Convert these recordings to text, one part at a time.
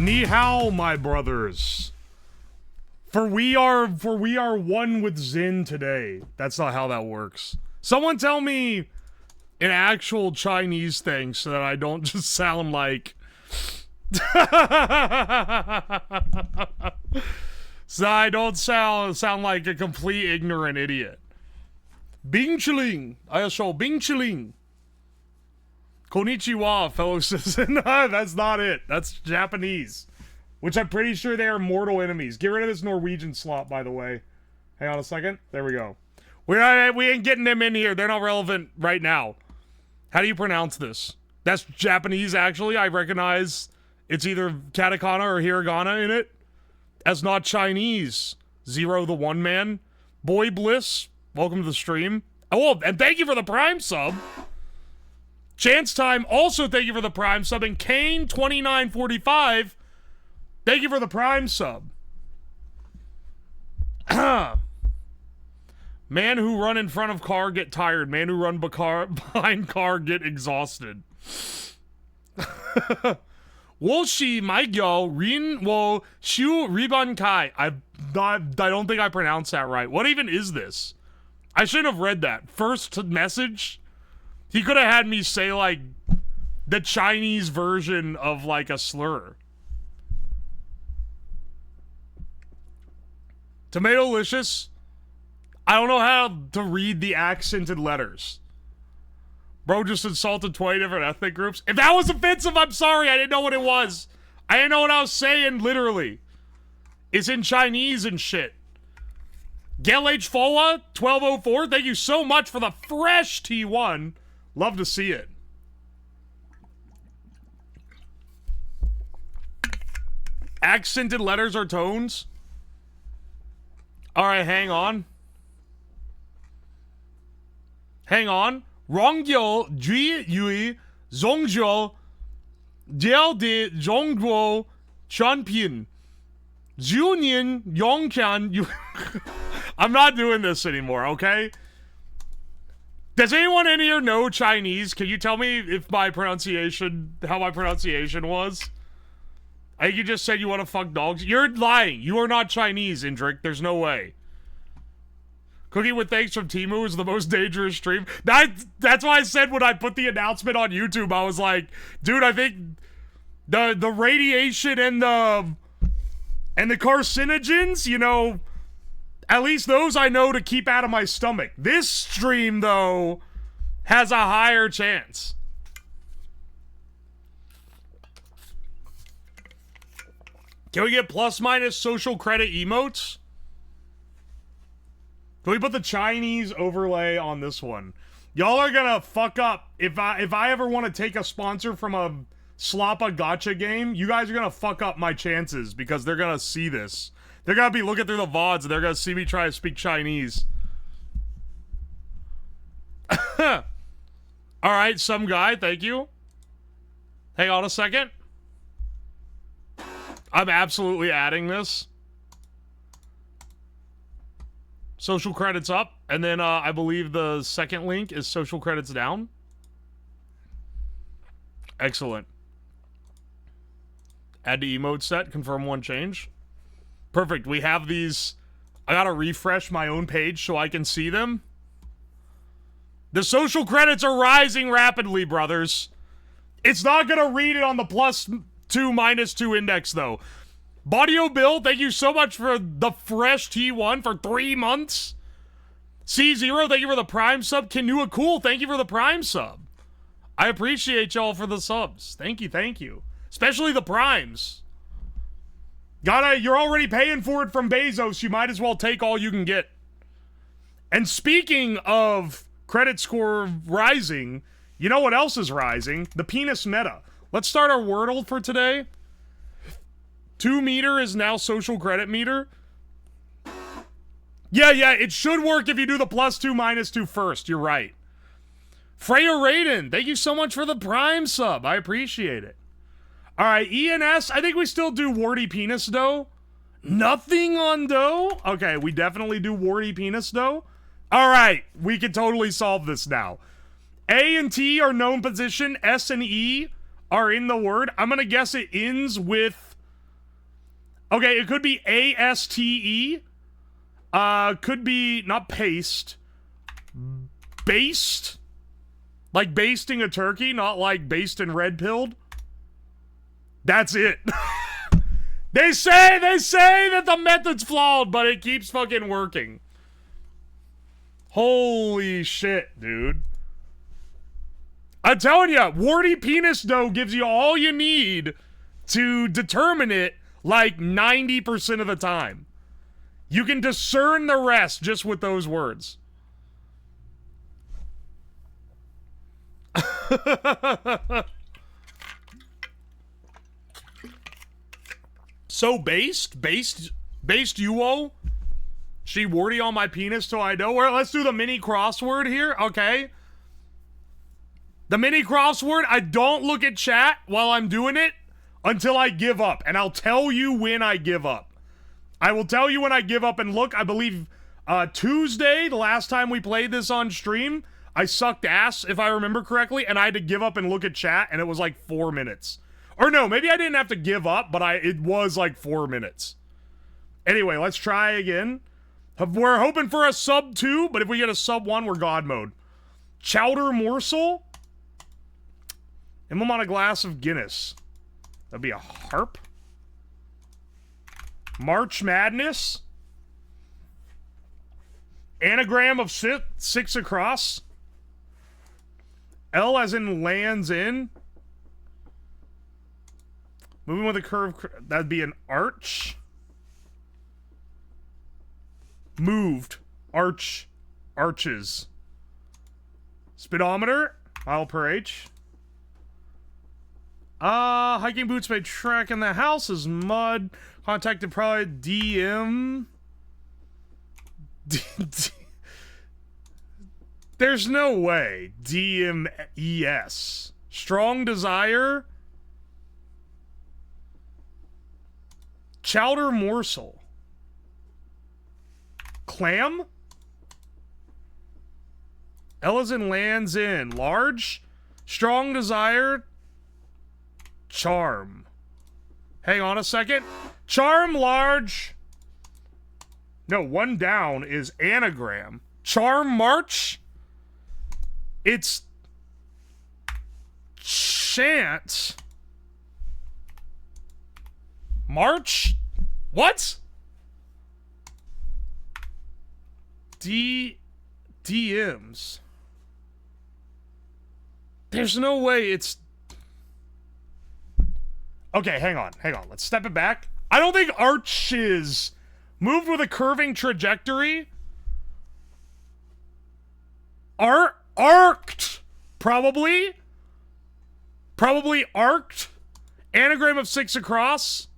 Ni hao, my brothers. For we are one with Zin today. That's not how that works. Someone tell me an actual Chinese thing so that I don't just sound like so I don't sound like a complete ignorant idiot. Bing chiling. I show Bing chiling. Konnichiwa, fellow citizen. That's not it. That's Japanese. Which I'm pretty sure they are mortal enemies. Get rid of this Norwegian slot, by the way. Hang on a second. There we go. We ain't getting them in here. They're not relevant right now. How do you pronounce this? That's Japanese, actually. I recognize it's either katakana or hiragana in it. That's not Chinese. Zero the One Man. Boy Bliss, welcome to the stream. Oh, and thank you for the Prime sub. Chance Time, also thank you for the Prime sub. And Kane2945, thank you for the Prime sub. Man who run in front of car get tired. Man who run behind car get exhausted. Woshi Maigyo Rin wo Shu Riban Kai. I don't think I pronounced that right. What even is this? I shouldn't have read that. First message? He could have had me say, like, the Chinese version of, like, a slur. Tomatolicious. I don't know how to read the accented letters. Bro just insulted 20 different ethnic groups. If that was offensive, I'm sorry. I didn't know what it was. I didn't know what I was saying, literally. It's in Chinese and shit. Gel H. Fola, 1204. Thank you so much for the fresh T1. Love to see it. Accented letters or tones? Alright, hang on. Hang on. Ronggyo Ji Yui Zongzhou Jiao de Zhongguo Chanpian Zunian Yongqian. I'm not doing this anymore, okay? Does anyone in here know Chinese? Can you tell me if my pronunciation, how my pronunciation was? I think you just said you want to fuck dogs. You're lying. You are not Chinese, Indrik. There's no way. Cooking with thanks from TEMU is the most dangerous stream. That's why I said when I put the announcement on YouTube, I was like, dude, I think the radiation and the carcinogens, you know, at least those I know to keep out of my stomach. This stream, though, has a higher chance. Can we get plus minus social credit emotes? Can we put the Chinese overlay on this one? Y'all are gonna fuck up. If I ever want to take a sponsor from a Slappa Gacha game, you guys are gonna fuck up my chances because they're gonna see this. They're gonna be looking through the VODs and they're gonna see me try to speak Chinese. Alright, some guy, thank you. Hang on a second. I'm absolutely adding this. Social credits up, and then I believe the second link is social credits down. Excellent. Add to emote set, confirm one change. Perfect, we have these. I gotta refresh my own page so I can see them. The social credits are rising rapidly, brothers. It's not gonna read it on the +2, -2 index, though. Bodio Bill, thank you so much for the fresh T1 for 3 months. C0, thank you for the Prime sub. Kenua Cool, thank you for the Prime sub. I appreciate y'all for the subs. Thank you, thank you. Especially the Primes. You're already paying for it from Bezos. You might as well take all you can get. And speaking of credit score rising, you know what else is rising? The penis meta. Let's start our Wordle for today. 2 meter is now social credit meter. Yeah, it should work if you do the +2, -2 first. You're right. Freya Raiden, thank you so much for the Prime sub. I appreciate it. Alright, ENS, I think we still do warty penis dough. Nothing on dough? Okay, we definitely do warty penis dough. Alright, we can totally solve this now. A and T are known position. S and E are in the word. I'm gonna guess it ends with Okay, it could be A-S-T-E. Could be, not paste. Based? Like basting a turkey, not like basting red-pilled. That's it. They say that the method's flawed, but it keeps fucking working. Holy shit, dude. I'm telling you, warty penis dough gives you all you need to determine it like 90% of the time. You can discern the rest just with those words. So based Uwo? She warty on my penis till I know where. Let's do the mini crossword here, okay? The mini crossword, I don't look at chat while I'm doing it until I give up. And I'll tell you when I give up. I will tell you when I give up and look. I believe Tuesday, the last time we played this on stream, I sucked ass, if I remember correctly, and I had to give up and look at chat, and it was like 4 minutes. Or no, maybe I didn't have to give up, but it was like 4 minutes. Anyway, let's try again. We're hoping for a sub 2, but if we get a sub 1, we're God mode. Chowder morsel. Emblem on a glass of Guinness. That'd be a harp. March Madness. Anagram of six across. L as in lands in. Moving with a curve. That'd be an arch. Moved. Arch. Arches. Speedometer. Mile per H. Hiking boots made track in the house is mud. Contacted probably DM. There's no way. DMES. Strong desire. Chowder morsel. Clam. Ellison lands in. Large. Strong desire. Charm. Hang on a second. Charm large. No, one down is anagram. Charm march. It's chant. March? What? DMs. There's no way it's... Okay, hang on. Let's step it back. I don't think arches moved with a curving trajectory. Arced. Probably arced. Anagram of six across.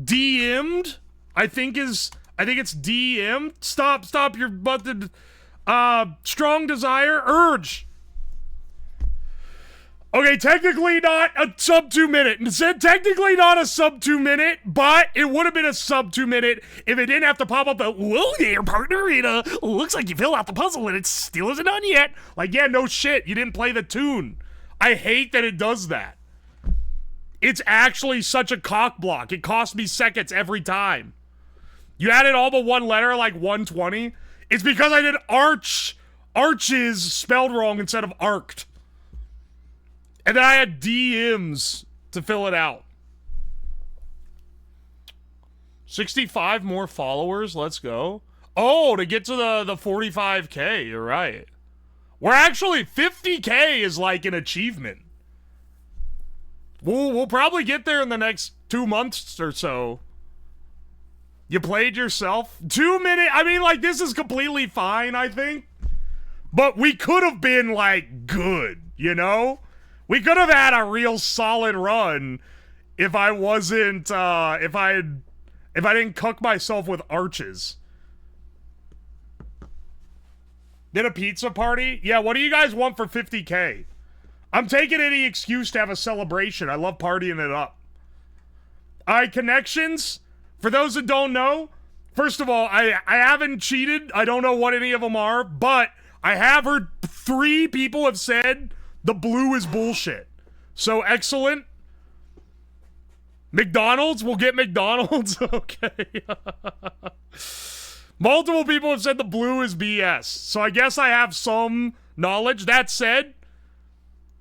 DM'd. I think it's DM'd. Stop your button. Strong desire, urge. Okay, technically not a sub 2 minute. Technically not a sub 2 minute, but it would have been a sub 2 minute if it didn't have to pop up the, whoa there, partner, it looks like you filled out the puzzle and it still isn't done yet. Like, yeah, no shit, you didn't play the tune. I hate that it does that. It's actually such a cock block. It cost me seconds every time. You added all but one letter, like 120. It's because I did arches spelled wrong instead of arced. And then I had DMs to fill it out. 65 more followers, let's go. Oh, to get to the 45K, you're right. We're actually, 50K is like an achievement. We'll probably get there in the next 2 months or so. You played yourself? 2 minutes? I mean, like, this is completely fine, I think. But we could have been, like, good, you know? We could have had a real solid run if I wasn't, if I didn't cook myself with arches. Did a pizza party? Yeah, what do you guys want for 50K? I'm taking any excuse to have a celebration. I love partying it up. Connections? For those that don't know, first of all, I haven't cheated. I don't know what any of them are, but I have heard 3 people have said the blue is bullshit. So excellent. McDonald's? We'll get McDonald's? Okay. Multiple people have said the blue is BS. So I guess I have some knowledge. That said,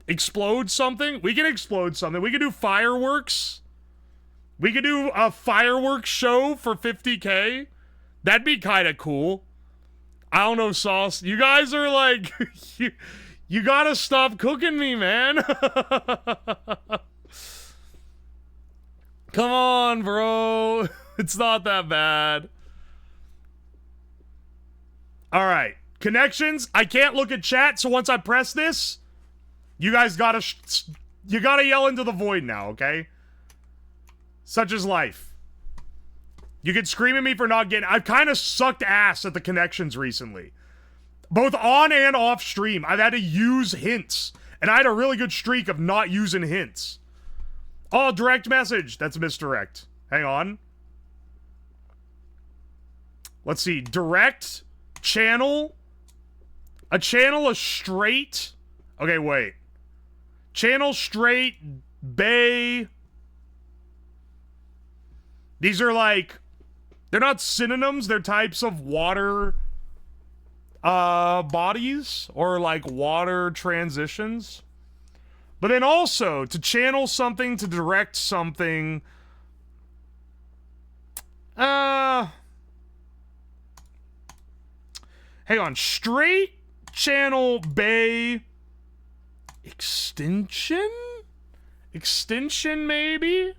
explode something? We can explode something. We can do fireworks. We could do a fireworks show for 50K. That'd be kind of cool. I don't know, Sauce. You guys are like... you gotta stop cooking me, man. Come on, bro. It's not that bad. All right. Connections. I can't look at chat, so once I press this, you guys gotta... you gotta yell into the void now, okay? Such is life. You can scream at me for not getting... I've kind of sucked ass at the connections recently. Both on and off stream. I've had to use hints. And I had a really good streak of not using hints. Oh, direct message. That's misdirect. Hang on. Let's see. Direct. Channel. A channel, a straight. Okay, wait. Channel, straight, bay... These are like, they're not synonyms, they're types of water bodies or like water transitions. But then also to channel something, to direct something. Hang on, straight, channel, bay, extension? Extension maybe?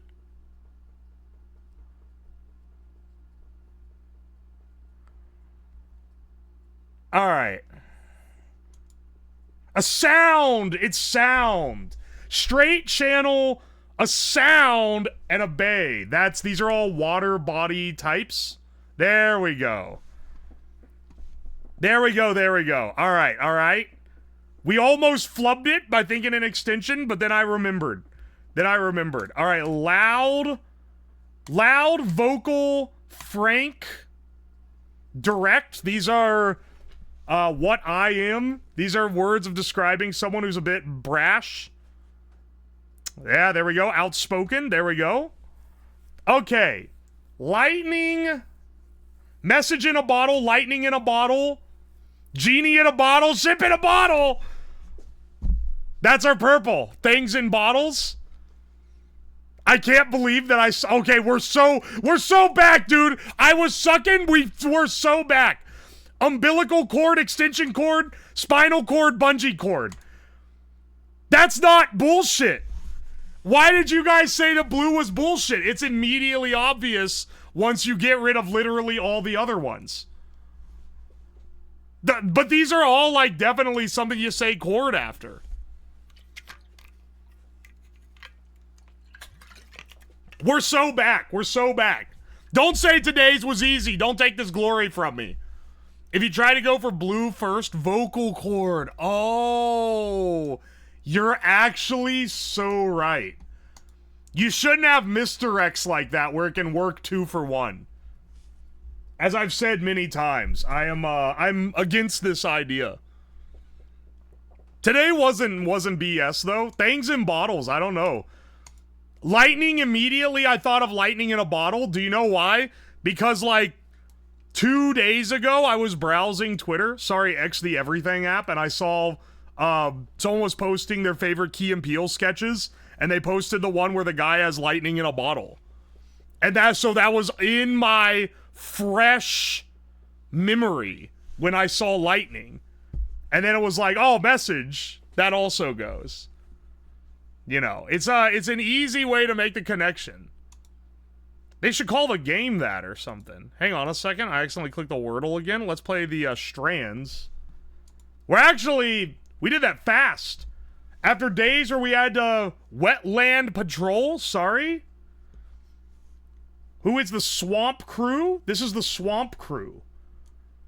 All right. A sound. It's sound. Straight channel, a sound, and a bay. These are all water body types. There we go. There we go. There we go. All right. All right. We almost flubbed it by thinking an extension, but then I remembered. All right. Loud, vocal, frank, direct. These are... what I am. These are words of describing someone who's a bit brash. Yeah, there we go. Outspoken. There we go. Okay. Lightning. Message in a bottle. Lightning in a bottle. Genie in a bottle. Ship in a bottle. That's our purple. Things in bottles. I can't believe that okay, we're so back, dude. I was sucking. We're so back. Umbilical cord, extension cord, spinal cord, bungee cord. That's not bullshit. Why did you guys say the blue was bullshit? It's immediately obvious once you get rid of literally all the other ones. But these are all like definitely something you say cord after. We're so back. We're so back. Don't say today's was easy. Don't take this glory from me. If you try to go for blue first, vocal cord. Oh, you're actually so right. You shouldn't have misdirects like that where it can work 2 for 1. As I've said many times, I'm against this idea. Today wasn't BS though. Things in bottles, I don't know. Lightning, immediately I thought of lightning in a bottle. Do you know why? Because like 2 days ago, I was browsing Twitter, sorry, X the Everything app, and I saw someone was posting their favorite Key and Peele sketches, and they posted the one where the guy has lightning in a bottle. And that was in my fresh memory when I saw lightning. And then it was like, oh, message, that also goes. You know, it's an easy way to make the connection. They should call the game that or something. Hang on a second. I accidentally clicked the Wordle again. Let's play the strands. We did that fast. After days where we had wetland patrol. Sorry. Who is the swamp crew? This is the swamp crew.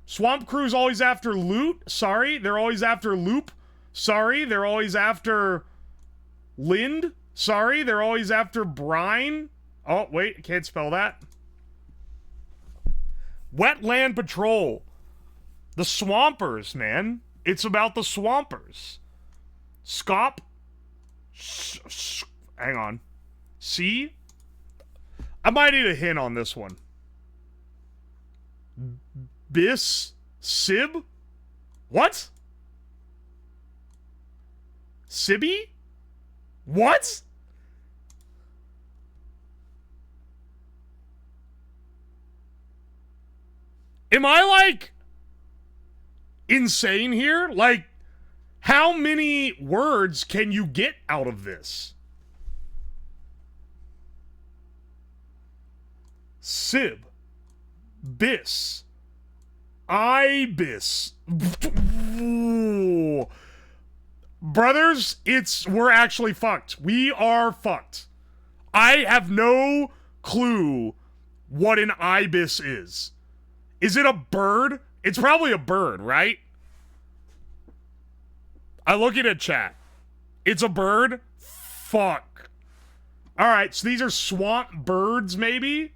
Swamp crew's always after loot. Sorry. They're always after loop. Sorry. They're always after Lind. Sorry. They're always after brine. Oh, wait, I can't spell that. Wetland Patrol. The Swampers, man. It's about the swampers. Scop. Hang on. See? I might need a hint on this one. Bis. Sib? What? Sibby? What? Am I, like, insane here? Like, how many words can you get out of this? Sib. Bis. Ibis. Brothers, we're actually fucked. We are fucked. I have no clue what an ibis is. Is it a bird? It's probably a bird, right? I look at chat. It's a bird? Fuck. Alright, so these are swamp birds, maybe?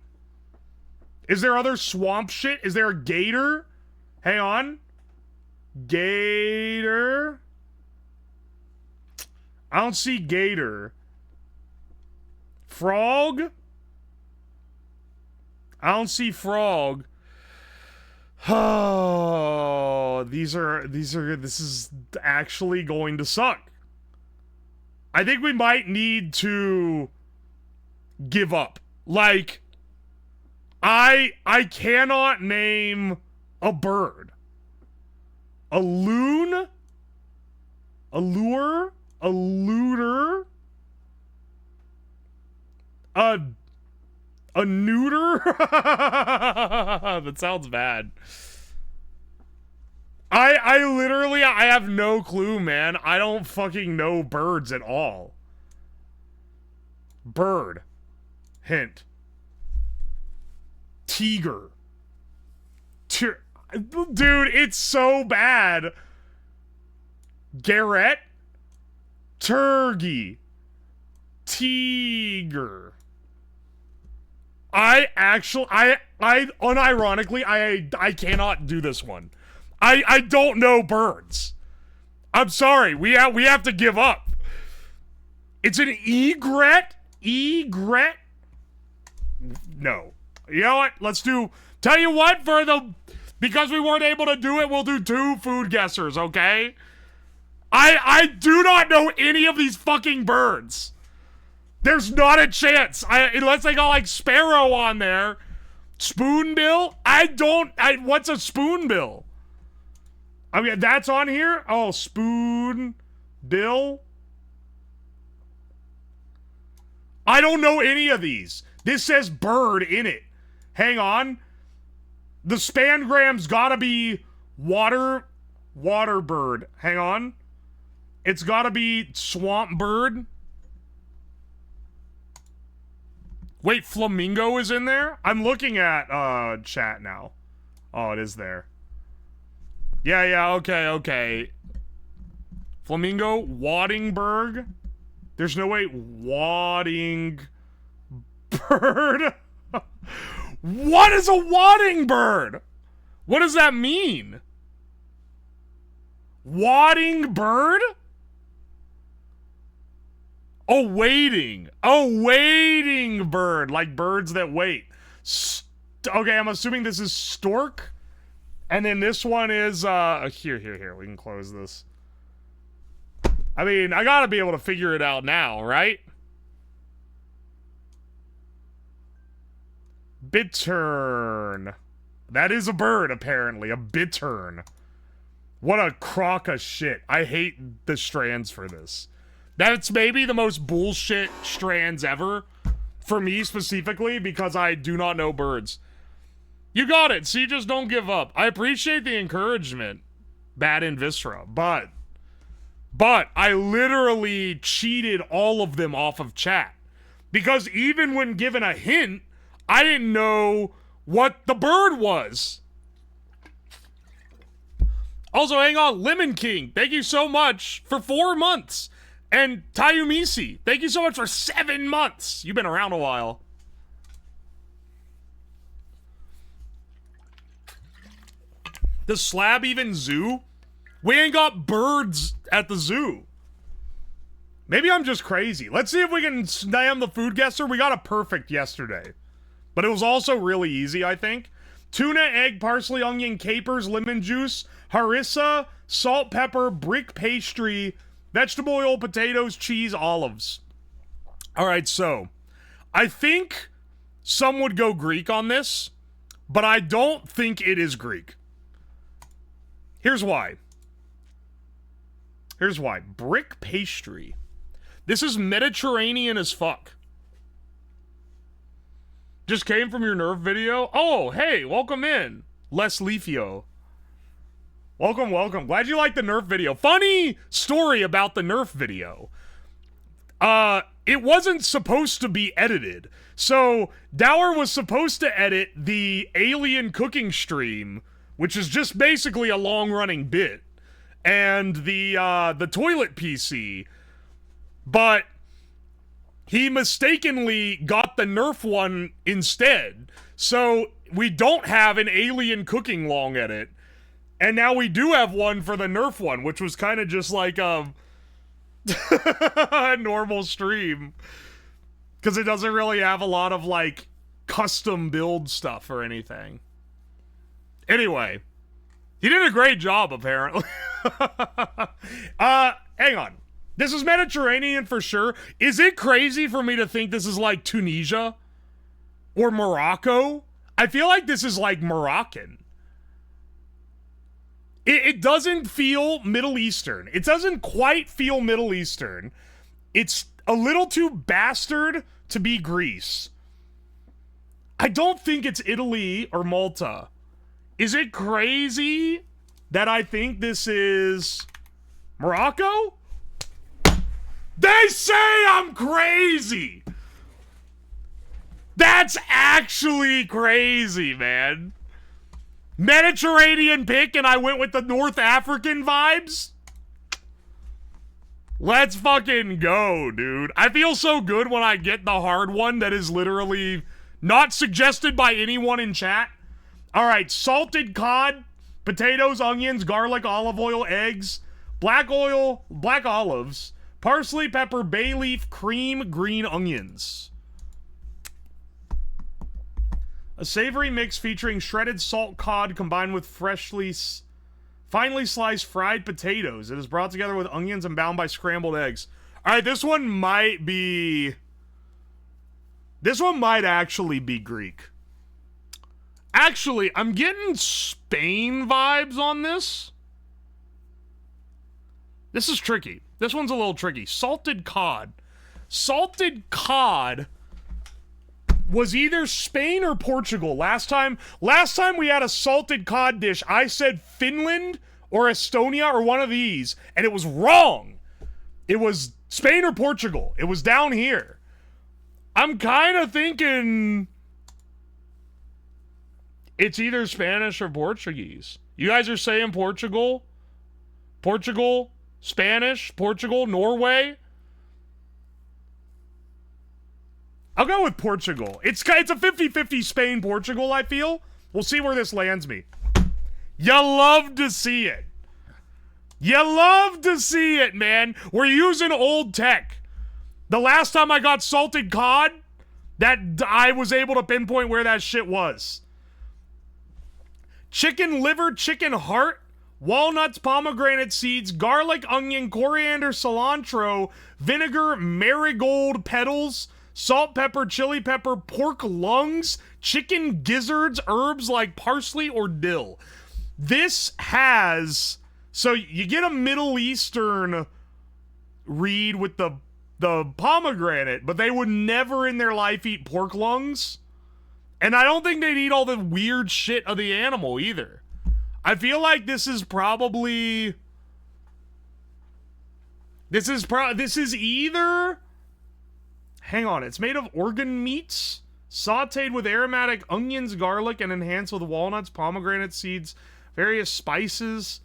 Is there other swamp shit? Is there a gator? Hang on. Gator. I don't see gator. Frog? I don't see frog. Oh, this is actually going to suck. I think we might need to give up. Like, I cannot name a bird. A loon? A lure? A looter? A neuter? That sounds bad. I literally, I have no clue, man. I don't fucking know birds at all. Bird. Hint. Tiger. Dude, it's so bad. Garrett. Turkey. Tiger. I unironically, I cannot do this one. I don't know birds. I'm sorry. We have to give up. It's an egret? Egret? No. You know what? Let's do, tell you what, because we weren't able to do it, we'll do 2 food guessers, okay? I do not know any of these fucking birds. There's not a chance. Unless they got like sparrow on there. Spoonbill? What's a spoonbill? I mean, that's on here? Oh, spoonbill? I don't know any of these. This says bird in it. Hang on. The spangram's gotta be water bird. Hang on. It's gotta be swamp bird. Wait, flamingo is in there? I'm looking at chat now. Oh, it is there. Yeah, okay. Flamingo, Waddingberg. There's no way wadding bird. What is a wadding bird? What does that mean? Wadding bird? Oh, waiting. Oh, waiting bird. Like birds that wait. Okay, I'm assuming this is stork. And then this one is, here. We can close this. I mean, I gotta be able to figure it out now, right? Bittern. That is a bird, apparently. A bittern. What a crock of shit. I hate the strands for this. That's maybe the most bullshit strands ever. For me, specifically, because I do not know birds. You got it. See, just don't give up. I appreciate the encouragement, Bad in Viscera, but I literally cheated all of them off of chat. Because even when given a hint, I didn't know what the bird was. Also, hang on, Lemon King, thank you so much for 4 months. And Tayumisi, thank you so much for 7 months. You've been around a while. Does Slab even zoo? We ain't got birds at the zoo. Maybe I'm just crazy. Let's see if we can slam the food guesser. We got a perfect yesterday. But it was also really easy, I think. Tuna, egg, parsley, onion, capers, lemon juice, harissa, salt, pepper, brick pastry, vegetable oil, potatoes, cheese, olives. All right, so I think some would go Greek on this, but I don't think it is Greek. Here's why. Here's why. Brick pastry. This is Mediterranean as fuck. Just came from your Nerf video. Oh, hey, welcome in. Les Leafio. Welcome, welcome. Glad you liked the Nerf video. Funny story about the Nerf video. It wasn't supposed to be edited. So, Dower was supposed to edit the alien cooking stream, which is just basically a long-running bit, and the toilet PC, but he mistakenly got the Nerf one instead. So we don't have an alien cooking long edit, and now we do have one for the Nerf one, which was kind of just like a normal stream, because it doesn't really have a lot of like custom build stuff or anything. Anyway, he did a great job apparently. Hang on. This is Mediterranean for sure. Is it crazy for me to think this is like Tunisia or Morocco? I feel like this is like Moroccan. It doesn't feel Middle Eastern. It doesn't quite feel Middle Eastern. It's a little too bastard to be Greece. I don't think it's Italy or Malta. Is it crazy that I think this is Morocco? They say I'm crazy! That's actually crazy, man. Mediterranean pick and I went with the North African vibes? Let's fucking go, dude. I feel so good when I get the hard one that is literally not suggested by anyone in chat. Alright, salted cod, potatoes, onions, garlic, olive oil, eggs, black olives, parsley, pepper, bay leaf, cream, green onions. A savory mix featuring shredded salt cod combined with finely sliced fried potatoes. It is brought together with onions and bound by scrambled eggs. Alright, this one might actually be Greek. Actually, I'm getting Spain vibes on this. This is tricky. This one's a little tricky. Salted cod. Salted cod was either Spain or Portugal. Last time we had a salted cod dish, I said Finland or Estonia or one of these, and it was wrong. It was Spain or Portugal. It was down here. I'm kind of thinking it's either Spanish or Portuguese. You guys are saying Portugal? Portugal? Spanish? Portugal? Norway? I'll go with Portugal. It's a 50-50 Spain-Portugal, I feel. We'll see where this lands me. You love to see it. You love to see it, man. We're using old tech. The last time I got salted cod, that I was able to pinpoint where that shit was. Chicken liver, chicken heart, walnuts, pomegranate seeds, garlic, onion, coriander, cilantro, vinegar, marigold petals, salt, pepper, chili pepper, pork lungs, chicken gizzards, herbs like parsley or dill. This has... So you get a Middle Eastern read with the pomegranate, but they would never in their life eat pork lungs. And I don't think they'd eat all the weird shit of the animal either. I feel like this is probably... This is either... Hang on, it's made of organ meats, sauteed with aromatic onions, garlic, and enhanced with walnuts, pomegranate seeds, various spices.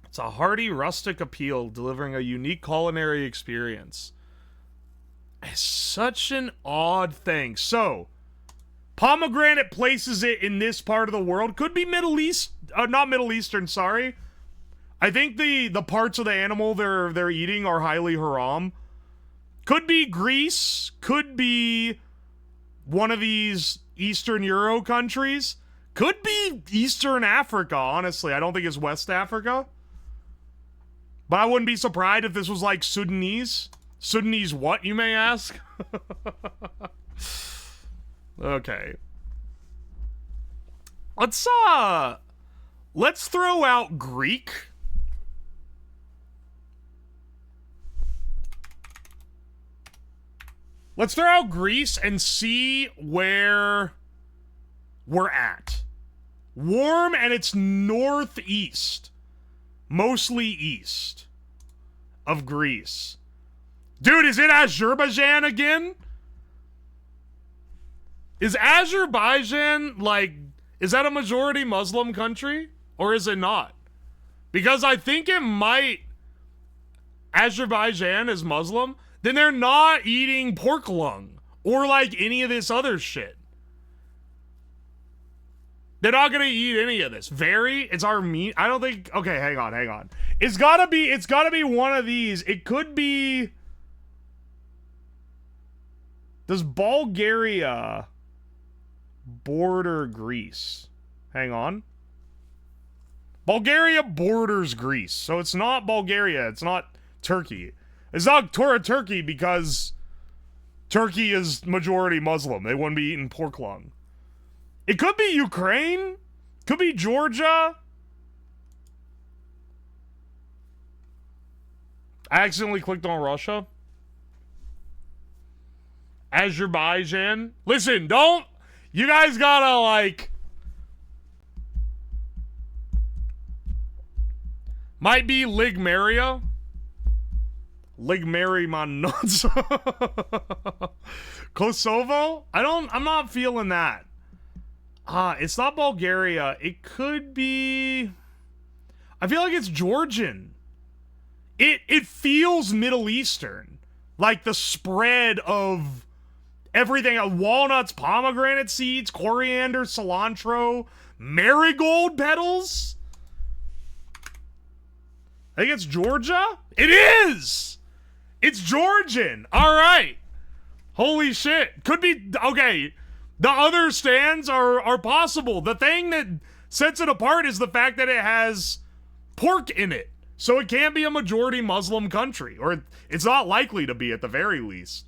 It's a hearty, rustic appeal, delivering a unique culinary experience. It's such an odd thing. So, pomegranate places it in this part of the world. Could be Middle East, not Middle Eastern, sorry. I think the parts of the animal they're eating are highly haram. Could be Greece, could be one of these Eastern Euro countries, could be Eastern Africa, honestly. I don't think it's West Africa. But I wouldn't be surprised if this was like Sudanese. Sudanese what, you may ask? Okay. Let's throw out Greek. Let's throw out Greece and see where we're at. Warm, and it's northeast. Mostly east of Greece. Dude, is it Azerbaijan again? Is Azerbaijan, like, is that a majority Muslim country? Or is it not? Because I think it might. Azerbaijan is Muslim. Then they're not eating pork lung. Or, like, any of this other shit. They're not gonna eat any of this. It's our meat. I don't think. Okay, hang on. It's gotta be one of these. It could be. Does Bulgaria border Greece? Hang on. Bulgaria borders Greece, so it's not Bulgaria. It's not Turkey. It's not Turkey because Turkey is majority Muslim. They wouldn't be eating pork lung. It could be Ukraine. Could be Georgia. I accidentally clicked on Russia. Azerbaijan. Listen, don't. You guys gotta, like. Might be Ligmaria. Ligmary my nuts. Kosovo? I'm not feeling that. It's not Bulgaria. It could be. I feel like it's Georgian. It feels Middle Eastern. Like the spread of everything. Walnuts, pomegranate seeds, coriander, cilantro, marigold petals. I think it's Georgia. It is! It's Georgian. All right. Holy shit. Could be. Okay. The other stands are possible. The thing that sets it apart is the fact that it has pork in it. So it can't be a majority Muslim country. Or it's not likely to be at the very least.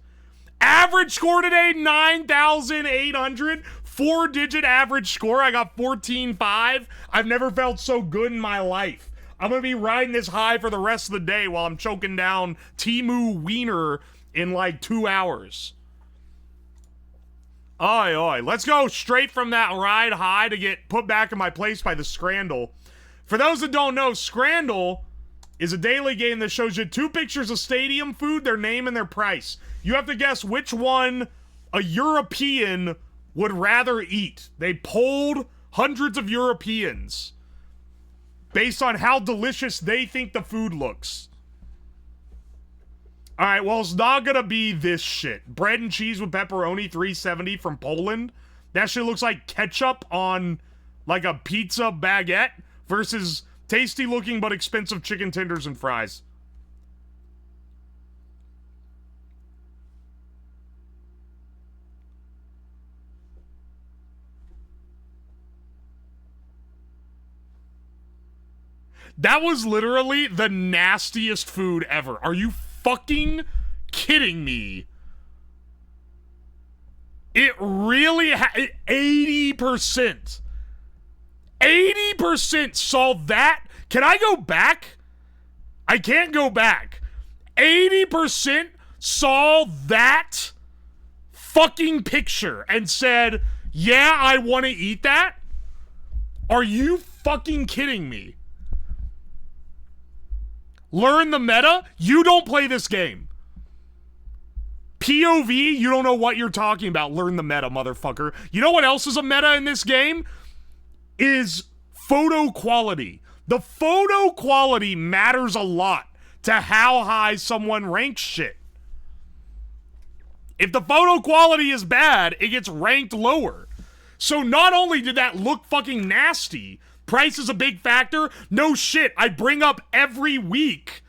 Average score today, 9,800. 4-digit average score. I got 14.5. I've never felt so good in my life. I'm going to be riding this high for the rest of the day while I'm choking down TEMU Wiener in like 2 hours. Oi. Let's go straight from that ride high to get put back in my place by the Scrandle. For those that don't know, Scrandle is a daily game that shows you 2 pictures of stadium food, their name, and their price. You have to guess which one a European would rather eat. They polled hundreds of Europeans based on how delicious they think the food looks. Alright, well, it's not gonna be this shit. Bread and cheese with pepperoni, $3.70 from Poland. That shit looks like ketchup on, like, a pizza baguette versus tasty looking but expensive chicken tenders and fries. That was literally the nastiest food ever. Are you fucking kidding me? It really 80%. 80% saw that. Can I go back? I can't go back. 80% saw that fucking picture and said, yeah, I want to eat that? Are you fucking kidding me? Learn the meta? You don't play this game. POV, you don't know what you're talking about. Learn the meta, motherfucker. You know what else is a meta in this game? Is photo quality. The photo quality matters a lot to how high someone ranks shit. If the photo quality is bad, it gets ranked lower. So not only did that look fucking nasty, Price is a big factor. No shit. I bring up every week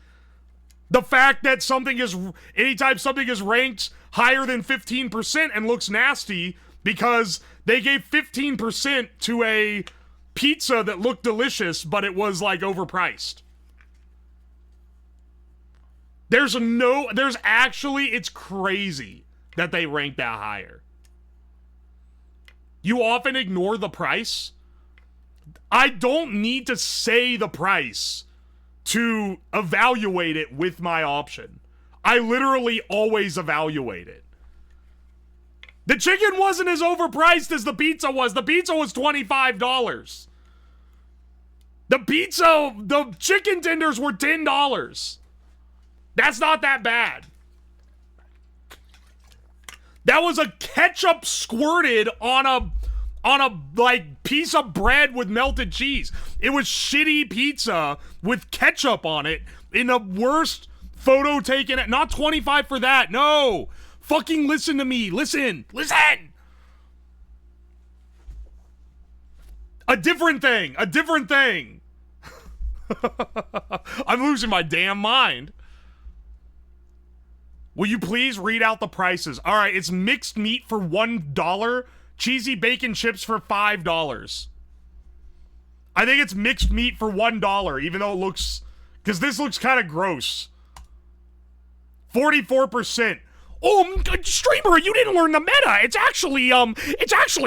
the fact that anytime something is ranked higher than 15% and looks nasty because they gave 15% to a pizza that looked delicious, but it was like overpriced. It's crazy that they rank that higher. You often ignore the price. I don't need to say the price to evaluate it with my option. I literally always evaluate it. The chicken wasn't as overpriced as the pizza was. The pizza was $25. The chicken tenders were $10. That's not that bad. That was a ketchup squirted on a like piece of bread with melted cheese. It was shitty pizza with ketchup on it in the worst photo taken at not 25 for that. No. Fucking listen to me. Listen. A different thing. I'm losing my damn mind. Will you please read out the prices? All right, it's mixed meat for $1, cheesy bacon chips for $5. I think it's mixed meat for $1, even though it looks, because this looks kind of gross. 44%. Oh, streamer, you didn't learn the meta. It's actually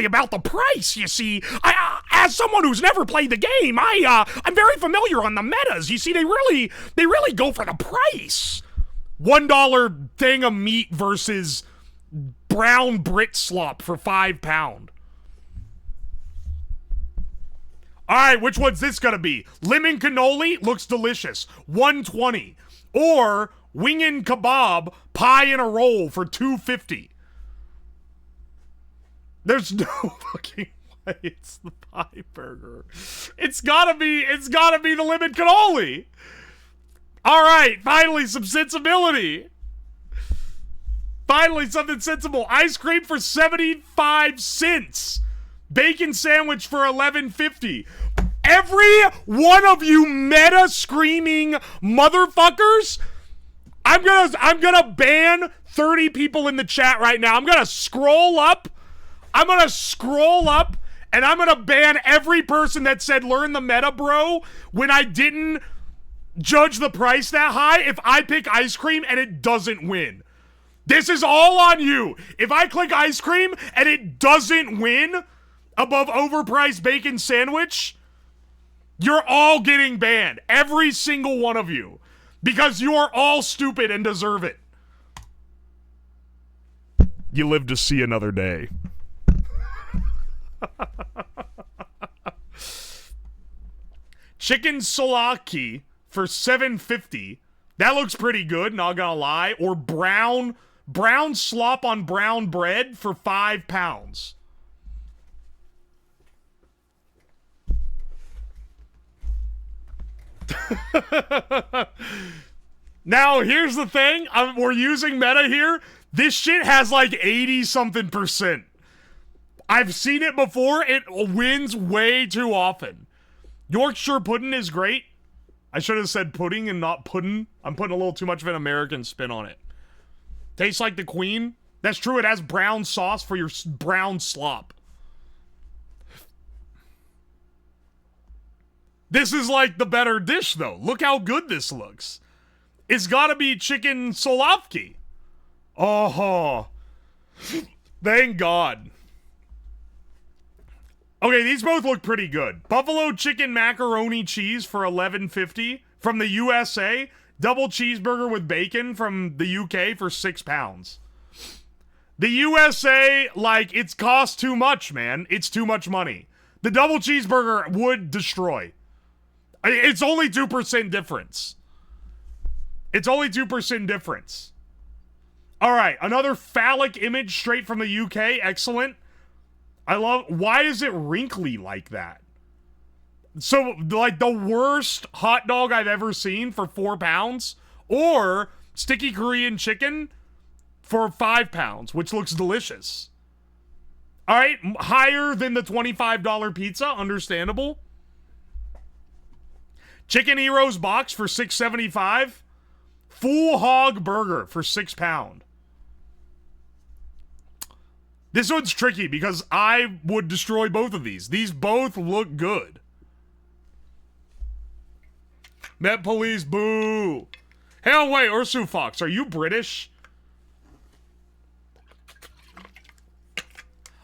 about the price. You see, as someone who's never played the game, I'm very familiar on the metas. You see, they really go for the price. $1 thing of meat versus brown Brit slop for £5. All right, which one's this gonna be? Lemon cannoli looks delicious, $1.20, or wingin' kebab pie in a roll for $2.50. There's no fucking way it's the pie burger. It's gotta be the lemon cannoli. All right, finally some sensibility. Finally something sensible. Ice cream for 75 cents. Bacon sandwich for $11.50. Every one of you meta screaming motherfuckers, I'm gonna ban 30 people in the chat right now. I'm gonna scroll up and I'm gonna ban every person that said learn the meta, bro, when I didn't judge the price that high if I pick ice cream and it doesn't win. This is all on you. If I click ice cream and it doesn't win above overpriced bacon sandwich, you're all getting banned. Every single one of you. Because you are all stupid and deserve it. You live to see another day. Chicken souvlaki for $7.50. That looks pretty good, not gonna lie. Or brown slop on brown bread for £5. Now, here's the thing. We're using meta here. This shit has like 80-something%. I've seen it before. It wins way too often. Yorkshire pudding is great. I should have said pudding and not puddin'. I'm putting a little too much of an American spin on it. Tastes like the queen. That's true. It has brown sauce for your brown slop. This is like the better dish, though. Look how good this looks. It's gotta be chicken souvlaki. Oh, thank God. Okay, these both look pretty good. Buffalo chicken macaroni cheese for $11.50 from the USA. Double cheeseburger with bacon from the UK for £6. The USA, like, it's cost too much, man. It's too much money. The double cheeseburger would destroy. It's only 2% difference. It's only 2% difference. All right, another phallic image straight from the UK. Excellent. Why is it wrinkly like that? So, like, the worst hot dog I've ever seen for £4, or sticky Korean chicken for £5, which looks delicious. All right, higher than the $25 pizza, understandable. Chicken Heroes box for $6.75. Full hog burger for £6. This one's tricky because I would destroy both of these. These both look good. Met Police, boo. Hell, wait, Ursu Fox, are you British?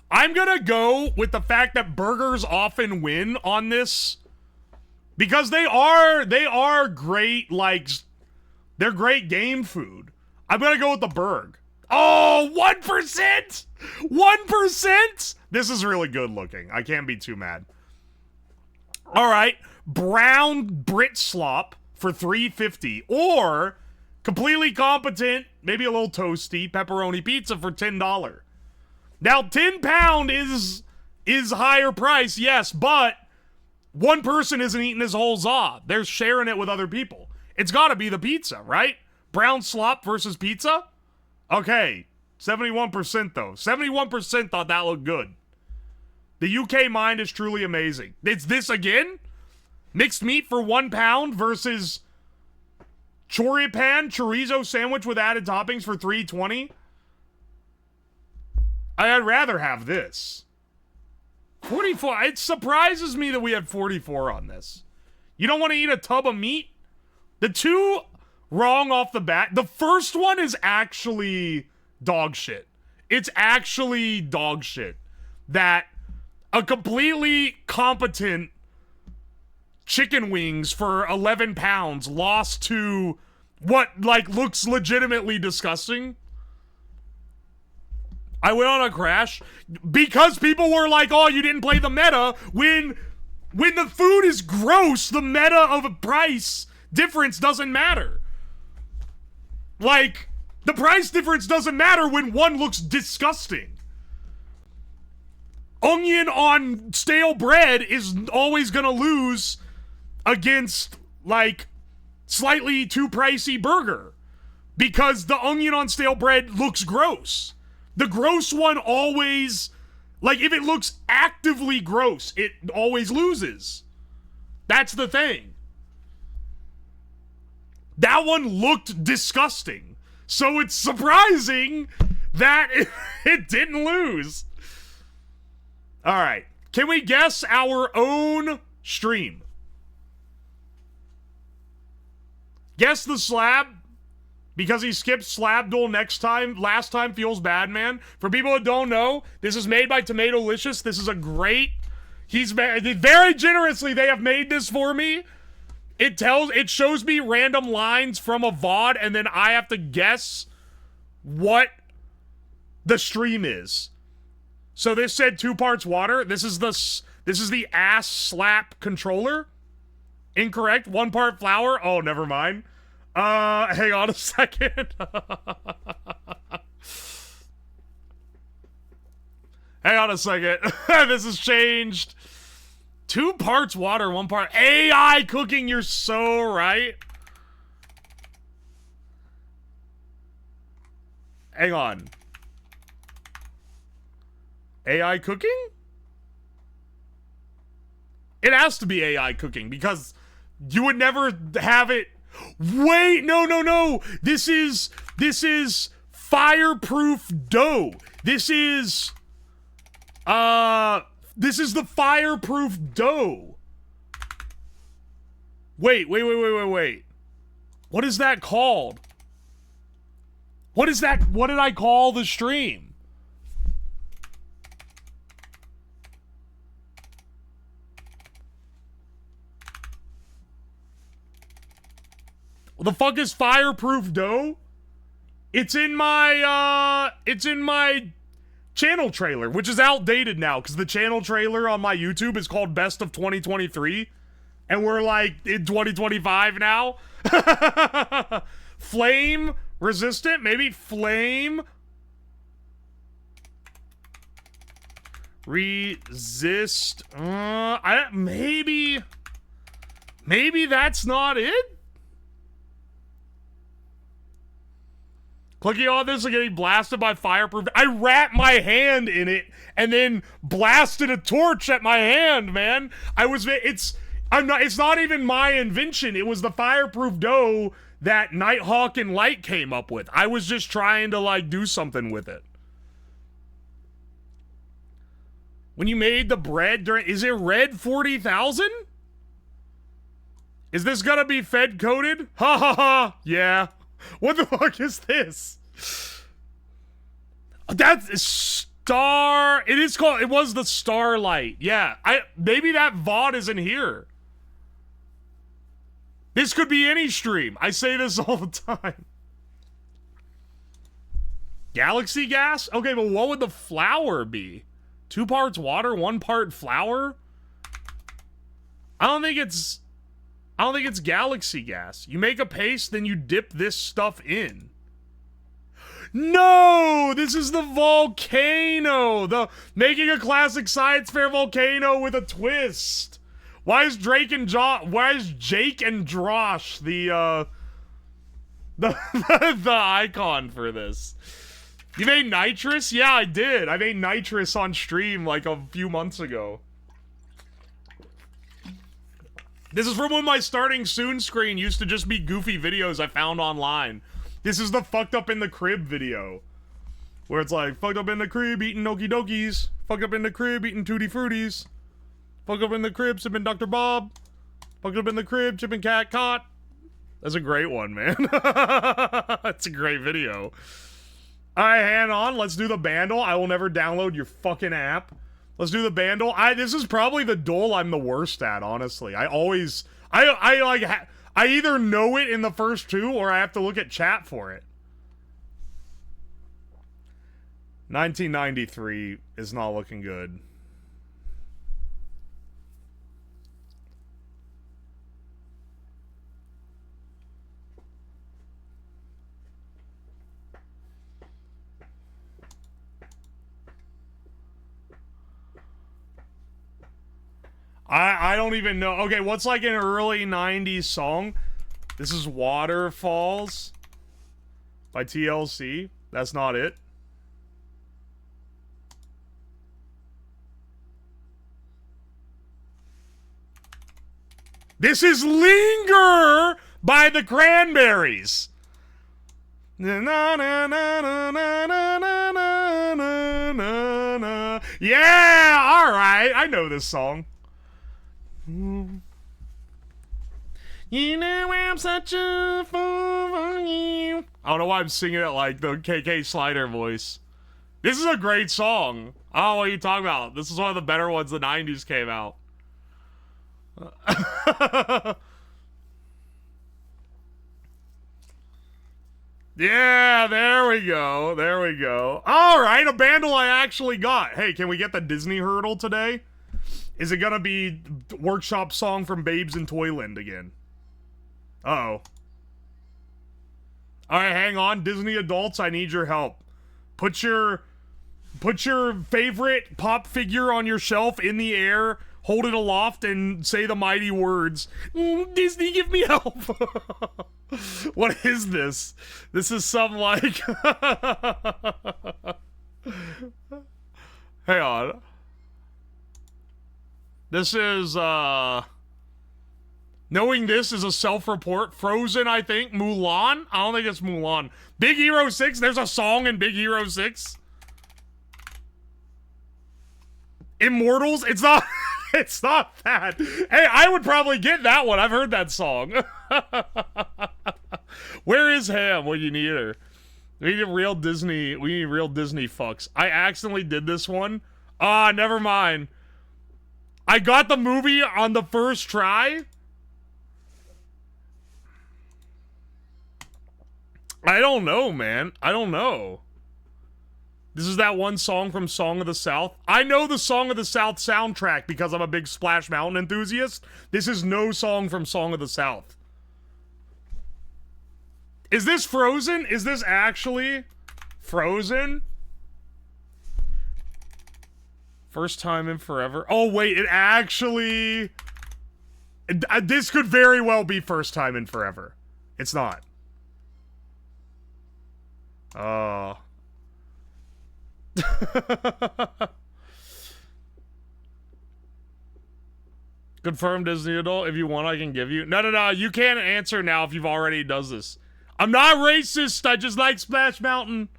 I'm gonna go with the fact that burgers often win on this. Because they are great, like, they're great game food. I'm gonna go with the burg. Oh, 1%! 1%? This is really good looking. I can't be too mad. All right, brown Brit slop for $3.50, or completely competent, maybe a little toasty pepperoni pizza for $10. Now, £10 is higher price, yes, but one person isn't eating this whole za. They're sharing it with other people. It's got to be the pizza, right? Brown slop versus pizza? Okay, 71% though. 71% thought that looked good. The UK mind is truly amazing. It's this again? Mixed meat for £1 versus choripan chorizo sandwich with added toppings for $3.20. I'd rather have this. 44. It surprises me that we had 44 on this. You don't want to eat a tub of meat? The two wrong off the bat. The first one is actually dog shit. It's actually dog shit. That a completely competent chicken wings for £11 lost to what, like, looks legitimately disgusting. I went on a crash because people were like, oh, you didn't play the meta. When the food is gross, the meta of a price difference doesn't matter. Like, the price difference doesn't matter when one looks disgusting. Onion on stale bread is always gonna lose against, like, slightly too pricey burger because the onion on stale bread looks gross. The gross one always, like, if it looks actively gross, it always loses. That's the thing. That one looked disgusting. So it's surprising that it didn't lose. All right. Can we guess our own stream? Guess the slab. Because he skipped Slab Duel last time feels bad, man. For people that don't know, this is made by Tomatolicious. This is a great... very generously, they have made this for me. It shows me random lines from a VOD, and then I have to guess what the stream is. So this said 2 parts water. This is the ass slap controller. Incorrect. 1 part flour. Oh, never mind. Hang on a second. Hang on a second. This has changed. 2 parts water, 1 part AI cooking. You're so right. Hang on. AI cooking? It has to be AI cooking because you would never have it. Wait, no. This is fireproof dough. This is the fireproof dough. Wait. What is that called? What is that? What did I call the stream? The fuck is fireproof dough? It's in my channel trailer, which is outdated now because the channel trailer on my YouTube is called Best of 2023, and we're like in 2025 now. Flame resistant, maybe flame resist. Maybe that's not it. Clicking on this and getting blasted by fireproof. I wrapped my hand in it and then blasted a torch at my hand, man. It's not even my invention. It was the fireproof dough that Nighthawk and Light came up with. I was just trying to, like, do something with it. When you made the bread during... Is it red 40,000? Is this gonna be Fed coded? Ha ha ha! Yeah. What the fuck is this? That's Star... It is called... It was the Starlight. Yeah. Maybe that VOD isn't here. This could be any stream. I say this all the time. Galaxy gas? Okay, but what would the flour be? 2 parts water, 1 part flour? I don't think it's galaxy gas. You make a paste, then you dip this stuff in. No! This is the volcano! The making a classic science fair volcano with a twist. Why is Jake and Drosh the icon for this? You made nitrous? Yeah, I did. I made nitrous on stream like a few months ago. This is from when my starting soon screen used to just be goofy videos I found online. This is the fucked up in the crib video. Where it's like, fucked up in the crib eating Okie Dokies. Fucked up in the crib eating Tutti Fruities. Fucked up in the crib sipping Dr. Bob. Fucked up in the crib chipping Cat Caught. That's a great one, man. That's a great video. Alright, hang on. Let's do the bandle. I will never download your fucking app. Let's do the bandle. This is probably the duel I'm the worst at, honestly. I either know it in the first 2 or I have to look at chat for it. 1993 is not looking good. I don't even know. Okay, what's like an early 90s song? This is Waterfalls by TLC. That's not it. This is Linger by the Cranberries. Yeah, alright. I know this song. You know I'm such a fool for you. I don't know why I'm singing it like the KK Slider voice. This is a great song. I don't know what you're talking about. This is one of the better ones the 90s came out. Yeah, there we go. There we go. Alright, a bandle I actually got. Hey, can we get the Disney hurdle today? Is it gonna be workshop song from Babes in Toyland again? Uh-oh. Alright, hang on. Disney adults, I need your help. Put your favorite pop figure on your shelf in the air, hold it aloft, and say the mighty words. Disney, give me help. What is this? This is some like... Hang on. This is, knowing this is a self-report. Frozen, I think. Mulan? I don't think it's Mulan. Big Hero 6? There's a song in Big Hero 6? Immortals? It's not... It's not that. Hey, I would probably get that one. I've heard that song. Where is Ham when you need her? We need real Disney. We need real Disney fucks. I accidentally did this one. Never mind. I got the movie on the first try. I don't know, man. I don't know. This is that one song from Song of the South. I know the Song of the South soundtrack because I'm a big Splash Mountain enthusiast. This is no song from Song of the South. Is this Frozen? Is this actually Frozen? First time in forever. Oh, wait, it actually... This could very well be first time in forever. It's not. Confirm Disney adult. If you want, I can give you. No. You can't answer now if you've already does this. I'm not racist. I just like Splash Mountain.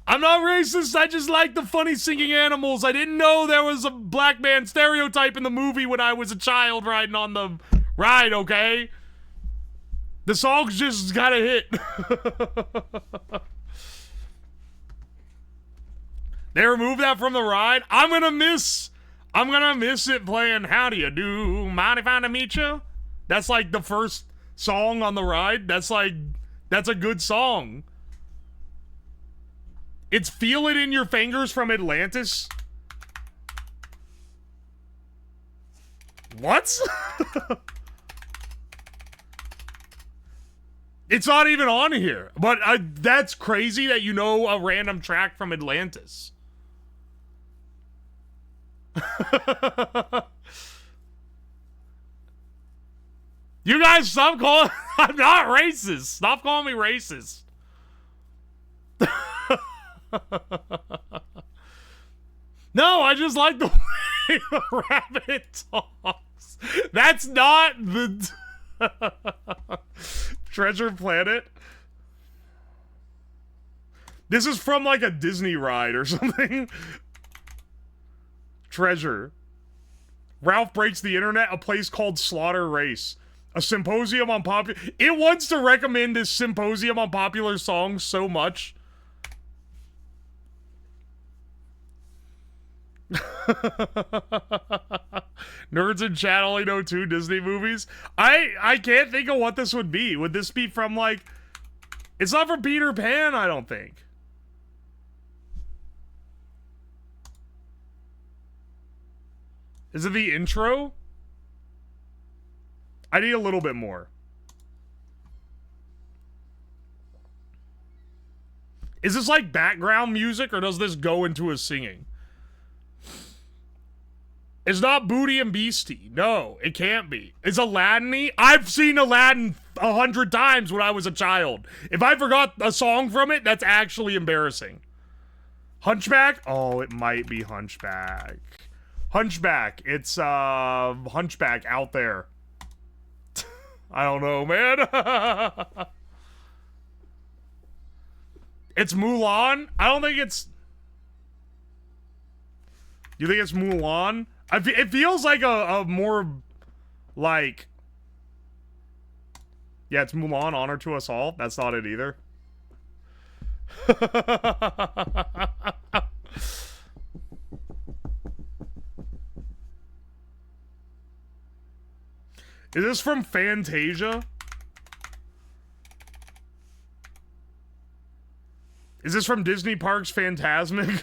I'm not racist. I just like the funny singing animals. I didn't know there was a black man stereotype in the movie when I was a child riding on the ride, okay? The songs just gotta hit. They removed that from the ride. I'm gonna miss it playing How Do You Do? Mighty Fine to Meet You. That's like the first song on the ride. That's a good song. It's Feel It in Your Fingers from Atlantis. What? It's not even on here. But that's crazy that you know a random track from Atlantis. You guys stop calling... I'm not racist. Stop calling me racist. No, I just like the way the rabbit talks. That's not the... Treasure Planet. This is from like a Disney ride or something. Treasure. Ralph Breaks the Internet, a place called Slaughter Race. A symposium on popular... It wants to recommend this symposium on popular songs so much. Nerds in chat only know 2 Disney movies. I can't think of what this would be. Would this be from like... It's not from Peter Pan, I don't think. Is it the intro? I need a little bit more. Is this like background music or does this go into his singing? It's not Booty and Beastie. No, it can't be. It's Aladdin-y. I've seen Aladdin 100 times when I was a child. If I forgot a song from it, that's actually embarrassing. Hunchback? Oh, it might be Hunchback. Hunchback. It's, Hunchback out there. I don't know, man. It's Mulan? I don't think it's... You think it's Mulan? It feels like a more, like... Yeah, it's Mulan, Honor to Us All. That's not it either. Is this from Fantasia? Is this from Disney Parks Fantasmic?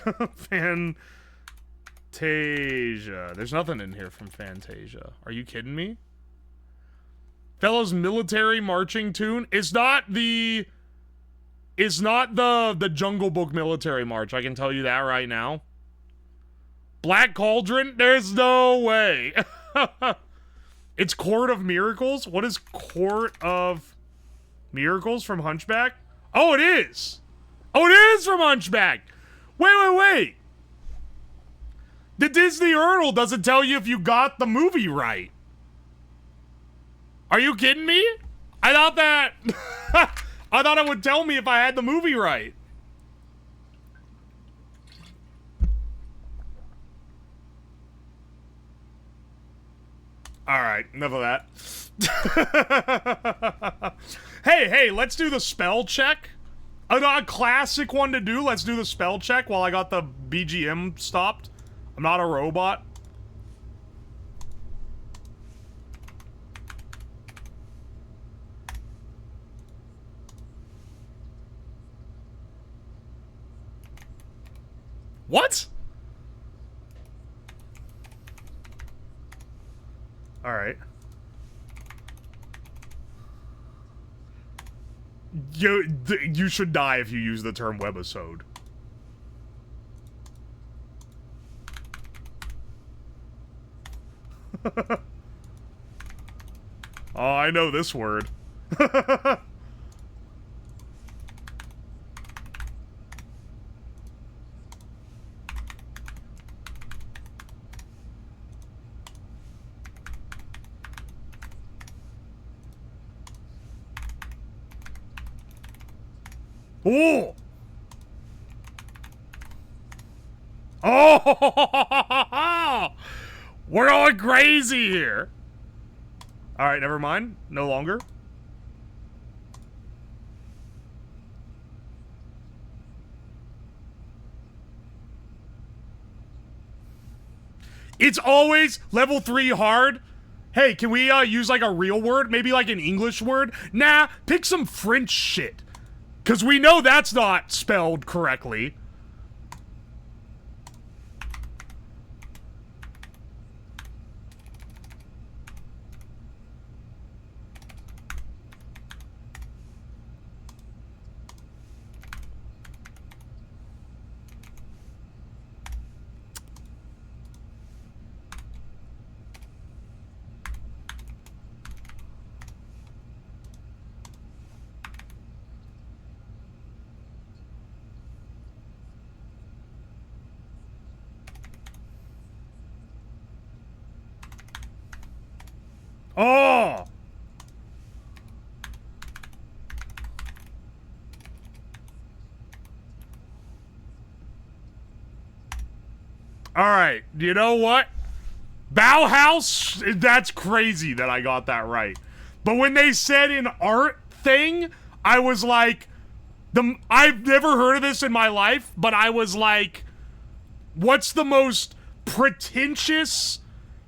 Fantasia. There's nothing in here from Fantasia. Are you kidding me? Fellows military marching tune. It's not the Jungle Book military march. I can tell you that right now. Black Cauldron? There's no way. It's Court of Miracles? What is Court of Miracles from Hunchback? Oh, it is! Oh, it is from Hunchback! Wait. The Disney Urinal doesn't tell you if you got the movie right. Are you kidding me? I thought that... I thought it would tell me if I had the movie right. Alright, enough of that. Hey, let's do the spell check. A classic one to do. Let's do the spell check while I got the BGM stopped. I'm not a robot. What? Alright. You should die if you use the term webisode. Oh, I know this word. Ooh. Oh, we're going crazy here. All right, never mind. No longer. It's always level 3 hard. Hey, can we use like a real word? Maybe like an English word? Nah, pick some French shit. Because we know that's not spelled correctly. Oh! Alright, you know what? Bauhaus? That's crazy that I got that right. But when they said an art thing, I was like... I've never heard of this in my life, but I was like... What's the most pretentious,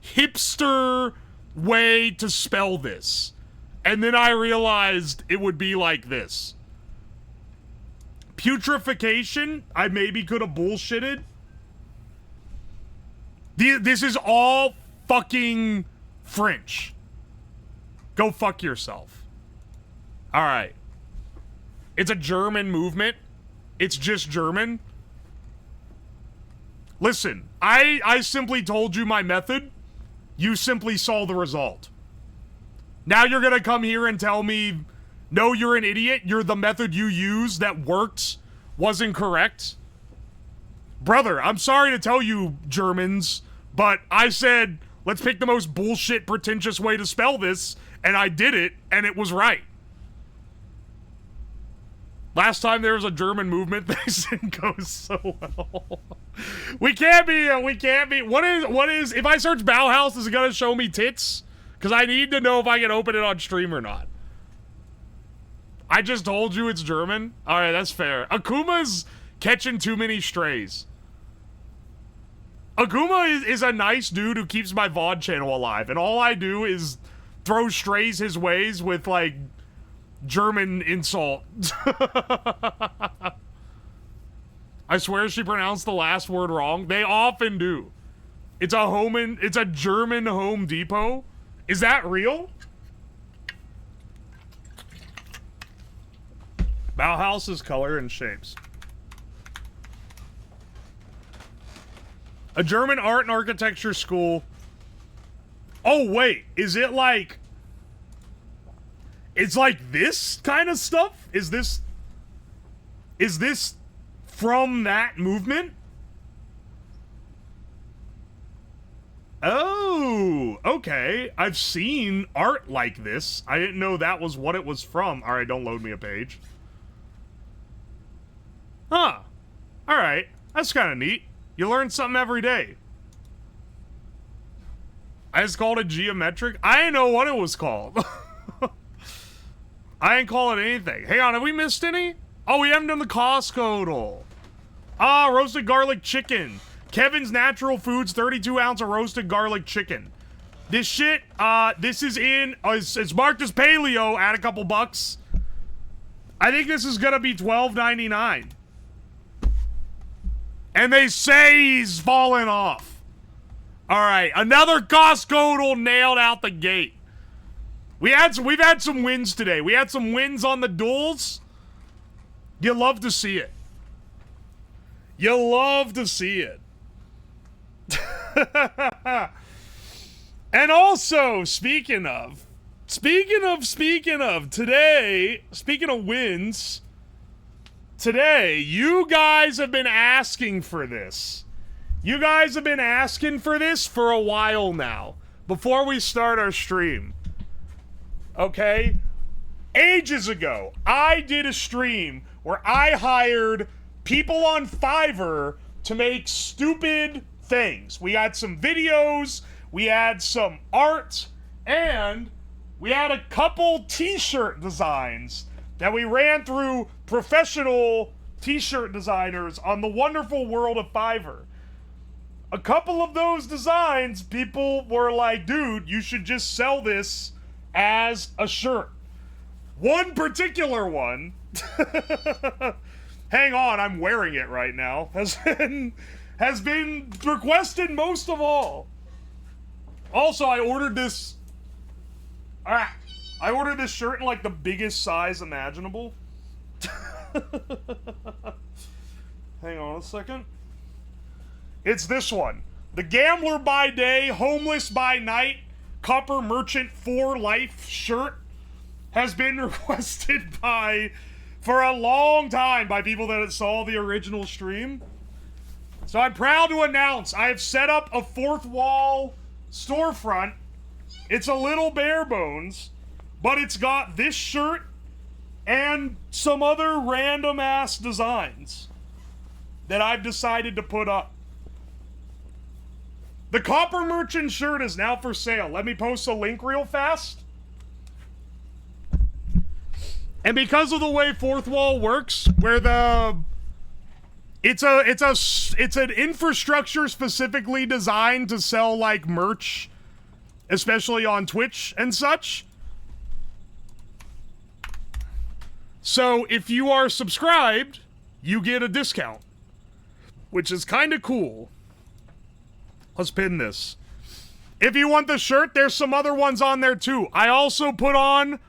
hipster way to spell this? And then I realized it would be like this. Putrefaction, I maybe could have bullshitted. This is all fucking French. Go fuck yourself. Alright. It's a German movement. It's just German. Listen, I simply told you my method. You simply saw the result. Now you're gonna come here and tell me, no, you're an idiot. The method you used that worked wasn't correct. Brother, I'm sorry to tell you, Germans, but I said, let's pick the most bullshit, pretentious way to spell this, and I did it, and it was right. Last time there was a German movement, this didn't go so well. We can't be, what is, if I search Bauhaus, is it gonna show me tits? Because I need to know if I can open it on stream or not. I just told you it's German? Alright, that's fair. Akuma's catching too many strays. Akuma is a nice dude who keeps my VOD channel alive, and all I do is throw strays his ways with, like, German insult. I swear she pronounced the last word wrong. They often do. It's a German Home Depot. Is that real? Bauhaus is color and shapes. A German art and architecture school. Oh, wait. Is it like... It's like this kind of stuff? Is this from that movement? Oh, okay. I've seen art like this. I didn't know that was what it was from. Alright, don't load me a page. Huh. Alright. That's kind of neat. You learn something every day. I just called it geometric. I didn't know what it was called. I ain't call it anything. Hang on, have we missed any? Oh, we haven't done the Costco. Ah, roasted garlic chicken. Kevin's Natural Foods, 32 ounce of roasted garlic chicken. This shit, this is in, it's marked as paleo, add a couple bucks. I think this is gonna be $12.99. And they say he's falling off. Alright, another Costco nailed out the gate. We've had some wins today. We had some wins on the duels. You love to see it. You love to see it. And also, speaking of today, speaking of wins, today, you guys have been asking for this. You guys have been asking for this for a while now, before we start our stream. Okay? Ages ago, I did a stream where I hired people on Fiverr to make stupid things. We had some videos, we had some art, and we had a couple t-shirt designs that we ran through professional t-shirt designers on the wonderful world of Fiverr. A couple of those designs, people were like, dude, you should just sell this as a shirt. One particular one, hang on, I'm wearing it right now, has been requested most of all. Also, I ordered this shirt in like the biggest size imaginable. Hang on a second. It's this one. The Gambler by Day, Homeless by Night, Copper Merchant for Life shirt has been requested for a long time by people that saw the original stream. So I'm proud to announce I have set up a fourth wall storefront. It's a little bare bones, but it's got this shirt and some other random ass designs that I've decided to put up. The Copper Merchant shirt is now for sale. Let me post a link real fast. And because of the way Fourth Wall works, where it's an infrastructure specifically designed to sell like merch, especially on Twitch and such. So if you are subscribed, you get a discount, which is kind of cool. Let's pin this. If you want the shirt, there's some other ones on there too. I also put on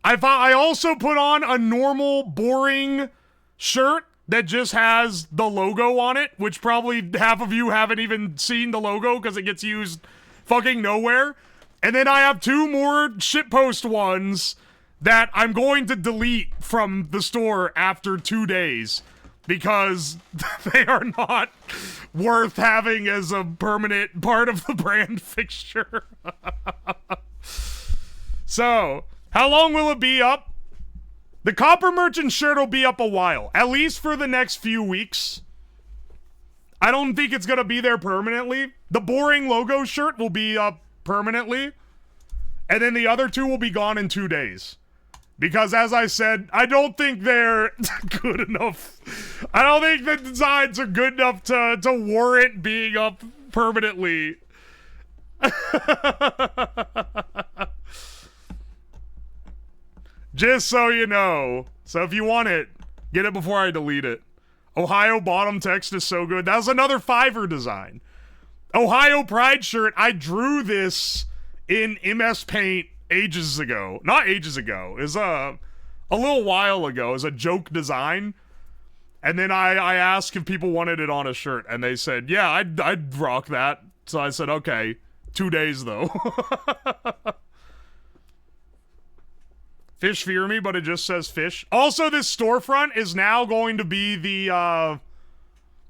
a normal, boring shirt that just has the logo on it, which probably half of you haven't even seen the logo because it gets used fucking nowhere. And then I have two more shitpost ones that I'm going to delete from the store after 2 days because they are not worth having as a permanent part of the brand fixture. So, how long will it be up? The Copper Merchant shirt will be up a while, at least for the next few weeks. I don't think it's going to be there permanently. The boring logo shirt will be up permanently, and then the other two will be gone in 2 days. Because, as I said, I don't think they're good enough. I don't think the designs are good enough to warrant being up permanently. Just so you know. So if you want it, get it before I delete it. Ohio bottom text is so good. That was another Fiverr design. Ohio Pride shirt. I drew this in MS Paint ages ago. Not ages ago. It was a little while ago. It was a joke design. And then I asked if people wanted it on a shirt. And they said, yeah, I'd rock that. So I said, okay. 2 days, though. Fish fear me, but it just says fish. Also, this storefront is now going to be the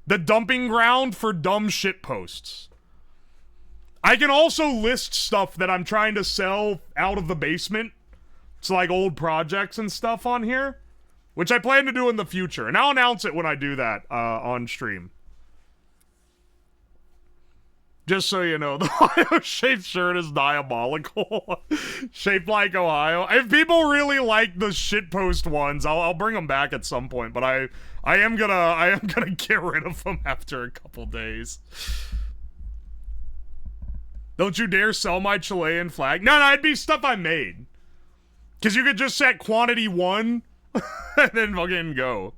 dumping ground for dumb shit posts. I can also list stuff that I'm trying to sell out of the basement. It's like old projects and stuff on here, which I plan to do in the future. And I'll announce it when I do that on stream. Just so you know, the Ohio-shaped shirt is diabolical. Shaped like Ohio. If people really like the shitpost ones, I'll bring them back at some point. But I am gonna get rid of them after a couple days. Don't you dare sell my Chilean flag. No, it'd be stuff I made. Because you could just set quantity 1 and then fucking go.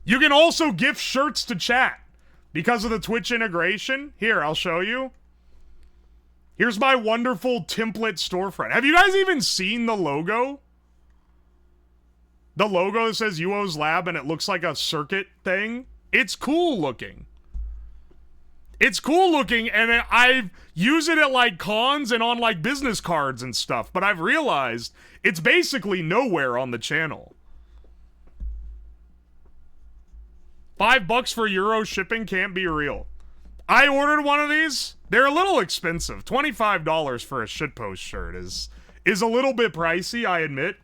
You can also gift shirts to chat. Because of the Twitch integration. Here, I'll show you. Here's my wonderful template storefront. Have you guys even seen the logo? The logo that says Uwoslab and it looks like a circuit thing. It's cool looking. It's cool looking, and I use it at like cons and on like business cards and stuff, but I've realized it's basically nowhere on the channel. $5 for Euro shipping can't be real. I ordered one of these. They're a little expensive. $25 for a shitpost shirt is is a little bit pricey, I admit.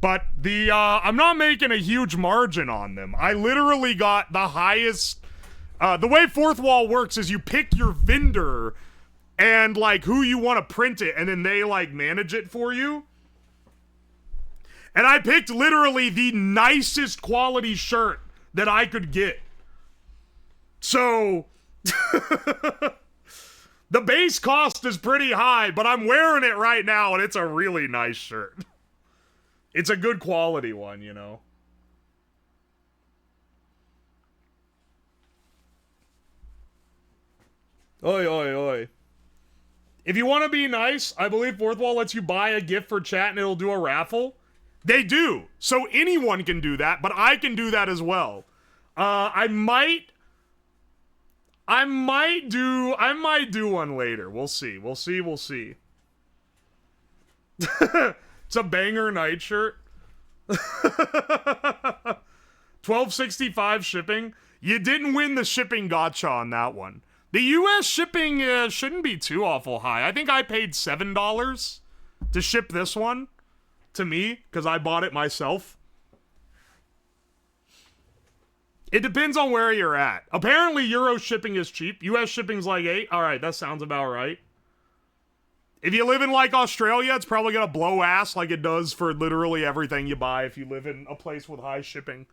But I'm not making a huge margin on them. I literally got the highest. The way Fourth Wall works is you pick your vendor and like who you want to print it, and then they like manage it for you. And I picked literally the nicest quality shirt that I could get. So the base cost is pretty high, but I'm wearing it right now, and it's a really nice shirt. It's a good quality one, you know. Oi, oi, oi. If you want to be nice, I believe Fourth Wall lets you buy a gift for chat and it'll do a raffle. They do. So anyone can do that, but I can do that as well. I might do one later. We'll see. We'll see. It's a banger nightshirt. $12.65 shipping. You didn't win the shipping gotcha on that one. The US shipping shouldn't be too awful high. I think I paid $7 to ship this one to me because I bought it myself. It depends on where you're at. Apparently Euro shipping is cheap. US shipping's like $8. All right, that sounds about right. If you live in, like, Australia, it's probably gonna blow ass like it does for literally everything you buy if you live in a place with high shipping.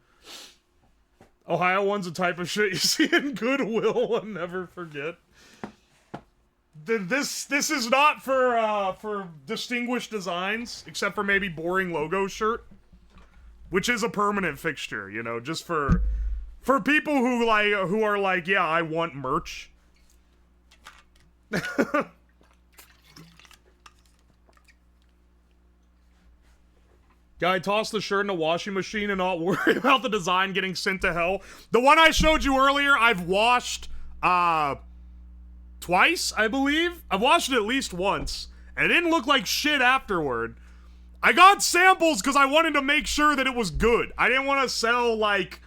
Ohio one's a type of shit you see in Goodwill and never forget. This is not for distinguished designs, except for maybe boring logo shirt, which is a permanent fixture, you know, just for people who are like, yeah, I want merch. Guy, toss the shirt in a washing machine and not worry about the design getting sent to hell. The one I showed you earlier, I've washed twice, I believe. I've washed it at least once, and it didn't look like shit afterward. I got samples because I wanted to make sure that it was good. I didn't want to sell, like...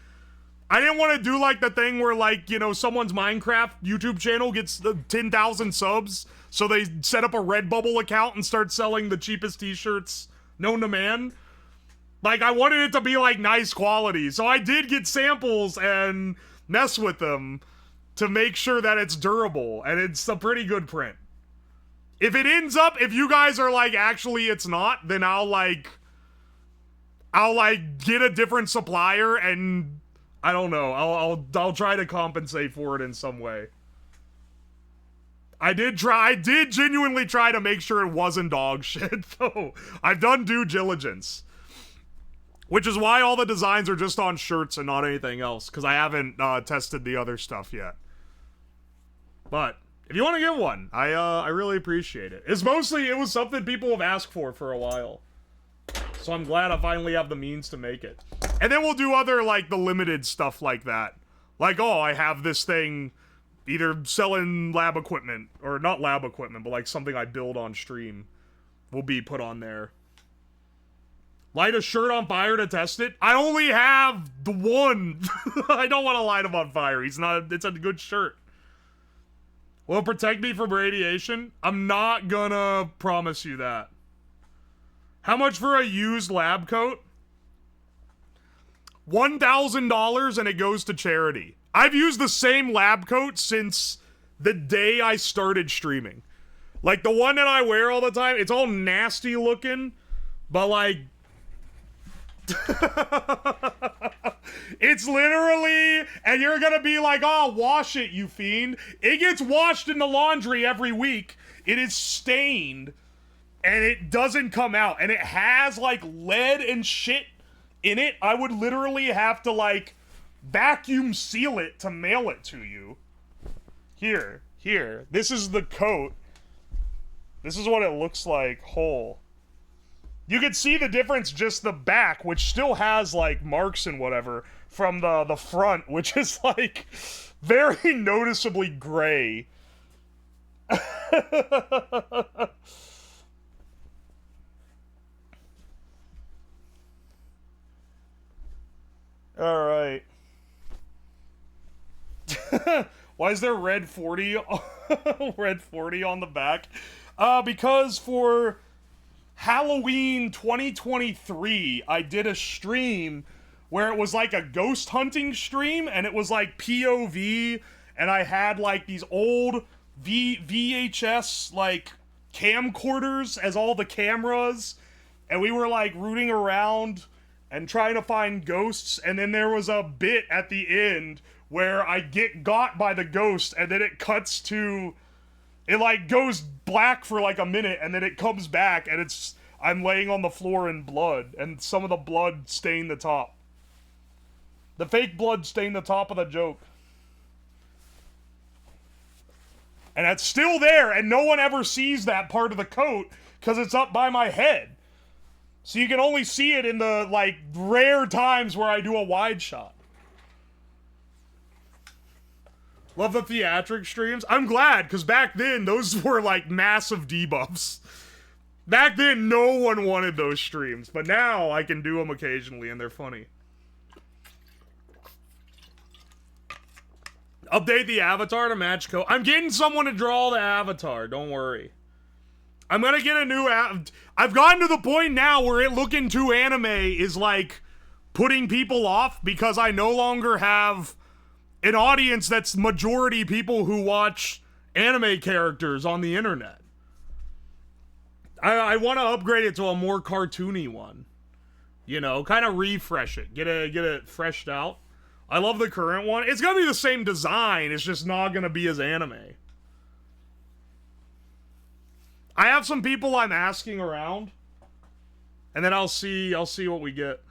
I didn't want to do, like, the thing where, like, you know, someone's Minecraft YouTube channel gets 10,000 subs, so they set up a Redbubble account and start selling the cheapest t-shirts known to man. Like, I wanted it to be, like, nice quality. So I did get samples and mess with them to make sure that it's durable. And it's a pretty good print. If it ends up, if you guys are like, actually it's not, then I'll get a different supplier and, I don't know, I'll try to compensate for it in some way. I did genuinely try to make sure it wasn't dog shit, though. I've done due diligence. Which is why all the designs are just on shirts and not anything else, because I haven't tested the other stuff yet. But if you want to get one, I really appreciate it. It was something people have asked for a while. So I'm glad I finally have the means to make it. And then we'll do other, like, the limited stuff like that. Like, oh, I have this thing either selling lab equipment, or not lab equipment, but like something I build on stream will be put on there. Light a shirt on fire to test it? I only have the one. I don't want to light him on fire. It's a good shirt. Will it protect me from radiation? I'm not gonna promise you that. How much for a used lab coat? $1,000 and it goes to charity. I've used the same lab coat since the day I started streaming. Like the one that I wear all the time, it's all nasty looking, but like, it's literally, and you're gonna be like, oh, wash it, you fiend. It gets washed in the laundry every week. It is stained, and it doesn't come out, and it has like lead and shit in it. I would literally have to like vacuum seal it to mail it to you. Here, this is the coat. This is what it looks like whole. You can see the difference, just the back, which still has, like, marks and whatever, from the front, which is, like, very noticeably gray. Alright. Why is there red 40, red 40 on the back? Because for Halloween 2023, I did a stream where it was like a ghost hunting stream, and it was like POV, and I had like these old VHS like camcorders as all the cameras, and we were like rooting around and trying to find ghosts, and then there was a bit at the end where I get got by the ghost, and then it cuts to, it like goes black for like a minute, and then it comes back, and I'm laying on the floor in blood, and some of the blood stained the top. The fake blood stained the top of the joke. And it's still there, and no one ever sees that part of the coat, because it's up by my head. So you can only see it in the, like, rare times where I do a wide shot. Love the theatric streams. I'm glad, because back then, those were, like, massive debuffs. Back then, no one wanted those streams, but now I can do them occasionally, and they're funny. Update the avatar to match code. I'm getting someone to draw the avatar, don't worry. I'm gonna get a new I've gotten to the point now where it looking too anime is like putting people off, because I no longer have an audience that's majority people who watch anime characters on the internet. I want to upgrade it to a more cartoony one. You know, kind of refresh it. Get it freshed out. I love the current one. It's gonna be the same design, it's just not gonna be as anime. I have some people I'm asking around, and then I'll see what we get.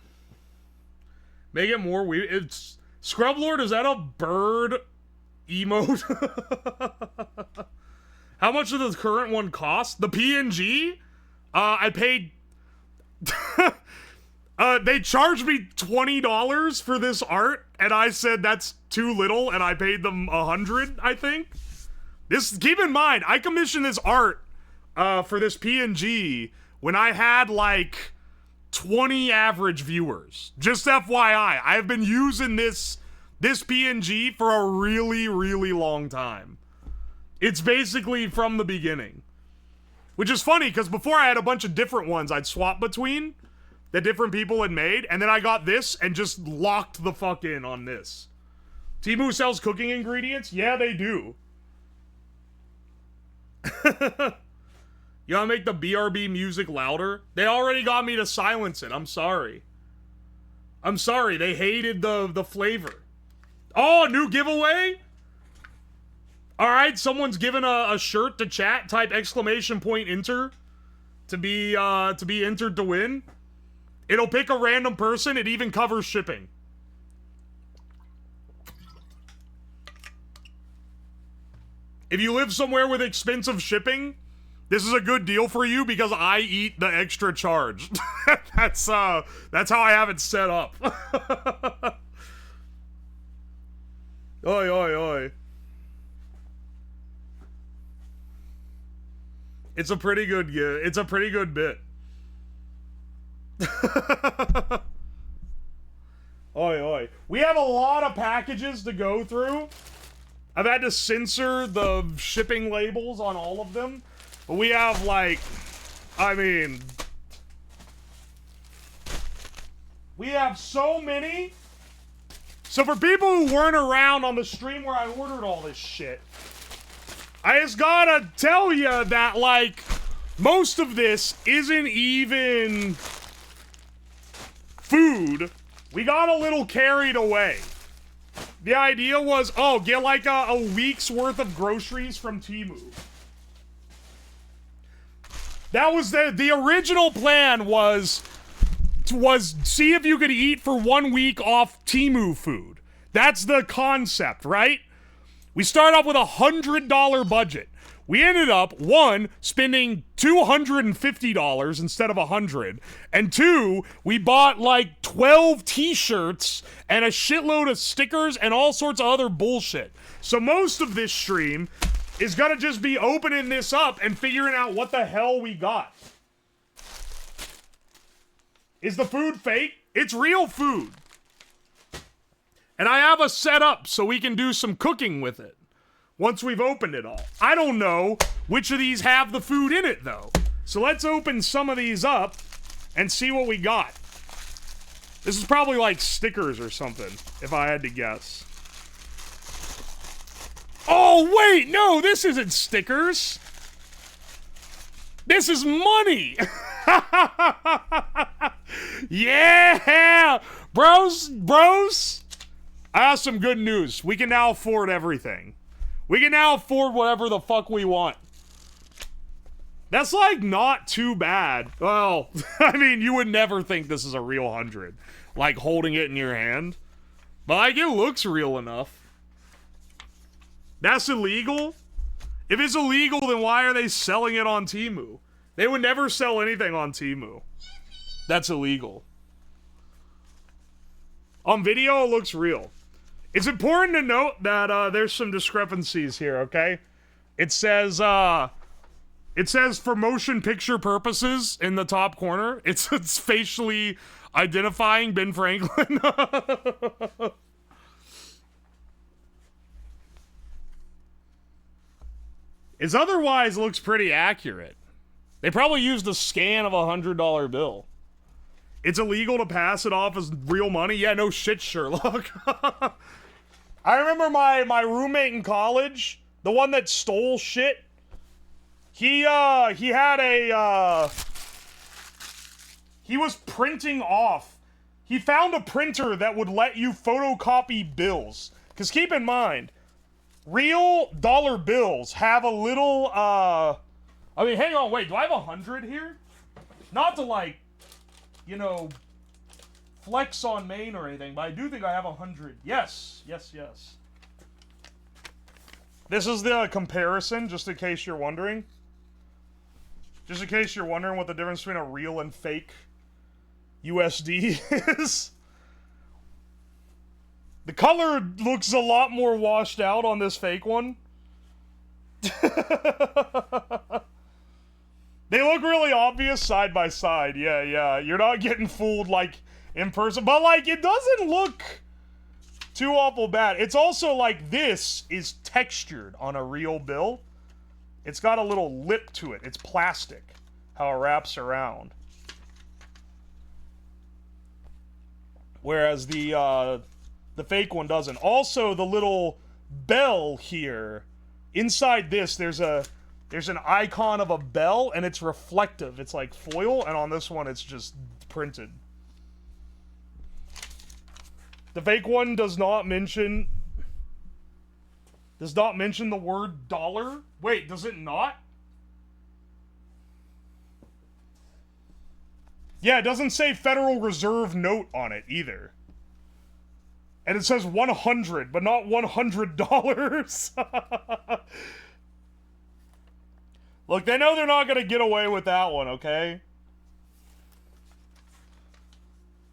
Make it more weird. It's Scrublord, is that a bird emote? How much does the current one cost? The PNG? I paid they charged me $20 for this art, and I said that's too little, and I paid them $100, I think. Keep in mind, I commissioned this art for this PNG when I had like 20 average viewers. Just FYI, I've been using this PNG for a really, really long time. It's basically from the beginning. Which is funny, because before I had a bunch of different ones I'd swap between that different people had made, and then I got this and just locked the fuck in on this. TEMU sells cooking ingredients? Yeah, they do. You wanna make the BRB music louder? They already got me to silence it. I'm sorry. I'm sorry. They hated the flavor. Oh, new giveaway? Alright, someone's given a shirt to chat. Type !enter to be entered to win. It'll pick a random person. It even covers shipping. If you live somewhere with expensive shipping, this is a good deal for you, because I eat the extra charge. That's how I have it set up. Oi, oi, oi. It's a pretty good bit. Oi, oi. We have a lot of packages to go through. I've had to censor the shipping labels on all of them. But we have, like, I mean, we have so many. So for people who weren't around on the stream where I ordered all this shit, I just gotta tell you that, like, most of this isn't even food. We got a little carried away. The idea was, oh, get like a week's worth of groceries from TEMU. That was the original plan was see if you could eat for 1 week off TEMU food. That's the concept, right? We start off with $100 budget. We ended up, 1, spending $250 instead of $100, and 2, we bought like 12 t-shirts and a shitload of stickers and all sorts of other bullshit. So most of this stream is gonna just be opening this up and figuring out what the hell we got. Is the food fake? It's real food. And I have a setup so we can do some cooking with it once we've opened it all. I don't know which of these have the food in it, though. So let's open some of these up and see what we got. This is probably like stickers or something, if I had to guess. Oh, wait, no, this isn't stickers. This is money. Yeah, bros. I have some good news. We can now afford everything. We can now afford whatever the fuck we want. That's like not too bad. Well, I mean, you would never think this is a real 100. Like holding it in your hand. But like it looks real enough. That's illegal? If it's illegal, then why are they selling it on TEMU? They would never sell anything on TEMU. That's illegal. On video, it looks real. It's important to note that there's some discrepancies here, okay? It says for motion picture purposes in the top corner. It's facially identifying Ben Franklin. It otherwise looks pretty accurate. They probably used a scan of a $100 bill. It's illegal to pass it off as real money? Yeah, no shit, Sherlock. I remember my roommate in college, the one that stole shit. He had a, he was printing off. He found a printer that would let you photocopy bills. Because keep in mind, real dollar bills have a little, I mean, hang on, wait, do I have 100 here? Not to, like, you know, flex on Maine or anything, but I do think I have 100. Yes. This is the comparison, just in case you're wondering. Just in case you're wondering what the difference between a real and fake USD is. The color looks a lot more washed out on this fake one. They look really obvious side by side. Yeah. You're not getting fooled like in person. But like, it doesn't look too awful bad. It's also like this is textured on a real bill. It's got a little lip to it. It's plastic. How it wraps around. Whereas the fake one doesn't. Also, the little bell here, inside this, there's an icon of a bell, and it's reflective. It's like foil, and on this one, it's just printed. The fake one does not mention the word dollar. Wait, does it not? Yeah, it doesn't say Federal Reserve note on it either. And it says 100, but not $100. Look, they know they're not gonna get away with that one, okay?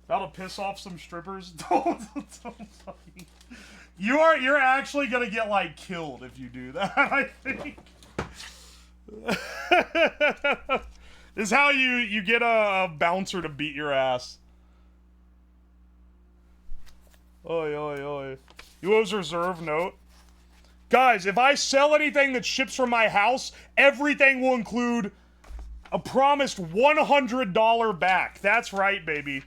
That'll piss off some strippers. Don't fucking... You're actually gonna get, like, killed if you do that, I think. This is how you get a bouncer to beat your ass. Oi. UO's reserve note. Guys, if I sell anything that ships from my house, everything will include a promised $100 back. That's right, baby.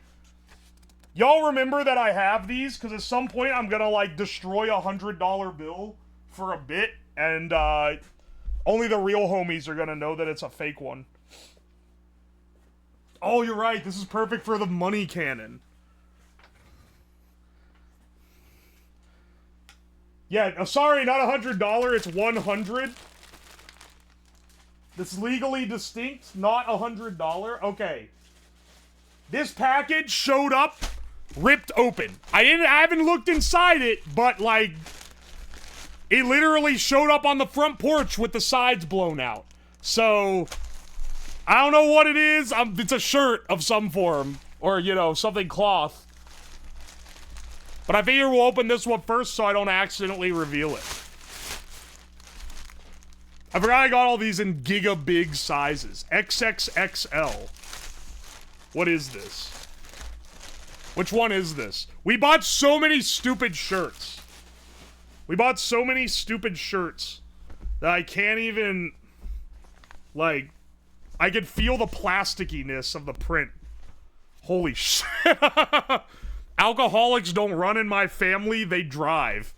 Y'all remember that I have these? Because at some point I'm gonna, like, destroy a $100 bill for a bit, and, only the real homies are gonna know that it's a fake one. Oh, you're right. This is perfect for the money cannon. Yeah, sorry, not $100, it's 100. That's legally distinct, not $100. Okay. This package showed up, ripped open. I haven't looked inside it, but like, it literally showed up on the front porch with the sides blown out. So, I don't know what it is. It's a shirt of some form, or, you know, something cloth. But I figure we'll open this one first so I don't accidentally reveal it. I forgot I got all these in giga big sizes. XXXL. What is this? Which one is this? We bought so many stupid shirts. That I can't even, like, I could feel the plasticiness of the print. Holy shit. Alcoholics don't run in my family, they drive.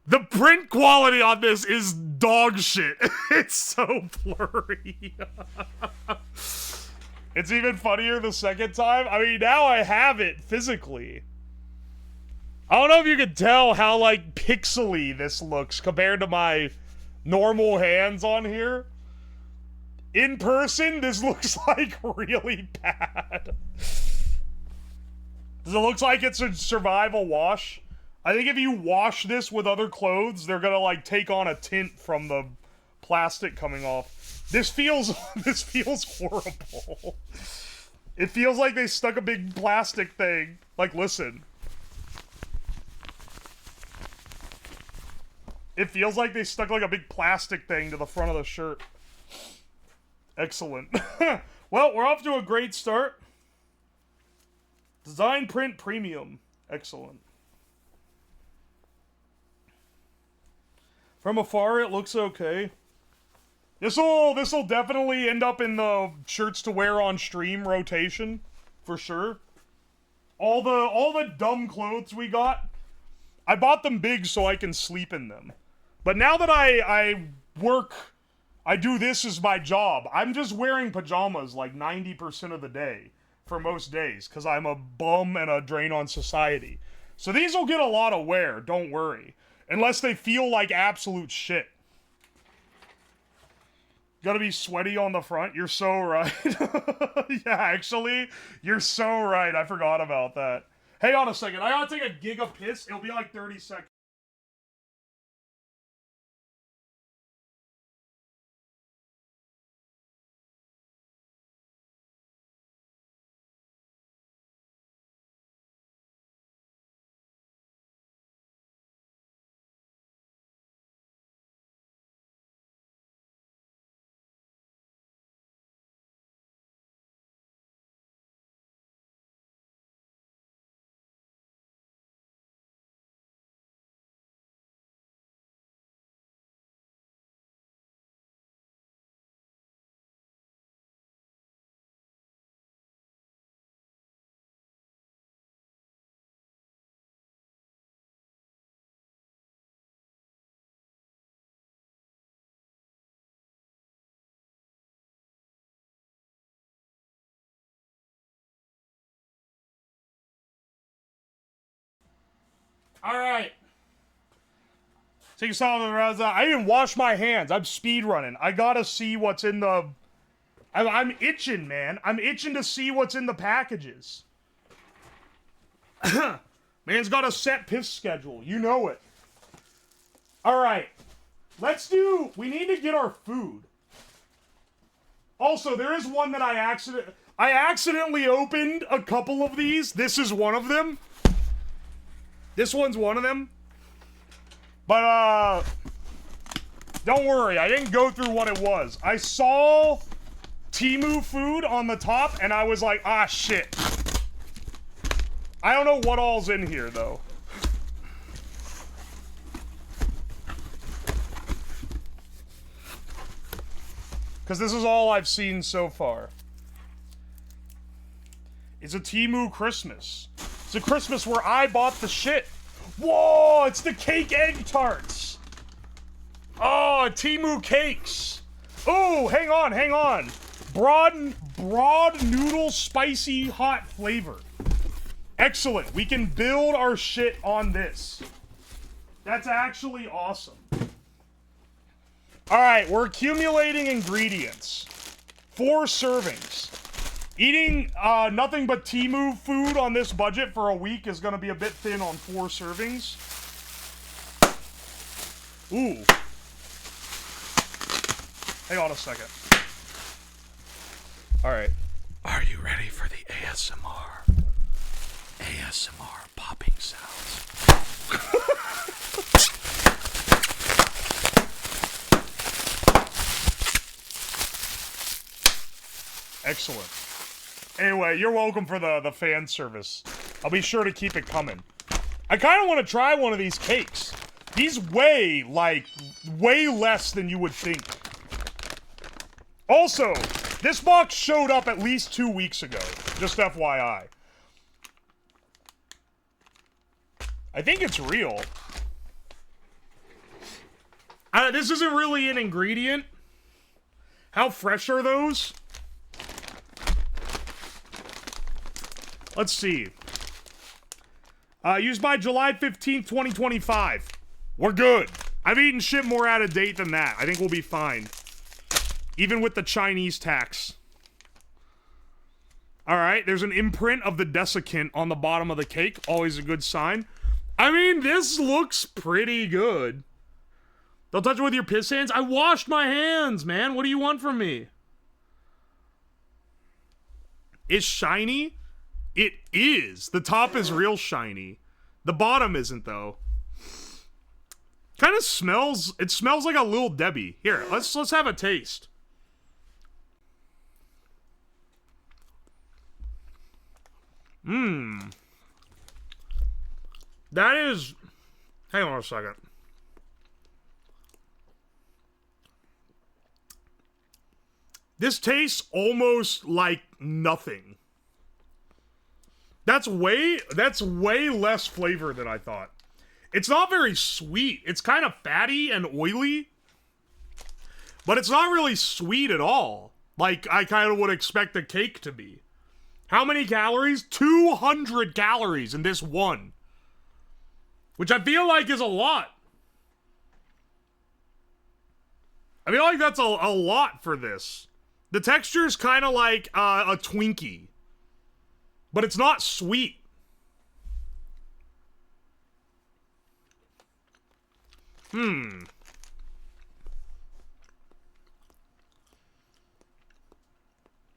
The print quality on this is dog shit. It's so blurry. It's even funnier the second time. I mean, now I have it physically. I don't know if you can tell how, like, pixely this looks compared to my normal hands on here. In person, this looks, like, really bad. Does it look like it's a survival wash? I think if you wash this with other clothes, they're gonna, like, take on a tint from the plastic coming off. This feels horrible. It feels like they stuck a big plastic thing. Like, listen. It feels like they stuck, like, a big plastic thing to the front of the shirt. Excellent. Well, we're off to a great start. Design print premium. Excellent. From afar, it looks okay. This'll definitely end up in the shirts to wear on stream rotation, for sure. All the dumb clothes we got, I bought them big so I can sleep in them. But now that I do this as my job, I'm just wearing pajamas like 90% of the day for most days, because I'm a bum and a drain on society. So these will get a lot of wear, don't worry. Unless they feel like absolute shit. Gotta be sweaty on the front. You're so right. Yeah, actually, you're so right. I forgot about that. Hang on a second. I gotta take a giga piss. It'll be like 30 seconds. Alright. Take a solid around. I didn't wash my hands. I'm speed running. I gotta see what's in the... I'm itching, man. I'm itching to see what's in the packages. Man's got a set piss schedule. You know it. Alright. We need to get our food. Also, there is one that I accidentally opened a couple of these. This is one of them. This one's one of them. But, don't worry, I didn't go through what it was. I saw TEMU food on the top, and I was like, ah, shit. I don't know what all's in here, though. Because this is all I've seen so far. It's a TEMU Christmas. It's a Christmas where I bought the shit. Whoa, it's the cake egg tarts. Oh, TEMU cakes. Oh, hang on. Broad noodle spicy hot flavor. Excellent. We can build our shit on this. That's actually awesome. Alright, we're accumulating ingredients. 4 servings. Eating nothing but TEMU food on this budget for a week is going to be a bit thin on 4 servings. Ooh. Hang on a second. Alright. Are you ready for the ASMR? ASMR popping sounds. Excellent. Anyway, you're welcome for the fan service. I'll be sure to keep it coming. I kind of want to try one of these cakes. He's way, like, way less than you would think. Also, this box showed up at least 2 weeks ago. Just FYI. I think it's real. This isn't really an ingredient. How fresh are those? Let's see. Used by July 15th, 2025. We're good. I've eaten shit more out of date than that. I think we'll be fine. Even with the Chinese tax. Alright, there's an imprint of the desiccant on the bottom of the cake. Always a good sign. I mean, this looks pretty good. Don't touch it with your piss hands. I washed my hands, man. What do you want from me? It's shiny? It is. The top is real shiny. The bottom isn't, though. Kind of smells... It smells like a Lil Debbie. Here, let's have a taste. Mmm. That is... Hang on a second. This tastes almost like nothing. That's way less flavor than I thought. It's not very sweet. It's kind of fatty and oily. But it's not really sweet at all. Like I kind of would expect a cake to be. How many calories? 200 calories in this one. Which I feel like is a lot. I feel like that's a lot for this. The texture is kind of like a Twinkie. But it's not sweet.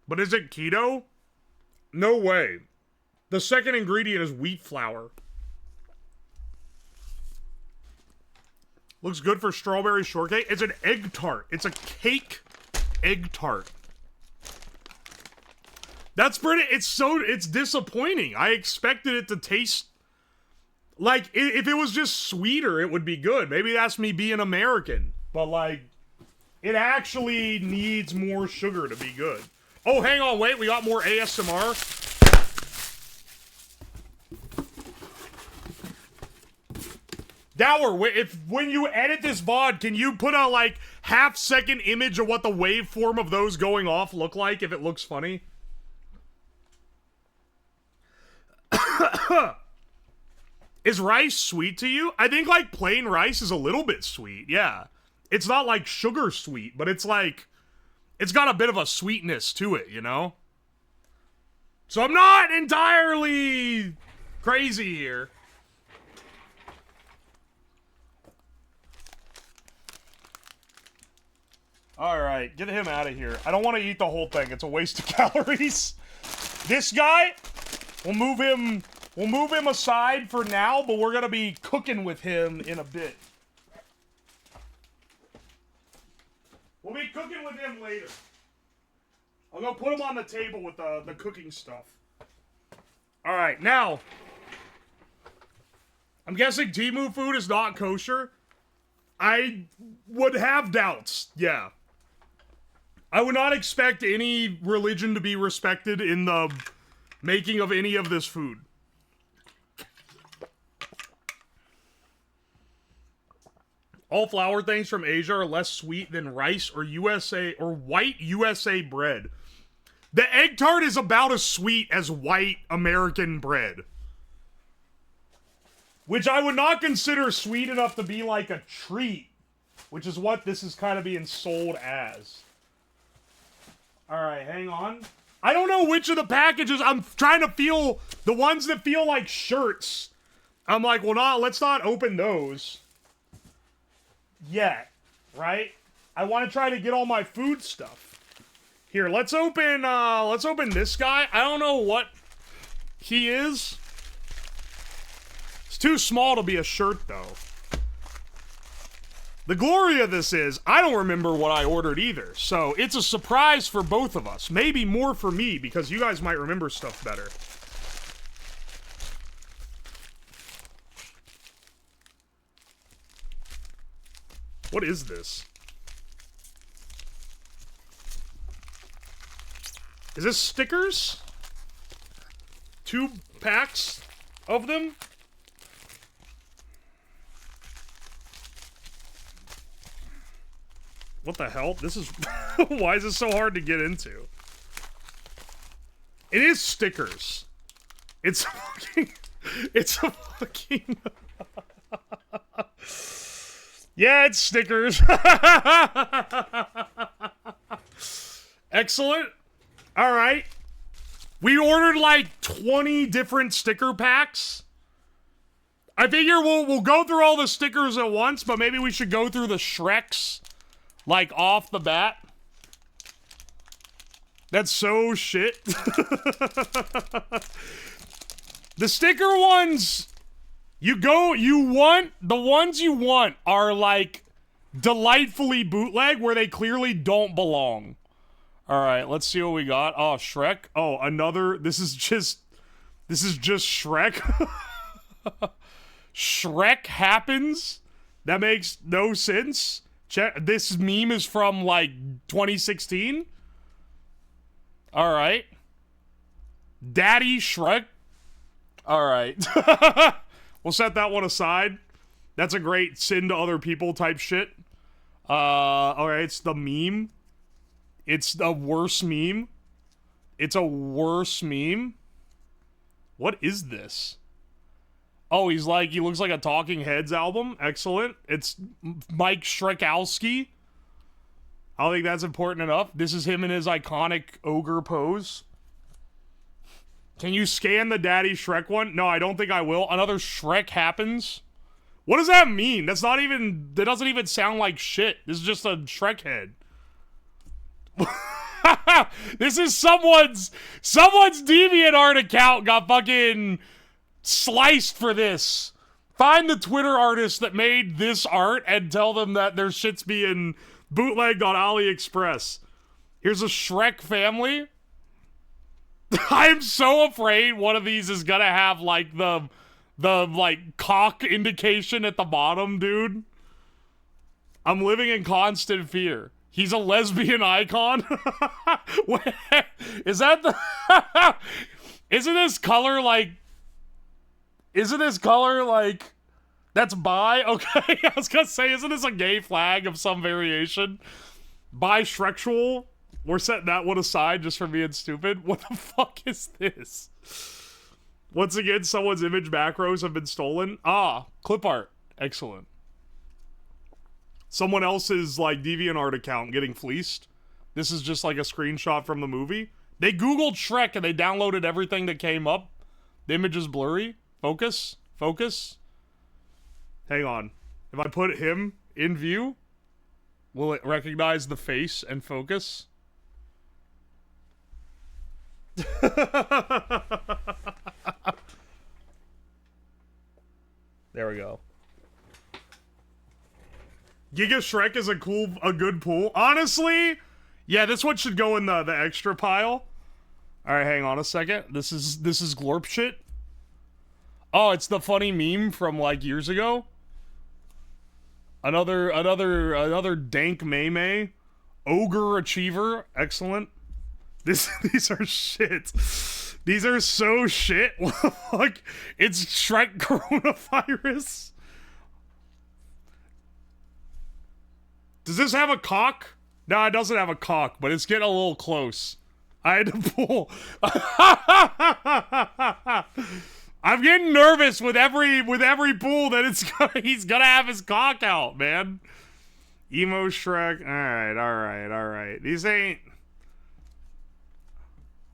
But is it keto? No way. The second ingredient is wheat flour. Looks good for strawberry shortcake. It's an egg tart. It's a cake egg tart. That's pretty, it's disappointing. I expected it to taste like, if it was just sweeter, it would be good. Maybe that's me being American. But like, it actually needs more sugar to be good. Oh, hang on, wait, we got more ASMR. Dower, when you edit this VOD, can you put a like half-second image of what the waveform of those going off look like if it looks funny? Is rice sweet to you? I think like plain rice is a little bit sweet, yeah. It's not like sugar sweet, but it's like, it's got a bit of a sweetness to it, you know? So I'm not entirely crazy here. Alright, get him out of here. I don't want to eat the whole thing. It's a waste of calories. This guy, we'll move him aside for now, but we're gonna be cooking with him in a bit. We'll be cooking with him later. I'll go put him on the table with the cooking stuff. Alright, now, I'm guessing TEMU food is not kosher. I would have doubts, yeah. I would not expect any religion to be respected in the making of any of this food. All flour things from Asia are less sweet than rice or white USA bread. The egg tart is about as sweet as white American bread. Which I would not consider sweet enough to be like a treat. Which is what this is kind of being sold as. Alright, hang on. I don't know which of the packages. I'm trying to feel the ones that feel like shirts. I'm like, well, let's not open those yet, right? I want to try to get all my food stuff. Here, let's open this guy. I don't know what he is. It's too small to be a shirt, though. The glory of this is, I don't remember what I ordered either, so it's a surprise for both of us. Maybe more for me, because you guys might remember stuff better. What is this? Is this stickers? 2 packs of them? What the hell? This is... Why is this so hard to get into? It is stickers. It's fucking... It's a fucking... Yeah, it's stickers. Excellent. Alright. We ordered like 20 different sticker packs. I figure we'll go through all the stickers at once, but maybe we should go through the Shreks, like, off the bat. That's so shit. The sticker ones, the ones you want are, like, delightfully bootleg, where they clearly don't belong. Alright, let's see what we got. Oh, Shrek. Oh, another, this is just Shrek. Shrek happens? That makes no sense. Check, this meme is from, like, 2016. Alright. Daddy Shrek. Alright. We'll set that one aside. That's a great sin to other people type shit. Alright, it's the meme. It's a worse meme. It's a worse meme. What is this? Oh, he looks like a Talking Heads album. Excellent. It's Mike Shrekowski. I don't think that's important enough. This is him in his iconic ogre pose. Can you scan the Daddy Shrek one? No, I don't think I will. Another Shrek happens. What does that mean? That doesn't even sound like shit. This is just a Shrek head. This is someone's DeviantArt account got fucking sliced for this. Find the Twitter artist that made this art and tell them that their shit's being bootlegged on AliExpress. Here's a Shrek family. I'm so afraid one of these is gonna have like the like cock indication at the bottom, dude. I'm living in constant fear. He's a lesbian icon? Is that the... Isn't this color like... That's bi? Okay, I was gonna say, isn't this a gay flag of some variation? Bisexual? We're setting that one aside just for being stupid. What the fuck is this? Once again, someone's image macros have been stolen. Ah, clip art. Excellent. Someone else's, like, DeviantArt account getting fleeced. This is just, like, a screenshot from the movie. They Googled Shrek and they downloaded everything that came up. The image is blurry. Focus. Focus. Hang on. If I put him in view, will it recognize the face and focus? There we go. Giga Shrek is a good pool. Honestly, yeah, this one should go in the extra pile. All right, hang on a second. This is glorp shit. Oh, it's the funny meme from like years ago. Another dank May. Ogre Achiever. Excellent. These are shit. These are so shit. What the fuck? It's Shrek coronavirus. Does this have a cock? No, it doesn't have a cock, but it's getting a little close. I had to pull. I'm getting nervous with every pull that he's gonna have his cock out, man. Emo Shrek. All right. These ain't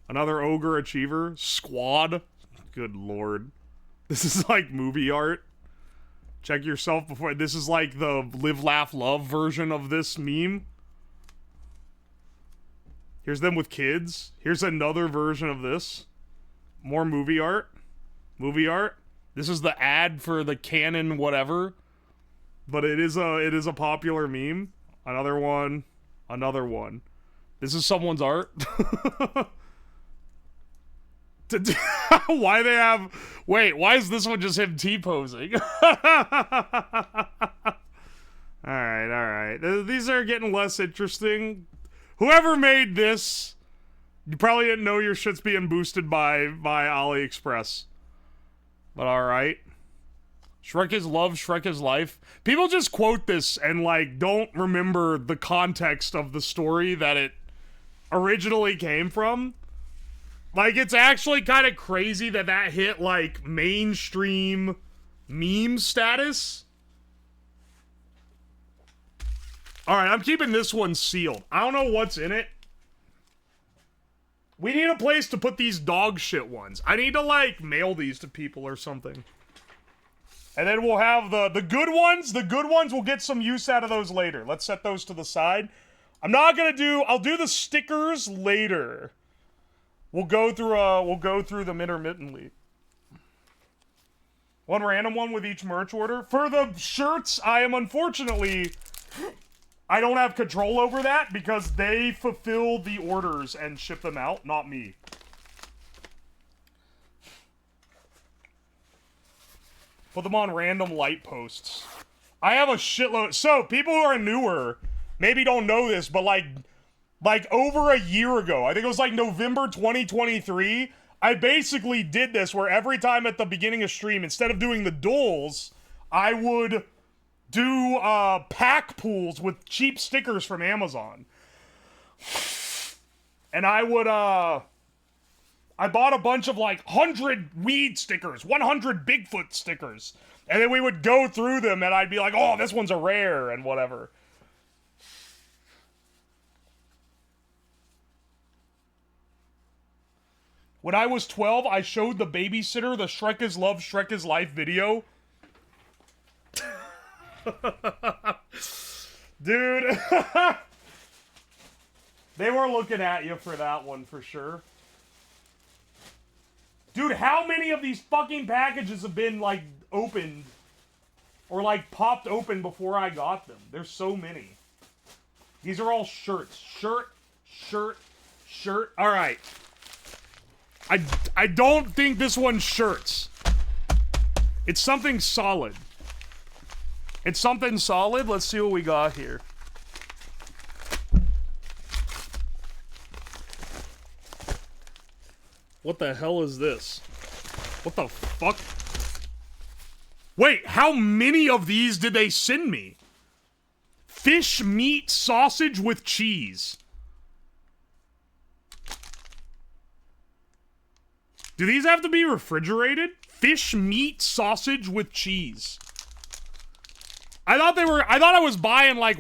another Ogre Achiever squad. Good lord, this is like movie art. Check yourself before. This is like the Live, Laugh, Love version of this meme. Here's them with kids. Here's another version of this. More movie art. Movie art. This is the ad for the Canon whatever. But it is a popular meme. Another one. Another one. This is someone's art. Why they have... Wait, why is this one just him T-posing? Alright. These are getting less interesting. Whoever made this, you probably didn't know your shit's being boosted by AliExpress. But alright. Shrek is love, Shrek is life. People just quote this and, like, don't remember the context of the story that it originally came from. Like, it's actually kind of crazy that that hit, like, mainstream meme status. Alright, I'm keeping this one sealed. I don't know what's in it. We need a place to put these dog shit ones. I need to, like, mail these to people or something. And then we'll have the good ones. The good ones, we'll get some use out of those later. Let's set those to the side. I'm not gonna do... I'll do the stickers later. We'll go through them intermittently. One random one with each merch order. For the shirts, I am unfortunately... I don't have control over that because they fulfill the orders and ship them out, not me. Put them on random light posts. I have a shitload. So, people who are newer maybe don't know this, but like over a year ago, I think it was like November 2023, I basically did this where every time at the beginning of stream, instead of doing the duels, I would do pack pools with cheap stickers from Amazon. And I would I bought a bunch of like 100 weed stickers, 100 Bigfoot stickers, and then we would go through them and I'd be like, oh, this one's a rare and whatever. When I was 12, I showed the babysitter the Shrek is Love, Shrek is Life video. Dude. They were looking at you for that one for sure. Dude, how many of these fucking packages have been, like, opened or, like, popped open before I got them? There's so many. These are all shirts. Shirt. Alright. I don't think this one's shirts. It's something solid. It's something solid. Let's see what we got here. What the hell is this? What the fuck? Wait, how many of these did they send me? Fish, meat, sausage with cheese. Do these have to be refrigerated? Fish, meat, sausage with cheese. I thought I was buying like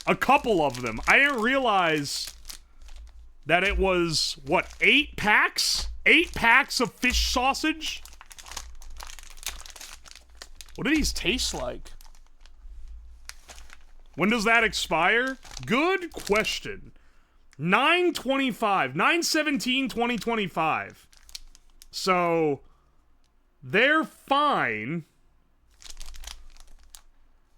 a couple of them. I didn't realize that it was, what, 8 packs? 8 packs of fish sausage? What do these taste like? When does that expire? Good question. 9/17/2025. So, they're fine.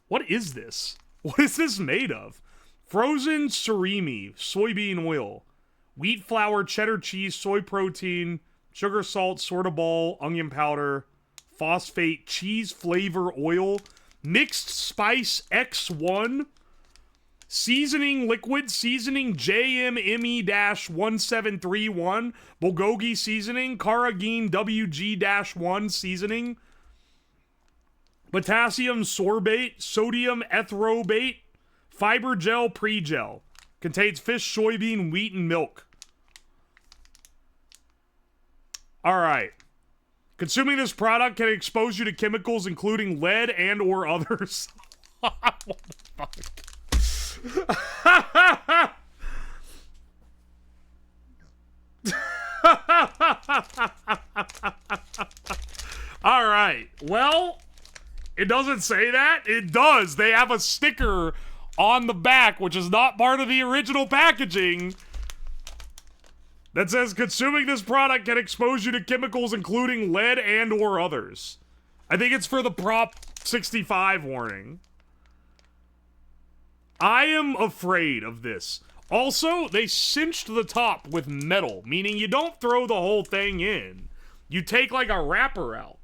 What is this? What is this made of? Frozen surimi, soybean oil, wheat flour, cheddar cheese, soy protein, sugar, salt, sorbitol, onion powder, phosphate, cheese flavor oil, mixed spice X1, seasoning liquid, seasoning JMME-1731, bulgogi seasoning, Carrageen WG-1 seasoning, potassium sorbate, sodium ethrobate, fiber gel pre-gel. Contains fish, soybean, wheat, and milk. Alright. Consuming this product can expose you to chemicals including lead and or others. What the fuck? Alright. Well, it doesn't say that. It does. They have a sticker on the back, which is not part of the original packaging, that says consuming this product can expose you to chemicals including lead and or others. I think it's for the Prop 65 warning. I am afraid of this. Also, they cinched the top with metal, meaning you don't throw the whole thing in. You take like a wrapper out.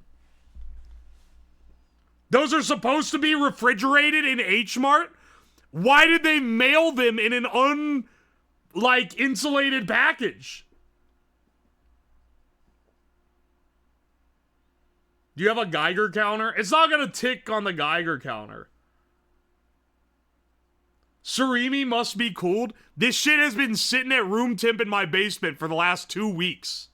Those are supposed to be refrigerated in H Mart? Why did they mail them in an insulated package? Do you have a Geiger counter? It's not gonna tick on the Geiger counter. Surimi must be cooled. This shit has been sitting at room temp in my basement for the last 2 weeks.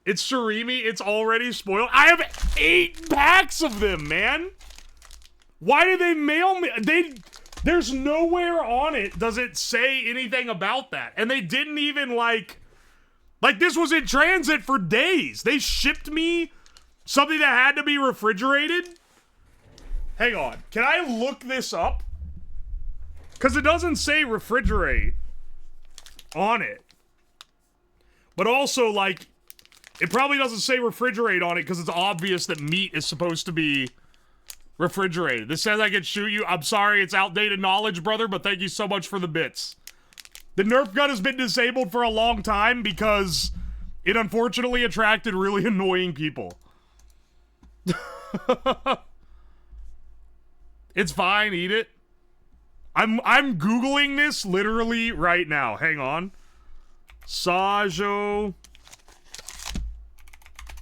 It's surimi. It's already spoiled. I have 8 packs of them, man. Why did they mail me? There's nowhere on it does it say anything about that. And they didn't even like this was in transit for days. They shipped me something that had to be refrigerated. Hang on. Can I look this up? Because it doesn't say refrigerate on it. But also, like, it probably doesn't say refrigerate on it because it's obvious that meat is supposed to be refrigerated. This says I can shoot you. I'm sorry, it's outdated knowledge, brother, but thank you so much for the bits. The Nerf gun has been disabled for a long time because it unfortunately attracted really annoying people. It's fine, eat it. I'm Googling this literally right now. Hang on. Sajo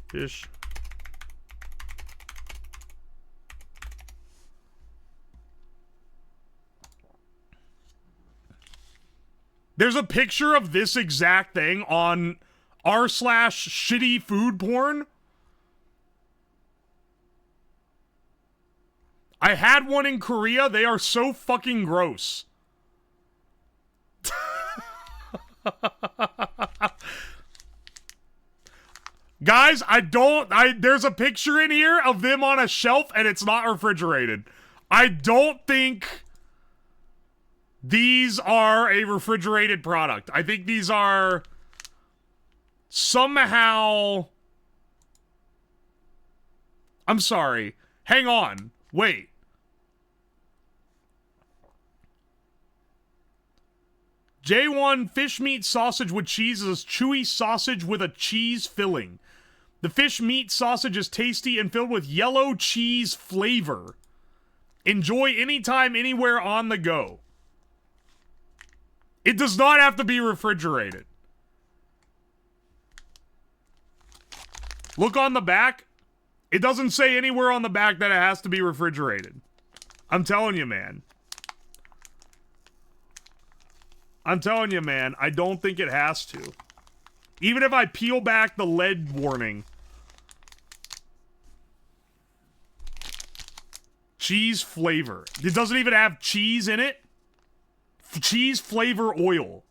fish. There's a picture of this exact thing on r/shitty food porn. I had one in Korea. They are so fucking gross. Guys, there's a picture in here of them on a shelf and it's not refrigerated. I don't think these are a refrigerated product. I think these are somehow... I'm sorry. Hang on. Wait. J1 fish meat sausage with cheese is a chewy sausage with a cheese filling. The fish meat sausage is tasty and filled with yellow cheese flavor. Enjoy anytime, anywhere on the go. It does not have to be refrigerated. Look on the back. It doesn't say anywhere on the back that it has to be refrigerated. I'm telling you, man. I'm telling you, man. I don't think it has to. Even if I peel back the lead warning. Cheese flavor. It doesn't even have cheese in it. Cheese flavor oil.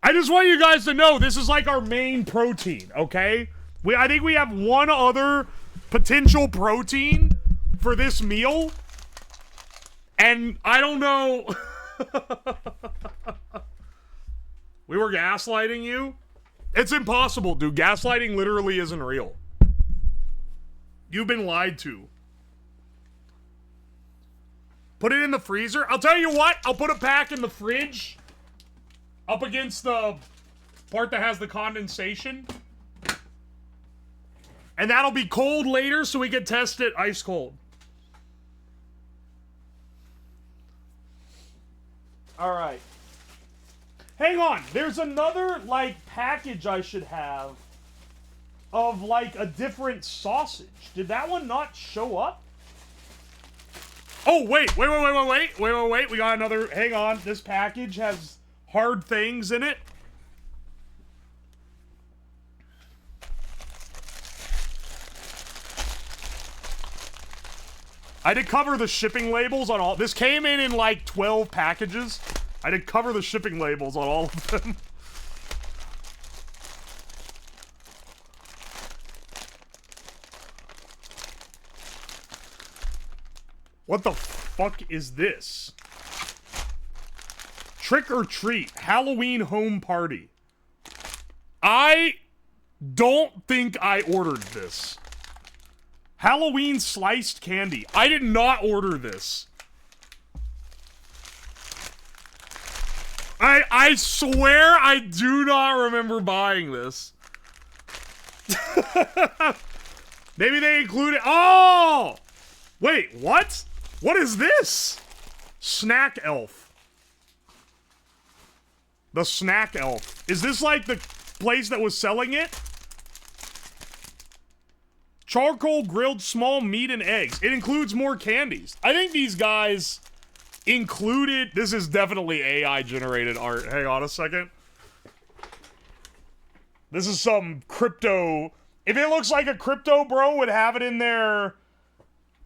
I just want you guys to know this is like our main protein, okay? I think we have one other potential protein for this meal. And I don't know. We were gaslighting you? It's impossible, dude. Gaslighting literally isn't real. You've been lied to. Put it in the freezer. I'll tell you what. I'll put a pack in the fridge. Up against the part that has the condensation. And that'll be cold later so we can test it ice cold. Alright. Hang on. There's another, like, package I should have of, like, a different sausage. Did that one not show up? Oh, wait. Wait. We got another. Hang on. This package has hard things in it. I did cover the shipping labels on all. This came in like 12 packages. I did cover the shipping labels on all of them. What the fuck is this? Trick or treat. Halloween home party. I don't think I ordered this. Halloween sliced candy. I did not order this. I swear I do not remember buying this. Maybe they included. Oh! Wait, what? What is this? Snack Elf. The Snack Elf. Is this like the place that was selling it? Charcoal grilled small meat and eggs. It includes more candies. I think these guys included... This is definitely AI generated art. Hang on a second. This is some crypto... If it looks like a crypto bro would have it in there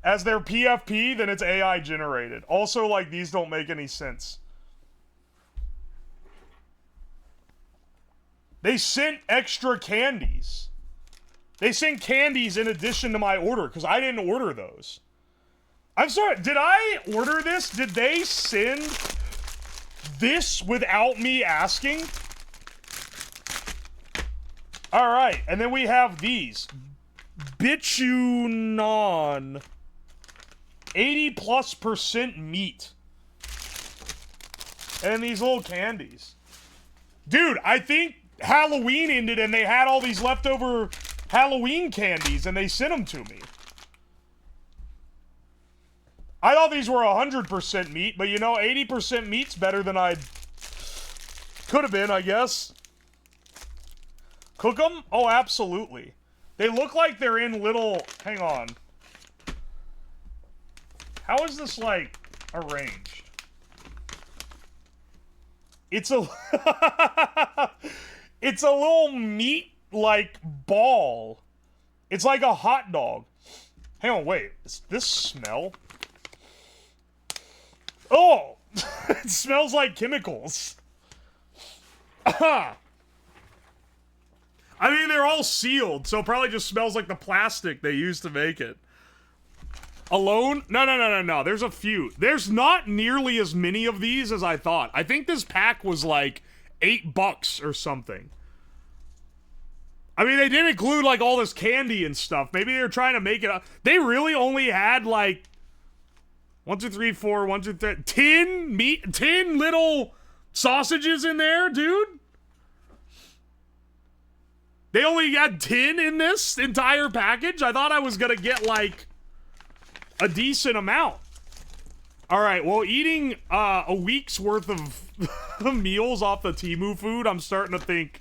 as their PFP, then it's AI generated. Also, like, these don't make any sense. They sent extra candies. They sent candies in addition to my order, because I didn't order those. I'm sorry, did I order this? Did they send this without me asking? Alright, and then we have these. Bichunon. 80+% meat. And these little candies. Dude, I think Halloween ended and they had all these leftover Halloween candies and they sent them to me. I thought these were 100% meat, but you know, 80% meat's better than I could have been, I guess. Cook them? Oh, absolutely. They look like they're in little... Hang on. How is this, like, arranged? It's a... It's a little meat, like, ball. It's like a hot dog. Hang on, wait. Does this smell? Oh! It smells like chemicals. I mean, they're all sealed, so it probably just smells like the plastic they used to make it. Alone? No. There's a few. There's not nearly as many of these as I thought. I think this pack was like $8 or something. I mean, they did include like all this candy and stuff. Maybe they were trying to make it up. They really only had like 1, 2, 3, 4, 1, 2, 3, 10 little sausages in there, dude. They only got 10 in this entire package? I thought I was gonna get, like, a decent amount. Alright, well, eating a week's worth of meals off the TEMU food, I'm starting to think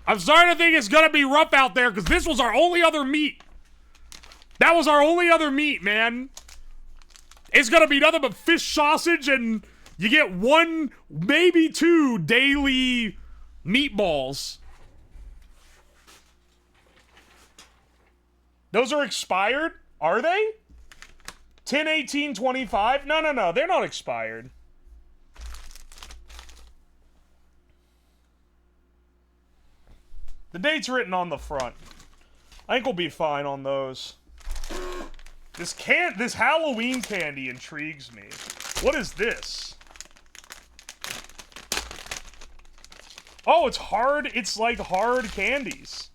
it's gonna be rough out there, because this was our only other meat. That was our only other meat, man. It's gonna be nothing but fish sausage, and you get 1, maybe 2 daily meatballs. Those are expired? Are they? 10/18/25? No. They're not expired. The date's written on the front. I think we'll be fine on those. This Halloween candy intrigues me. What is this? Oh, it's hard. It's like hard candies.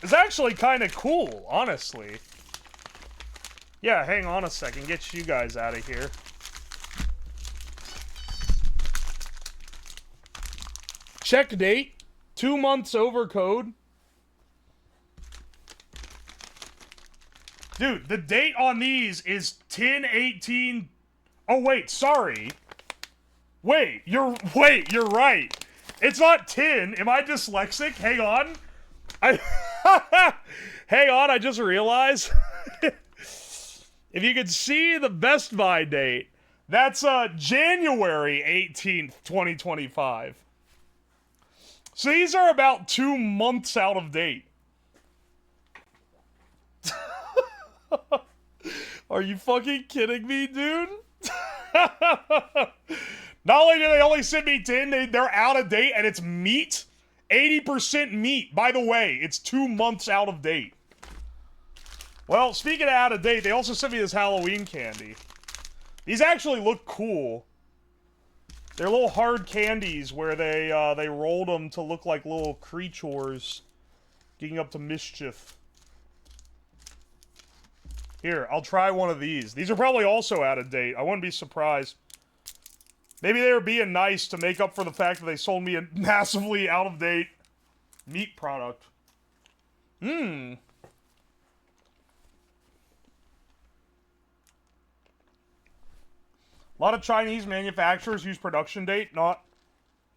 It's actually kind of cool, honestly. Yeah, hang on a second. Get you guys out of here. Check date. 2 months over code. Dude, the date on these is 10/18... Oh, wait, sorry. Wait, you're right. It's not 10. Am I dyslexic? Hang on. Hang on, I just realized. If you could see the Best Buy date, that's January 18th, 2025. So these are about 2 months out of date. Are you fucking kidding me, dude? Not only do they only send me 10, they're out of date, and it's meat. 80% meat. By the way, it's 2 months out of date. Well, speaking of out of date, they also sent me this Halloween candy. These actually look cool. They're little hard candies where they rolled them to look like little creatures getting up to mischief. Here, I'll try one of these. These are probably also out of date. I wouldn't be surprised. Maybe they were being nice to make up for the fact that they sold me a massively out-of-date meat product. A lot of Chinese manufacturers use production date, not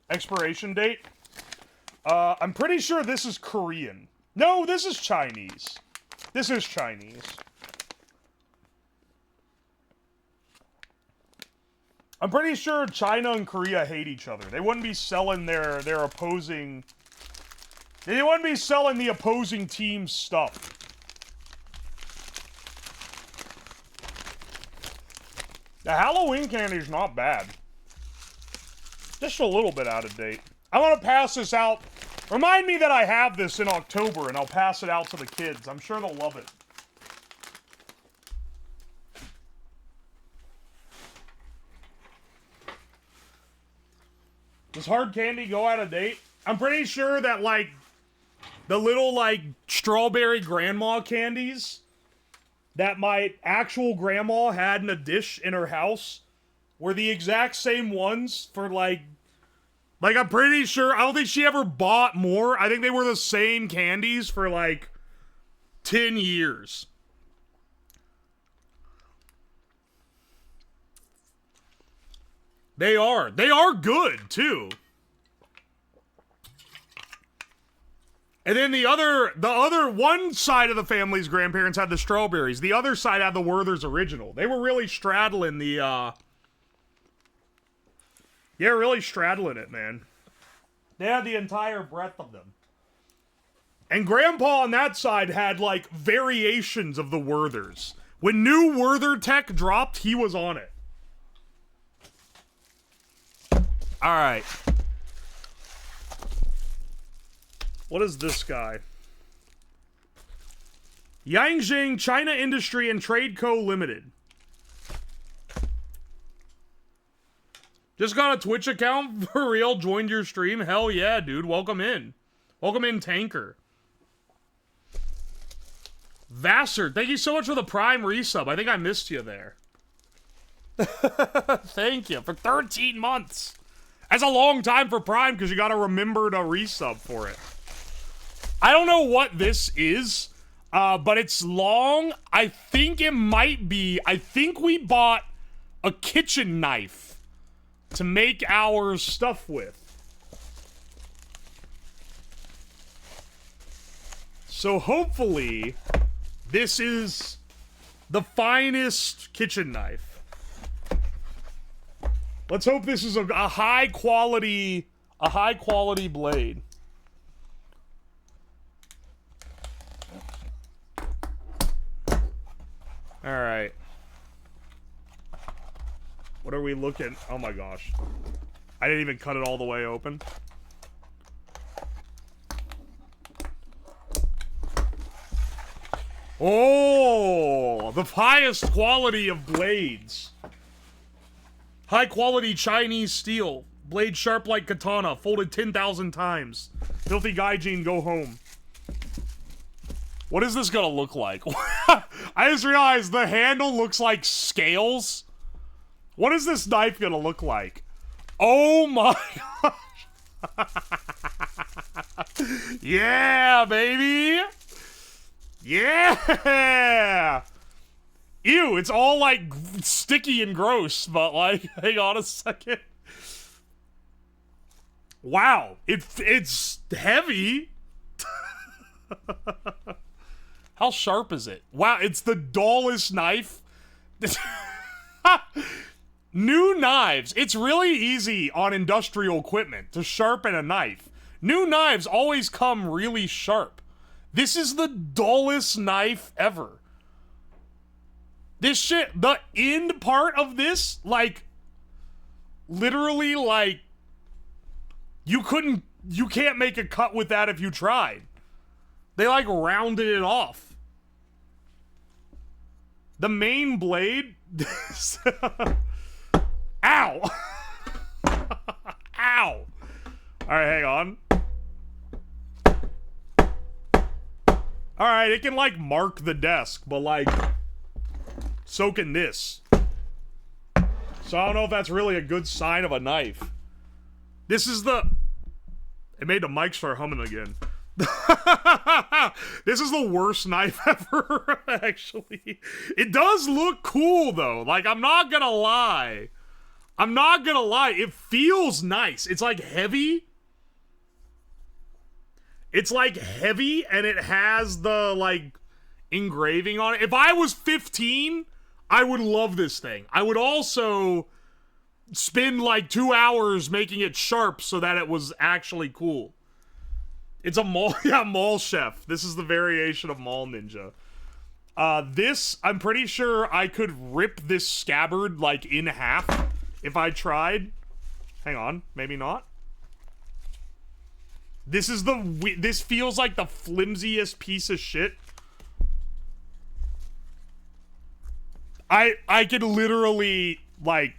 expiration date. I'm pretty sure this is Korean. No, this is Chinese. This is Chinese. I'm pretty sure China and Korea hate each other. They wouldn't be selling their opposing... They wouldn't be selling the opposing team's stuff. The Halloween candy's not bad. Just a little bit out of date. I want to pass this out. Remind me that I have this in October, and I'll pass it out to the kids. I'm sure they'll love it. Does hard candy go out of date? I'm pretty sure that, like, the little, like, strawberry grandma candies that my actual grandma had in a dish in her house were the exact same ones for, like, I'm pretty sure, I don't think she ever bought more. I think they were the same candies for, like, 10 years. They are. They are good, too. And then the other one side of the family's grandparents had the strawberries. The other side had the Werther's original. They were really straddling the, yeah, really straddling it, man. They had the entire breadth of them. And Grandpa on that side had, like, variations of the Werther's. When new Werther tech dropped, he was on it. Alright. What is this guy? Yangjing China Industry and Trade Co. Limited. Just got a Twitch account for real, joined your stream. Hell yeah, dude. Welcome in. Welcome in, Tanker. Vassar, thank you so much for the Prime resub. I think I missed you there. Thank you for 13 months. That's a long time for Prime because you got to remember to resub for it. I don't know what this is, but it's long. I think it might be. I think we bought a kitchen knife to make our stuff with. So hopefully, this is the finest kitchen knife. Let's hope this is a high quality blade. All right. What are we looking? Oh my gosh. I didn't even cut it all the way open. Oh, the highest quality of blades. High quality Chinese steel. Blade sharp like katana, folded 10,000 times. Filthy Gaijin, go home. What is this gonna look like? I just realized the handle looks like scales. What is this knife gonna look like? Oh my gosh. Yeah, baby. Yeah. Ew, it's all like sticky and gross, but like, hang on a second. Wow, it's heavy. How sharp is it? Wow, it's the dullest knife. New knives. It's really easy on industrial equipment to sharpen a knife. New knives always come really sharp. This is the dullest knife ever. This shit, the end part of this, like, literally, like, you can't make a cut with that if you tried. They, like, rounded it off. The main blade... Ow! Ow! Alright, hang on. Alright, it can, like, mark the desk, but, like, so can this. So I don't know if that's really a good sign of a knife. This is the... It made the mic start humming again. This is the worst knife ever, actually. It does look cool, though. Like, I'm not gonna lie. I'm not gonna lie. It feels nice. It's, like, heavy. It's, like, heavy, and it has the, like, engraving on it. If I was 15, I would love this thing. I would also spend, like, 2 hours making it sharp so that it was actually cool. It's a mall, yeah, mall chef. This is the variation of Mall Ninja. This, I'm pretty sure I could rip this scabbard, like, in half if I tried. Hang on, maybe not. This is this feels like the flimsiest piece of shit. I could literally, like...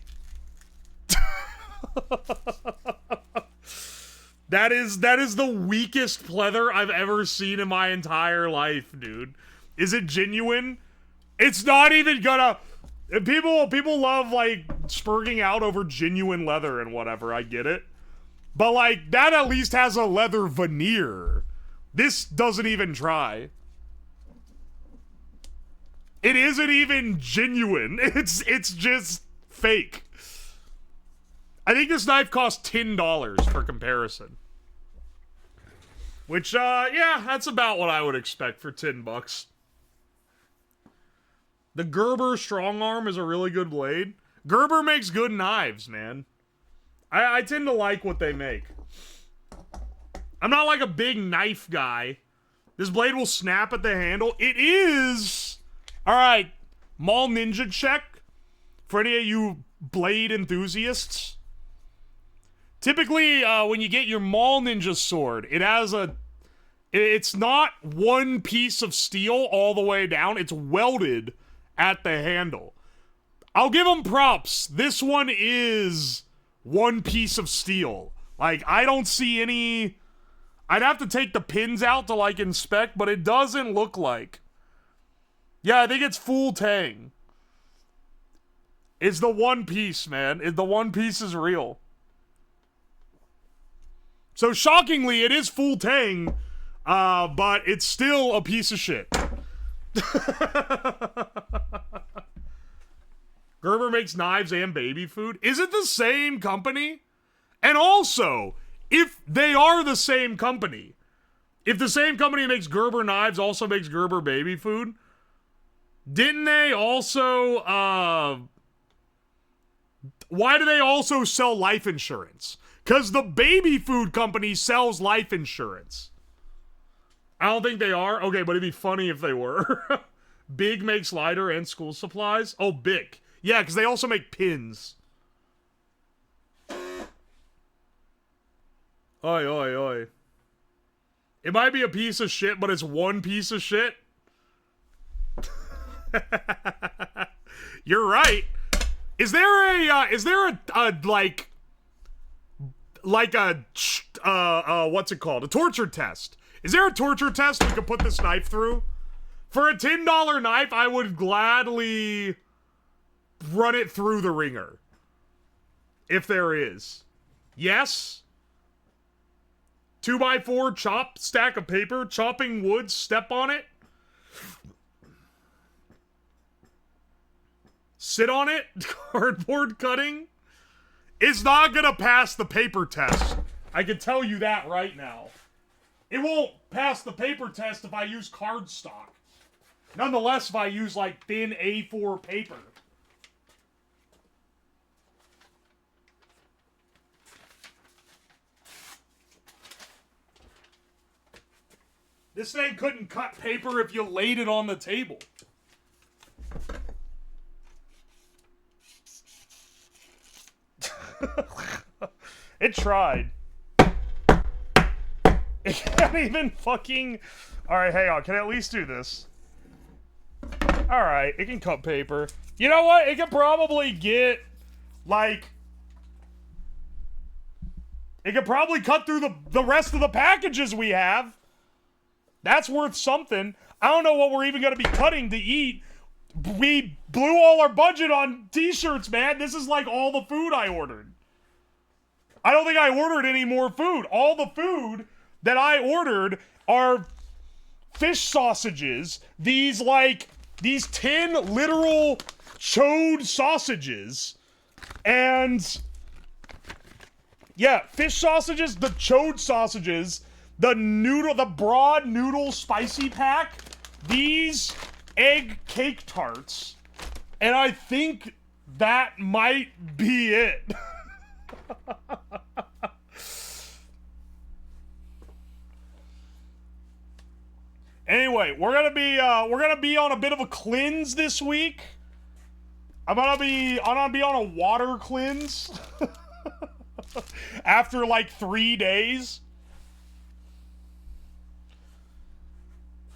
That is the weakest pleather I've ever seen in my entire life, dude. Is it genuine? It's not even gonna... People love, like, spurging out over genuine leather and whatever, I get it. But, like, that at least has a leather veneer. This doesn't even try. It isn't even genuine. It's just fake. I think this knife costs $10 for comparison. Which, yeah, that's about what I would expect for $10. The Gerber Strong Arm is a really good blade. Gerber makes good knives, man. I tend to like what they make. I'm not like a big knife guy. This blade will snap at the handle. It is... Alright, Mall Ninja check. For any of you blade enthusiasts. Typically, when you get your Mall Ninja sword, it has a... It's not one piece of steel all the way down. It's welded at the handle. I'll give them props. This one is one piece of steel. Like, I don't see any... I'd have to take the pins out to, like, inspect, but it doesn't look like... Yeah, I think it's full tang. It's the one piece, man. The one piece is real. So, shockingly, it is full tang, but it's still a piece of shit. Gerber makes knives and baby food. Is it the same company? And also, if they are the same company, if the same company makes Gerber knives also makes Gerber baby food, didn't they also, why do they also sell life insurance? Because the baby food company sells life insurance. I don't think they are. Okay, but it'd be funny if they were. Big makes lighter and school supplies. Oh, Bic. Yeah, because they also make pins. Oi, oi, oi. It might be a piece of shit, but it's one piece of shit. You're right. Is there a what's it called? A torture test. Is there a torture test we could put this knife through? For a $10 knife, I would gladly run it through the ringer. If there is. Yes? 2x4 chop stack of paper, chopping wood, step on it. Sit on it, cardboard cutting. It's not gonna pass the paper test. I can tell you that right now. It won't pass the paper test if I use cardstock. Nonetheless, if I use, like, thin A4 paper. This thing couldn't cut paper if you laid it on the table. It tried. It can't even fucking... Alright, hang on. Can I at least do this? Alright, it can cut paper. You know what? It can probably get, like... It could probably cut through the rest of the packages we have. That's worth something. I don't know what we're even going to be cutting to eat. We blew all our budget on t-shirts, man. This is like all the food I ordered. I don't think I ordered any more food. All the food that I ordered are fish sausages. These 10 literal chode sausages. And yeah, fish sausages, the chode sausages, the broad noodle spicy pack, these egg cake tarts, and I think that might be it. Anyway, we're gonna be on a bit of a cleanse this week. I'm gonna be on a water cleanse after like 3 days.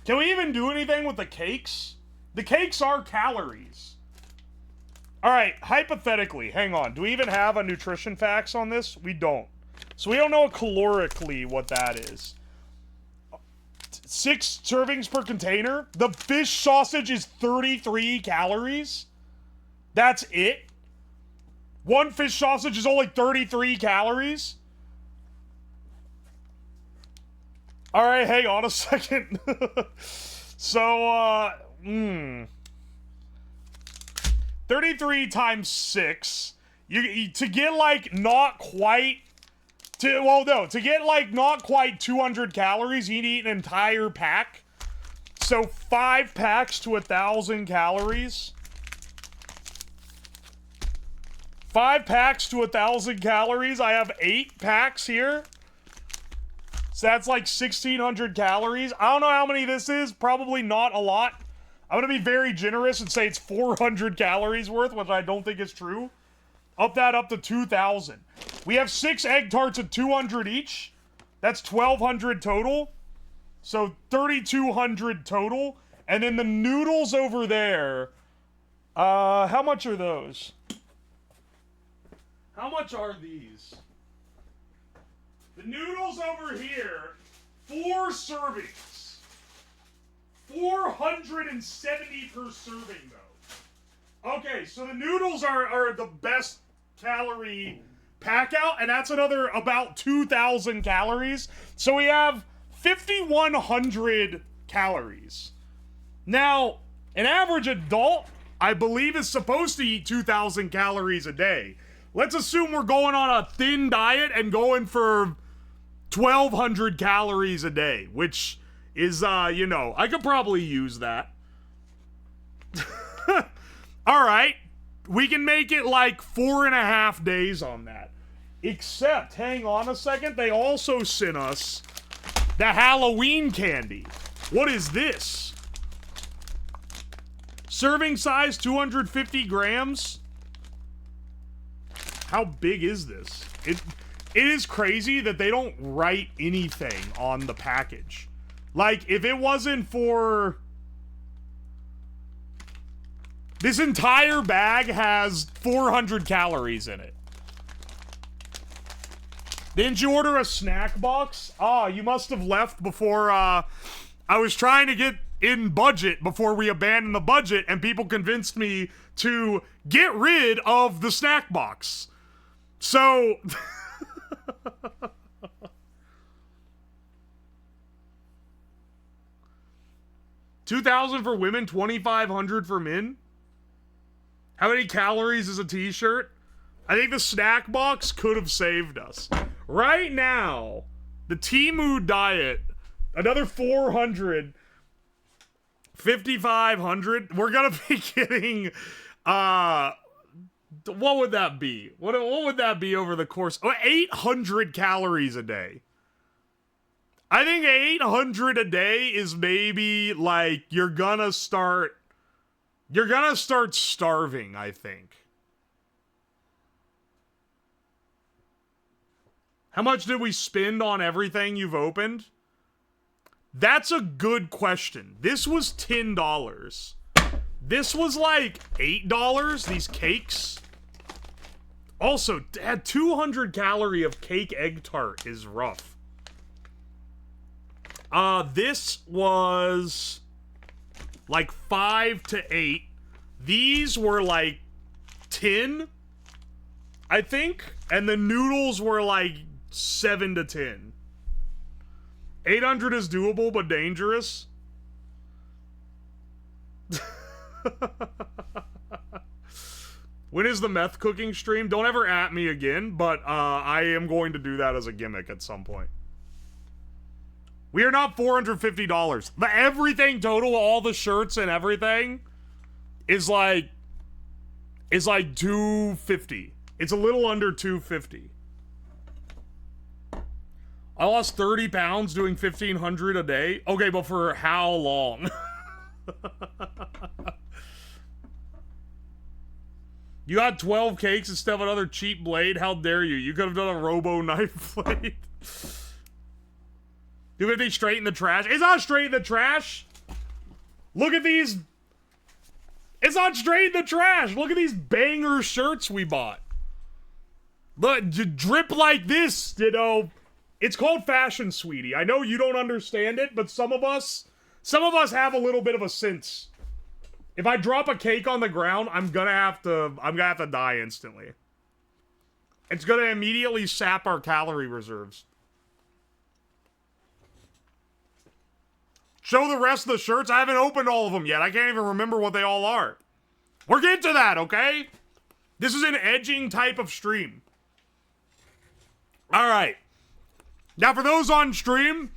Can we even do anything with the cakes? The cakes are calories. Alright, hypothetically, hang on. Do we even have a nutrition facts on this? We don't. So we don't know calorically what that is. 6 servings per container. The fish sausage is 33 calories. That's it. One fish sausage is only 33 calories. Alright, hang on a second. So, 33 times 6. To get like not quite 200 calories, you need an entire pack. So 5 packs to 1,000 calories. 5 packs to 1,000 calories. I have 8 packs here. So that's like 1,600 calories. I don't know how many this is. Probably not a lot. I'm going to be very generous and say it's 400 calories worth, which I don't think is true. Up to 2,000. We have 6 egg tarts at 200 each. That's 1,200 total. So 3,200 total. And then the noodles over there. How much are those? How much are these? The noodles over here, 4 servings. 470 per serving, though. Okay, so the noodles are the best calorie pack out, and that's another about 2,000 calories. So we have 5,100 calories. Now, an average adult, I believe, is supposed to eat 2,000 calories a day. Let's assume we're going on a thin diet and going for 1,200 calories a day, which is, I could probably use that. Alright, we can make it like 4.5 days on that. Except, hang on a second, they also sent us the Halloween candy. What is this? Serving size 250 grams? How big is this? It is crazy that they don't write anything on the package. Like, if it wasn't for... This entire bag has 400 calories in it. Didn't you order a snack box? Ah, you must have left before, I was trying to get in budget before we abandoned the budget, and people convinced me to get rid of the snack box. So... 2,000 for women, 2,500 for men? How many calories is a t-shirt? I think the snack box could have saved us. Right now, the TEMU diet, another 400, 5,500. We're gonna be getting, what would that be? What would that be over the course? 800 calories a day. I think 800 a day is maybe like you're gonna start starving, I think. How much did we spend on everything you've opened? That's a good question. This was $10. This was like $8, these cakes. Also, 200 calorie of cake egg tart is rough. This was like 5 to 8. These were like 10, I think, and the noodles were like 7 to 10. 800 is doable, but dangerous. When is the meth cooking stream? Don't ever at me again, but I am going to do that as a gimmick at some point. We are not $450. The everything total, all the shirts and everything, is like $250. It's a little under $250. I lost 30 pounds doing 1,500 a day. Okay, but for how long? You got 12 cakes instead of another cheap blade? How dare you? You could have done a robo knife blade. Do it straight in the trash? It's not straight in the trash. Look at these. It's not straight in the trash. Look at these banger shirts we bought. Look, drip like this, you know. It's called fashion, sweetie. I know you don't understand it, but some of us have a little bit of a sense. If I drop a cake on the ground, I'm gonna have to die instantly. It's gonna immediately sap our calorie reserves. Show the rest of the shirts. I haven't opened all of them yet. I can't even remember what they all are. We're getting to that, okay? This is an edging type of stream. All right. Now, for those on stream,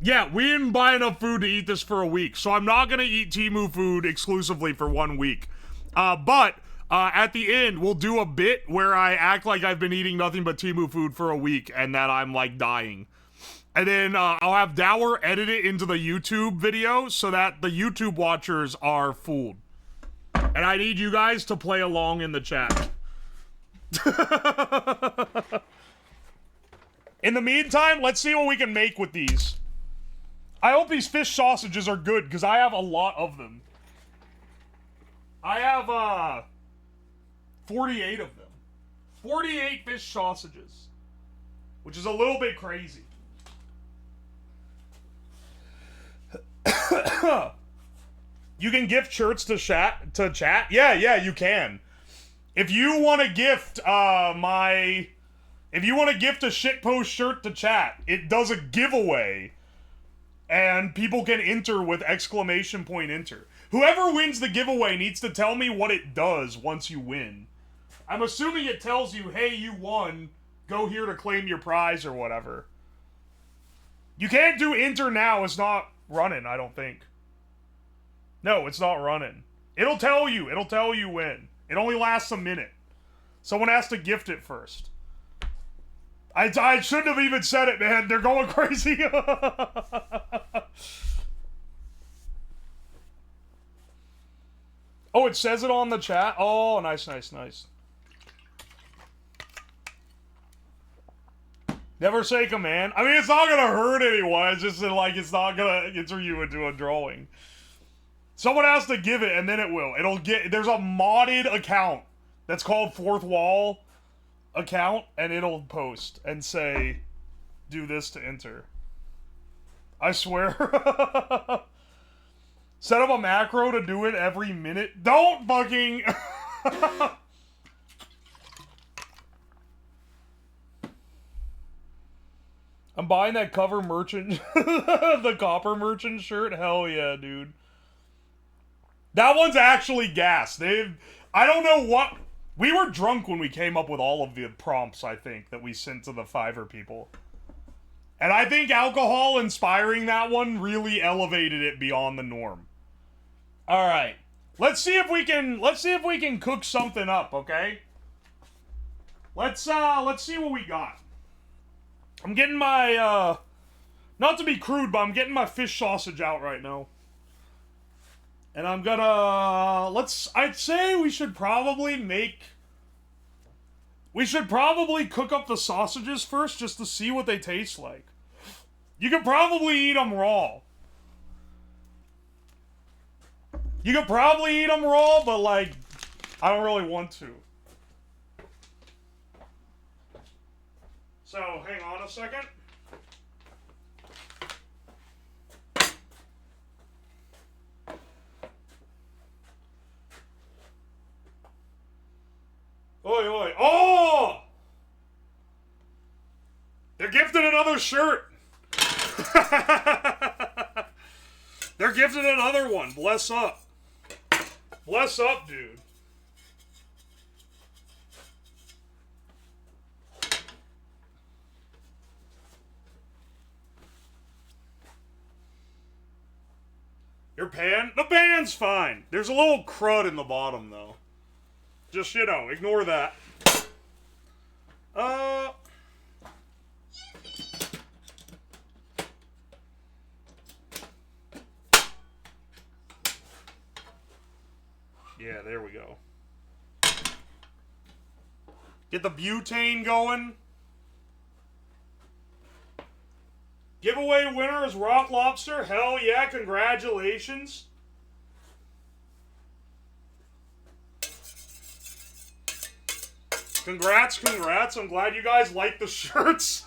yeah, we didn't buy enough food to eat this for a week, so I'm not going to eat TEMU food exclusively for 1 week. But at the end, we'll do a bit where I act like I've been eating nothing but TEMU food for a week and that I'm, like, dying. And then I'll have Dower edit it into the YouTube video so that the YouTube watchers are fooled. And I need you guys to play along in the chat. In the meantime, let's see what we can make with these. I hope these fish sausages are good, because I have a lot of them. I have, 48 of them. 48 fish sausages. Which is a little bit crazy. You can gift shirts to chat? Yeah, you can. If you want to gift, if you want to gift a shitpost shirt to chat, it does a giveaway. And people can enter with ! Enter. Whoever wins the giveaway needs to tell me what it does once you win. I'm assuming it tells you, hey, you won. Go here to claim your prize or whatever. You can't do enter now. It's not running, I don't think. No, it's not running. It'll tell you. It'll tell you when. It only lasts a minute. Someone has to gift it first. I shouldn't have even said it, man. They're going crazy. Oh, it says it on the chat? Oh, nice. Never shake a man. I mean, it's not gonna hurt anyone. It's just like it's not gonna enter you into a drawing. Someone has to give it, and then it will. There's a modded account that's called Fourth Wall account, and it'll post and say, do this to enter. I swear. Set up a macro to do it every minute. Don't fucking... I'm buying that cover merchant, the copper merchant shirt. Hell yeah, dude. That one's actually gas. I don't know what... We were drunk when we came up with all of the prompts, I think, that we sent to the Fiverr people. And I think alcohol inspiring that one really elevated it beyond the norm. Alright. Let's see if we can cook something up, okay? Let's see what we got. I'm getting my, not to be crude, but I'm getting my fish sausage out right now. And I'm gonna, I'd say we should probably cook up the sausages first just to see what they taste like. You could probably eat them raw. But like, I don't really want to. So, hang on a second. Oi, oi. Oh! They're gifting another shirt. They're gifting another one. Bless up. Bless up, dude. Your pan? The pan's fine. There's a little crud in the bottom, though. Just, you know, ignore that. Yeah, there we go. Get the butane going. Giveaway winner is Rock Lobster. Hell yeah, congratulations. Congrats, congrats. I'm glad you guys like the shirts.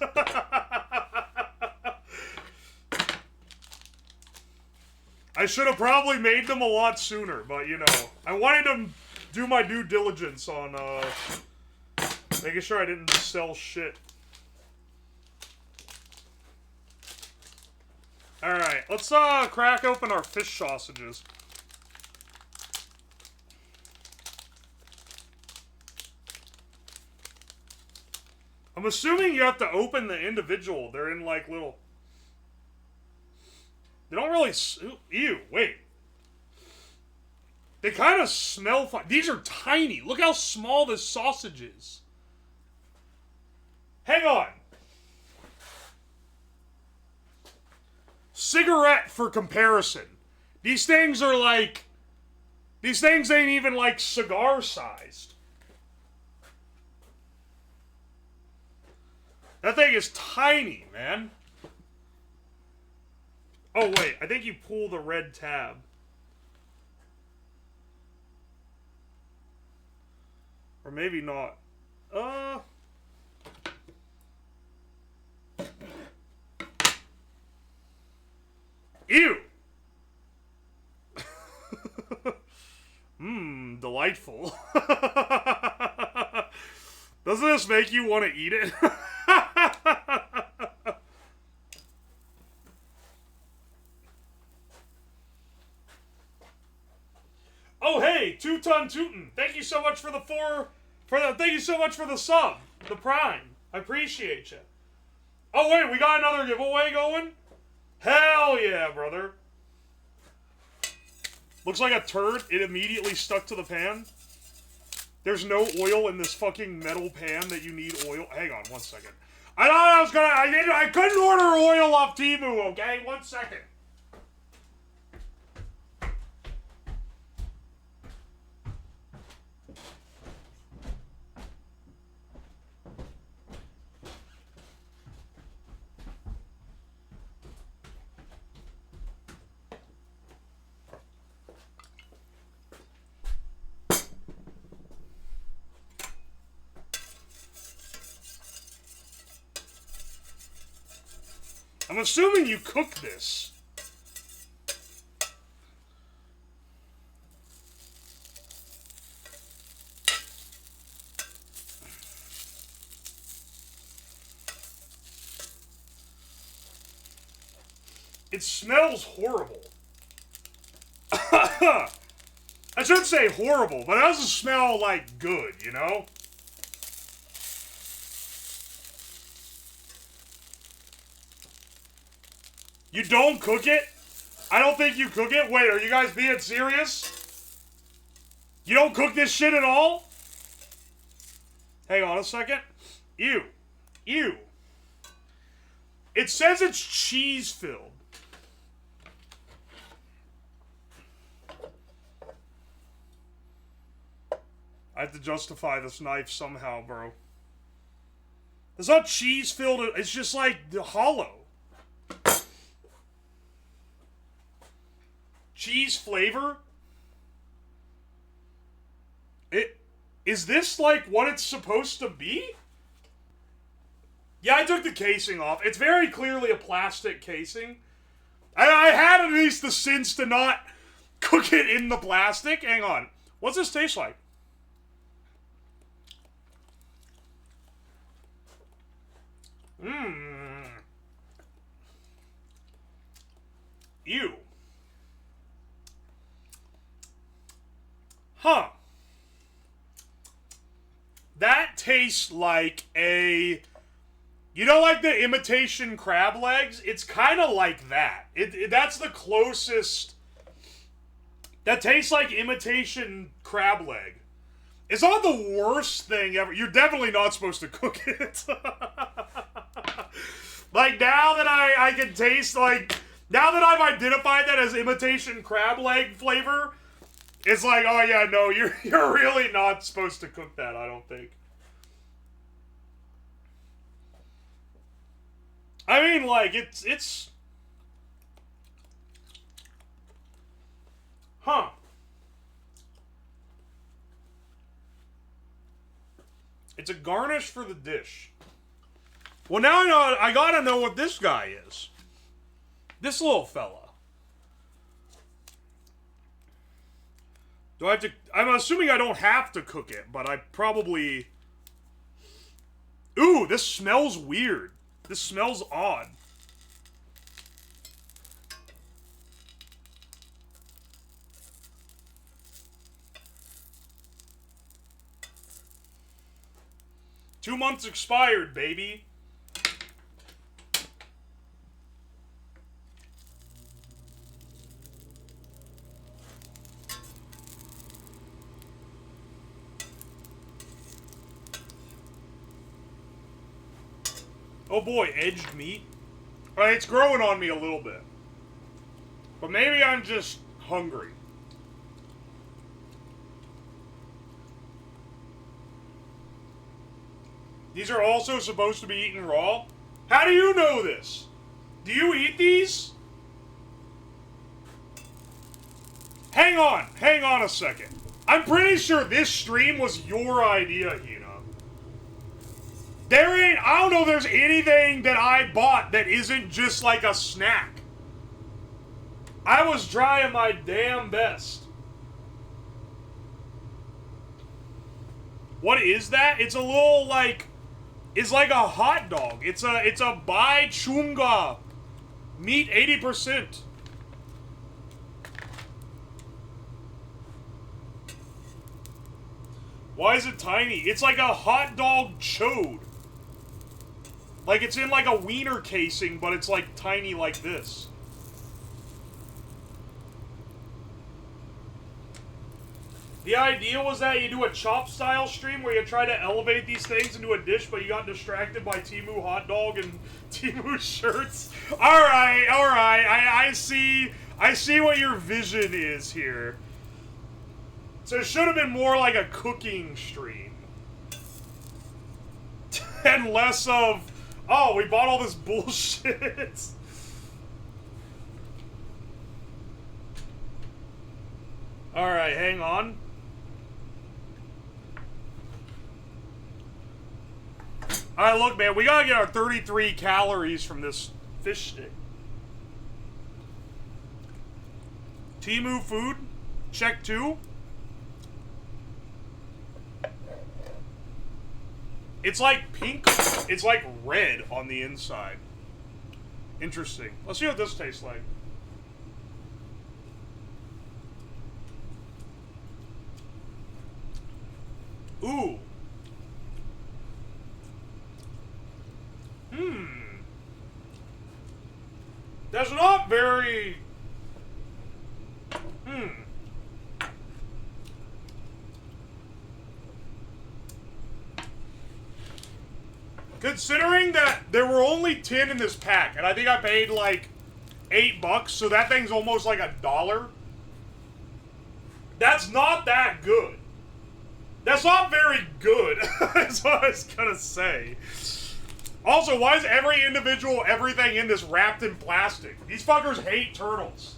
I should have probably made them a lot sooner, but you know, I wanted to do my due diligence on making sure I didn't sell shit. Alright, let's crack open our fish sausages. I'm assuming you have to open the individual. They're in like little... They don't really... Ew, wait. They kind of smell fine. These are tiny. Look how small this sausage is. Hang on. Cigarette for comparison. These things are like... These things ain't even like cigar sized. That thing is tiny, man. Oh, wait. I think you pull the red tab. Or maybe not. Ew! Mmm, delightful. Doesn't this make you want to eat it? Oh, hey, Two-Ton Tootin'. Thank you so much for the thank you so much for the sub, the Prime. I appreciate you. Oh, wait, we got another giveaway going? Hell yeah, brother. Looks like a turd. It immediately stuck to the pan. There's no oil in this fucking metal pan that you need oil. Hang on, 1 second. I thought I was gonna... I couldn't order oil off TEMU, okay? 1 second. I'm assuming you cook this. It smells horrible. I shouldn't say horrible, but it doesn't smell like good, you know? You don't cook it? I don't think you cook it. Wait, are you guys being serious? You don't cook this shit at all? Hang on a second. Ew. Ew. It says it's cheese filled. I have to justify this knife somehow, bro. It's not cheese filled. It's just like the hollow. Cheese flavor? Is this like what it's supposed to be? Yeah, I took the casing off. It's very clearly a plastic casing. I had at least the sense to not cook it in the plastic. Hang on. What's this taste like? Mmm. Ew. Huh. That tastes like a... You know, like the imitation crab legs? It's kind of like that. That's the closest... That tastes like imitation crab leg. It's not the worst thing ever. You're definitely not supposed to cook it. Like, now that I can taste, like... Now that I've identified that as imitation crab leg flavor, it's like, oh yeah, no, you're really not supposed to cook that, I don't think. I mean, like, it's... Huh. It's a garnish for the dish. Well, now I gotta know what this guy is. This little fella. Do I have to... I'm assuming I don't have to cook it, but I probably... Ooh, this smells weird. This smells odd. Two months expired, baby. Oh boy, edged meat. Alright, it's growing on me a little bit. But maybe I'm just hungry. These are also supposed to be eaten raw? How do you know this? Do you eat these? Hang on a second. I'm pretty sure this stream was your idea, Hina. I don't know if there's anything that I bought that isn't just like a snack. I was trying my damn best. What is that? It's a little like... It's like a hot dog. It's a bai chunga. Meat 80%. Why is it tiny? It's like a hot dog chode. Like it's in like a wiener casing, but it's like tiny like this. The idea was that you do a chop style stream where you try to elevate these things into a dish, but you got distracted by TEMU hot dog and TEMU shirts. Alright, I see what your vision is here. So it should have been more like a cooking stream. And less of, oh, we bought all this bullshit. Alright, hang on. Alright, look, man, we gotta get our 33 calories from this fish stick. TEMU food, check 2. It's like pink, it's like red on the inside. Interesting. Let's see what this tastes like. Ooh. That's not very... Considering that there were only 10 in this pack, and I think I paid like $8, so that thing's almost like $1. That's not that good. That's not very good. That's what I was gonna say. Also, why is every individual everything in this wrapped in plastic? These fuckers hate turtles.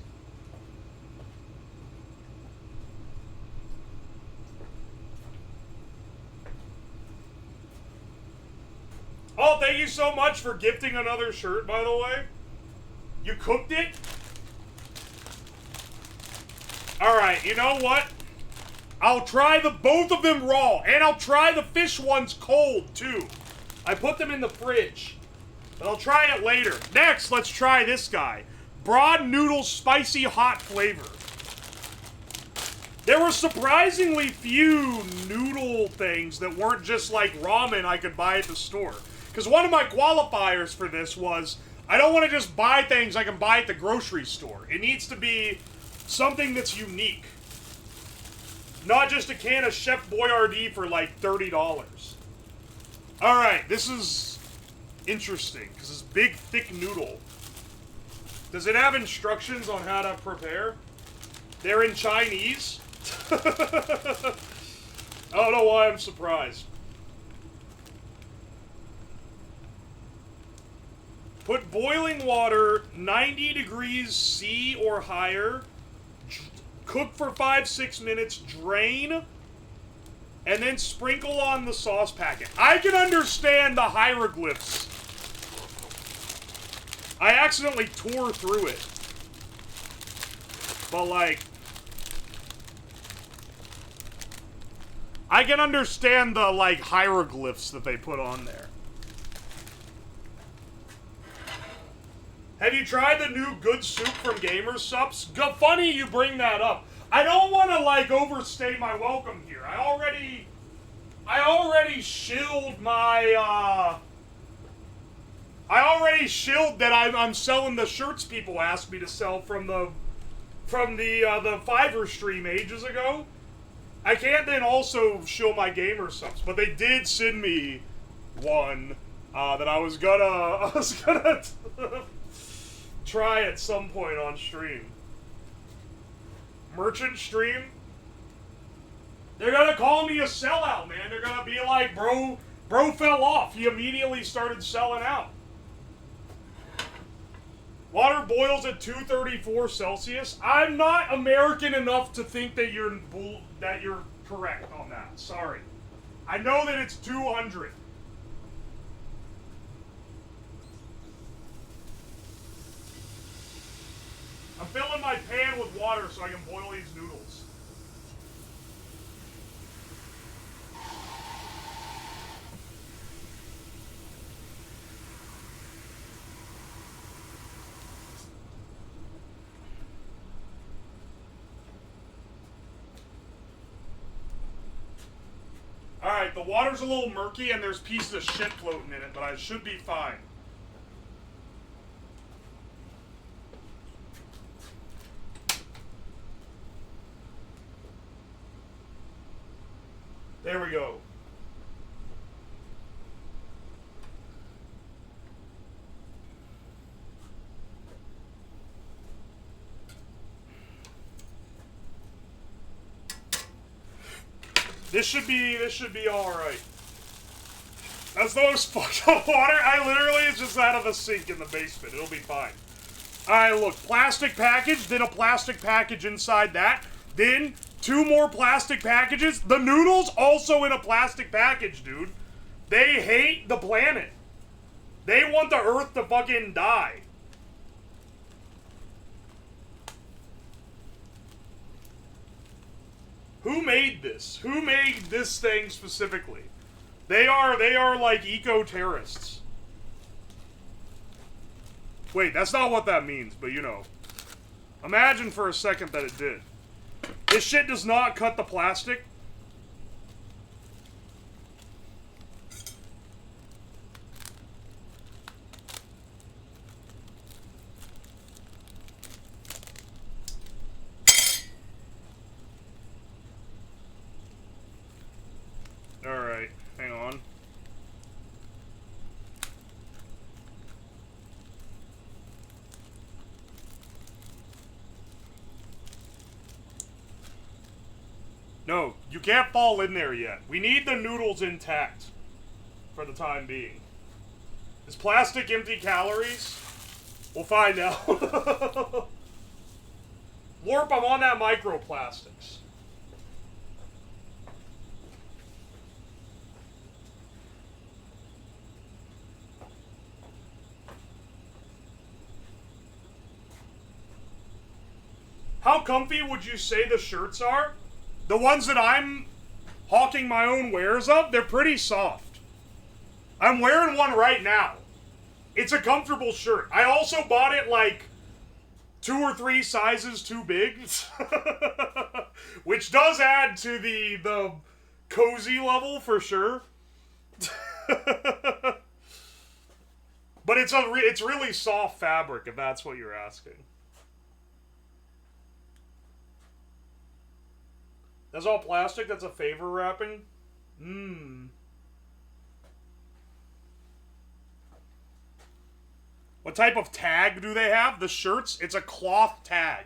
Oh, thank you so much for gifting another shirt, by the way. You cooked it? Alright, you know what? I'll try both of them raw, and I'll try the fish ones cold, too. I put them in the fridge. But I'll try it later. Next, let's try this guy. Broad noodle spicy hot flavor. There were surprisingly few noodle things that weren't just like ramen I could buy at the store. Because one of my qualifiers for this was, I don't want to just buy things I can buy at the grocery store. It needs to be something that's unique. Not just a can of Chef Boyardee for like $30. Alright, this is interesting, because it's big, thick noodle. Does it have instructions on how to prepare? They're in Chinese? I don't know why I'm surprised. Put boiling water 90 degrees C or higher. Cook for 5-6 minutes. Drain. And then sprinkle on the sauce packet. I can understand the hieroglyphs. I accidentally tore through it. But like, I can understand the like hieroglyphs that they put on there. Have you tried the new good soup from Gamer Sups? Funny you bring that up. I don't want to like overstay my welcome here. I already shilled my I already shilled that I'm selling the shirts people asked me to sell from the Fiverr stream ages ago. I can't then also show my Gamer Subs, but they did send me one that I was gonna try at some point on stream. Merchant stream. They're gonna call me a sellout, man. They're gonna be like, bro fell off. He immediately started selling out. Water boils at 234 Celsius. I'm not American enough to think that you're correct on that. Sorry. I know that it's 200. I'm filling my pan with water so I can boil these noodles. Alright, the water's a little murky and there's pieces of shit floating in it, but I should be fine. There we go. This should be all right. That's the most fucked up water. I literally, it's just out of the sink in the basement. It'll be fine. All right, look, plastic package, then a plastic package inside that, then 2 more plastic packages. The noodles also in a plastic package, dude. They hate the planet. They want the Earth to fucking die. Who made this? Who made this thing specifically? They are like eco-terrorists. Wait, that's not what that means, but you know. Imagine for a second that it did. This shit does not cut the plastic. Alright, hang on. No, you can't fall in there yet. We need the noodles intact for the time being. Is plastic empty calories? We'll find out. Warp, I'm on that microplastics. How comfy would you say the shirts are? The ones that I'm hawking my own wares of, they're pretty soft. I'm wearing one right now. It's a comfortable shirt. I also bought it like 2 or 3 sizes too big, which does add to the cozy level for sure. But it's really soft fabric, if that's what you're asking. That's all plastic? That's a favor wrapping? What type of tag do they have? The shirts? It's a cloth tag.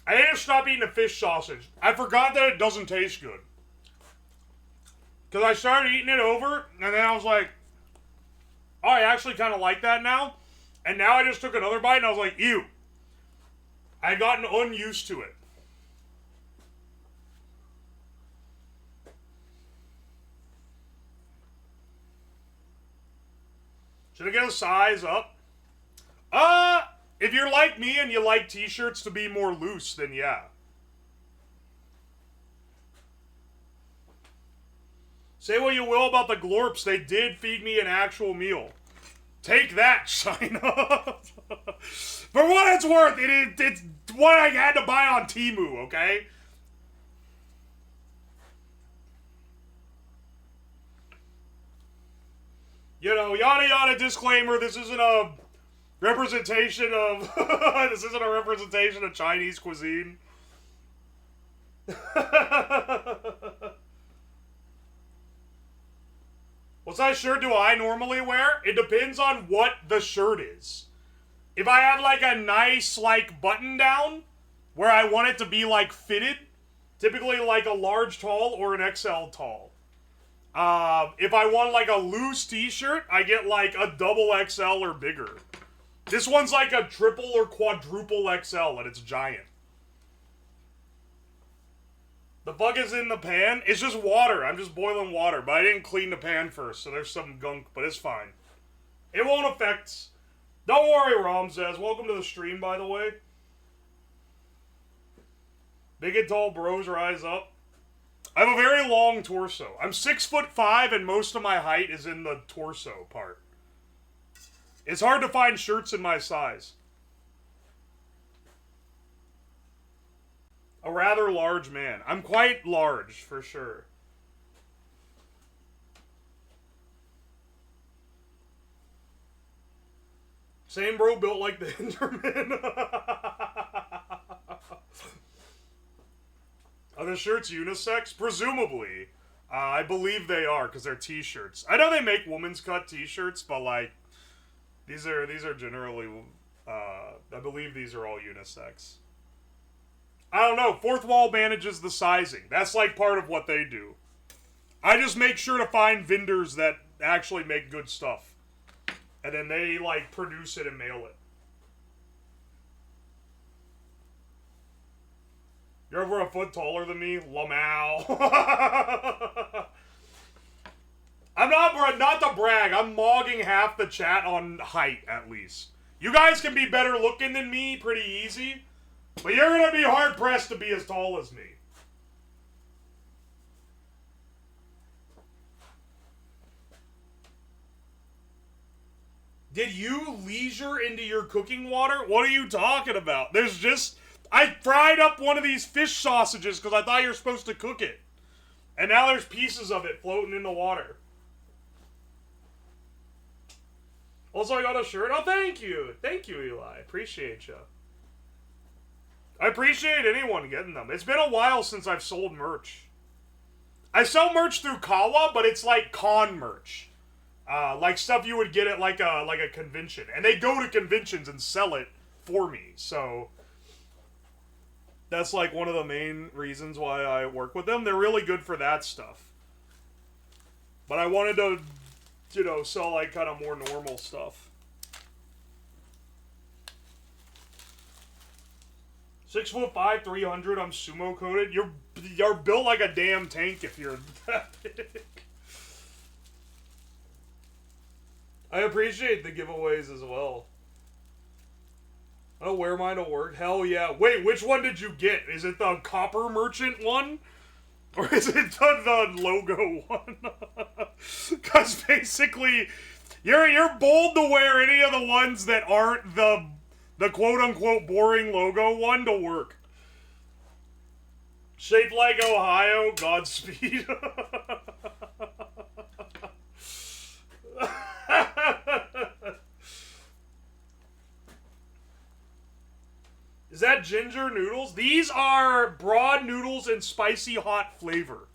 I need to stop eating the fish sausage. I forgot that it doesn't taste good. Because I started eating it over, and then I was like, oh, I actually kind of like that now. And now I just took another bite, and I was like, ew. I had gotten unused to it. Should I get a size up? If you're like me and you like t-shirts to be more loose, then yeah. Say what you will about the glorps, they did feed me an actual meal. Take that, China. For what it's worth, it's what I had to buy on TEMU, okay? You know, yada yada disclaimer, this isn't a representation of this isn't a representation of Chinese cuisine. What size shirt do I normally wear? It depends on what the shirt is. If I have like a nice like button down where I want it to be like fitted, typically like a large tall or an XL tall. If I want like a loose t-shirt, I get like a double XL or bigger. This one's like a triple or quadruple XL and it's giant. The fuck is in the pan? It's just water. I'm just boiling water, but I didn't clean the pan first, so there's some gunk, but it's fine. It won't affect... Don't worry, Rom says. Welcome to the stream, by the way. Big and tall bros rise up. I have a very long torso. I'm 6'5", and most of my height is in the torso part. It's hard to find shirts in my size. A rather large man. I'm quite large, for sure. Same bro built like the Enderman. Are the shirts unisex? Presumably. I believe they are, because they're t-shirts. I know they make women's cut t-shirts, but like, these are generally, I believe these are all unisex. I don't know, Fourth Wall manages the sizing. That's like part of what they do. I just make sure to find vendors that actually make good stuff. And then they like produce it and mail it. You're over a foot taller than me? Lamau. I'm not to brag, I'm mogging half the chat on height, at least. You guys can be better looking than me pretty easy, but you're gonna be hard-pressed to be as tall as me. Did you leisure into your cooking water? What are you talking about? There's just... I fried up one of these fish sausages because I thought you were supposed to cook it. And now there's pieces of it floating in the water. Also, I got a shirt. Oh, thank you. Thank you, Eli. Appreciate you. I appreciate anyone getting them. It's been a while since I've sold merch. I sell merch through Kawa, but it's like con merch. Like stuff you would get at like a convention. And they go to conventions and sell it for me, so... That's like one of the main reasons why I work with them. They're really good for that stuff. But I wanted to, you know, sell like kind of more normal stuff. 6'5", 300, I'm sumo coated. You're built like a damn tank if you're that big. I appreciate the giveaways as well. Oh, wear mine to work? Hell yeah. Wait, which one did you get? Is it the Copper Merchant one? Or is it the logo one? Because basically, You're bold to wear any of the ones that aren't the quote-unquote boring logo one to work. Shaped like Ohio, Godspeed. Is that ginger noodles? These are broad noodles and spicy hot flavor.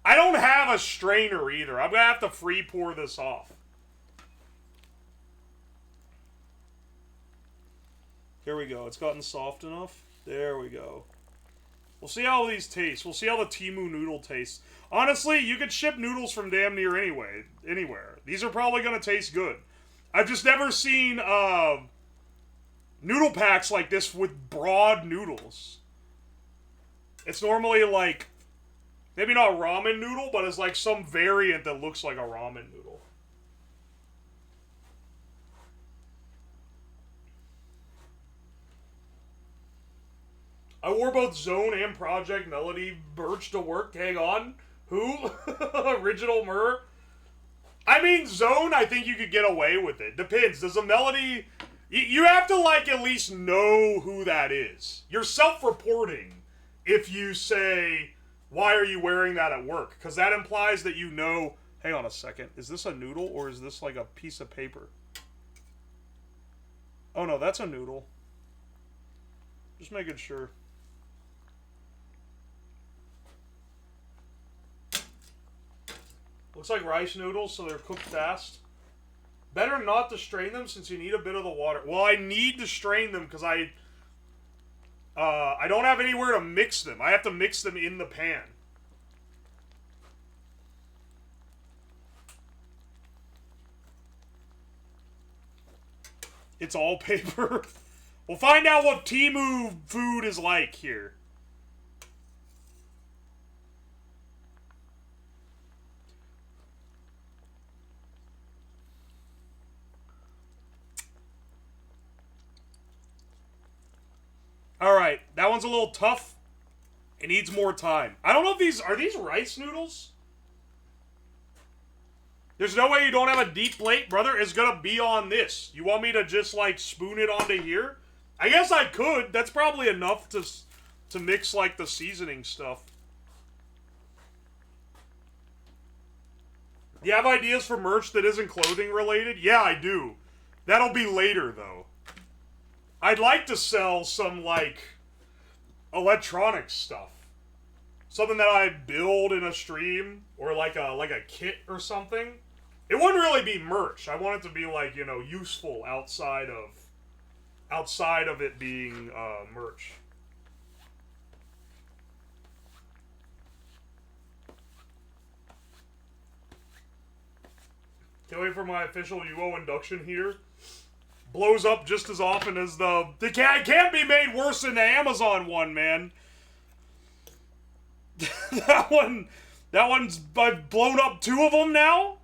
I don't have a strainer either. I'm going to have to free pour this off. Here we go. It's gotten soft enough. There we go. We'll see how these taste. We'll see how the TEMU noodle tastes. Honestly, you could ship noodles from damn near anywhere. These are probably going to taste good. I've just never seen noodle packs like this with broad noodles. It's normally like, maybe not ramen noodle, but it's like some variant that looks like a ramen noodle. I wore both Zone and Project Melody merch to work. Hang on. Who? Original Myrrh? I mean, Zone, I think you could get away with it. Depends. Does a Melody... You have to, like, at least know who that is. You're self-reporting if you say, why are you wearing that at work? Because that implies that you know... Hang on a second. Is this a noodle or is this, like, a piece of paper? Oh, no, that's a noodle. Just making sure. Looks like rice noodles, so they're cooked fast. Better not to strain them since you need a bit of the water. Well, I need to strain them because I don't have anywhere to mix them. I have to mix them in the pan. It's all paper. We'll find out what TEMU food is like here. Alright, that one's a little tough. It needs more time. I don't know if these... Are these rice noodles? There's no way you don't have a deep plate, brother. It's gonna be on this. You want me to just, like, spoon it onto here? I guess I could. That's probably enough to mix, like, the seasoning stuff. Do you have ideas for merch that isn't clothing related? Yeah, I do. That'll be later, though. I'd like to sell some, like, electronic stuff. Something that I build in a stream, or like a kit or something. It wouldn't really be merch. I want it to be, like, you know, useful outside of it being merch. Can't wait for my official Uwo induction heater. Blows up just as often as the... It can't be made worse than the Amazon one, man. that one's... I've blown up 2 of them now?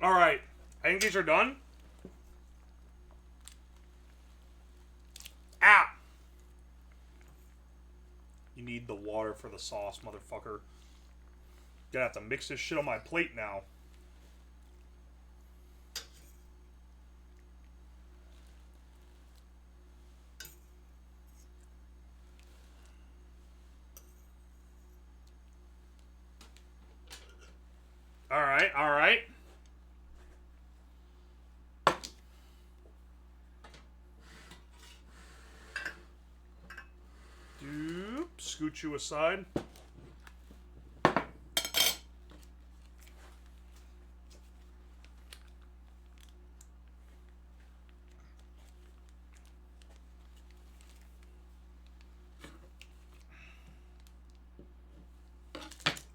Alright. I think these are done. Ah! You need the water for the sauce, motherfucker. Gonna have to mix this shit on my plate now. Alright, alright. Scoot you aside.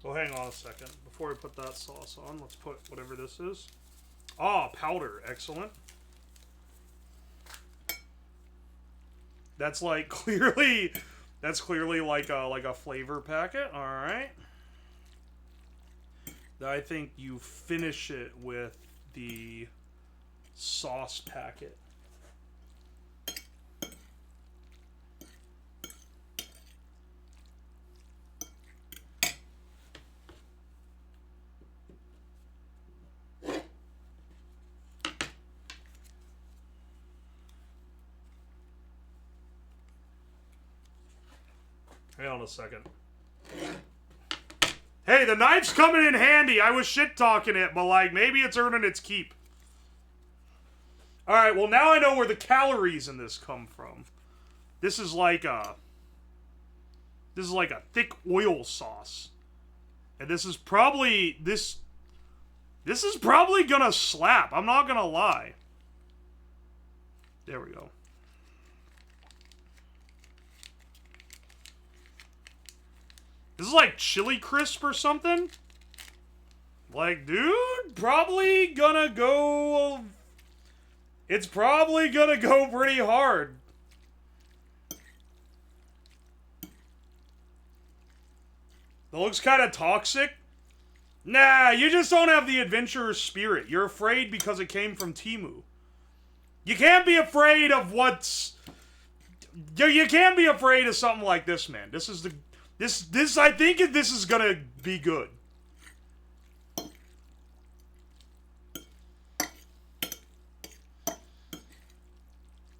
Oh, hang on a second. Before we put that sauce on, let's put whatever this is. Ah, powder. Excellent. That's like clearly... That's clearly like a flavor packet. All right. I think you finish it with the sauce packet. Hang on a second. Hey, the knife's coming in handy. I was shit-talking it, but, like, maybe it's earning its keep. Alright, well, now I know where the calories in this come from. This is like a thick oil sauce. And this is probably... This is probably gonna slap. I'm not gonna lie. There we go. This is like chili crisp or something? Like, dude, probably gonna go... It's probably gonna go pretty hard. It looks kind of toxic. Nah, you just don't have the adventurer spirit. You're afraid because it came from TEMU. You can't be afraid of what's... You can't be afraid of something like this, man. This is the... This, I think this is gonna be good.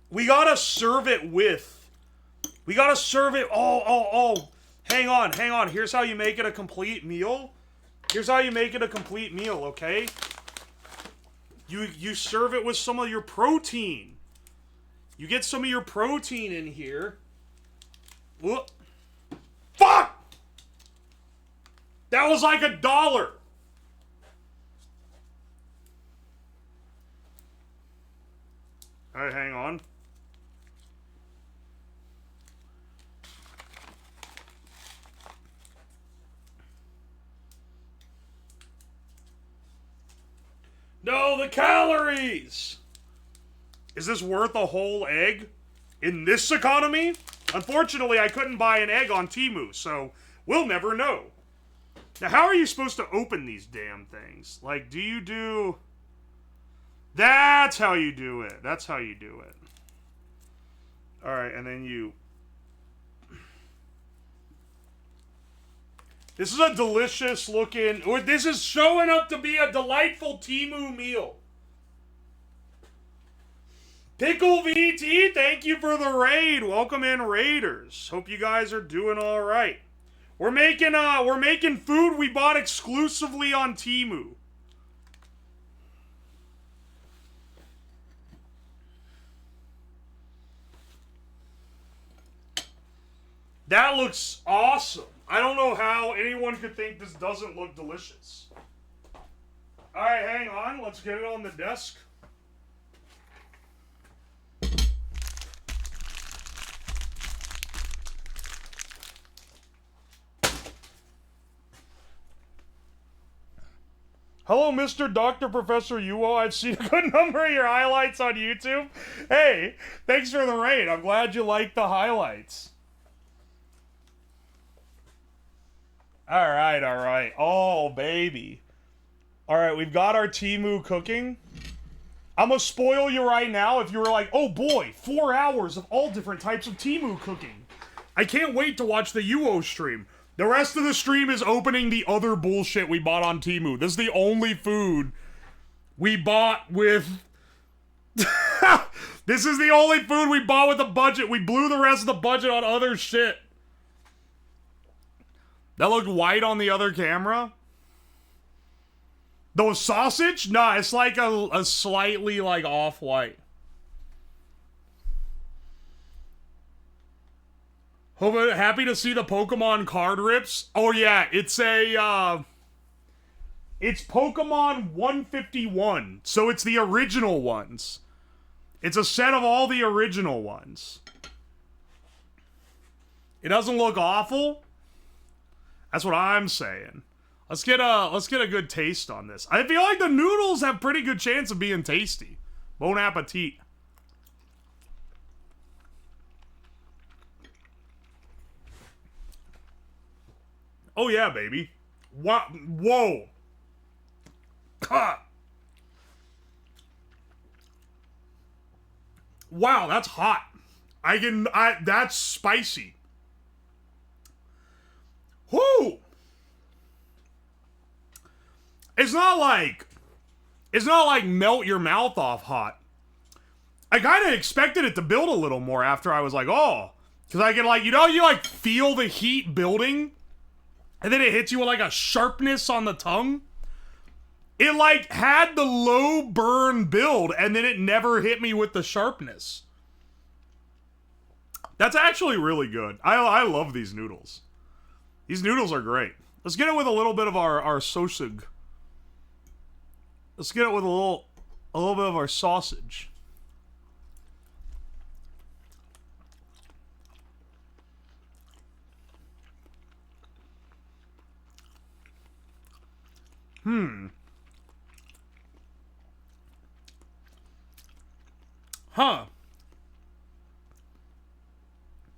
We gotta serve it with. We gotta serve it. Oh. Hang on. Here's how you make it a complete meal. Okay? You serve it with some of your protein. You get some of your protein in here. Whoop. Fuck! That was like $1. Alright, hang on. No, the calories! Is this worth a whole egg? In this economy? Unfortunately, I couldn't buy an egg on TEMU, so we'll never know. Now, how are you supposed to open these damn things? Like, do you do... That's how you do it. Alright, and then you... This is a delicious looking... Or this is showing up to be a delightful TEMU meal. Pickle VT, thank you for the raid. Welcome in, Raiders. Hope you guys are doing all right. We're making food we bought exclusively on TEMU. That looks awesome. I don't know how anyone could think this doesn't look delicious. All right, hang on. Let's get it on the desk. Hello, Mr. Dr. Professor Uwo. I've seen a good number of your highlights on YouTube. Hey, thanks for the raid. I'm glad you liked the highlights. All right. Oh, baby. All right, we've got our TEMU cooking. I'm gonna spoil you right now if you were like, oh boy, 4 hours of all different types of TEMU cooking. I can't wait to watch the Uwo stream. The rest of the stream is opening the other bullshit we bought on TEMU. This is the only food we bought with... This is the only food we bought with a budget. We blew the rest of the budget on other shit. That looked white on the other camera. The sausage? Nah, it's like a slightly, like, off-white. Happy to see the Pokemon card rips. Oh yeah, it's a, it's Pokemon 151. So it's the original ones. It's a set of all the original ones. It doesn't look awful. That's what I'm saying. Let's get a good taste on this. I feel like the noodles have pretty good chance of being tasty. Bon appetit. Oh yeah, baby. What? Whoa. Wow, that's hot. That's spicy. Whoo! It's not like melt your mouth off hot. I kind of expected it to build a little more after I was like, oh. Because I can like, you like feel the heat building? And then it hits you with like a sharpness on the tongue? It like had the low burn build and then it never hit me with the sharpness. That's actually really good. I love these noodles. These noodles are great. Let's get it with a little bit of our sausage. Let's get it with a little bit of our sausage. Huh.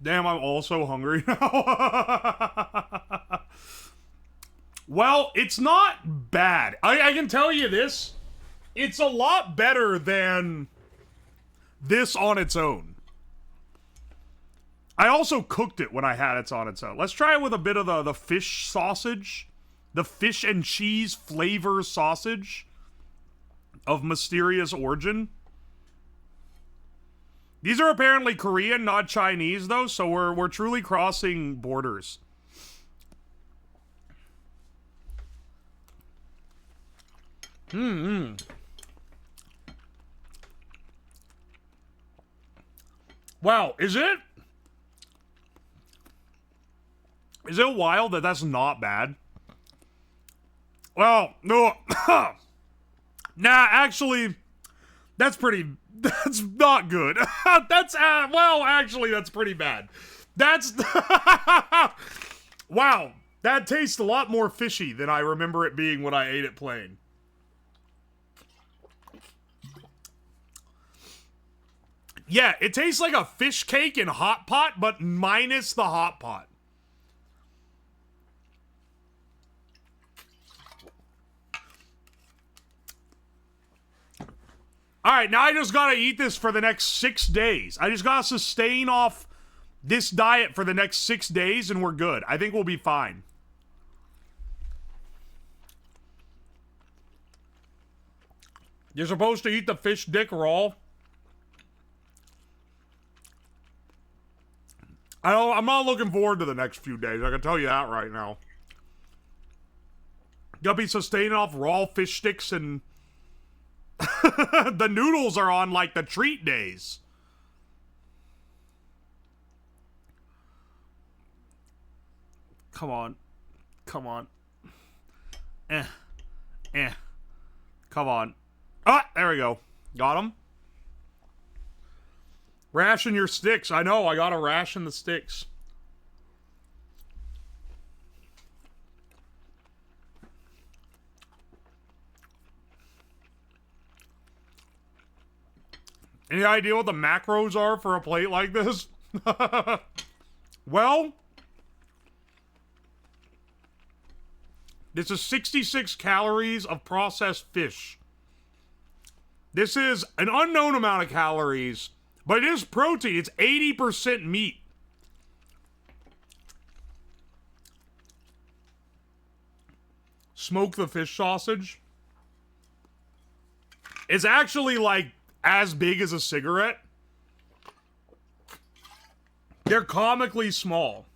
Damn, I'm also hungry now. Well, it's not bad. I can tell you this. It's a lot better than this on its own. I also cooked it when I had it on its own. Let's try it with a bit of the fish sausage. The fish and cheese flavor sausage of mysterious origin. These are apparently Korean, not Chinese, though, so we're truly crossing borders. Wow, is it wild that that's not bad? Well, no. Nah, actually, that's not good. Well, actually, that's pretty bad. That's, wow, that tastes a lot more fishy than I remember it being when I ate it plain. Yeah, it tastes like a fish cake in hot pot, but minus the hot pot. Alright, now I just gotta eat this for the next 6 days. I just gotta sustain off this diet for the next 6 days and we're good. I think we'll be fine. You're supposed to eat the fish dick raw. I'm not looking forward to the next few days. I can tell you that right now. Gotta be sustaining off raw fish sticks and the noodles are on like the treat days. Come on. Come on. Come on. Ah, there we go. Got him. Ration your sticks. I know, I gotta ration the sticks. Any idea what the macros are for a plate like this? Well, this is 66 calories of processed fish. This is an unknown amount of calories, but it is protein. It's 80% meat. Smoke the fish sausage. It's actually like as big as a cigarette. They're comically small.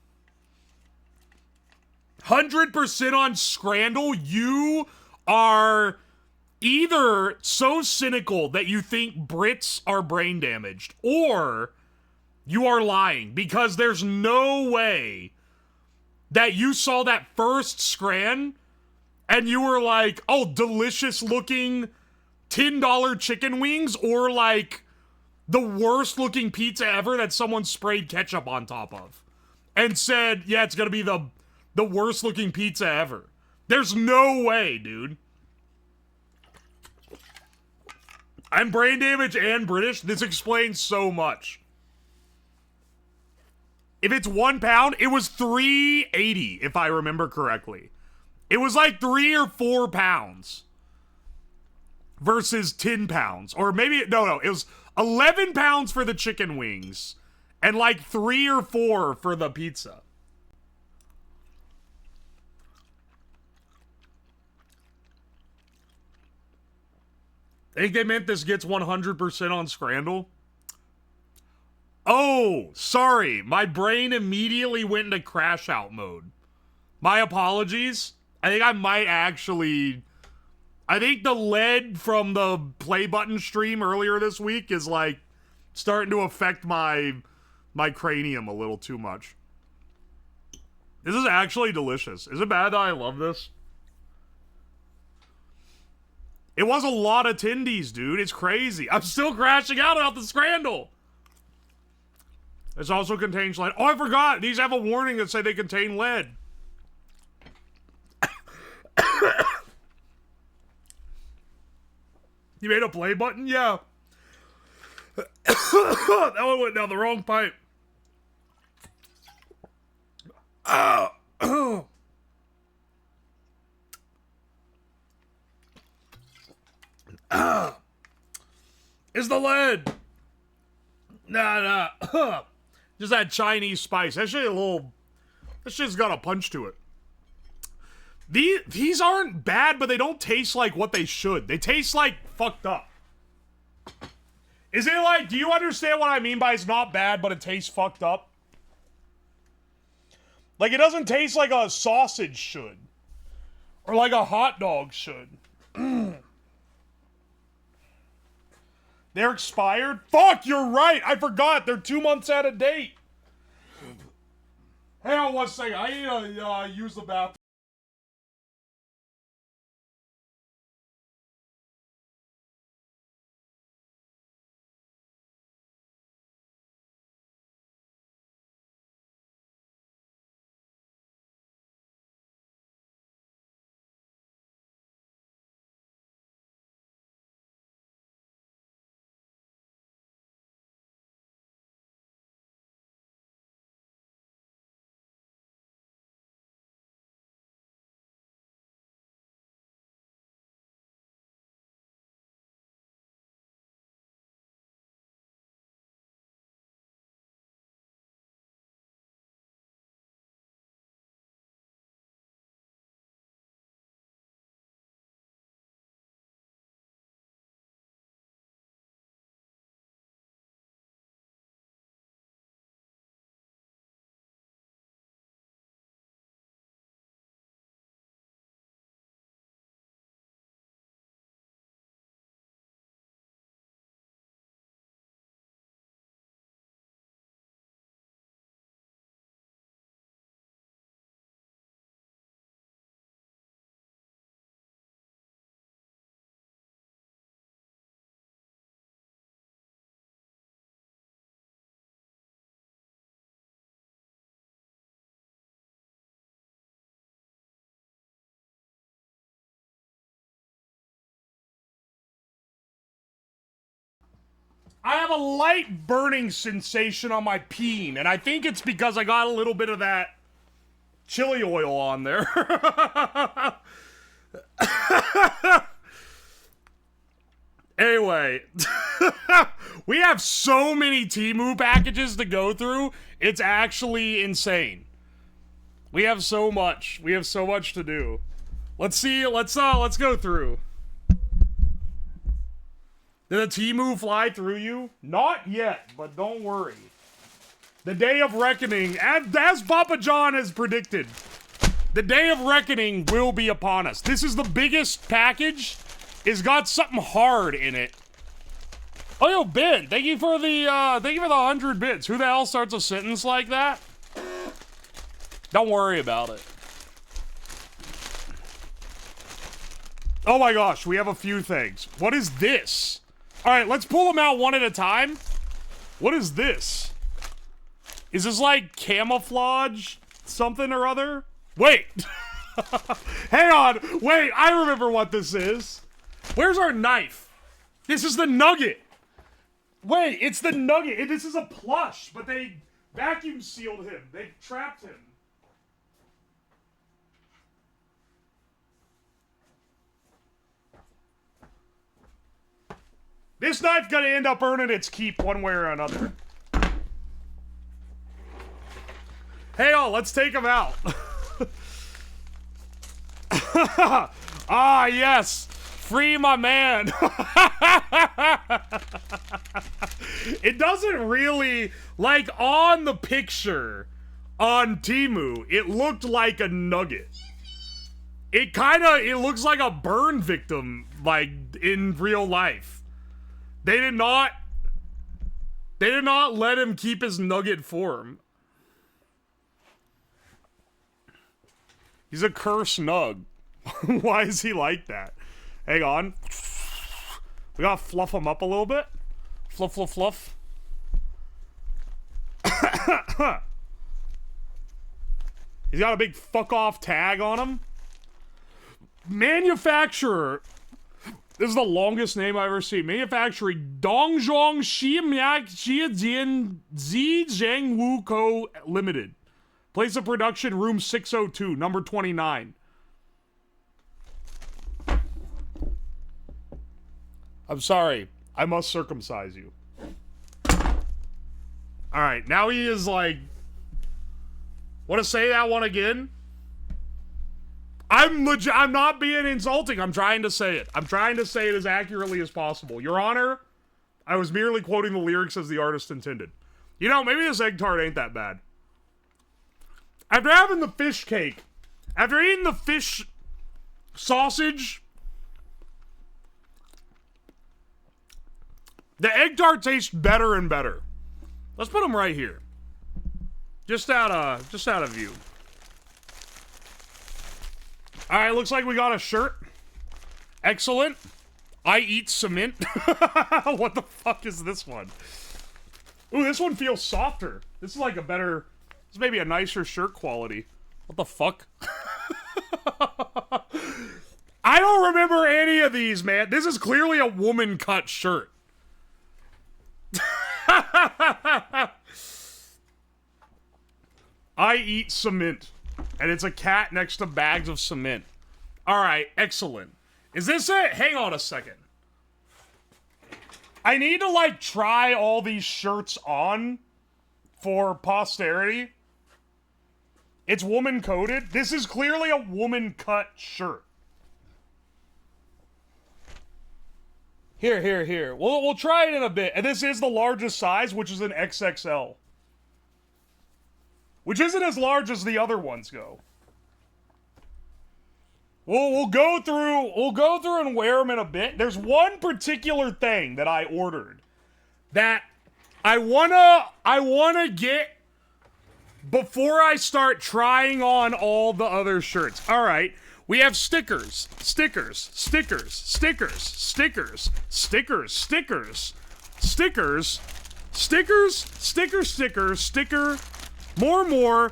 100% on Scrandle. You are either so cynical that you think Brits are brain damaged, or you are lying, because there's no way that you saw that first Scran and you were like, oh, delicious looking $10 chicken wings, or like the worst looking pizza ever that someone sprayed ketchup on top of and said, yeah, it's gonna be the worst looking pizza ever. There's no way, dude. I'm brain damaged and British. This explains so much. If it's 1 pound, it was $3.80, if I remember correctly. It was like 3 or 4 pounds. versus 10 pounds. Or maybe, no, it was 11 pounds for the chicken wings and like 3 or 4 for the pizza. I think they meant this gets 100% on Scrandle. Oh, sorry. My brain immediately went into crash out mode. My apologies. I think I might actually... I think the lead from the play button stream earlier this week is like starting to affect my cranium a little too much. This is actually delicious. Is it bad that I love this? It was a lot of tendies, dude. It's crazy. I'm still crashing out about the Scrandle. This also contains lead. Oh, I forgot. These have a warning that say they contain lead. You made a play button? Yeah. That one went down the wrong pipe. Is the lead? Nah. Just that Chinese spice. That shit that shit's got a punch to it. These aren't bad, but they don't taste like what they should. They taste like fucked up. Is it like, do you understand what I mean by it's not bad, but it tastes fucked up? Like, it doesn't taste like a sausage should. Or like a hot dog should. They're expired? Fuck, you're right. I forgot. They're 2 months out of date. Hang on 1 second. I need to use the bathroom. I have a light burning sensation on my peen, and I think it's because I got a little bit of that chili oil on there. Anyway, we have so many TEMU packages to go through, it's actually insane. We have so much. We have so much to do. Let's see, let's go through. Did the TEMU fly through you? Not yet, but don't worry. The day of reckoning, as Papa John has predicted, the day of reckoning will be upon us. This is the biggest package. It's got something hard in it. Oh, yo, Ben, thank you for the 100 bits. Who the hell starts a sentence like that? Don't worry about it. Oh my gosh, we have a few things. What is this? All right, let's pull them out one at a time. What is this? Is this like camouflage something or other? Wait. Hang on. Wait, I remember what this is. Where's our knife? This is the nugget. Wait, it's the nugget. This is a plush, but they vacuum sealed him. They trapped him. This knife gonna end up earning its keep one way or another. Hey, let's take him out. Ah, yes. Free my man. It doesn't really, like, on the picture on TEMU, it looked like a nugget. It looks like a burn victim, like, in real life. They did not let him keep his nugget form. He's a cursed nug. Why is he like that? Hang on. We gotta fluff him up a little bit. Fluff, fluff, fluff. He's got a big fuck off tag on him. Manufacturer. This is the longest name I've ever seen. Manufacturing Dongzhong Xiamiak Jiadian Zi Zhengwu Co. Limited. Place of production, room 602, number 29. I'm sorry. I must circumcise you. Alright, now he is like... Want to say that one again? I'm not being insulting. I'm trying to say it. I'm trying to say it as accurately as possible. Your Honor, I was merely quoting the lyrics as the artist intended. You know, maybe this egg tart ain't that bad. After having the fish cake, after eating the fish sausage, the egg tart tastes better and better. Let's put them right here. Just out of view. Alright, looks like we got a shirt. Excellent. I eat cement. What the fuck is this one? Ooh, this one feels softer. This is like a better... This may be a nicer shirt quality. What the fuck? I don't remember any of these, man. This is clearly a woman cut shirt. I eat cement. And it's a cat next to bags of cement. Alright, excellent. Is this it? Hang on a second. I need to, like, try all these shirts on for posterity. It's woman-coded. This is clearly a woman-cut shirt. Here. We'll try it in a bit. And this is the largest size, which is an XXL. Which isn't as large as the other ones go. We'll go through and wear them in a bit. There's one particular thing that I ordered that I wanna get before I start trying on all the other shirts. All right, we have stickers, stickers, stickers, stickers, stickers, stickers, stickers, stickers, stickers, sticker, sticker, sticker. More.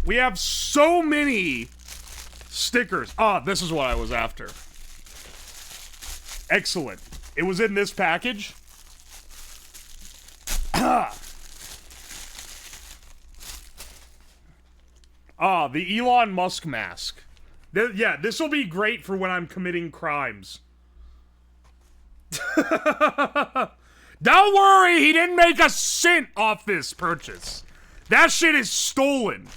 We have so many stickers. Ah, this is what I was after. Excellent. It was in this package. The Elon Musk mask. Yeah, this will be great for when I'm committing crimes. Don't worry, he didn't make a cent off this purchase. That shit is stolen.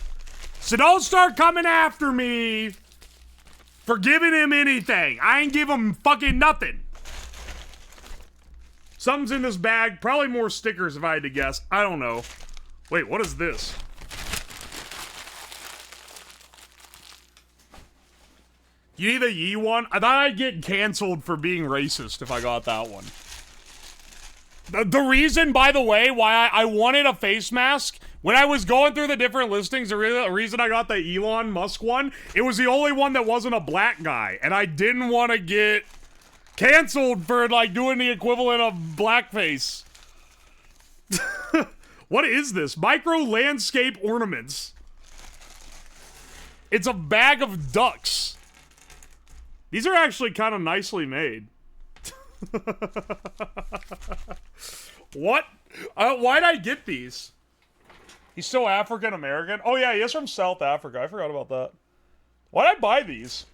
So don't start coming after me for giving him anything. I ain't give him fucking nothing. Something's in this bag. Probably more stickers if I had to guess. I don't know. Wait, what is this? You need a Yee one? I thought I'd get canceled for being racist if I got that one. The reason, by the way, why I wanted a face mask, when I was going through the different listings, the reason I got the Elon Musk one, it was the only one that wasn't a black guy. And I didn't want to get canceled for, like, doing the equivalent of blackface. What is this? Micro landscape ornaments. It's a bag of ducks. These are actually kind of nicely made. What? Why'd I get these? He's still African American? Oh yeah, he is from South Africa. I forgot about that. Why'd I buy these?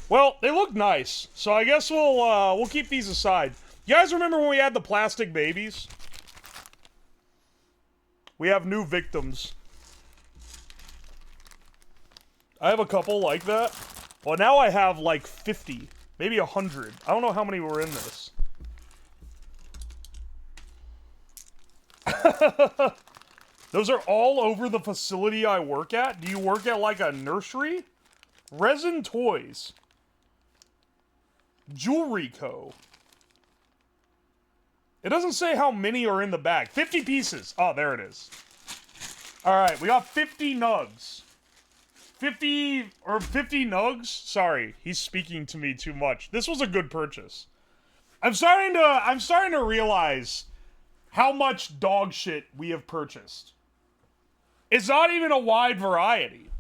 Well, they look nice, so I guess we'll keep these aside. You guys remember when we had the plastic babies? We have new victims. I have a couple like that. Well, now I have like 50, maybe 100. I don't know how many were in this. Those are all over the facility I work at. Do you work at like a nursery? Resin Toys. Jewelry Co. It doesn't say how many are in the bag. 50 pieces. Oh, there it is. Alright, we got 50 nugs. 50 nugs? Sorry, he's speaking to me too much. This was a good purchase. I'm starting to realize how much dog shit we have purchased. It's not even a wide variety.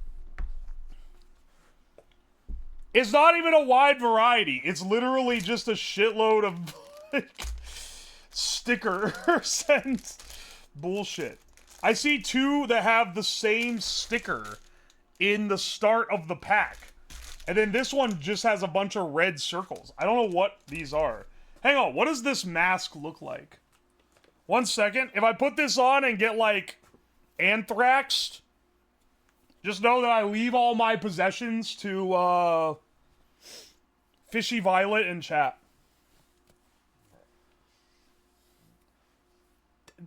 It's not even a wide variety. It's literally just a shitload of stickers and bullshit. I see 2 that have the same sticker in the start of the pack. And then this one just has a bunch of red circles. I don't know what these are. Hang on, what does this mask look like? 1 second. If I put this on and get, like, anthraxed, just know that I leave all my possessions to, Fishy Violet in chat.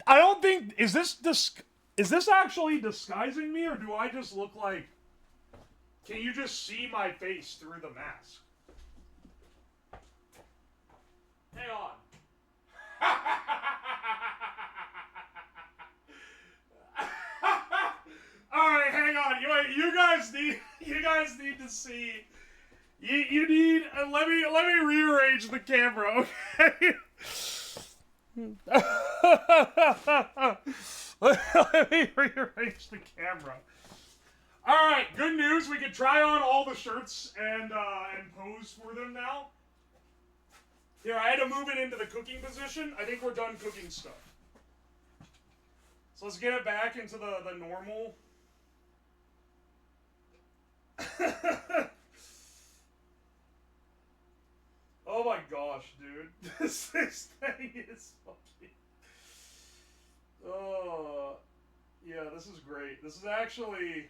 I don't think... Is this actually disguising me, or do I just look like... Can you just see my face through the mask? Hang on. Alright, hang on. You guys need to see. You need... let me rearrange the camera, okay? Let me rearrange the camera. Alright, good news. We can try on all the shirts and pose for them now. Here, I had to move it into the cooking position. I think we're done cooking stuff. So let's get it back into the normal. Oh my gosh, dude. This thing is fucking... Oh... Yeah, this is great. This is actually...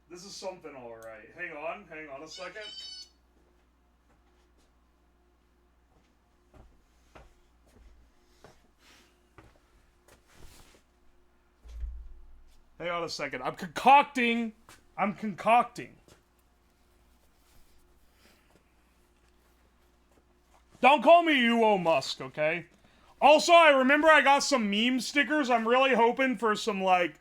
This is something alright. Hang on a second. Hang on a second. I'm concocting. Don't call me Uwo Musk, okay? Also, I remember I got some meme stickers. I'm really hoping for some, like...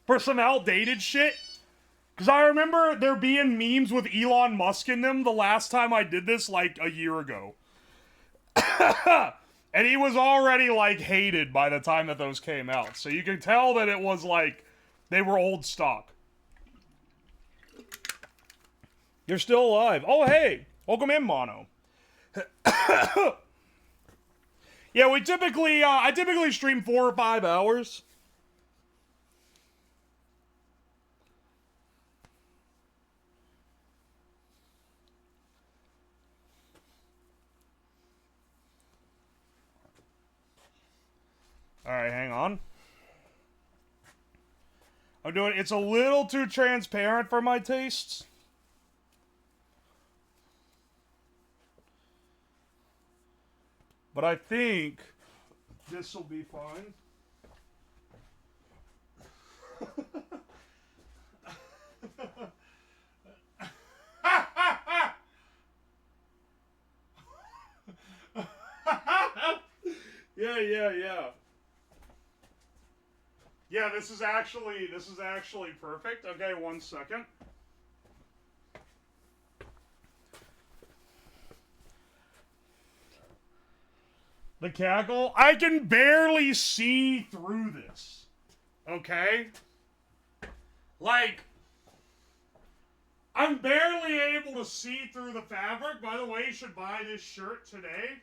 For some outdated shit. Because I remember there being memes with Elon Musk in them the last time I did this, like, a year ago. And he was already, like, hated by the time that those came out. So you can tell that it was, like, they were old stock. You're still alive. Oh, hey. Welcome in, Mono. Yeah, I typically stream 4 or 5 hours. Alright, hang on. I'm doing... It's a little too transparent for my tastes. But I think this will be fine. Yeah. Yeah, this is actually perfect. Okay, 1 second. The cackle? I can barely see through this. Okay? Like, I'm barely able to see through the fabric. By the way, you should buy this shirt today.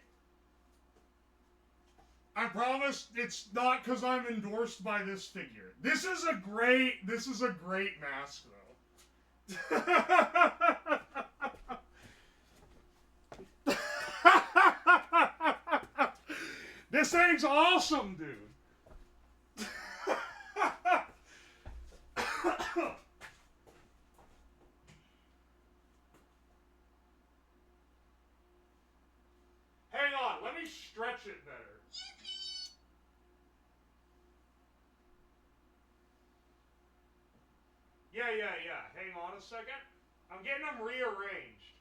I promise it's not because I'm endorsed by this figure. This is a great mask, though. This thing's awesome, dude. Hang on, let me stretch it better. Yeah. Hang on a second. I'm getting them rearranged.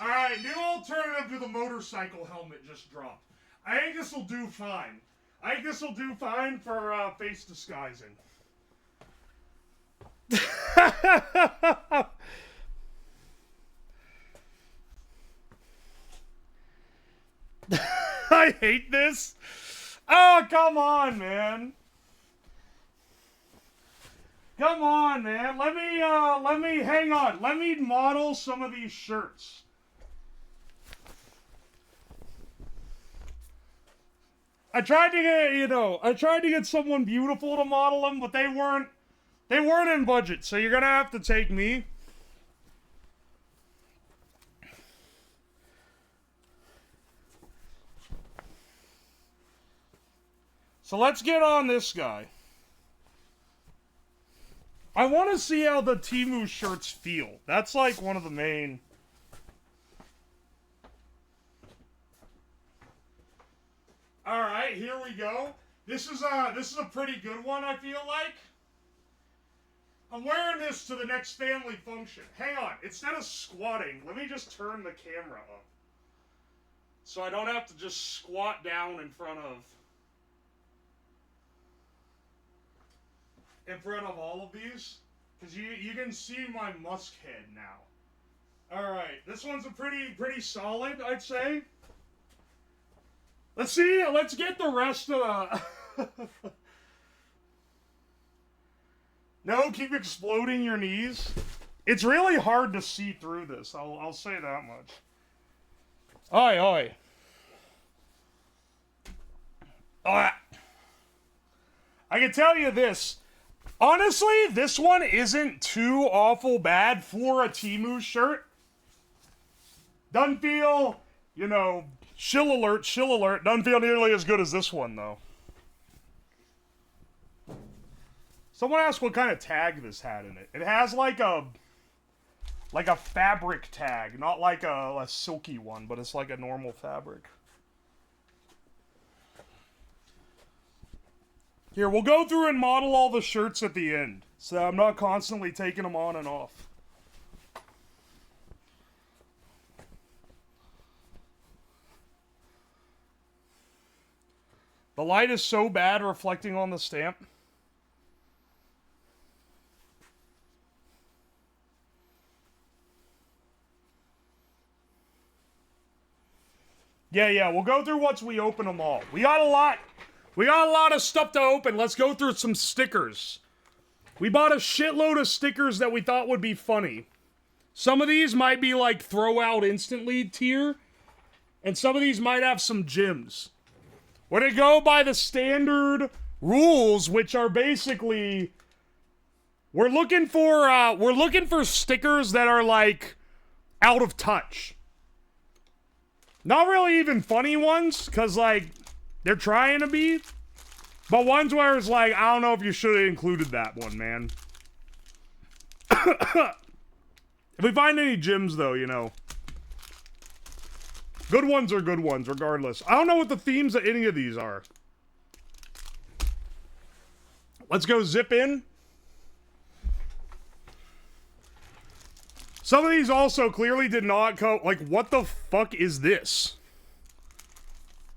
Alright, new alternative to the motorcycle helmet just dropped. I think this will do fine. I think this will do fine for face disguising. I hate this. Oh, come on, man. Come on, man. Let me hang on. Let me model some of these shirts. I tried to get someone beautiful to model them, but they weren't in budget, so you're gonna have to take me. So let's get on this guy. I want to see how the TEMU shirts feel. That's like one of the main... Alright, here we go. This is a pretty good one, I feel like. I'm wearing this to the next family function. Hang on, instead of squatting, let me just turn the camera up. So I don't have to just squat down in front of all of these. Because you can see my musk head now. Alright, this one's a pretty solid, I'd say. Let's get the rest of the... No, keep exploding your knees. It's really hard to see through this, I'll say that much. Oi, oi. I can tell you this. Honestly, this one isn't too awful bad for a TEMU shirt. Doesn't feel, shill alert. Doesn't feel nearly as good as this one, though. Someone asked what kind of tag this had in it. It has like a fabric tag, not like a silky one, but it's like a normal fabric. Here, we'll go through and model all the shirts at the end, so I'm not constantly taking them on and off. The light is so bad reflecting on the stamp. Yeah, we'll go through once we open them all. We got a lot of stuff to open. Let's go through some stickers. We bought a shitload of stickers that we thought would be funny. Some of these might be like throw out instantly tier, and some of these might have some gems. We're gonna go by the standard rules, which are basically we're looking for stickers that are like out of touch. Not really even funny ones, because, like, they're trying to be. But ones where it's like, I don't know if you should have included that one, man. If we find any gems, though, good ones are good ones, regardless. I don't know what the themes of any of these are. Let's go zip in. Some of these also clearly did not go... Like, what the fuck is this?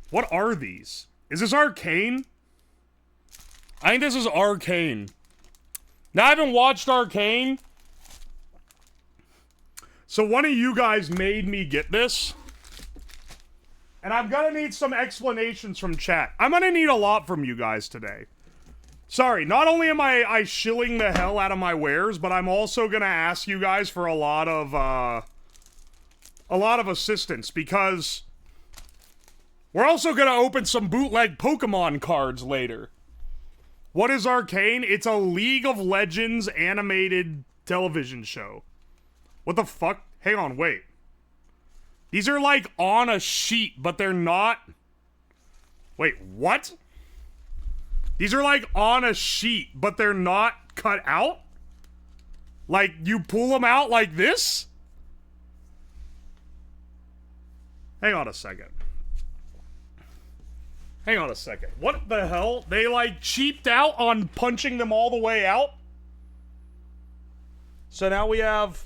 What are these? Is this Arcane? I think this is Arcane. Now, I haven't watched Arcane. So one of you guys made me get this. And I'm gonna need some explanations from chat. I'm gonna need a lot from you guys today. Sorry, not only am I shilling the hell out of my wares, but I'm also gonna ask you guys for a lot of assistance, because we're also gonna open some bootleg Pokemon cards later. What is Arcane? It's a League of Legends animated television show. What the fuck? Hang on, wait. These are like on a sheet, but they're not. Wait, what? These are like on a sheet, but they're not cut out? Like, you pull them out like this? Hang on a second. Hang on a second. What the hell? They like cheaped out on punching them all the way out? So now we have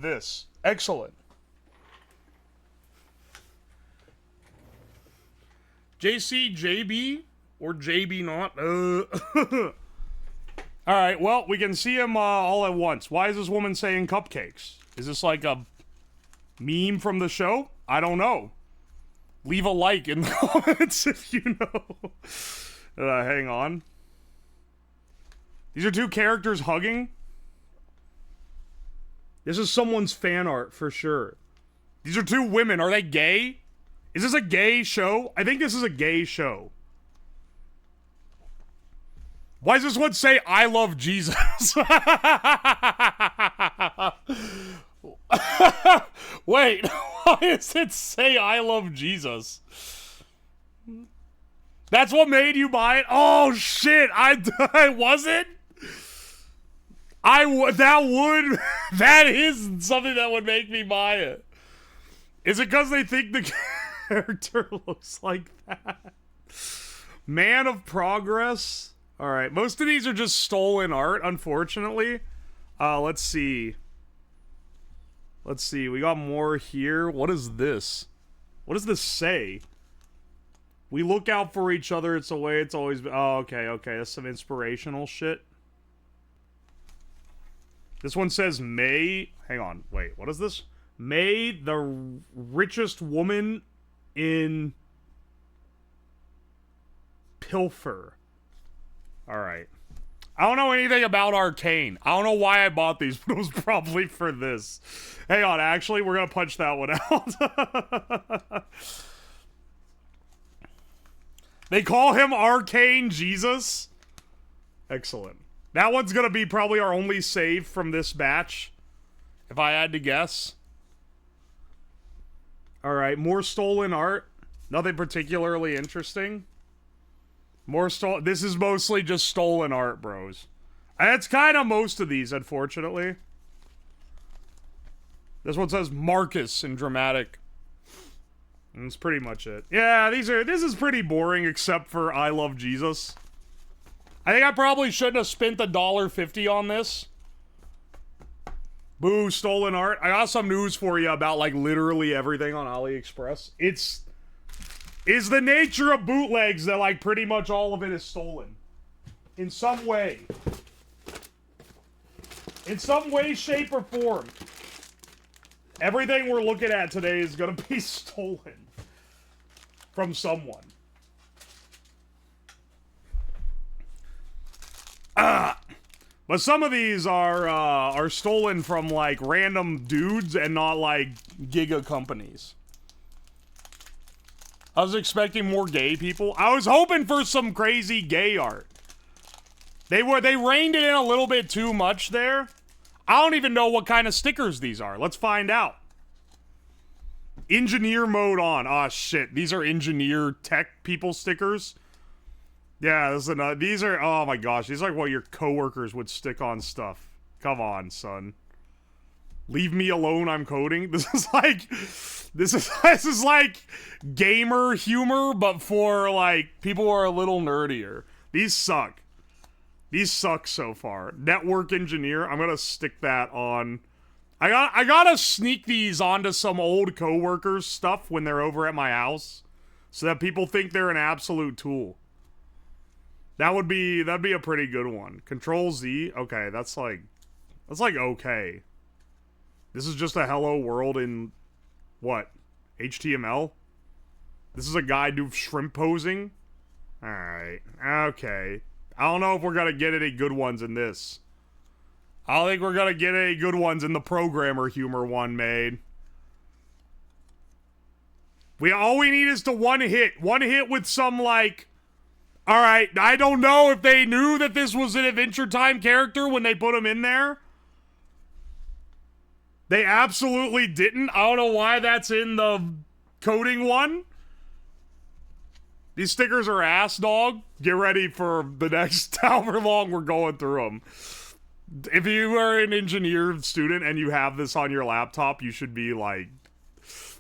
this. Excellent. JC, JB, or JB not? Alright, well, we can see him all at once. Why is this woman saying cupcakes? Is this like a meme from the show? I don't know. Leave a like in the comments if you know. Hang on. These are two characters hugging. This is someone's fan art for sure. These are two women. Are they gay? Is this a gay show? I think this is a gay show. Why does this one say, I love Jesus? Wait, why does it say, I love Jesus? That's what made you buy it? Oh, shit, I wasn't? That is something that would make me buy it. Is it because they think the character looks like that? Man of Progress. All right, most of these are just stolen art, unfortunately. Let's see. Let's see, we got more here. What is this? What does this say? We look out for each other, it's the way it's always been. Oh, okay, okay, that's some inspirational shit. This one says, May... Hang on, wait, what is this? May the richest woman in Pilfer. Alright. I don't know anything about Arcane. I don't know why I bought these, but it was probably for this. Hang on, actually, we're gonna punch that one out. They call him Arcane Jesus? Excellent. That one's gonna be probably our only save from this batch, if I had to guess. Alright, more stolen art. Nothing particularly interesting. More stolen. This is mostly just stolen art, bros. And it's kind of most of these, unfortunately. This one says Marcus in dramatic. And that's pretty much it. Yeah, this is pretty boring, except for I Love Jesus. I think I probably shouldn't have spent $1.50 on this. Boo, stolen art. I got some news for you about, like, literally everything on AliExpress. It's the nature of bootlegs that, like, pretty much all of it is stolen. In some way. In some way, shape, or form. Everything we're looking at today is gonna be stolen. From someone. But some of these are stolen from, like, random dudes and not, like, giga companies. I was expecting more gay people. I was hoping for some crazy gay art. They reined it in a little bit too much there. I don't even know what kind of stickers these are. Let's find out. Engineer mode on. Ah, shit. These are engineer tech people stickers. Yeah, these are, oh my gosh, these are like what your coworkers would stick on stuff. Come on, son. Leave me alone, I'm coding. This is like gamer humor, but for like people who are a little nerdier. These suck. These suck so far. Network engineer, I'm gonna stick that on. I gotta sneak these onto some old coworkers stuff when they're over at my house, so that people think they're an absolute tool. That'd be a pretty good one. Control Z. Okay, that's like okay. This is just a hello world in what? HTML? This is a guy doing shrimp posing? Alright. Okay. I don't know if we're gonna get any good ones in this. I don't think we're gonna get any good ones in the programmer humor one made. All we need is to one hit. One hit with some, like... Alright, I don't know if they knew that this was an Adventure Time character when they put him in there. They absolutely didn't. I don't know why that's in the coding one. These stickers are ass, dog. Get ready for the next however long we're going through them. If you are an engineer student and you have this on your laptop, you should be like...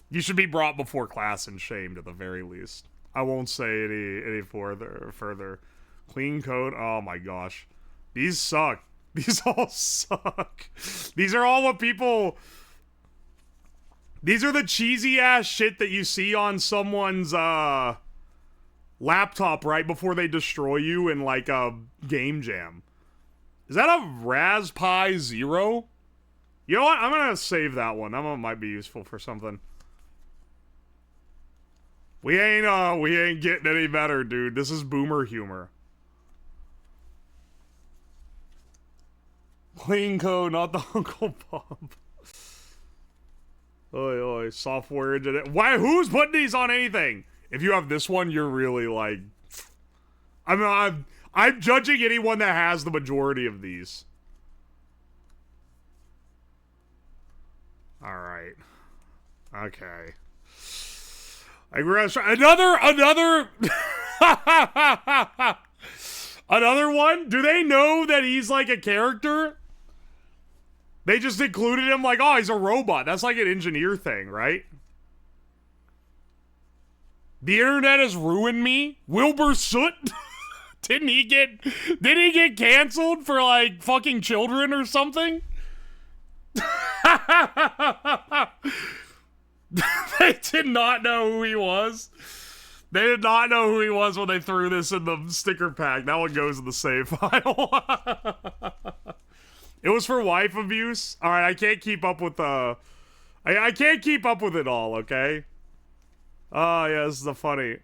You should be brought before class and shamed at the very least. I won't say any further. Clean code. Oh my gosh. These suck. These all suck. These are all what people... These are the cheesy ass shit that you see on someone's laptop right before they destroy you in like a game jam. Is that a Raspberry Zero? You know what? I'm gonna save that one. That one might be useful for something. We ain't getting any better, dude. This is boomer humor. Clean code, not the Uncle Bob. Oi, oi, software engineer. Why? Who's putting these on anything? If you have this one, you're really like... I'm judging anyone that has the majority of these. Alright. Okay. Like, we're gonna try another another one? Do they know that he's like a character? They just included him like, oh, he's a robot. That's like an engineer thing, right? The internet has ruined me. Wilbur Soot? Didn't he get canceled for like fucking children or something? They did not know who he was. They did not know who he was when they threw this in the sticker pack. That one goes in the save file. It was for wife abuse. All right, I can't keep up with the... I can't keep up with it all, okay? Oh, yeah, this is funny.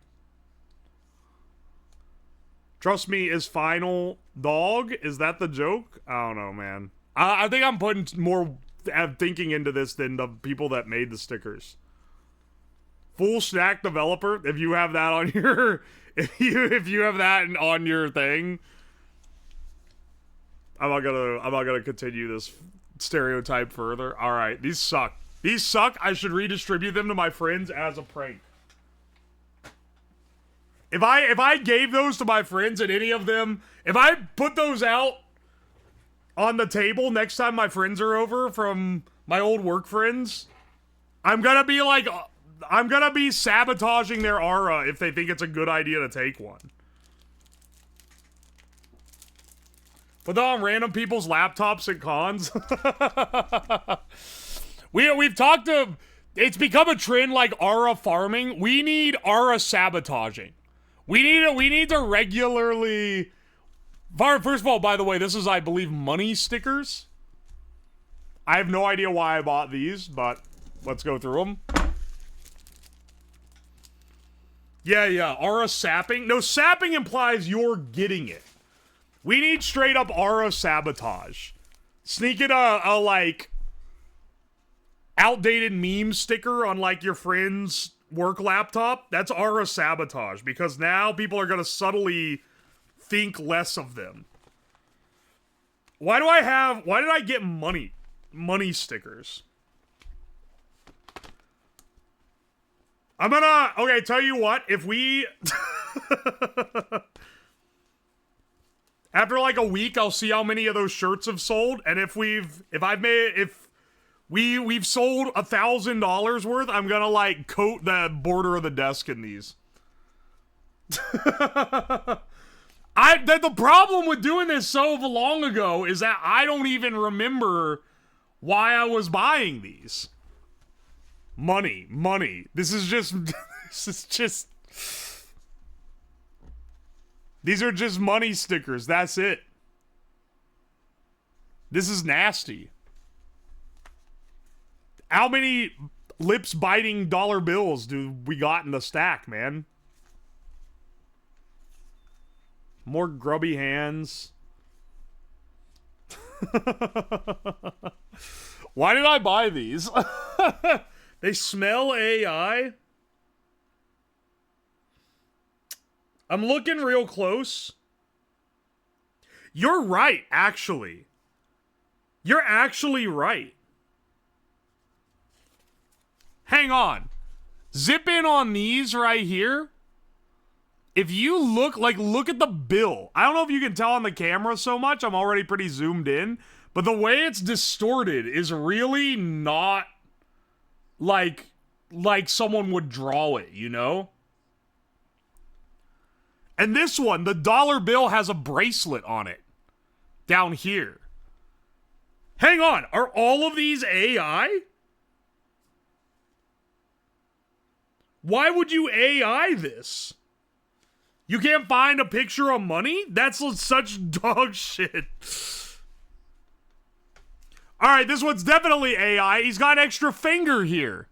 Trust me, is final dog? Is that the joke? I don't know, man. I think I'm putting more thinking into this than the people that made the stickers. Full stack developer. If you have that on your, if you have that on your thing, I'm not gonna continue this stereotype further. All right, these suck. These suck. I should redistribute them to my friends as a prank. If I gave those to my friends and any of them, if I put those out on the table next time my friends are over from my old work friends, I'm gonna be like, I'm gonna be sabotaging their aura if they think it's a good idea to take one. Put that on random people's laptops at cons. We've talked to, it's become a trend like aura farming. We need aura sabotaging. We need to regularly... First of all, by the way, this is, I believe, money stickers. I have no idea why I bought these, but let's go through them. Yeah, aura sapping. No, sapping implies you're getting it. We need straight up aura sabotage. Sneak in a like, outdated meme sticker on, like, your friend's work laptop. That's aura sabotage, because now people are gonna subtly think less of them. Why did I get money stickers? Okay, tell you what, if we after like a week, I'll see how many of those shirts have sold, and if we've sold $1,000 worth, I'm gonna like coat the border of the desk in these. The problem with doing this so long ago is that I don't even remember why I was buying these. Money. This is just these are just money stickers. That's it. This is nasty. How many lips biting dollar bills do we got in the stack, man? More grubby hands. Why did I buy these? They smell AI. I'm looking real close. You're right, actually. You're actually right. Hang on. Zip in on these right here. If you look at the bill. I don't know if you can tell on the camera so much. I'm already pretty zoomed in. But the way it's distorted is really not like someone would draw it, you know? And this one, the dollar bill has a bracelet on it. Down here. Hang on, are all of these AI? Why would you AI this? You can't find a picture of money? That's such dog shit. Alright, this one's definitely AI. He's got an extra finger here.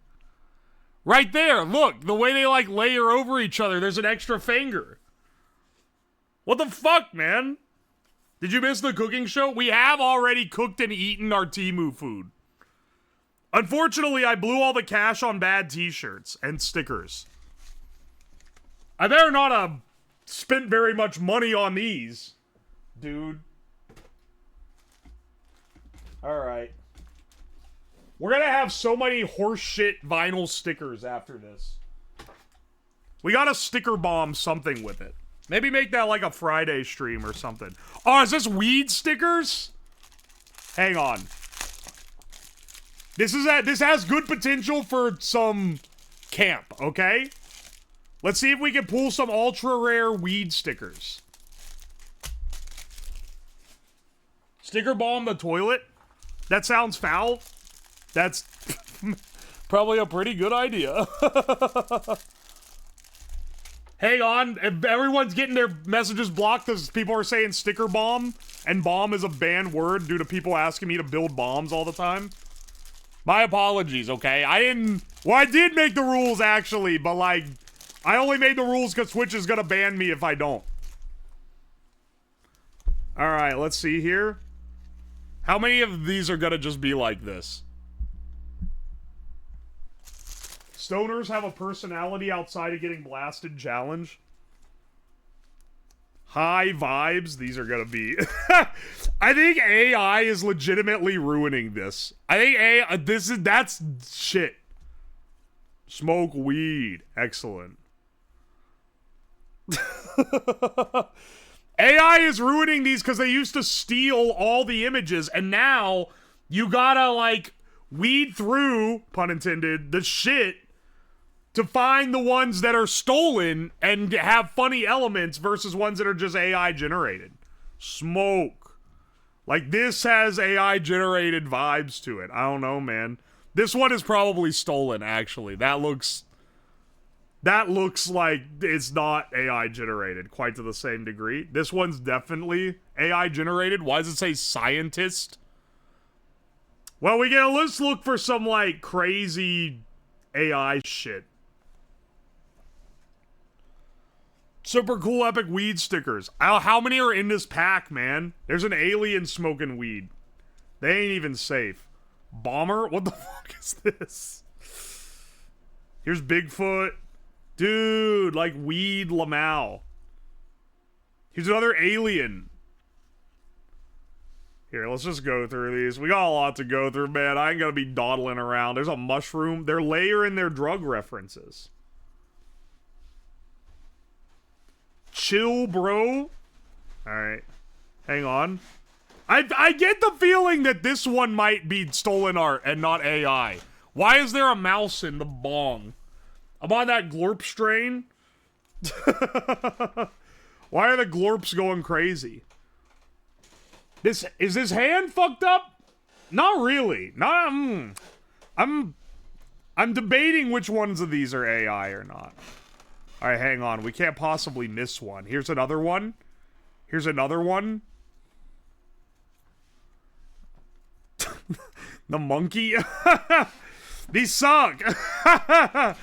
Right there, look. The way they, like, layer over each other, there's an extra finger. What the fuck, man? Did you miss the cooking show? We have already cooked and eaten our TEMU food. Unfortunately, I blew all the cash on bad t-shirts and stickers. I better not have spent very much money on these, dude. Alright. We're gonna have so many horseshit vinyl stickers after this. We gotta sticker bomb something with it. Maybe make that like a Friday stream or something. Oh, is this weed stickers? Hang on. This has good potential for some camp, okay? Let's see if we can pull some ultra rare weed stickers. Sticker bomb the toilet? That sounds foul. That's probably a pretty good idea. Hang on, if everyone's getting their messages blocked because people are saying sticker bomb, and bomb is a banned word due to people asking me to build bombs all the time. My apologies, okay? I did make the rules, actually, but, like, I only made the rules because Twitch is gonna ban me if I don't. Alright, let's see here. How many of these are gonna just be like this? Stoners have a personality outside of getting blasted challenge. High vibes, these are gonna be. I think AI is legitimately ruining this. I think AI, that's shit. Smoke weed, excellent. AI is ruining these because they used to steal all the images, and now you gotta, like, weed through, pun intended, the shit to find the ones that are stolen and have funny elements versus ones that are just AI generated. Smoke. Like, this has AI generated vibes to it. I don't know, man. This one is probably stolen, actually. That looks like it's not AI generated quite to the same degree. This one's definitely AI generated. Why does it say scientist? Well, let's look for some, like, crazy AI shit. Super cool epic weed stickers. How many are in this pack, man? There's an alien smoking weed. They ain't even safe. Bomber? What the fuck is this? Here's Bigfoot. Dude, like weed Lamau. Here's another alien. Here, let's just go through these. We got a lot to go through, man. I ain't gonna be dawdling around. There's a mushroom. They're layering their drug references. Chill, bro. Alright. Hang on. I get the feeling that this one might be stolen art and not AI. Why is there a mouse in the bong? I'm on that glorp strain. Why are the glorps going crazy? Is this hand fucked up? Not really. I'm debating which ones of these are AI or not. Alright, hang on. We can't possibly miss one. Here's another one. Here's another one. The monkey. These suck. I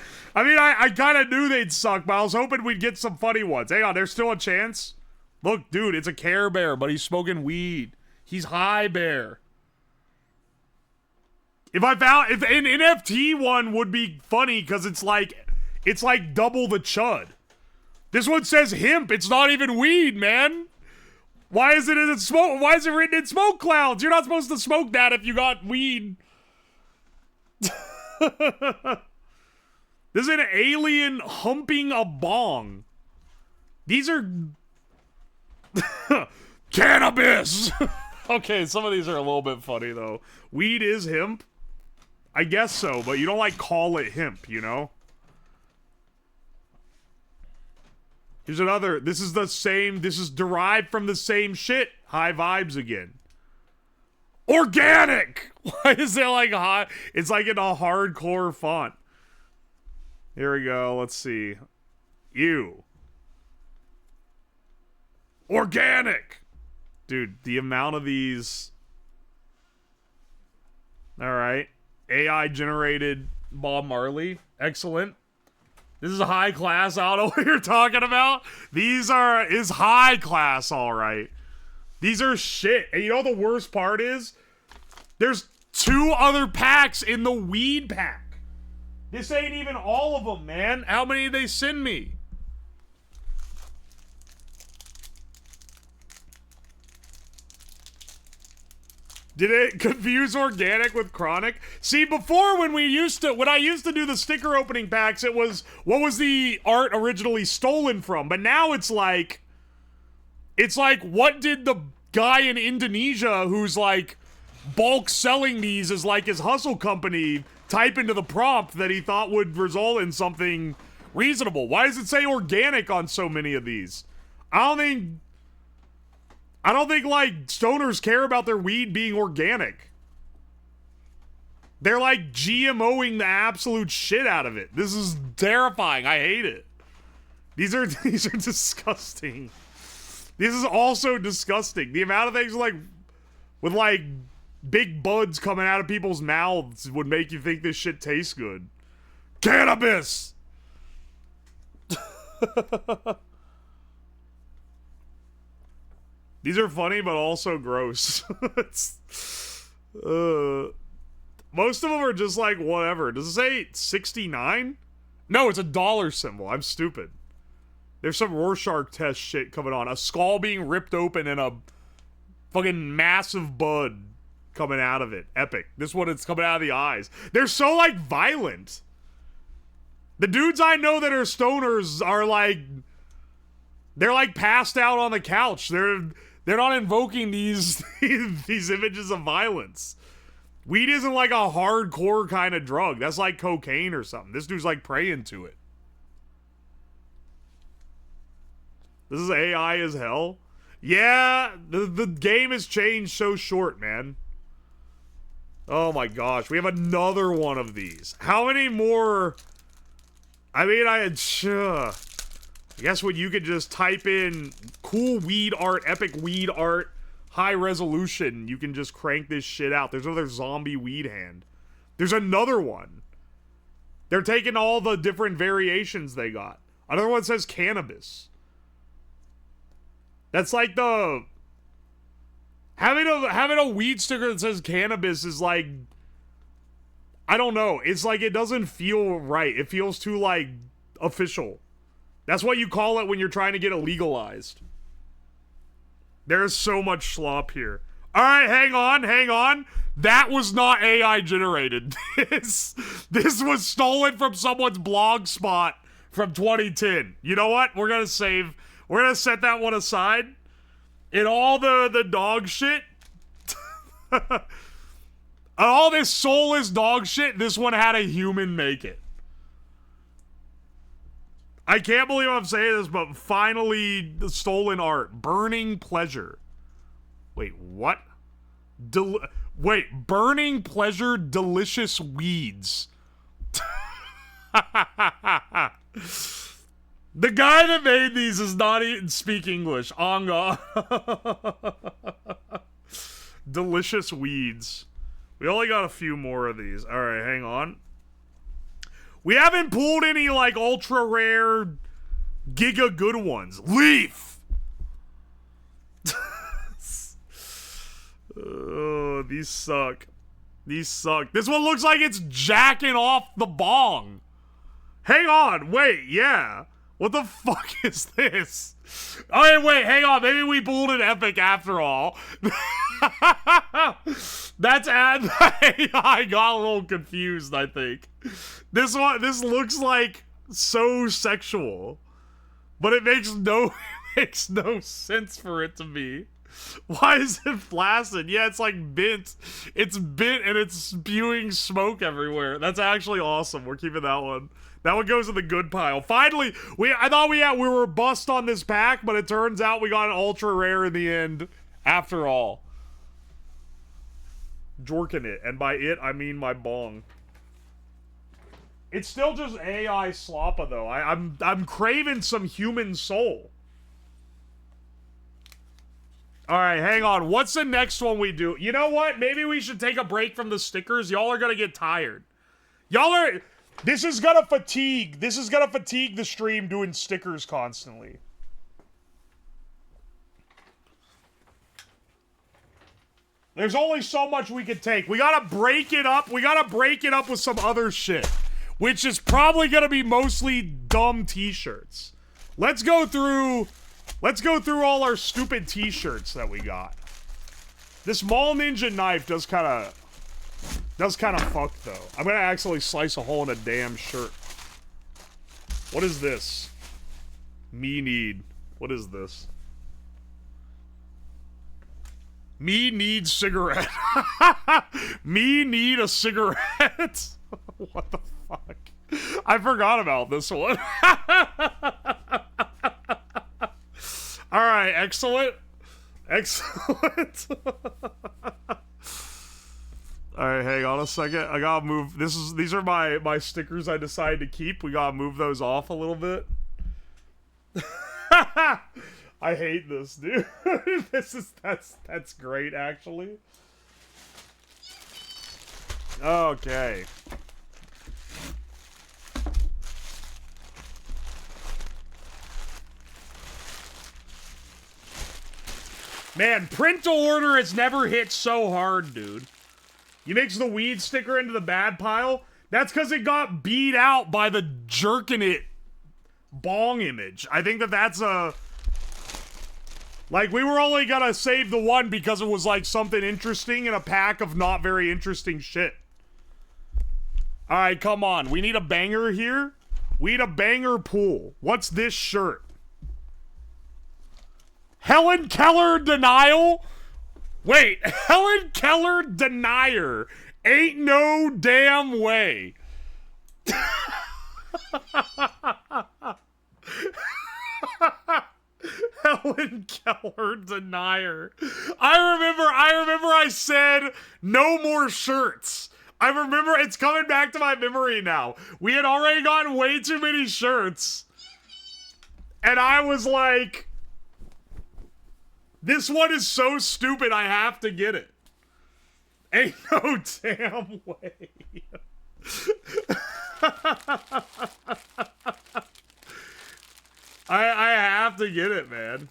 mean, I kind of knew they'd suck, but I was hoping we'd get some funny ones. Hang on, there's still a chance. Look, dude, it's a Care Bear, but he's smoking weed. He's high bear. If an NFT one would be funny because it's like double the chud. This one says hemp. It's not even weed, man. Why is it in smoke? Why is it written in smoke clouds? You're not supposed to smoke that if you got weed. This is an alien humping a bong. These are cannabis. Okay, some of these are a little bit funny though. Weed is hemp. I guess so, but you don't like call it hemp, you know? Here's another. This is the same. This is derived from the same shit. High vibes again. Organic! Why is it like hot? It's like in a hardcore font. Here we go. Let's see. Ew. Organic! Dude, the amount of these. Alright. AI generated Bob Marley. Excellent. This is a high class. I don't know what you're talking about. These is high class, alright. These are shit. And you know the worst part is? There's 2 other packs in the weed pack. This ain't even all of them, man. How many did they send me? Did it confuse organic with chronic? See, before when I used to do the sticker opening packs, it was what was the art originally stolen from? But now it's like what did the guy in Indonesia who's like bulk selling these as like his hustle company type into the prompt that he thought would result in something reasonable? Why does it say organic on so many of these? I don't think like stoners care about their weed being organic. They're like GMOing the absolute shit out of it. This is terrifying. I hate it. These are disgusting. This is also disgusting. The amount of things like with like big buds coming out of people's mouths would make you think this shit tastes good. Cannabis. These are funny, but also gross. Most of them are just like, whatever. Does it say 69? No, it's a dollar symbol. I'm stupid. There's some Rorschach test shit coming on. A skull being ripped open and a fucking massive bud coming out of it. Epic. This one, it's coming out of the eyes. They're so, like, violent. The dudes I know that are stoners are, like... They're, like, passed out on the couch. They're not invoking these these images of violence. Weed isn't like a hardcore kind of drug. That's like cocaine or something. This dude's like praying to it. This is AI as hell. Yeah, the game has changed so short, man. Oh my gosh, we have another one of these. How many more? I mean, I guess when you could just type in cool weed art, epic weed art, high resolution, you can just crank this shit out. There's another zombie weed hand. There's another one. They're taking all the different variations they got. Another one says cannabis. That's like the... Having a weed sticker that says cannabis is like... I don't know. It's like it doesn't feel right. It feels too, like, official. That's what you call it when you're trying to get it legalized. There's so much slop here. Alright, hang on. That was not AI generated. This was stolen from someone's blog spot from 2010. You know what? We're gonna set that one aside. In all the dog shit, all this soulless dog shit, this one had a human make it. I can't believe I'm saying this, but finally, the stolen art. Burning pleasure. Wait, what? Burning pleasure, delicious weeds. The guy that made these does not even speak English. Anga. Delicious weeds. We only got a few more of these. Alright, hang on. We haven't pulled any, like, ultra rare, giga good ones. Leaf! These suck. These suck. This one looks like it's jacking off the bong. Hang on. Wait. Yeah. What the fuck is this? Oh, wait. Hang on. Maybe we pulled an epic after all. That's I got a little confused, I think. This looks like so sexual. But it makes no sense for it to be. Why is it flaccid? Yeah, it's like bent. It's bent and it's spewing smoke everywhere. That's actually awesome. We're keeping that one. That one goes in the good pile. Finally, I thought we were bust on this pack, but it turns out we got an ultra rare in the end after all. Jorking it, and by it I mean my bong. It's still just AI sloppa though. I'm craving some human soul. Alright, hang on. What's the next one we do? You know what? Maybe we should take a break from the stickers. Y'all are gonna get tired. This is gonna fatigue the stream doing stickers constantly. There's only so much we can take. We gotta break it up. We gotta break it up with some other shit. Which is probably gonna be mostly dumb t-shirts. Let's go through all our stupid t-shirts that we got. This Mall Ninja knife does kind of fuck though. I'm gonna actually slice a hole in a damn shirt. What is this? Me need. What is this? Me need cigarette. Me need a cigarette. What the fuck? I forgot about this one. Alright, excellent. Excellent. Alright, hang on a second. I gotta move. These are my stickers I decided to keep. We gotta move those off a little bit. I hate this, dude. That's great, actually. Okay. Man, print to order has never hit so hard, dude. You mix the weed sticker into the bad pile? That's because it got beat out by the jerkin' it bong image. I think that's a... Like, we were only gonna save the one because it was, like, something interesting in a pack of not very interesting shit. Alright, come on. We need a banger here. We need a banger pool. What's this shirt? Helen Keller Denial? Wait, Helen Keller Denier. Ain't no damn way. Helen Keller Denier. I remember I said no more shirts. I remember, it's coming back to my memory now. We had already gotten way too many shirts. And I was like, this one is so stupid, I have to get it. Ain't no damn way. I have to get it, man.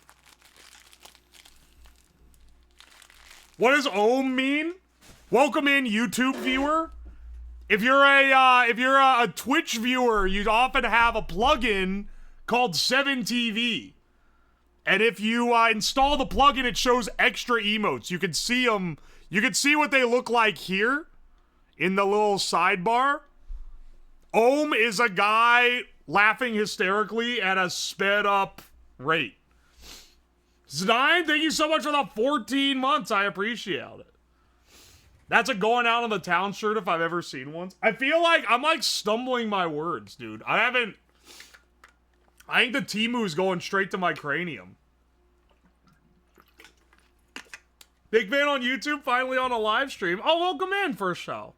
What does ohm mean? Welcome in, YouTube viewer. If you're a Twitch viewer, you often have a plugin called 7TV. And if you install the plugin, it shows extra emotes. You can see them. You can see what they look like here in the little sidebar. Ohm is a guy laughing hysterically at a sped up rate. Znine, thank you so much for the 14 months. I appreciate it. That's a going out on the town shirt if I've ever seen one. I feel like I'm like stumbling my words, dude. I think the TEMU's going straight to my cranium. Big fan on YouTube, finally on a live stream. Oh, welcome in, first show.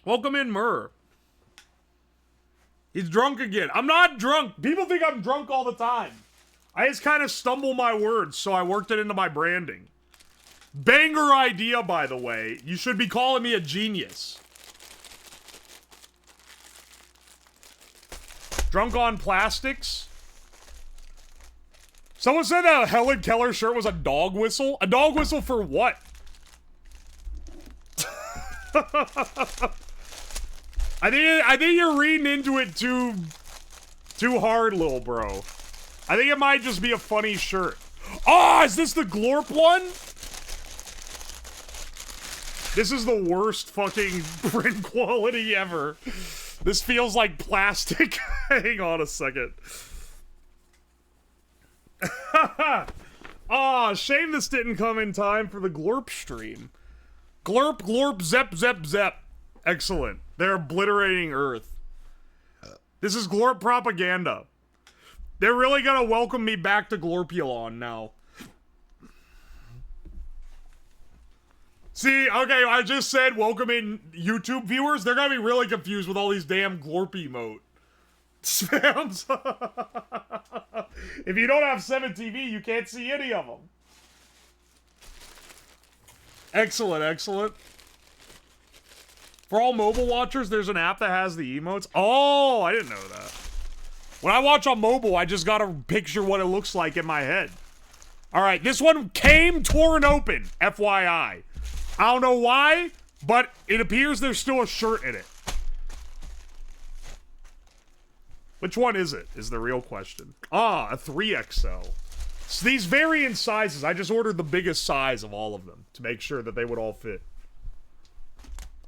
Welcome in, Murr. He's drunk again. I'm not drunk. People think I'm drunk all the time. I just kind of stumble my words, so I worked it into my branding. Banger idea, by the way. You should be calling me a genius. Drunk on plastics. Someone said a Helen Keller shirt was a dog whistle. A dog whistle for what? I think you're reading into it too hard, little bro. I think it might just be a funny shirt. Oh, is this the Glorp one? This is the worst fucking print quality ever. This feels like plastic. Hang on a second. Aw, shame this didn't come in time for the Glorp stream. Glorp, glorp, zep, zep, zep. Excellent. They're obliterating Earth. This is Glorp propaganda. They're really gonna welcome me back to Glorpulon now. See, okay, I just said welcoming YouTube viewers. They're gonna be really confused with all these damn Glorp emote spams. If you don't have 7TV, you can't see any of them. Excellent, excellent. For all mobile watchers, there's an app that has the emotes. Oh, I didn't know that. When I watch on mobile, I just gotta picture what it looks like in my head. Alright, this one came torn open, FYI. I don't know why, but it appears there's still a shirt in it. Which one is it, is the real question. Ah, a 3XL. So these vary in sizes. I just ordered the biggest size of all of them to make sure that they would all fit.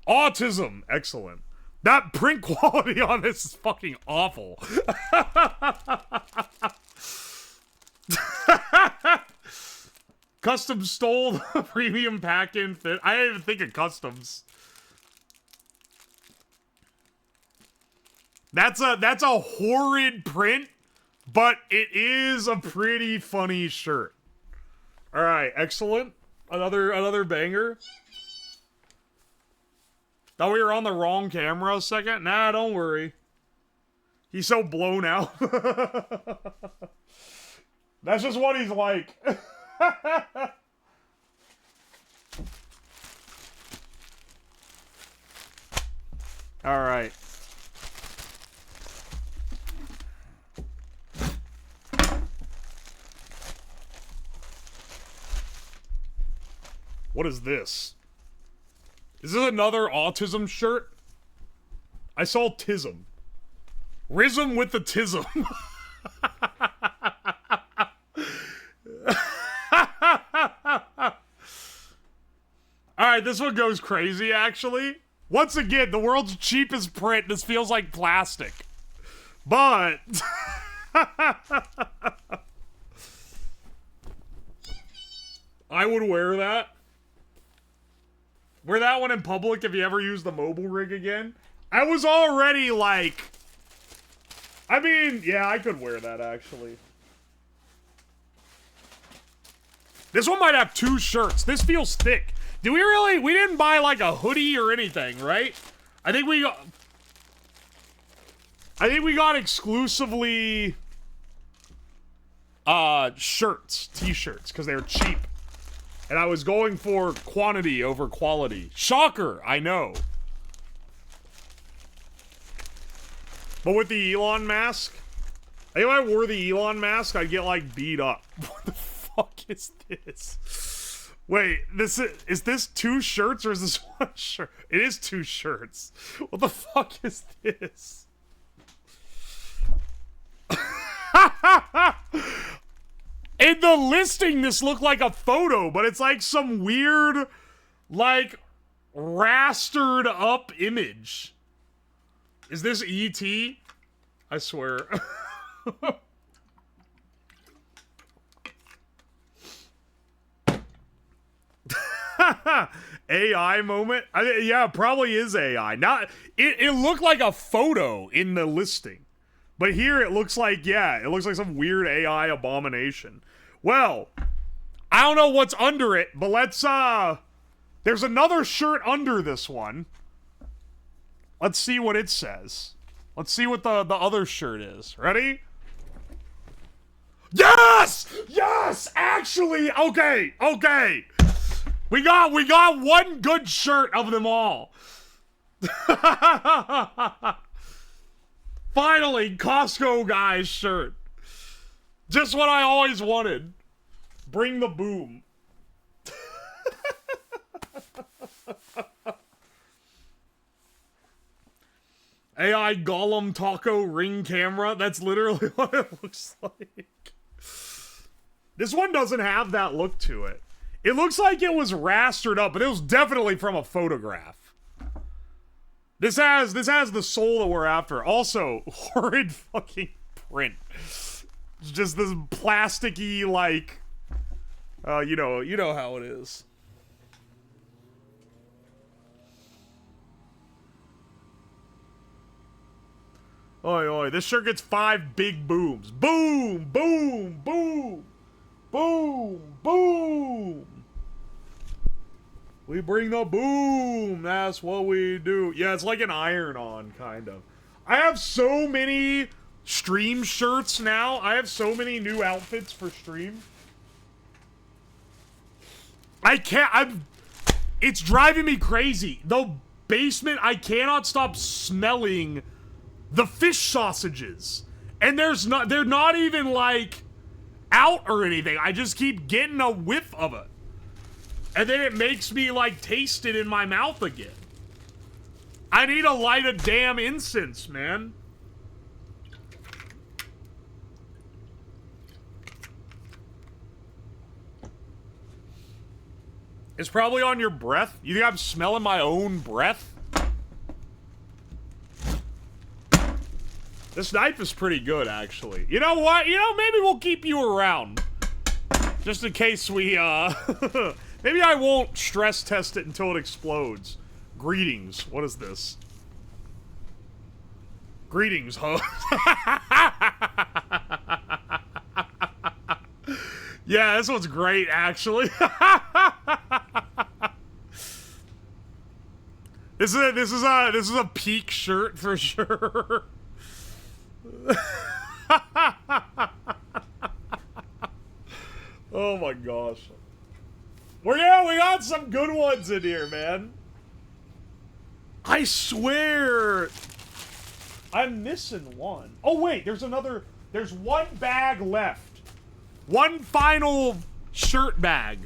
Autism. Excellent. That print quality on this is fucking awful. Custom stole the premium pack-in fit. I didn't even think of customs. That's a horrid print, but it is a pretty funny shirt. All right, excellent. Another banger. Thought we were on the wrong camera a second. Nah, don't worry. He's so blown out. That's just what he's like. All right. What is this? Is this another autism shirt? I saw tism. Rism with the tism. Alright, this one goes crazy, actually. Once again, the world's cheapest print. This feels like plastic. But... I would wear that. Wear that one in public if you ever use the mobile rig again. I was already like... I mean, yeah, I could wear that, actually. This one might have 2 shirts. This feels thick. Do we really... We didn't buy, like, a hoodie or anything, right? I think we got exclusively... shirts. T-shirts, because they're cheap. And I was going for quantity over quality. Shocker, I know. But with the Elon mask, I think if I wore the Elon mask, I'd get, like, beat up. What the fuck is this? Wait, is this 2 shirts or is this 1 shirt? It is 2 shirts. What the fuck is this? In the listing, this looked like a photo, but it's like some weird, like, rastered up image. Is this E.T.? I swear. AI moment? Yeah, it probably is AI. It looked like a photo in the listing. But here it looks like, yeah, it looks like some weird AI abomination. Well, I don't know what's under it, but let's, there's another shirt under this one. Let's see what it says. Let's see what the other shirt is. Ready? Yes! Yes! Actually, okay, okay. We got 1 good shirt of them all. Finally, Costco guy's shirt. Just what I always wanted. Bring the boom. AI Gollum Taco Ring Camera. That's literally what it looks like. This one doesn't have that look to it. It looks like it was rastered up, but it was definitely from a photograph. This has the soul that we're after. Also, horrid fucking print. It's just this plasticky, like, you know how it is. Oi, oi, this shirt gets 5 big booms. Boom, boom, boom, boom, boom. We bring the boom. That's what we do. Yeah, it's like an iron-on, kind of. I have so many stream shirts now. I have so many new outfits for stream. It's driving me crazy. The basement, I cannot stop smelling the fish sausages. And they're not even, like, out or anything. I just keep getting a whiff of it. And then it makes me, like, taste it in my mouth again. I need to light a damn incense, man. It's probably on your breath. You think I'm smelling my own breath? This knife is pretty good, actually. You know what? You know, maybe we'll keep you around. Just in case we, maybe I won't stress test it until it explodes. Greetings. What is this? Greetings, huh? Yeah, this one's great, actually. This is a peak shirt for sure. Oh my gosh. Well, yeah, we got some good ones in here, man. I swear I'm missing one. Oh wait, there's one bag left. One final shirt bag.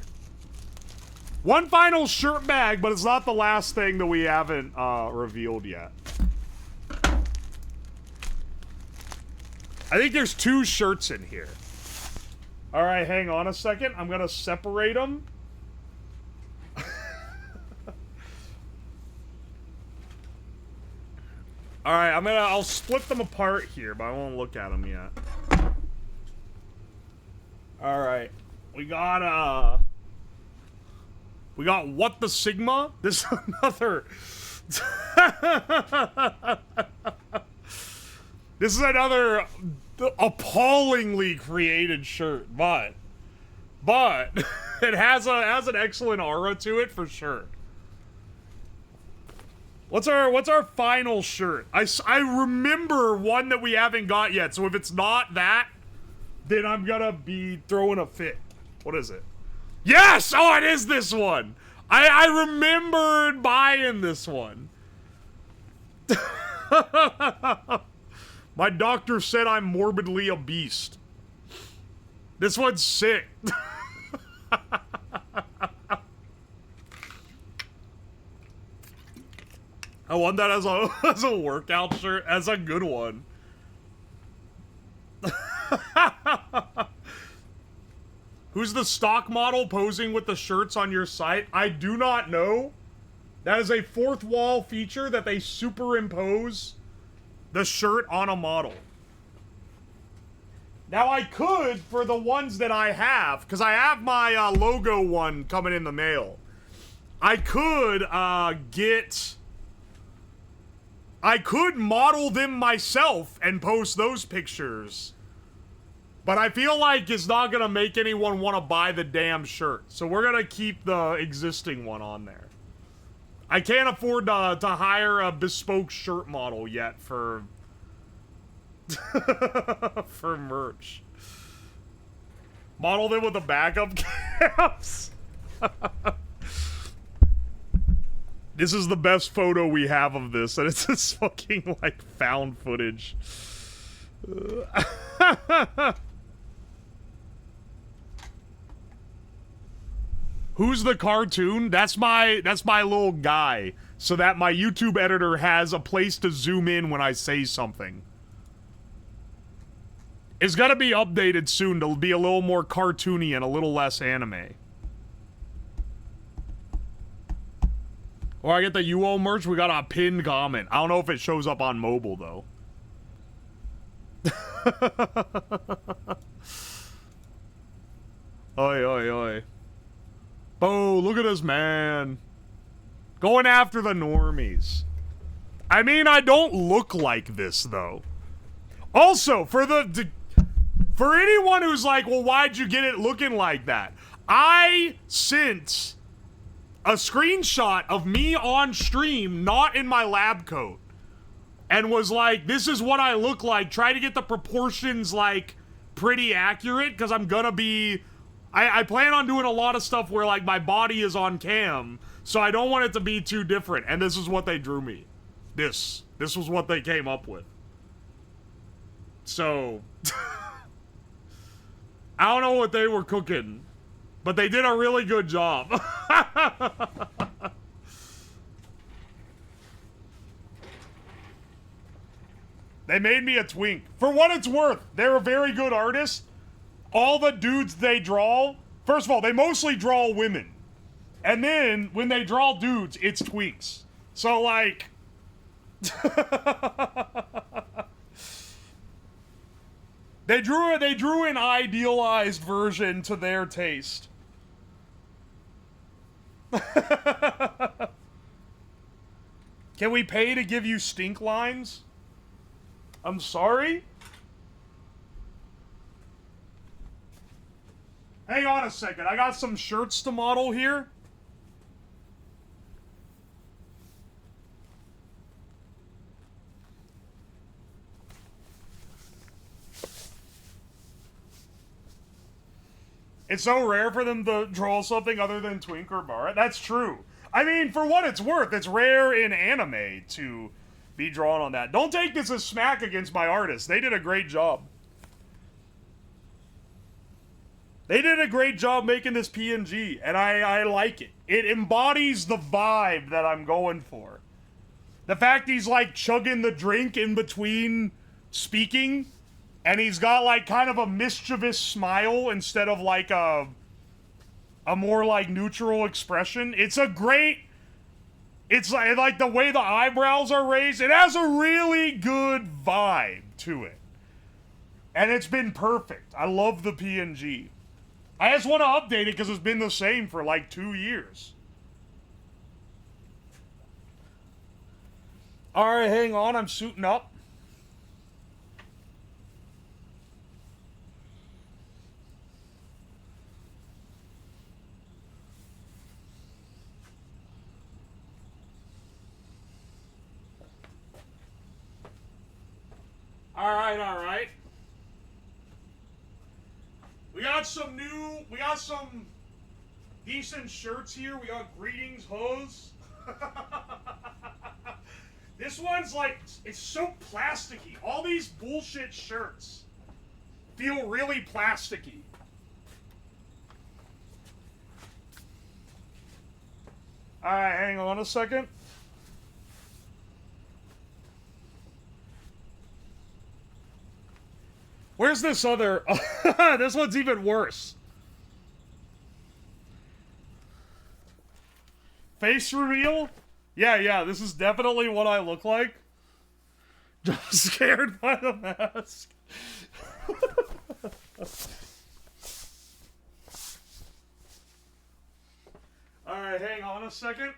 One final shirt bag, but it's not the last thing that we haven't revealed yet. I think there's 2 shirts in here. Alright, hang on a second. I'm gonna separate them. Alright, I'll split them apart here, but I won't look at them yet. Alright. We got What the Sigma? This is another... This is another appallingly created shirt, but it has an excellent aura to it for sure. What's our final shirt? I remember one that we haven't got yet, so if it's not that, then I'm gonna be throwing a fit. What is it? Yes! Oh, it is this one! I remembered buying this one. My doctor said I'm morbidly obese. This one's sick. I want that as a workout shirt. As a good one. Who's the stock model posing with the shirts on your site? I do not know. That is a fourth wall feature that they superimpose the shirt on a model. Now I could, for the ones that I have, because I have my logo one coming in the mail. I could model them myself and post those pictures. But I feel like it's not gonna make anyone want to buy the damn shirt. So we're gonna keep the existing one on there. I can't afford to hire a bespoke shirt model yet for for merch. Model them with the backup caps. This is the best photo we have of this, and it's this fucking, like, found footage. Who's the cartoon? That's my little guy. so that my YouTube editor has a place to zoom in when I say something. It's gotta be updated soon to be a little more cartoony and a little less anime. Or I get the UO merch, we got a pinned comment. I don't know if it shows up on mobile, though. Oi, oi, oi. Oh, look at this man. Going after the normies. I mean, I don't look like this, though. Also, for anyone who's like, well, why'd you get it looking like that? I sent a screenshot of me on stream, not in my lab coat, and was like, this is what I look like. Try to get the proportions, like, pretty accurate, because I'm gonna be... I plan on doing a lot of stuff where, like, my body is on cam, so I don't want it to be too different, and this is what they drew me. This was what they came up with. So... I don't know what they were cooking, but they did a really good job. They made me a twink. For what it's worth, they're a very good artist. All the dudes they draw, first of all, they mostly draw women. And then, when they draw dudes, it's twinks. So, like... They drew an idealized version to their taste. Can we pay to give you stink lines? I'm sorry? Hang on a second, I got some shirts to model here. It's so rare for them to draw something other than Twink or Bar. That's true. I mean, for what it's worth, it's rare in anime to be drawn on that. Don't take this as smack against my artists. They did a great job. They did a great job making this PNG, and I like it. It embodies the vibe that I'm going for. The fact he's, like, chugging the drink in between speaking... And he's got, like, kind of a mischievous smile instead of, like, a more, like, neutral expression. It's a great... It's, like, the way the eyebrows are raised. It has a really good vibe to it. And it's been perfect. I love the PNG. I just want to update it because it's been the same for, like, 2 years. Alright, hang on. I'm suiting up. Alright. We got some decent shirts here. We got Greetings Hose. This one's like, it's so plasticky. All these bullshit shirts feel really plasticky. Alright, hang on a second. Where's this other... This one's even worse. Face reveal? Yeah, this is definitely what I look like. Just scared by the mask. Alright, hang on a second.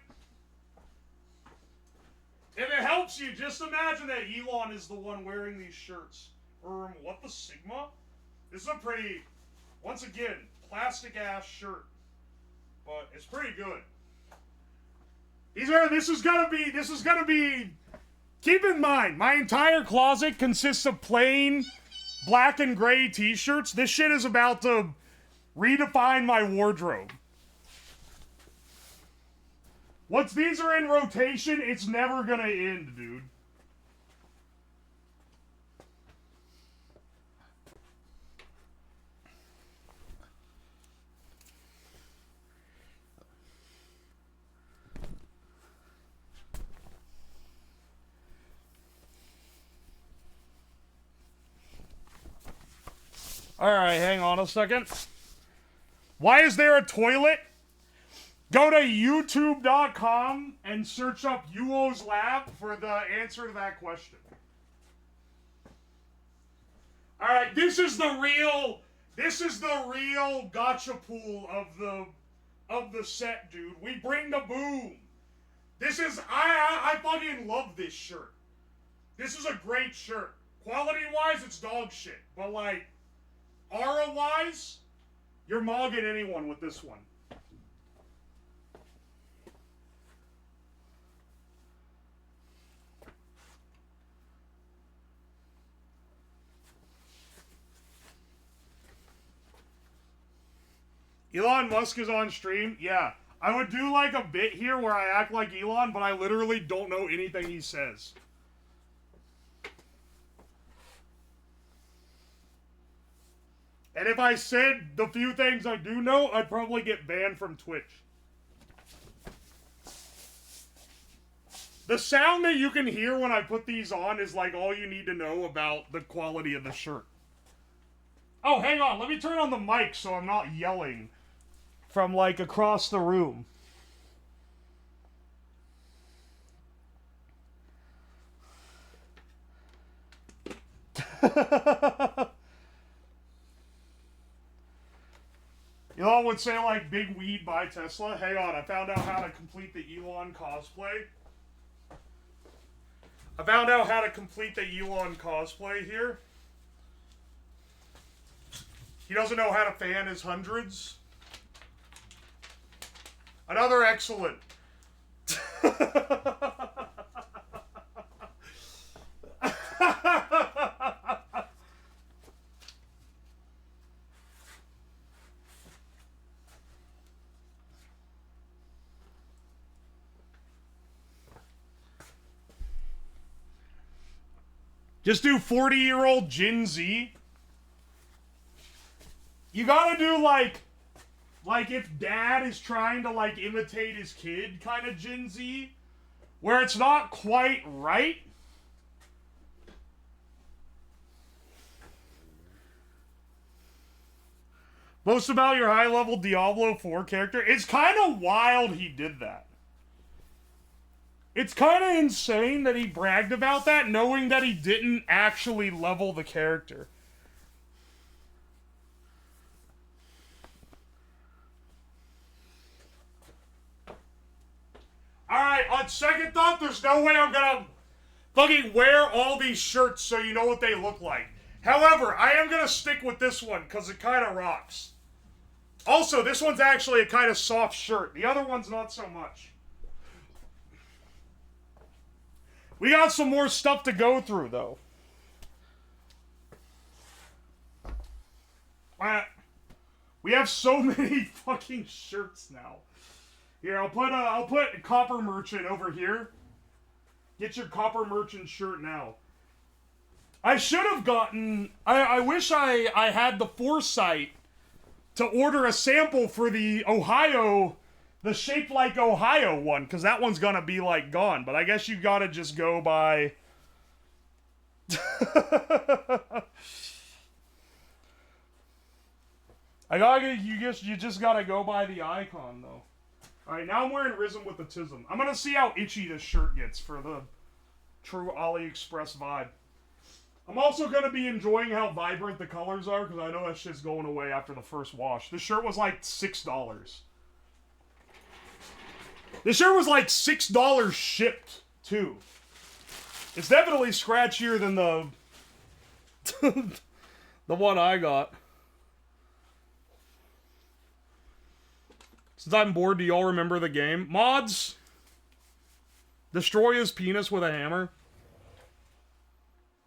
If it helps you, just imagine that Elon is the one wearing these shirts. What the Sigma? This is a pretty, once again, plastic-ass shirt. But it's pretty good. This is gonna be, keep in mind, my entire closet consists of plain black and gray t-shirts. This shit is about to redefine my wardrobe. Once these are in rotation, it's never gonna end, dude. Alright, hang on a second. Why is there a toilet? Go to youtube.com and search up Uwoslab for the answer to that question. Alright, this is the real gotcha pool of the set, dude. We bring the boom. This is, I fucking love this shirt. This is a great shirt. Quality-wise, it's dog shit. But, like, aura-wise, you're mogging anyone with this one. Elon Musk is on stream? Yeah. I would do, like, a bit here where I act like Elon, but I literally don't know anything he says. And if I said the few things I do know, I'd probably get banned from Twitch. The sound that you can hear when I put these on is like all you need to know about the quality of the shirt. Oh, hang on. Let me turn on the mic so I'm not yelling from like across the room. Elon would say, like, big weed buy Tesla. Hang on, I found out how to complete the Elon cosplay. Here. He doesn't know how to fan his hundreds. Another excellent. Just do 40-year-old Gen Z. You gotta do like if dad is trying to like imitate his kid kind of Gen Z, where it's not quite right. Most about your high-level Diablo 4 character. It's kind of wild he did that. It's kind of insane that he bragged about that, knowing that he didn't actually level the character. Alright, on second thought, there's no way I'm gonna fucking wear all these shirts so you know what they look like. However, I am gonna stick with this one, because it kind of rocks. Also, this one's actually a kind of soft shirt. The other one's not so much. We got some more stuff to go through, though. We have so many fucking shirts now. Here, I'll put Copper Merchant over here. Get your Copper Merchant shirt now. I should have gotten... I wish I had the foresight to order a sample for the Ohio... The Shaped Like Ohio one, because that one's gonna be, like, gone. But I guess you gotta just go by... You just gotta go by the icon, though. Alright, now I'm wearing Risen with the Tism. I'm gonna see how itchy this shirt gets for the true AliExpress vibe. I'm also gonna be enjoying how vibrant the colors are, because I know that shit's going away after the first wash. This shirt was like $6. This shirt was like $6 shipped, too. It's definitely scratchier than the... the one I got. Since I'm bored, do y'all remember the game? Mods! Destroy his penis with a hammer.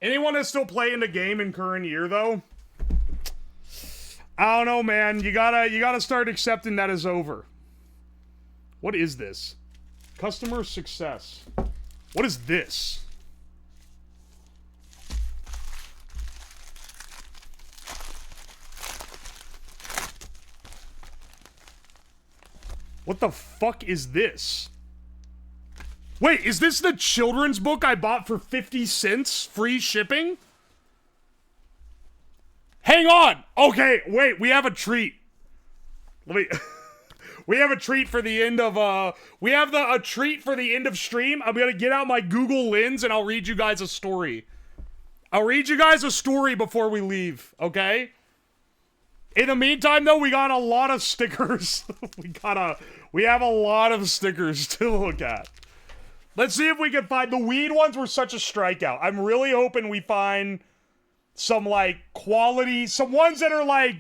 Anyone that's still playing the game in current year, though? I don't know, man. You gotta start accepting that as over. What is this? Customer success. What is this? What the fuck is this? Wait, is this the children's book I bought for 50 cents? Free shipping? Hang on. Okay, wait. We have a treat. Let me... We have a treat for the end of, we have a treat for the end of stream. I'm gonna get out my Google Lens and I'll read you guys a story. I'll read you guys a story before we leave, okay? In the meantime, though, we got a lot of stickers. We have a lot of stickers to look at. Let's see if we can find, the weed ones were such a strikeout. I'm really hoping we find some, like, quality, some ones that are, like,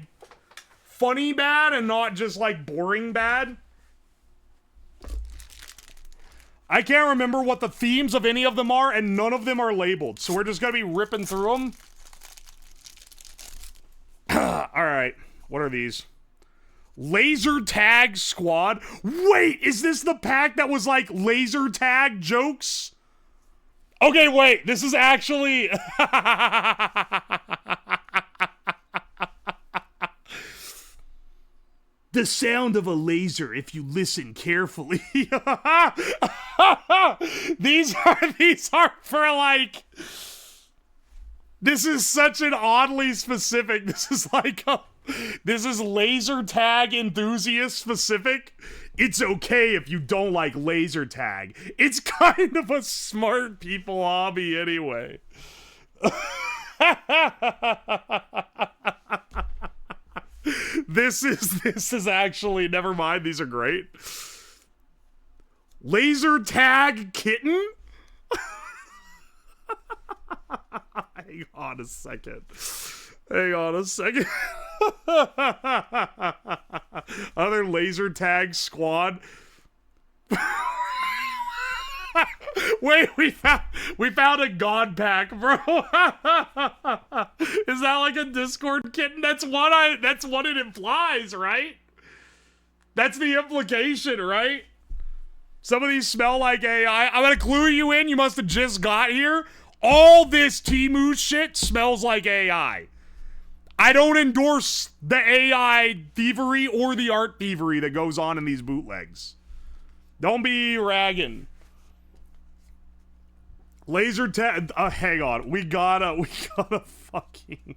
funny bad and not just like boring bad. I can't remember what the themes of any of them are, and none of them are labeled, so we're just gonna be ripping through them. Alright, what are these? Laser tag squad. Wait, is this the pack that was like laser tag jokes? Okay, wait, this is actually the sound of a laser if you listen carefully. These are for like, this is such an oddly specific, this is like this is laser tag enthusiast specific. It's okay if you don't like laser tag. It's kind of a smart people hobby anyway. This is actually, never mind, these are great. Laser tag kitten? Hang on a second. Hang on a second. Other laser tag squad. Wait, we found a god pack, bro. Is that like a Discord kitten? That's what it implies, right? That's the implication, right? Some of these smell like AI. I'm gonna clue you in, you must have just got here. All this TEMU shit smells like AI. I don't endorse the AI thievery or the art thievery that goes on in these bootlegs. Don't be ragging. Laser tag, hang on, we gotta fucking,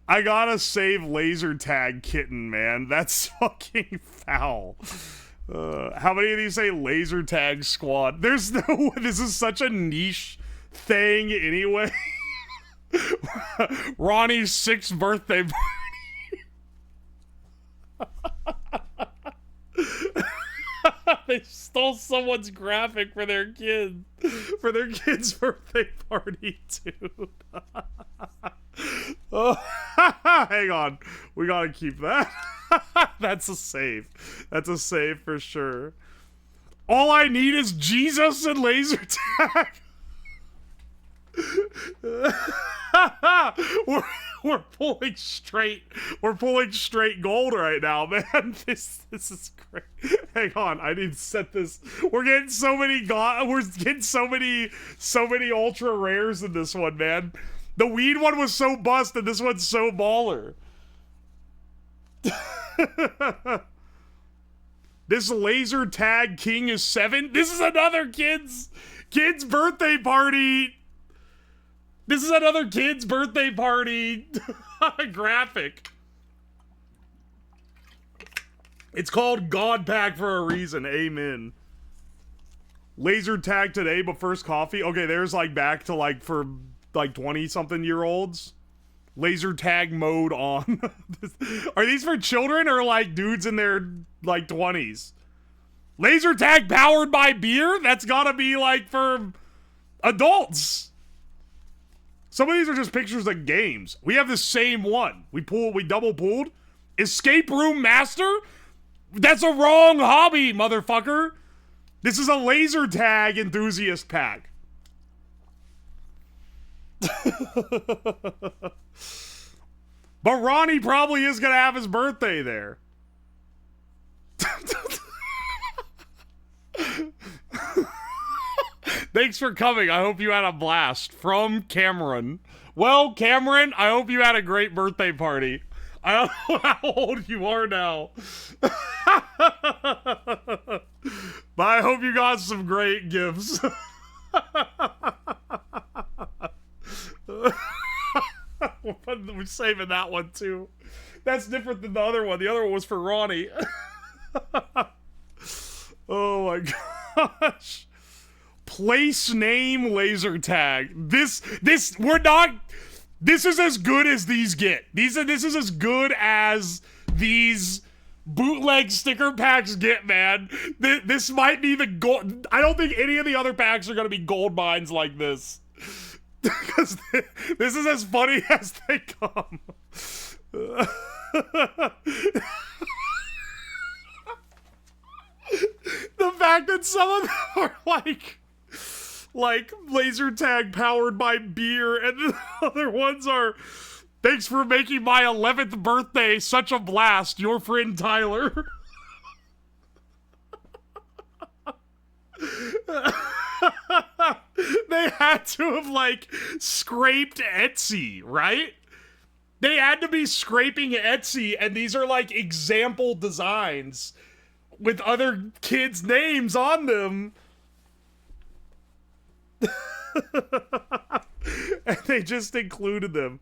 I gotta save laser tag kitten, man. That's fucking foul. How many of these say laser tag squad? There's no, this is such a niche thing anyway. Ronnie's 6th birthday party. They stole someone's graphic for their kid's birthday party, dude. Oh, hang on, we gotta keep that. That's a save. That's a save for sure. All I need is Jesus and laser tag. We're pulling straight gold right now, man. This is great. Hang on, I need to set this. We're getting so many ultra rares in this one, man. The weed one was so busted, this one's so baller. This laser tag king is 7. This is another kid's birthday party. This is another kid's birthday party graphic. It's called God Pack for a reason. Amen. Laser tag today, but first coffee. Okay, there's like back to like for like 20-something-year-olds. Laser tag mode on. Are these for children or like dudes in their like 20s? Laser tag powered by beer? That's gotta be like for adults. Some of these are just pictures of games. We have the same one. We double pulled. Escape Room Master? That's a wrong hobby, motherfucker. This is a laser tag enthusiast pack. But Ronnie probably is gonna have his birthday there. Thanks for coming. I hope you had a blast. From Cameron. Well, Cameron, I hope you had a great birthday party. I don't know how old you are now. But I hope you got some great gifts. We're saving that one too. That's different than the other one. The other one was for Ronnie. Oh my gosh. Place name laser tag. This is as good as these get. This is as good as these bootleg sticker packs get, man. This might be the gold. I don't think any of the other packs are going to be gold mines like this. Because this is as funny as they come. The fact that some of them are like laser tag powered by beer, and the other ones are, thanks for making my 11th birthday such a blast, your friend Tyler. They had to have like scraped Etsy, right? They had to be scraping Etsy, and these are like example designs with other kids' names on them. And they just included them.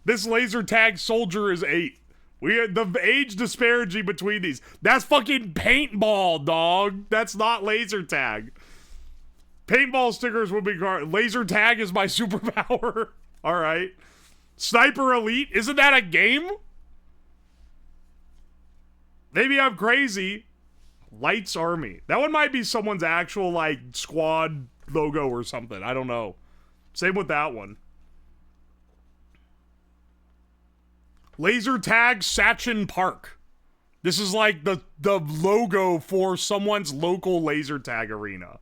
This laser tag soldier is 8. We had the age disparity between these. That's fucking paintball, dog. That's not laser tag. Paintball stickers would be laser tag is my superpower. All right. Sniper Elite, isn't that a game? Maybe I'm crazy. Lights Army. That one might be someone's actual, like, squad logo or something. I don't know. Same with that one. Laser Tag Sachin Park. This is like the logo for someone's local laser tag arena.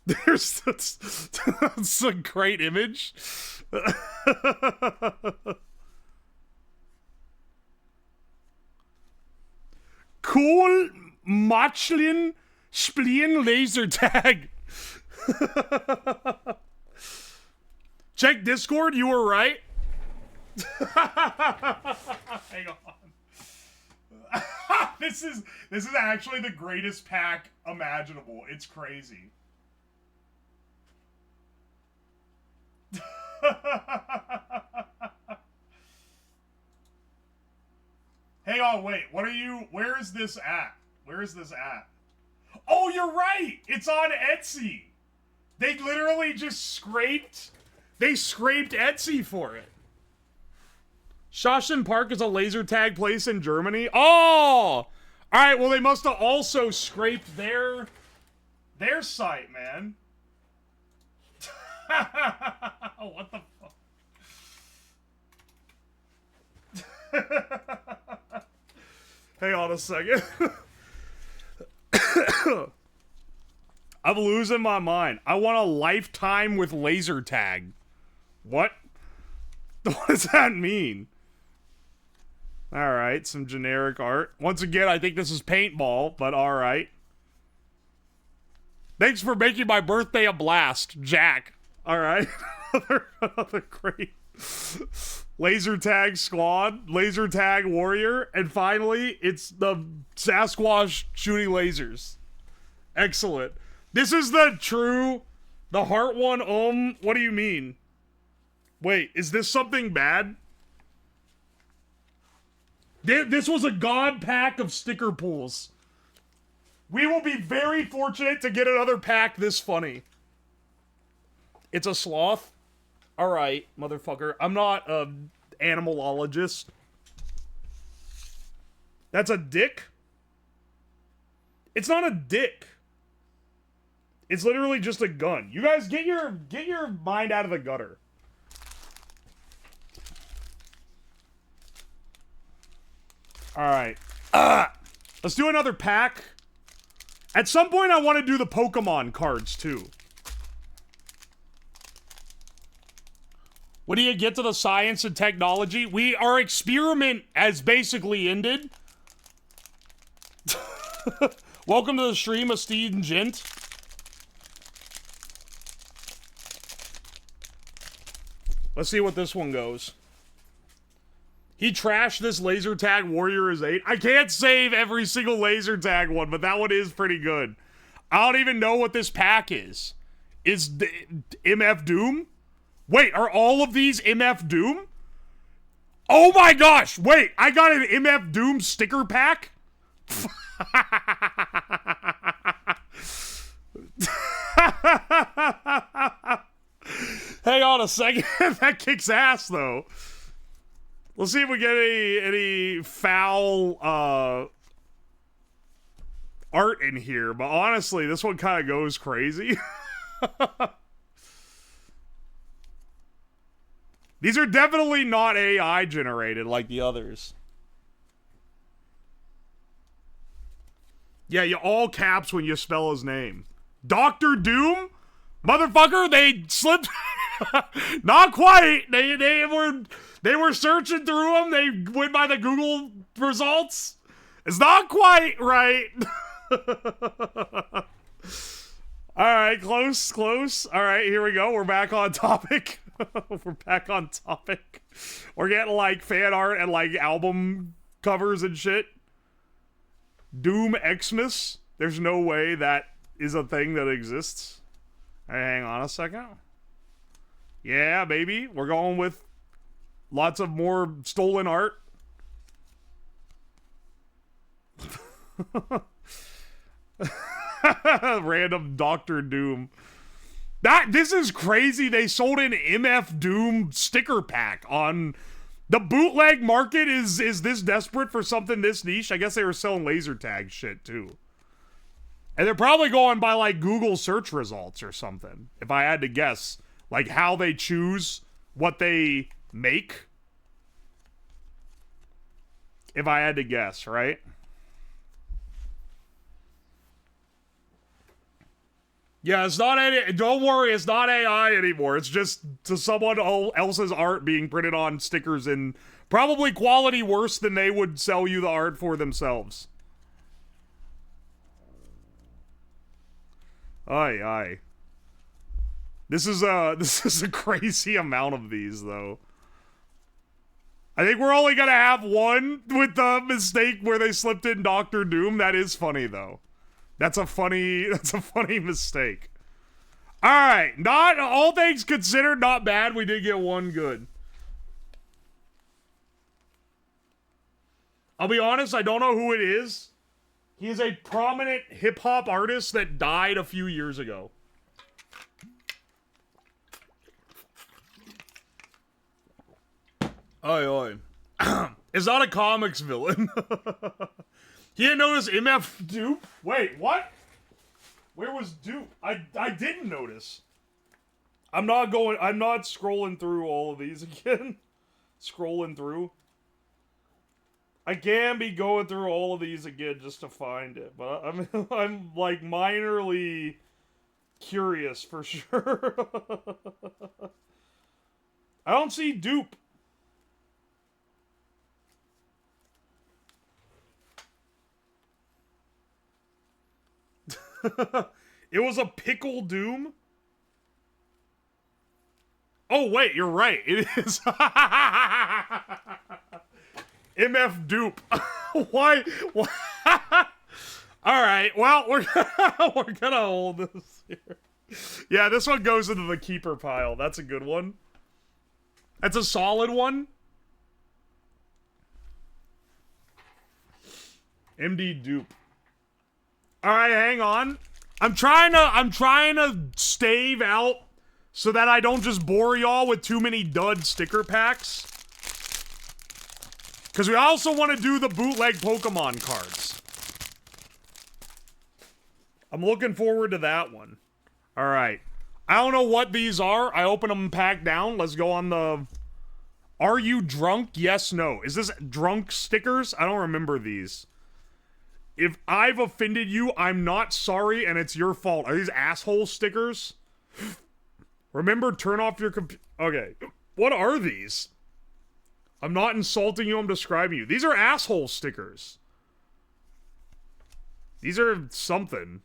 That's a great image. Cool Matchlin Splien laser tag. Check Discord, you were right. Hang on. This is actually the greatest pack imaginable. It's crazy. Hang on, wait. What are you? Where is this at? Where is this at? Oh, you're right. It's on Etsy. They literally just scraped. They scraped Etsy for it. Sachin Park is a laser tag place in Germany. Oh! Alright, well they must have also scraped their site, man. What the fuck? Hang on a second. I'm losing my mind. I want a lifetime with laser tag. What? What does that mean? Alright, some generic art. Once again, I think this is paintball, but alright. Thanks for making my birthday a blast, Jack. Alright. another great laser tag squad, laser tag warrior, and finally, it's the Sasquatch shooting lasers. Excellent. This is the heart one, what do you mean? Wait, is this something bad? This was a god pack of sticker pools. We will be very fortunate to get another pack this funny. It's a sloth? Alright, motherfucker. I'm not an animalologist. That's a dick? It's not a dick. It's literally just a gun. You guys get your mind out of the gutter. Alright. Let's do another pack. At some point, I want to do the Pokemon cards, too. When do you get to the science and technology? Our experiment has basically ended. Welcome to the stream, Esteemed Gent. Let's see what this one goes. He trashed this laser tag warrior is 8. I can't save every single laser tag one, but that one is pretty good. I don't even know what this pack is. Is the MF Doom? Wait, are all of these MF Doom? Oh my gosh! Wait, I got an MF Doom sticker pack? Hang on a second. That kicks ass, though. Let's see if we get any foul art in here. But honestly, this one kind of goes crazy. These are definitely not AI generated like the others. Yeah, you all caps when you spell his name. Dr. Doom? Motherfucker, they slipped. Not quite. They were searching through them. They went by the Google results. It's not quite right. Alright, close. Alright, here we go. We're back on topic. We're back on topic. We're getting like fan art and like album covers and shit. Doom Xmas. There's no way that is a thing that exists. Hey, hang on a second. Yeah, baby. We're going with lots of more stolen art. Random Dr. Doom. This is crazy. They sold an MF Doom sticker pack on the bootleg market. Is this desperate for something this niche? I guess they were selling laser tag shit too. And they're probably going by like Google search results or something. If I had to guess, like how they choose what they make. If I had to guess, right? Yeah, it's not any. Don't worry, it's not AI anymore. It's just to someone else's art being printed on stickers in probably quality worse than they would sell you the art for themselves. Aye. This is a crazy amount of these though. I think we're only gonna have one with the mistake where they slipped in Dr. Doom. That is funny though. That's a funny mistake. Alright, not all things considered, not bad. We did get one good. I'll be honest, I don't know who it is. He is a prominent hip-hop artist that died a few years ago. Oi. It's not a comics villain. He didn't notice MF Dupe? Wait, what? Where was Dupe? I didn't notice. I'm not scrolling through all of these again. Scrolling through. I can be going through all of these again just to find it, but I'm like minorly curious for sure. I don't see Dupe. It was a Pickle Doom? Oh, wait, you're right. It is. MF Dupe. Why? Alright, well, we're gonna hold this here. Yeah, this one goes into the keeper pile. That's a good one. That's a solid one. MD Dupe. Alright, hang on. I'm trying to stave out so that I don't just bore y'all with too many dud sticker packs. Because we also want to do the bootleg Pokemon cards. I'm looking forward to that one. Alright. I don't know what these are. I open them packed down. Let's go on the... Are you drunk? Yes, no. Is this drunk stickers? I don't remember these. If I've offended you, I'm not sorry, and it's your fault. Are these asshole stickers? Remember, turn off your computer. Okay. What are these? I'm not insulting you, I'm describing you. These are asshole stickers. These are something.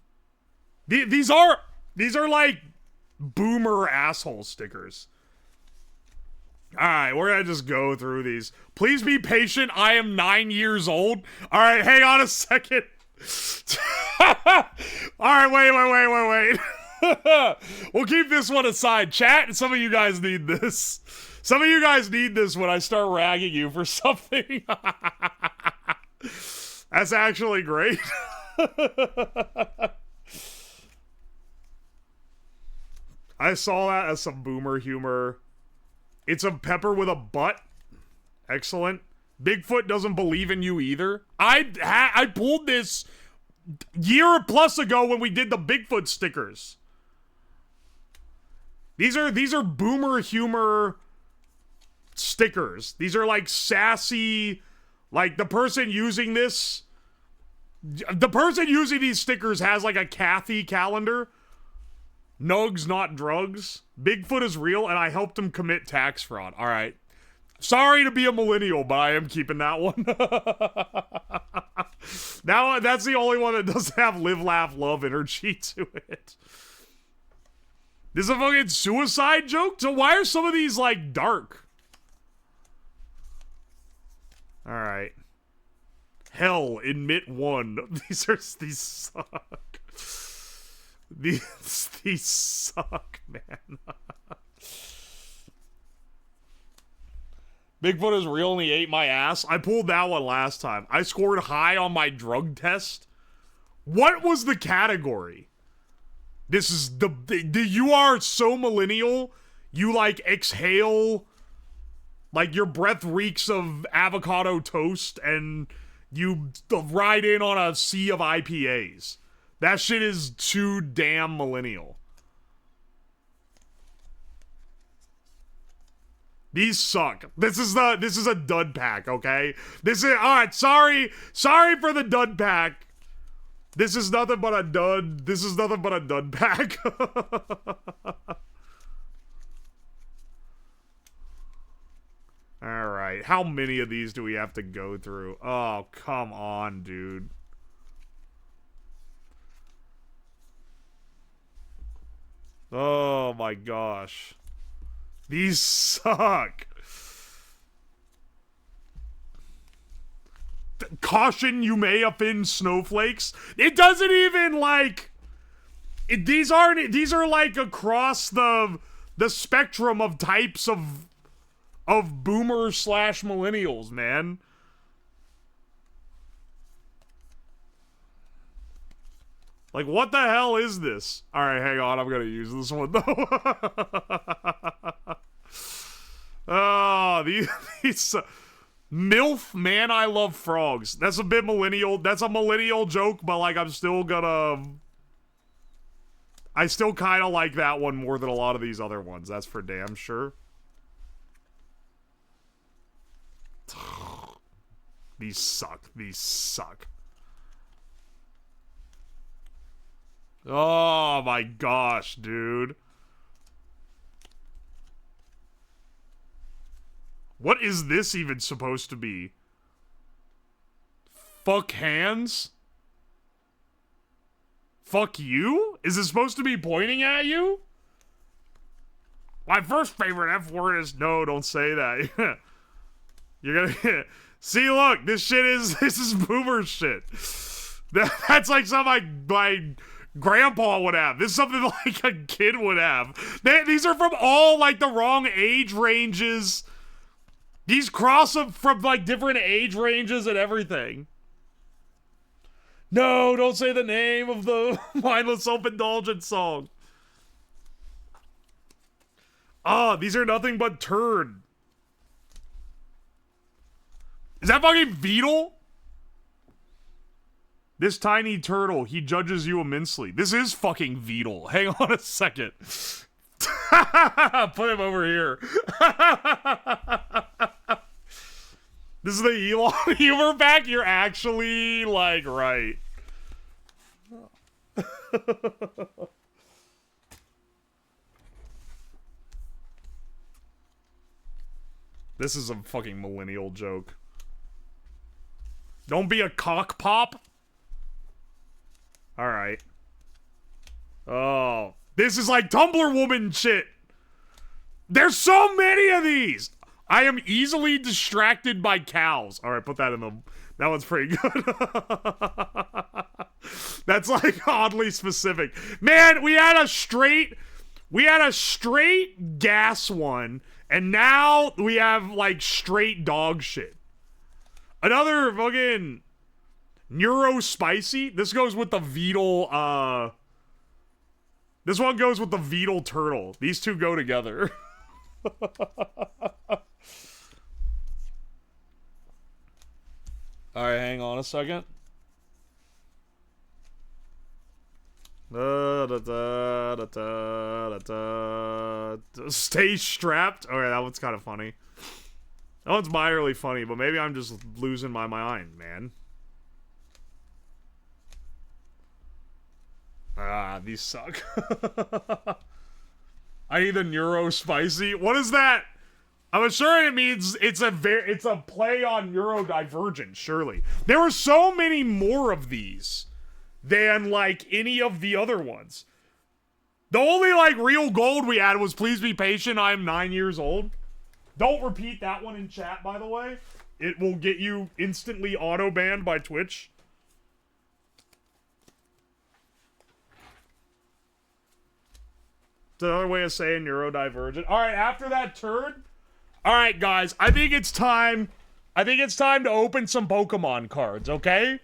These are like boomer asshole stickers. Alright, we're gonna just go through these. Please be patient, I am 9 years old. Alright, hang on a second. Alright, wait. We'll keep this one aside. Chat, some of you guys need this. Some of you guys need this when I start ragging you for something. That's actually great. I saw that as some boomer humor. It's a pepper with a butt. Excellent. Bigfoot doesn't believe in you either. I pulled this year plus ago when we did the Bigfoot stickers. These are boomer humor stickers. These are like sassy, like the person using this, the person using these stickers has like a Kathy calendar. Nugs, not drugs. Bigfoot is real, and I helped him commit tax fraud. All right. Sorry to be a millennial, but I am keeping that one. Now, that's the only one that doesn't have live, laugh, love energy to it. This is a fucking suicide joke? So why are some of these, like, dark? Alright. Hell, admit one. These suck. These suck, man. Bigfoot is real and he ate my ass. I pulled that one last time. I scored high on my drug test. What was the category? This is you are so millennial. You like exhale, like your breath reeks of avocado toast, and you ride in on a sea of IPAs. That shit is too damn millennial. These suck. This is a dud pack, okay? This is alright, sorry for the dud pack. This is nothing but a dud. This is nothing but a dud pack. Alright, how many of these do we have to go through? Oh, come on, dude. Oh my gosh. These suck. Caution, you may offend snowflakes. It doesn't even like these are like across the spectrum of types of boomers / millennials, man. Like, what the hell is this? Alright, hang on, I'm gonna use this one, though. Oh, these MILF, man, I love frogs. That's a bit millennial. That's a millennial joke, but, like, I'm still gonna... I still kind of like that one more than a lot of these other ones. That's for damn sure. These suck. These suck. Oh my gosh, dude. What is this even supposed to be? Fuck hands? Fuck you? Is it supposed to be pointing at you? My first favorite F word is no, don't say that. You're gonna see, look, this is boomer shit. That's like something my grandpa would have. This is something like a kid would have. These are from all like the wrong age ranges. These cross them from like different age ranges and everything. No, don't say the name of the mindless self-indulgent song. Oh, these are nothing but turd. Is that fucking Beetle? This tiny turtle, he judges you immensely. This is fucking Beetle. Hang on a second. Put him over here. This is the Elon humor pack? You're actually, like, right. This is a fucking millennial joke. Don't be a cock pop. Alright. Oh. This is like Tumblr woman shit. There's so many of these. I am easily distracted by cows. Alright, put that in the... That one's pretty good. That's like oddly specific. Man, we had a straight gas one. And now we have, like, straight dog shit. Another fucking Neuro Spicy. This goes with the Beetle, this one goes with the Beetle Turtle. These two go together. Alright, hang on a second. Stay strapped. Okay, that one's kind of funny. That one's minorly funny, but maybe I'm just losing my mind, man. Ah, these suck. I need a Neuro Spicy. What is that? I'm sure it means it's a play on neurodivergent, surely. There were so many more of these than, like, any of the other ones. The only, like, real gold we had was Please Be Patient, I Am 9 Years Old. Don't repeat that one in chat, by the way. It will get you instantly auto-banned by Twitch. It's another way of saying neurodivergent. Alright, after that turd... Alright, guys, I think it's time to open some Pokemon cards, okay?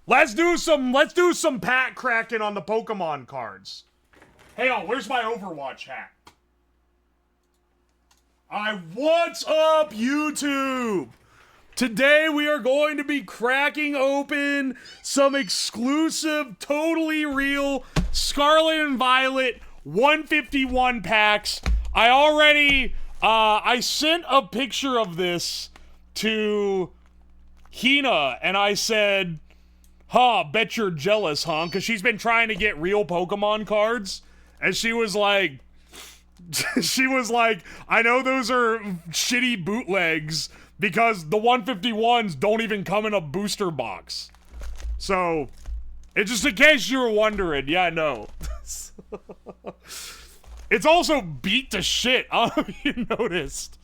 Let's do some pack cracking on the Pokemon cards. Hey, where's my Overwatch hat? What's up, YouTube? Today we are going to be cracking open some exclusive, totally real Scarlet and Violet 151 packs. I already, I sent a picture of this to Hina, and I said, huh, bet you're jealous, huh? Because she's been trying to get real Pokemon cards, and she was like, I know those are shitty bootlegs, because the 151s don't even come in a booster box. So, it's just in case you were wondering, yeah, no. It's also beat to shit. I don't know if you noticed.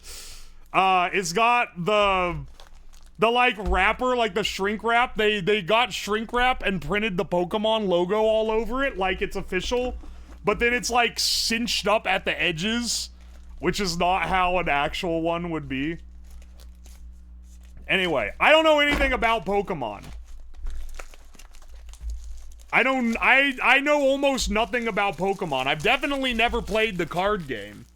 It's got the like wrapper, like the shrink wrap. They got shrink wrap and printed the Pokemon logo all over it, like it's official. But then it's like cinched up at the edges, which is not how an actual one would be. Anyway, I don't know anything about Pokemon. I know almost nothing about Pokemon. I've definitely never played the card game.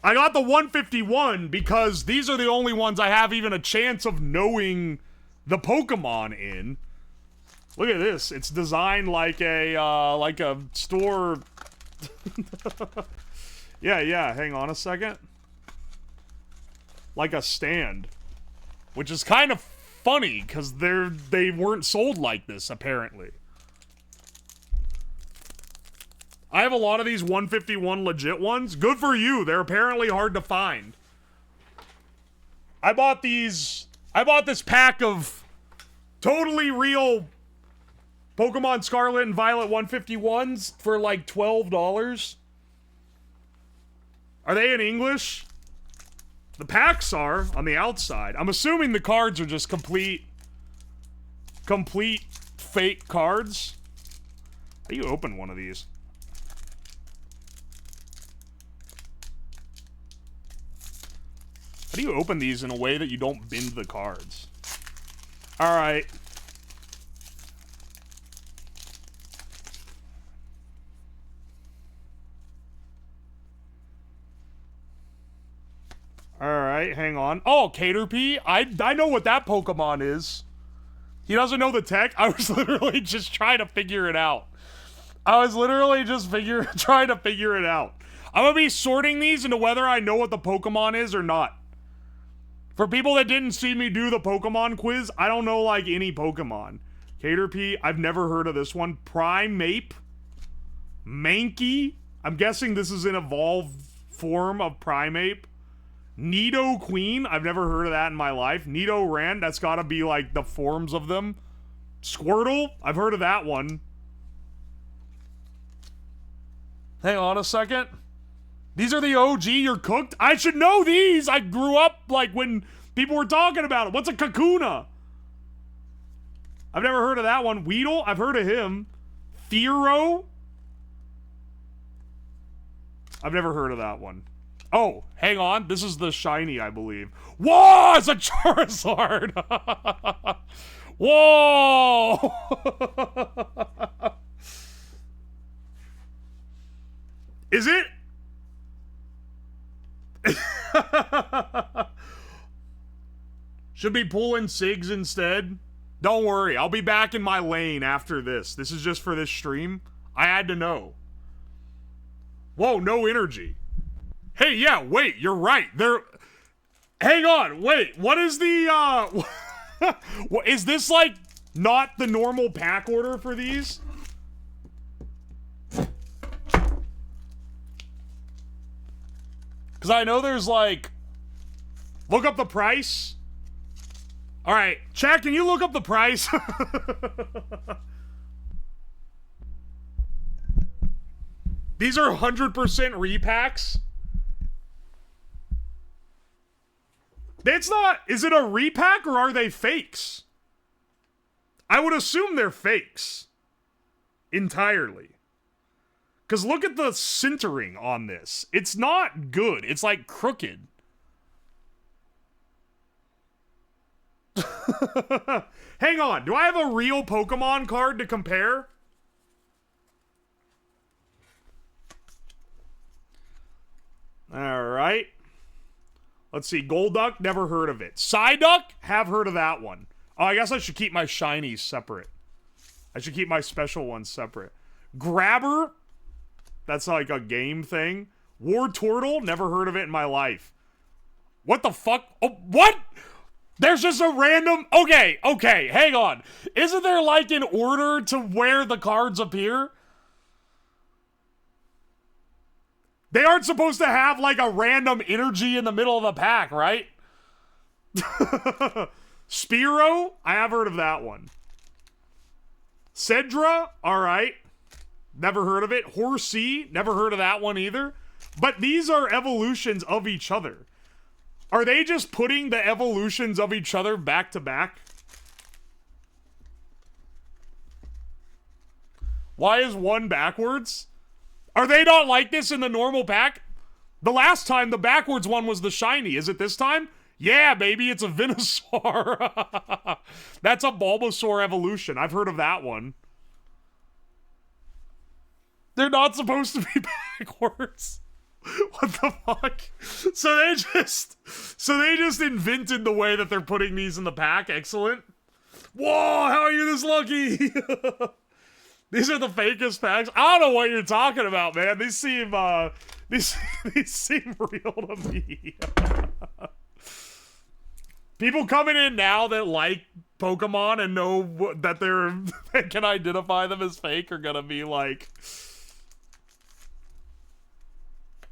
I got the 151 because these are the only ones I have even a chance of knowing the Pokemon in. Look at this. It's designed like a store. Yeah, hang on a second. Like a stand. Which is kind of funny, because they weren't sold like this, apparently. I have a lot of these 151 legit ones. Good for you. They're apparently hard to find. I bought this pack of totally real Pokemon Scarlet and Violet 151s for like $12. Are they in English? The packs are on the outside. I'm assuming the cards are just complete fake cards. How do you open one of these? How do you open these in a way that you don't bend the cards? Alright. Alright, hang on. Oh, Caterpie? I know what that Pokemon is. He doesn't know the tech? I was literally just trying to figure it out. I was literally just trying to figure it out. I'm gonna be sorting these into whether I know what the Pokemon is or not. For people that didn't see me do the Pokemon quiz, I don't know, like, any Pokemon. Caterpie, I've never heard of this one. Primeape? Mankey? I'm guessing this is an evolved form of Primeape. Nidoqueen? I've never heard of that in my life. Nidoran? That's gotta be, like, the forms of them. Squirtle? I've heard of that one. Hang on a second. These are the OG, you're cooked? I should know these! I grew up, like, when people were talking about it. What's a Kakuna? I've never heard of that one. Weedle? I've heard of him. Fearow? I've never heard of that one. Oh, hang on. This is the shiny, I believe. Whoa, it's a Charizard! Whoa! Is it? Should be pulling SIGs instead. Don't worry, I'll be back in my lane after this. This is just for this stream. I had to know. Whoa, no energy. Hey, yeah, wait, you're right. There. Hang on, wait. What is the, is this, like, not the normal pack order for these? Because I know there's, like... Look up the price. Alright, chat, can you look up the price? These are 100% repacks. It's not... Is it a repack or are they fakes? I would assume they're fakes. Entirely. Because look at the sintering on this. It's not good. It's like crooked. Hang on. Do I have a real Pokemon card to compare? Alright. Let's see. Golduck, never heard of it. Psyduck, have heard of that one. Oh, I guess I should keep my shinies separate. I should keep my special ones separate. Grabber, that's like a game thing. Wartortle, never heard of it in my life. What the fuck? Oh, what? There's just a random... Okay, hang on. Isn't there like an order to where the cards appear? They aren't supposed to have like a random energy in the middle of the pack, right? Spearow, I have heard of that one. Cedra, alright. Never heard of it. Horsea, never heard of that one either. But these are evolutions of each other. Are they just putting the evolutions of each other back to back? Why is one backwards? Are they not like this in the normal pack? The last time the backwards one was the shiny. Is it this time? Yeah, baby, it's a Venusaur. That's a Bulbasaur evolution. I've heard of that one. They're not supposed to be backwards. What the fuck? So they just invented the way that they're putting these in the pack. Excellent. Whoa, how are you this lucky? These are the fakest packs. I don't know what you're talking about, man. These seem these seem real to me. People coming in now that like Pokemon and know that that can identify them as fake are gonna be like,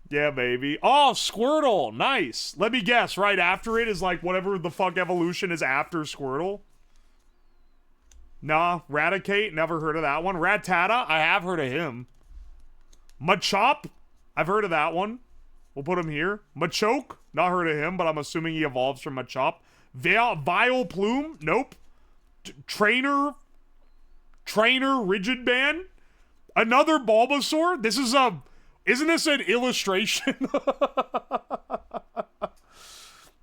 yeah, baby. Oh, Squirtle. Nice. Let me guess. Right after it is like whatever the fuck evolution is after Squirtle. Nah. Raticate. Never heard of that one. Rattata. I have heard of him. Machop. I've heard of that one. We'll put him here. Machoke. Not heard of him, but I'm assuming he evolves from Machop. Vileplume. Nope. Trainer Rigid Band. Another Bulbasaur. This is a... Isn't this an illustration?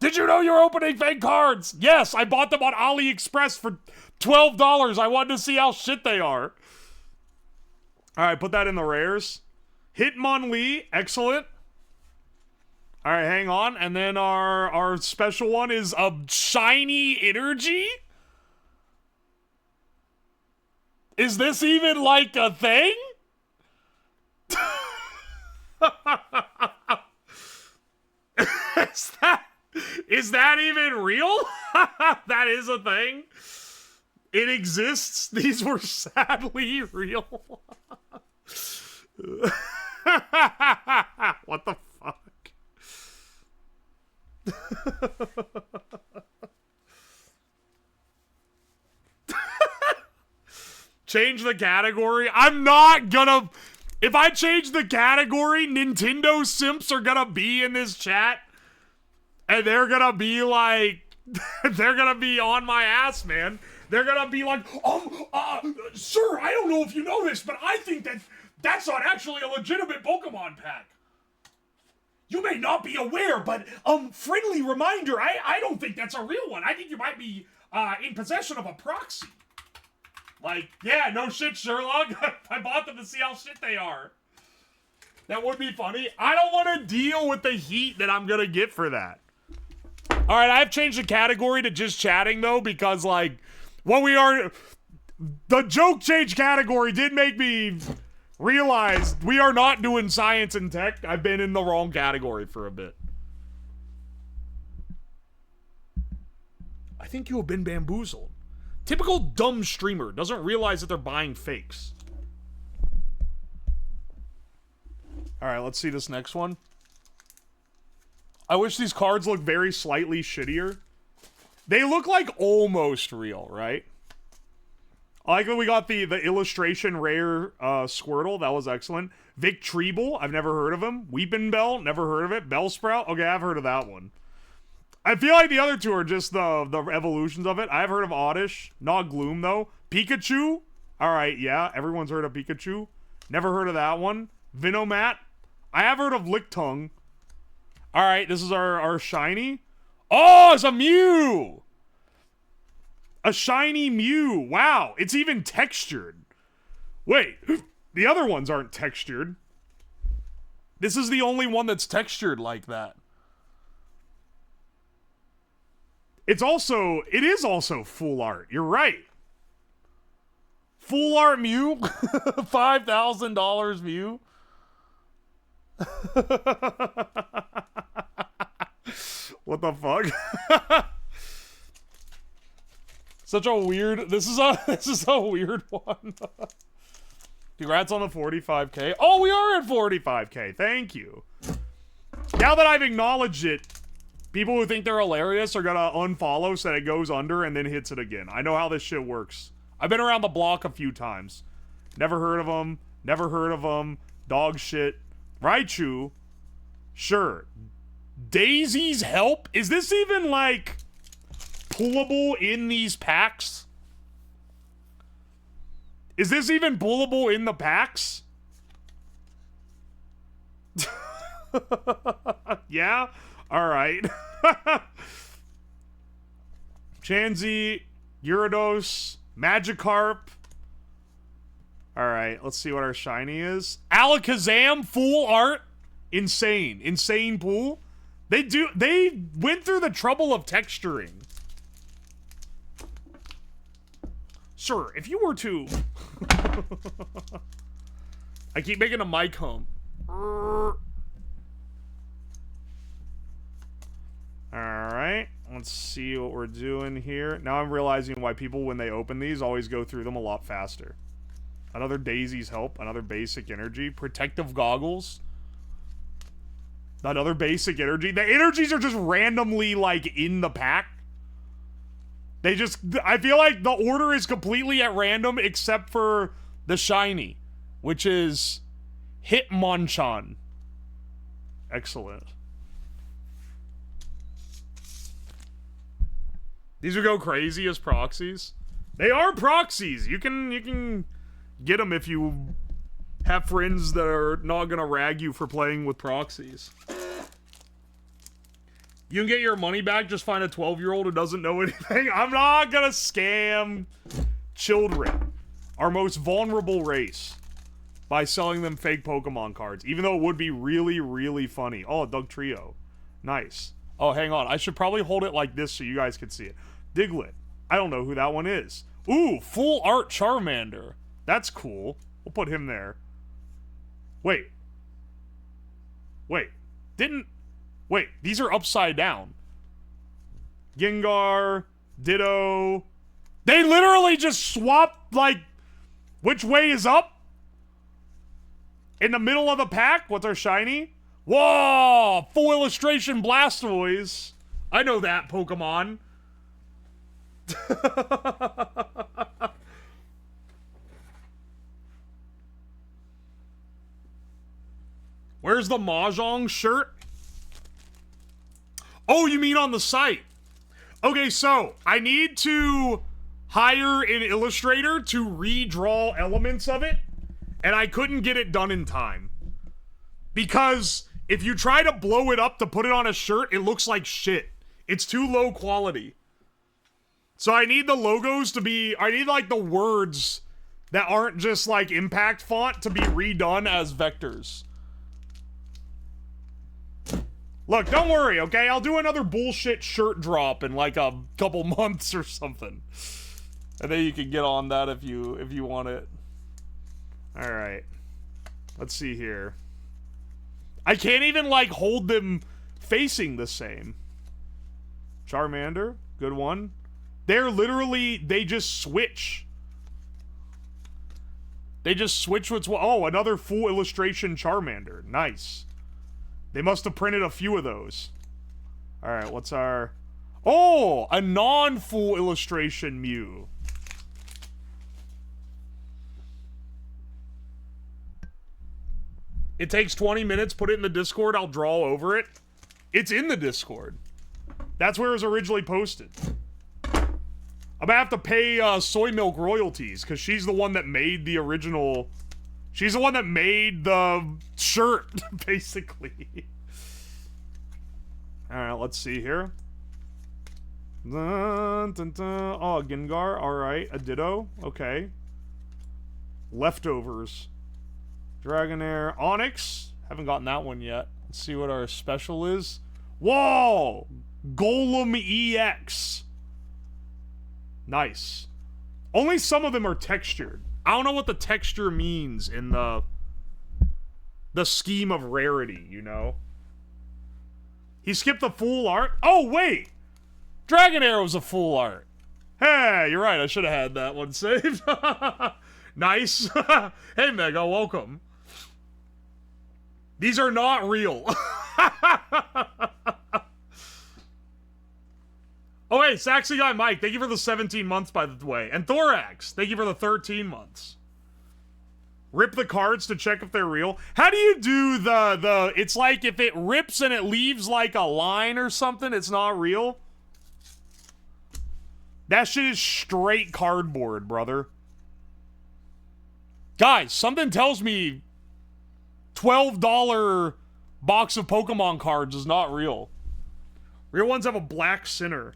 Did you know you're opening fake cards? Yes, I bought them on AliExpress for $12. I wanted to see how shit they are. Alright, put that in the rares. Hitmonlee, excellent. Alright, hang on. And then our special one is a shiny energy? Is this even like a thing? Is that even real? That is a thing. It exists. These were sadly real. What the fuck? Change the category. I'm not gonna... If I change the category, Nintendo simps are gonna be in this chat. And they're gonna be like... they're gonna be on my ass, man. They're gonna be like, sir, I don't know if you know this, but I think that's not actually a legitimate Pokemon pack. You may not be aware, but friendly reminder, I don't think that's a real one. I think you might be in possession of a proxy. Like, yeah, no shit, Sherlock. I bought them to see how shit they are. That would be funny. I don't want to deal with the heat that I'm gonna get for that. All right, I've changed the category to just chatting, though, because, like, what we are... The joke change category did make me realize we are not doing science and tech. I've been in the wrong category for a bit. I think you have been bamboozled. Typical dumb streamer doesn't realize that they're buying fakes. All right, let's see this next one. I wish these cards look very slightly shittier. They look like almost real, right? I like that we got the illustration rare Squirtle. That was excellent. Vic Treble, I've never heard of him. Weepin' Bell, never heard of it. Bellsprout, okay, I've heard of that one. I feel like the other two are just the evolutions of it. I've heard of Oddish. Not Gloom, though. Pikachu, alright, yeah, everyone's heard of Pikachu. Never heard of that one. Vinomat, I have heard of Lictung. Alright, this is our shiny. Oh, it's a Mew! A shiny Mew. Wow, it's even textured. Wait, the other ones aren't textured. This is the only one that's textured like that. It is also full art. You're right. Full art Mew? $5,000 Mew? What the fuck? Such a weird... This is a weird one. Congrats on the 45K. Oh, we are at 45K. Thank you. Now that I've acknowledged it, people who think they're hilarious are gonna unfollow so that it goes under and then hits it again. I know how this shit works. I've been around the block a few times. Never heard of them. Never heard of them. Dog shit. Raichu. Sure. Daisy's Help? Is this even, like, pullable in these packs? Is this even pullable in the packs? Yeah? Alright. Chansey, Gyarados, Magikarp. Alright, let's see what our shiny is. Alakazam, full art. Insane. Insane pool. They went through the trouble of texturing. Sir, if you were to... I keep making a mic hum. Alright, let's see what we're doing here. Now I'm realizing why people, when they open these, always go through them a lot faster. Another Daisy's Help, another basic energy. Protective Goggles. Another basic energy. The energies are just randomly, like, in the pack. They just... I feel like the order is completely at random except for the shiny, which is Hitmonchan. Excellent. These would go crazy as proxies. They are proxies. You can get them if you have friends that are not gonna rag you for playing with proxies. You can get your money back, just find a 12-year-old who doesn't know anything. I'm not gonna scam children, our most vulnerable race, by selling them fake Pokemon cards, even though it would be really, really funny. Oh, Doug Trio. Nice. Oh, hang on. I should probably hold it like this so you guys can see it. Diglett. I don't know who that one is. Ooh, full art Charmander. That's cool. We'll put him there. Wait. Wait. Wait, these are upside down. Gengar, Ditto. They literally just swapped, like, which way is up? In the middle of the pack? What's our shiny? Whoa! Full illustration Blastoise. I know that Pokemon. Where's the Mahjong shirt? Oh, you mean on the site? Okay, so I need to hire an illustrator to redraw elements of it, and I couldn't get it done in time. Because If you try to blow it up to put it on a shirt, it looks like shit. It's too low quality. So I need the logos to be, I need like the words that aren't just like impact font to be redone as vectors. Look, don't worry, okay? I'll do another bullshit shirt drop in like a couple months or something. And then you can get on that if you want it. Alright. Let's see here. I can't even like hold them facing the same. Charmander, good one. They're literally, they just switch. They just switch what's what. Oh, another full illustration Charmander. Nice. They must have printed a few of those. Alright, what's our... Oh! A non-full illustration Mew. It takes 20 minutes, put it in the Discord, I'll draw over it. It's in the Discord. That's where it was originally posted. I'm gonna have to pay Soy Milk royalties, because she's the one that made the original... She's the one that made the shirt, basically. Alright, let's see here. Dun, dun, dun. Oh, Gengar, alright. A Ditto, okay. Leftovers. Dragonair. Onyx. Haven't gotten that one yet. Let's see what our special is. Whoa! Golem EX. Nice. Only some of them are textured. I don't know what the texture means in the scheme of rarity, you know? He skipped the full art? Oh, wait! Dragonair was a full art. Hey, you're right. I should have had that one saved. Nice. Hey, Mega, welcome. These are not real. Oh, hey, Saxy Guy Mike, thank you for the 17 months, by the way. And Thorax, thank you for the 13 months. Rip the cards to check if they're real. How do you do the it's like if it rips and it leaves like a line or something, it's not real? That shit is straight cardboard, brother. Guys, something tells me $12 box of Pokemon cards is not real. Real ones have a black sinner.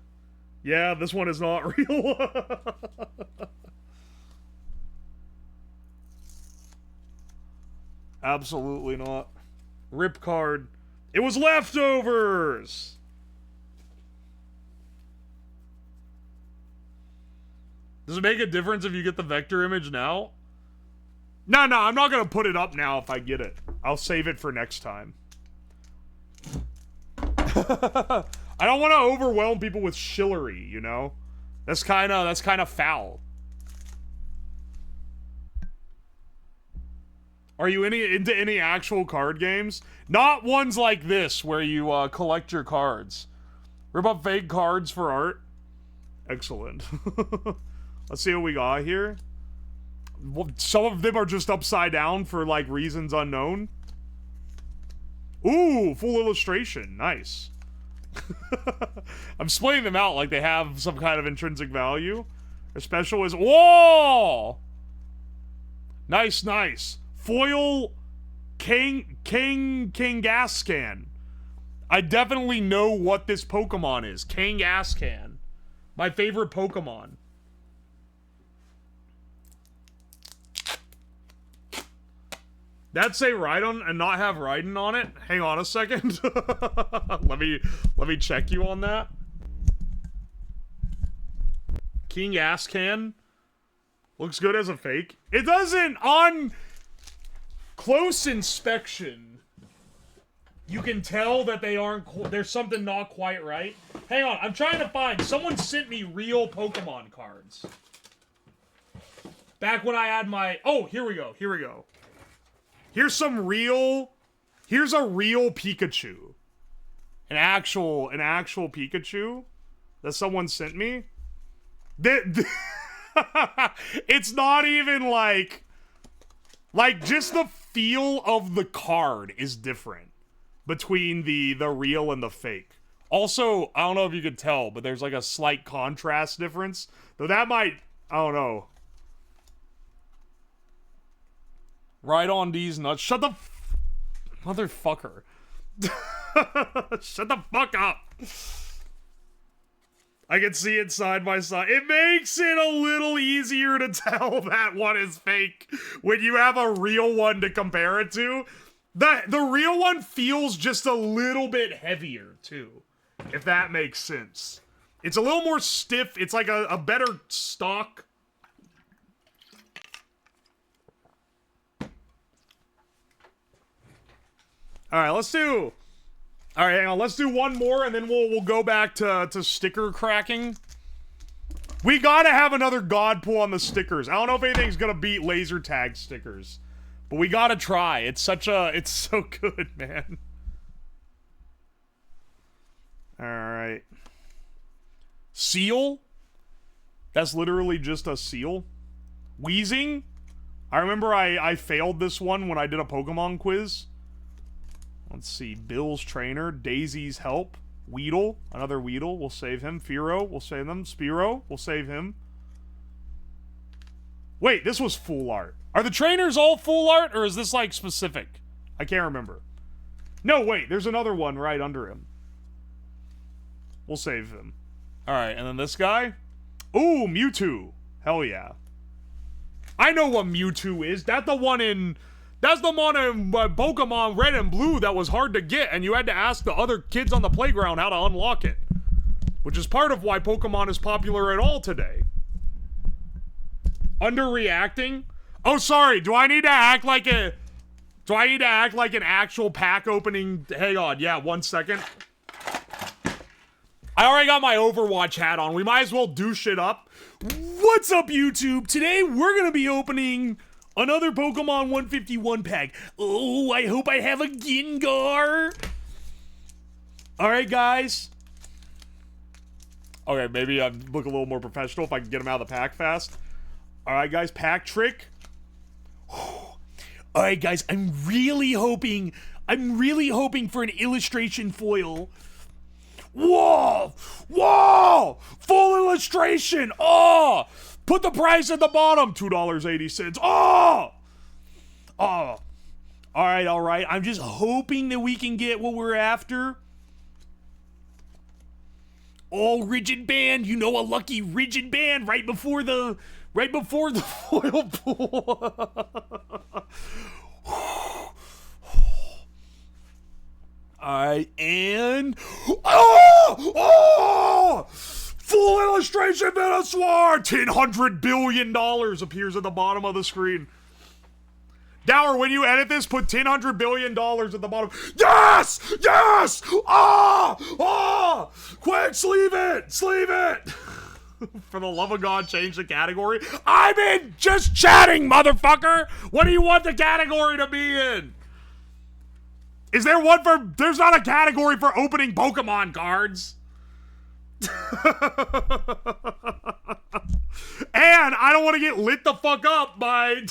Yeah, this one is not real. Absolutely not. Rip card. It was leftovers! Does it make a difference if you get the vector image now? No, I'm not gonna put it up now if I get it. I'll save it for next time. I don't want to overwhelm people with shillery, you know? That's kind of foul. Are you into any actual card games? Not ones like this, where you collect your cards. Rip up fake cards for art. Excellent. Let's see what we got here. Well, some of them are just upside down for, like, reasons unknown. Ooh, full illustration. Nice. I'm splitting them out like they have some kind of intrinsic value. Their special is... Whoa! Nice. Foil Kangaskhan. I definitely know what this Pokemon is. Kangaskhan. My favorite Pokemon. That say Rhydon and not have Rhydon on it? Hang on a second. let me check you on that. Kangaskhan looks good as a fake. It doesn't. On close inspection, you can tell that they aren't. There's something not quite right. Hang on, I'm trying to find. Someone sent me real Pokemon cards. Back when I had my. Oh, here we go. Here's some real... Here's a real Pikachu. An actual Pikachu that someone sent me. It's not even like... Like, just the feel of the card is different between the real and the fake. Also, I don't know if you could tell, but there's like a slight contrast difference. Though that might... I don't know. Right on these nuts. Shut the motherfucker. Shut the fuck up. I can see it side by side. It makes it a little easier to tell that one is fake when you have a real one to compare it to. The real one feels just a little bit heavier, too. If that makes sense. It's a little more stiff. It's like a better stock. Alright, let's do... Alright, hang on. Let's do one more, and then we'll go back to sticker cracking. We gotta have another god pull on the stickers. I don't know if anything's gonna beat laser tag stickers. But we gotta try. It's so good, man. Alright. Seal? That's literally just a seal. Wheezing? I remember I failed this one when I did a Pokemon quiz. Let's see. Bill's trainer. Daisy's help. Weedle. Another Weedle. We'll save him. Fearow. We'll save them. Spearow. We'll save him. Wait, this was full art. Are the trainers all full art, or is this, like, specific? I can't remember. No, wait. There's another one right under him. We'll save him. Alright, and then this guy? Ooh, Mewtwo. Hell yeah. I know what Mewtwo is. That's the one in Pokemon Red and Blue that was hard to get, and you had to ask the other kids on the playground how to unlock it. Which is part of why Pokemon is popular at all today. Underreacting? Oh, sorry. Do I need to act like an actual pack opening? Hang on. Yeah, 1 second. I already got my Overwatch hat on. We might as well do shit up. What's up, YouTube? Today, we're gonna be opening another Pokemon 151 pack. Oh, I hope I have a Gengar. Alright, guys. Okay, maybe I look a little more professional if I can get them out of the pack fast. Alright, guys, pack trick. Alright, guys, I'm really hoping for an illustration foil. Whoa! Whoa! Full illustration! Oh! Put the price at the bottom. $2.80. Oh! Oh. Alright. I'm just hoping that we can get what we're after. Oh, rigid band. You know, a lucky rigid band right before the foil pull. Alright, and... Oh! Full illustration Venusaur! $100 billion appears at the bottom of the screen. Dower, when you edit this, put $100 billion at the bottom. Yes! Yes! Ah! Quick, sleeve it! Sleeve it! For the love of God, change the category. I'm in just chatting, motherfucker! What do you want the category to be in? Is there one for... There's not a category for opening Pokemon cards. And I don't want to get lit the fuck up by...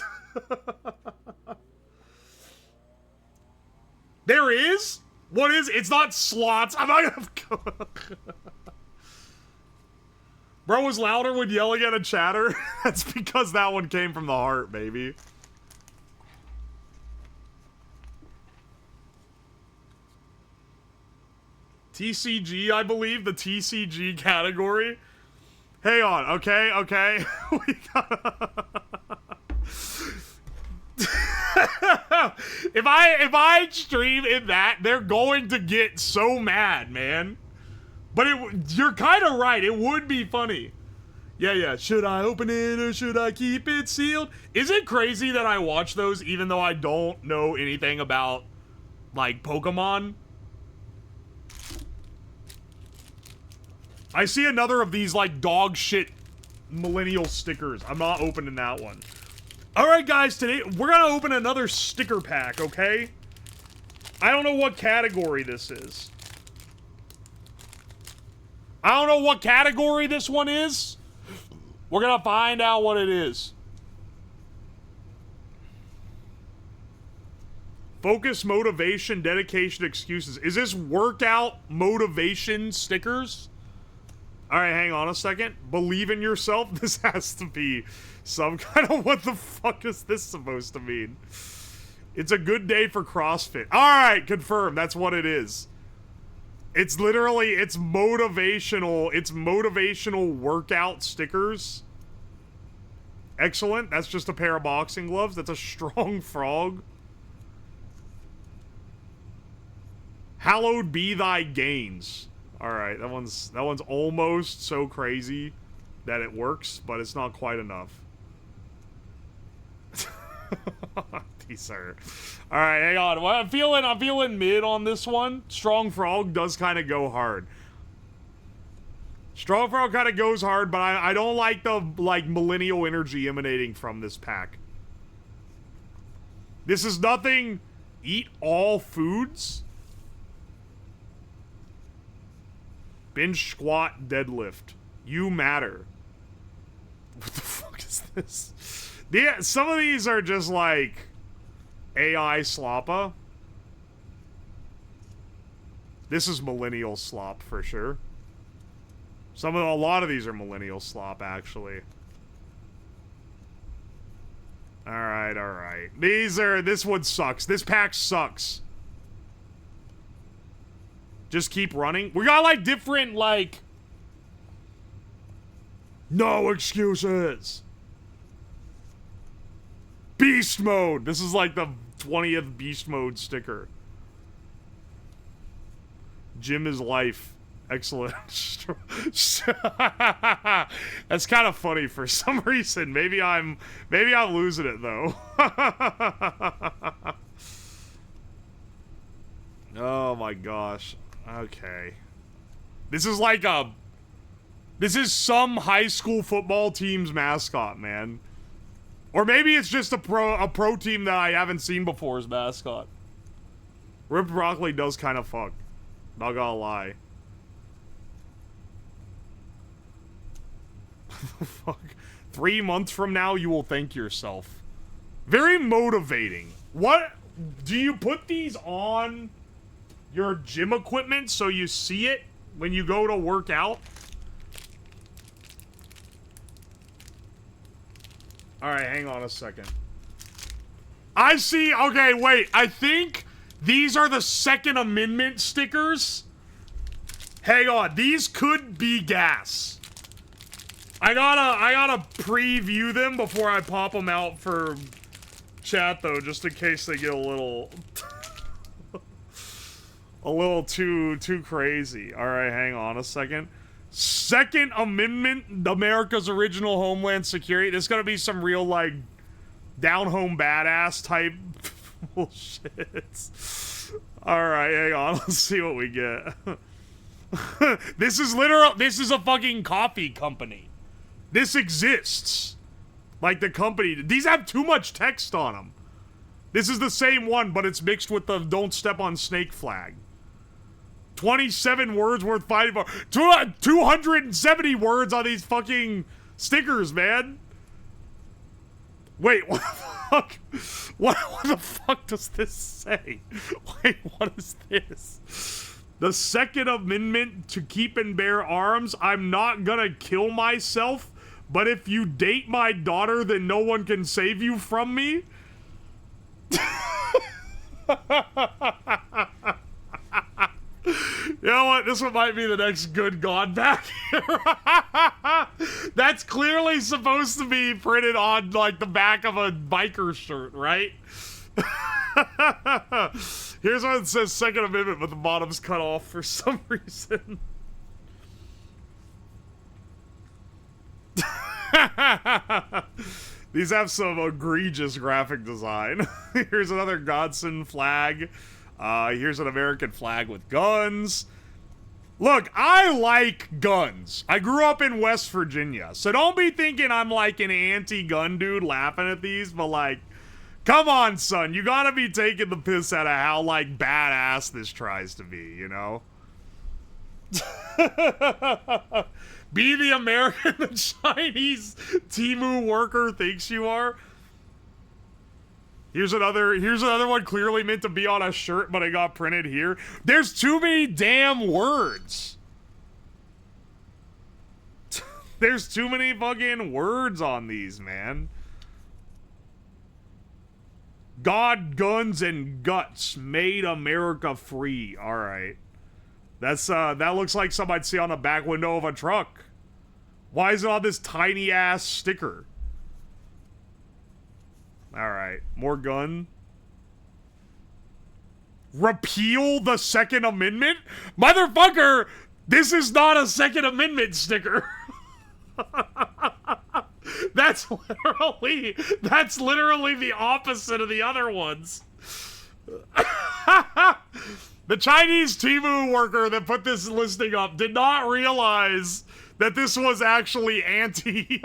There is? What is... It's not slots. I'm not gonna... Bro was louder when yelling at a chatter. That's because that one came from the heart, baby. TCG, I believe, the TCG category. Hang on, okay. We gotta... If I stream in that, they're going to get so mad, man. But you're kind of right. It would be funny. Yeah. Should I open it or should I keep it sealed? Is it crazy that I watch those even though I don't know anything about, like, Pokemon? I see another of these, like, dog shit millennial stickers. I'm not opening that one. Alright, guys, today we're gonna open another sticker pack, okay? I don't know what category this is. I don't know what category this one is. We're gonna find out what it is. Focus, motivation, dedication, excuses. Is this workout motivation stickers? Alright, hang on a second. Believe in yourself? This has to be some kind of... What the fuck is this supposed to mean? It's a good day for CrossFit. Alright, confirmed. That's what it is. It's literally, it's motivational workout stickers. Excellent. That's just a pair of boxing gloves. That's a strong frog. Hallowed be thy gains. Alright, that one's almost so crazy that it works, but it's not quite enough. These are... Alright, hang on. Well, I'm feeling mid on this one. Strong frog does kind of go hard. Strong frog kind of goes hard, but I don't like the millennial energy emanating from this pack. This is nothing. Eat all foods. Bench, squat, deadlift. You matter. What the fuck is this? Yeah, some of these are just like AI sloppa. This is millennial slop for sure. A lot of these are millennial slop actually. Alright, alright. This one sucks. This pack sucks. Just keep running. We got like different like no excuses. Beast mode. This is like the 20th beast mode sticker. Gym is life. Excellent. That's kind of funny for some reason. Maybe I'm losing it though. Oh my gosh. Okay. This is like this is some high school football team's mascot, man. Or maybe it's just a pro team that I haven't seen before's mascot. Ripped broccoli does kind of fuck. Not gonna lie. Fuck. 3 months from now, you will thank yourself. Very motivating. What? Do you put these on your gym equipment so you see it when you go to work out? Alright, hang on a second. I see. Okay, wait. I think these are the Second Amendment stickers. Hang on. These could be gas. I gotta preview them before I pop them out for chat, though, just in case they get a little... a little too crazy. Alright, hang on a second. Second Amendment, America's original homeland security. There's gonna be some real, like, down-home badass type bullshit. Alright, hang on. Let's see what we get. This is a fucking coffee company. This exists. Like, the company. These have too much text on them. This is the same one, but it's mixed with the don't step on snake flag. 27 words worth fighting for. 270 words on these fucking stickers, man. Wait, what the fuck? What the fuck does this say? Wait, what is this? The Second Amendment to keep and bear arms. I'm not gonna kill myself, but if you date my daughter, then no one can save you from me. You know what? This one might be the next good God back here. That's clearly supposed to be printed on, like, the back of a biker shirt, right? Here's one that says Second Amendment, but the bottom's cut off for some reason. These have some egregious graphic design. Here's another Godson flag. Here's an American flag with guns. Look, I like guns. I grew up in West Virginia, so don't be thinking I'm like an anti-gun dude laughing at these, but like, come on, son, you gotta be taking the piss out of how, like, badass this tries to be, you know? Be the American the Chinese TEMU worker thinks you are. Here's another one clearly meant to be on a shirt, but it got printed here. There's too many damn words. There's too many fucking words on these, man. God, guns, and guts made America free. All right. That's, that looks like something I'd see on the back window of a truck. Why is it on this tiny ass sticker? All right. More gun. Repeal the Second Amendment? Motherfucker, this is not a Second Amendment sticker. That's literally the opposite of the other ones. The Chinese TEMU worker that put this listing up did not realize that this was actually anti.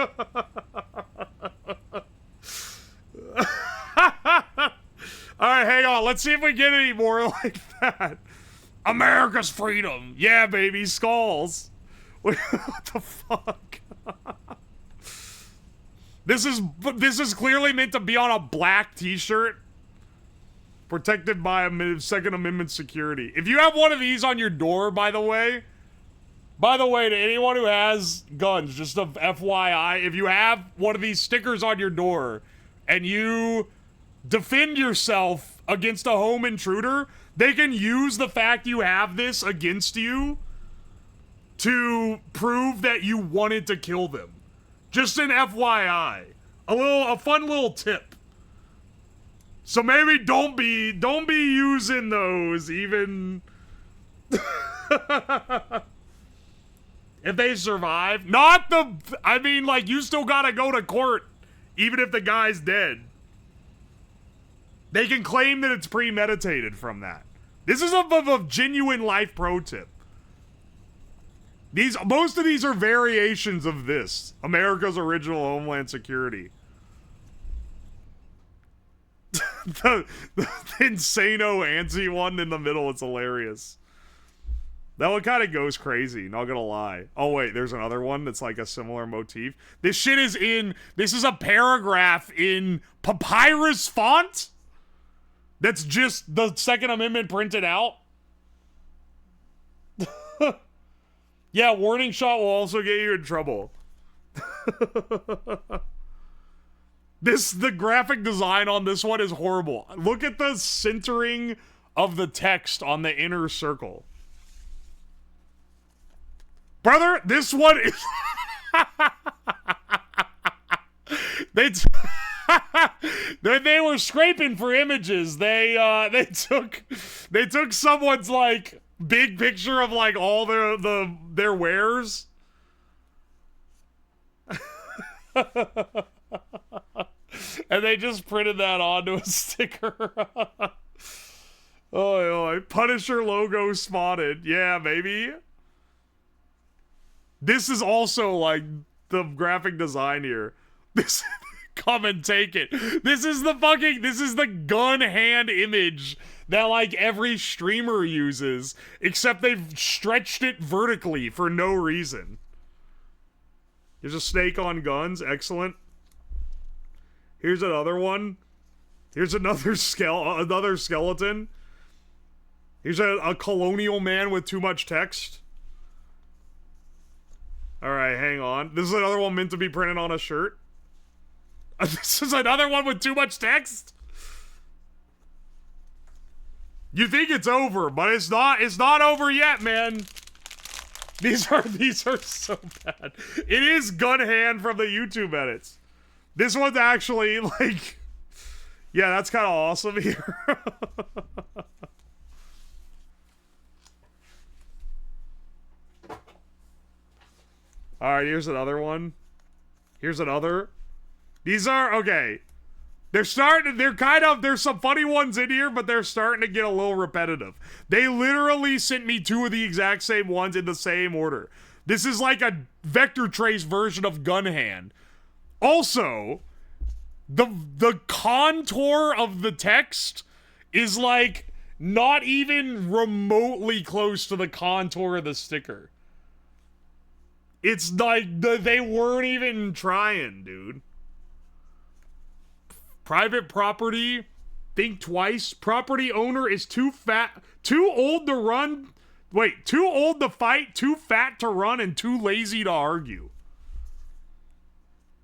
Alright, hang on. Let's see if we get any more like that. America's freedom. Yeah, baby. Skulls. What the fuck? This is clearly meant to be on a black t-shirt. Protected by a Second Amendment security. If you have one of these on your door, by the way, to anyone who has guns, just a FYI, if you have one of these stickers on your door and you defend yourself against a home intruder, they can use the fact you have this against you to prove that you wanted to kill them. Just an FYI. A fun little tip. So maybe don't be using those even if they survive. I mean, like, you still gotta go to court even if the guy's dead. They can claim that it's premeditated from that. This is a genuine life pro tip. Most of these are variations of this. America's original Homeland Security. the insano antsy one in the middle is hilarious. That one kind of goes crazy, not gonna lie. Oh wait, there's another one that's like a similar motif. This is a paragraph in papyrus font? That's just the Second Amendment printed out? Yeah, warning shot will also get you in trouble. The graphic design on this one is horrible. Look at the centering of the text on the inner circle. Brother, this one is... They were scraping for images. They took someone's like big picture of like all their wares. And they just printed that onto a sticker. Oh, Punisher logo spotted. Yeah, baby. This is also like the graphic design here. This come and take it. This is the gun hand image that like every streamer uses, except they've stretched it vertically for no reason. Here's a snake on guns. Excellent. Here's another one. Here's another skeleton. Here's a colonial man with too much text. Alright, hang on. This is another one meant to be printed on a shirt. This is another one with too much text? You think it's over, but it's not over yet, man. These are so bad. It is gun hand from the YouTube edits. This one's actually like, yeah, that's kind of awesome here. Alright, here's another one. Here's another. These are, okay. There's some funny ones in here, but they're starting to get a little repetitive. They literally sent me two of the exact same ones in the same order. This is like a vector trace version of gun hand. Also, the contour of the text is like not even remotely close to the contour of the sticker. It's like they weren't even trying, dude. Private property, think twice. Property owner is too old to run. Wait, too old to fight, too fat to run, and too lazy to argue.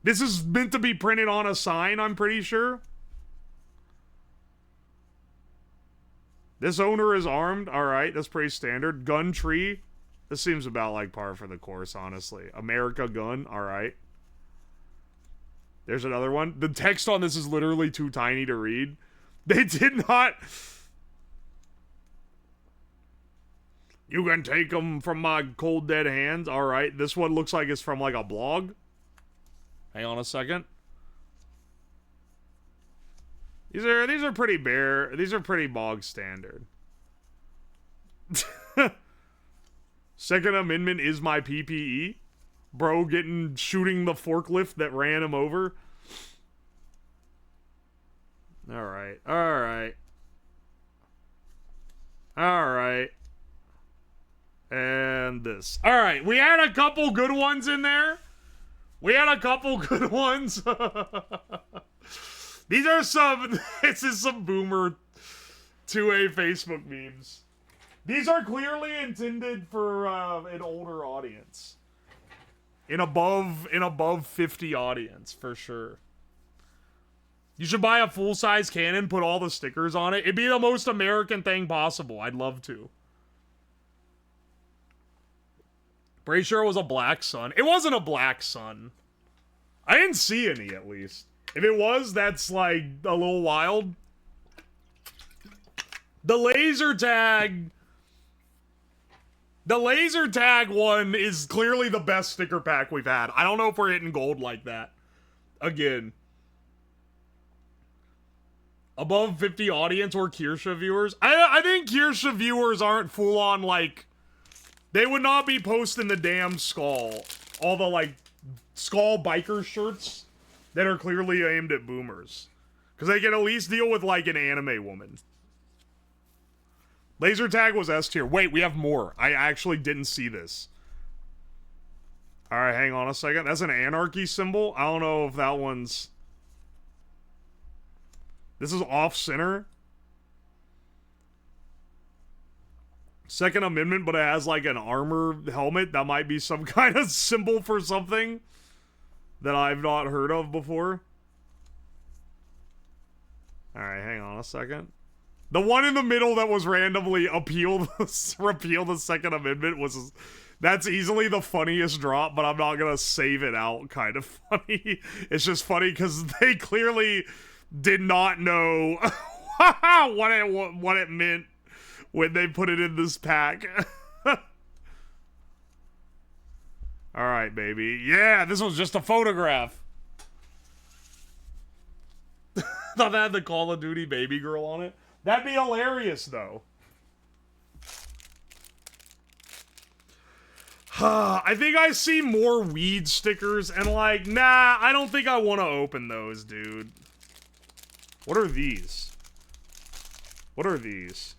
This is meant to be printed on a sign, I'm pretty sure. This owner is armed. All right, that's pretty standard. Gun tree. This seems about like par for the course, honestly. America gun. All right. There's another one. The text on this is literally too tiny to read. They did not... You can take them from my cold dead hands. All right. This one looks like it's from like a blog. Hang on a second. These are pretty bare. These are pretty bog standard. Second Amendment is my PPE. Bro shooting the forklift that ran him over. All right. All right. All right. And this. All right. We had a couple good ones in there. We had a couple good ones. These are some... This is some boomer 2A Facebook memes. These are clearly intended for an older audience. An above 50 audience, for sure. You should buy a full-size cannon, put all the stickers on it. It'd be the most American thing possible. I'd love to. Pretty sure it was a black sun. It wasn't a black sun. I didn't see any, at least. If it was, that's, like, a little wild. The laser tag... The laser tag one is clearly the best sticker pack we've had. I don't know if we're hitting gold like that. Again. Above 50 audience or Kirsha viewers. I think Kirsha viewers aren't full on, like... They would not be posting the damn skull. All the, like, skull biker shirts that are clearly aimed at boomers. Because they can at least deal with, like, an anime woman. Laser tag was S tier. Wait, we have more. I actually didn't see this. Alright, hang on a second. That's an anarchy symbol. I don't know if that one's... This is off-center. Second Amendment, but it has like an armor helmet. That might be some kind of symbol for something that I've not heard of before. Alright, hang on a second. The one in the middle that was randomly repeal the Second Amendment was... That's easily the funniest drop, but I'm not gonna save it out kind of funny. It's just funny because they clearly did not know what it meant when they put it in this pack. Alright, baby. Yeah, this was just a photograph. Thought that had the Call of Duty baby girl on it. That'd be hilarious, though. I think I see more weed stickers, and like, nah, I don't think I want to open those, dude. What are these? What are these?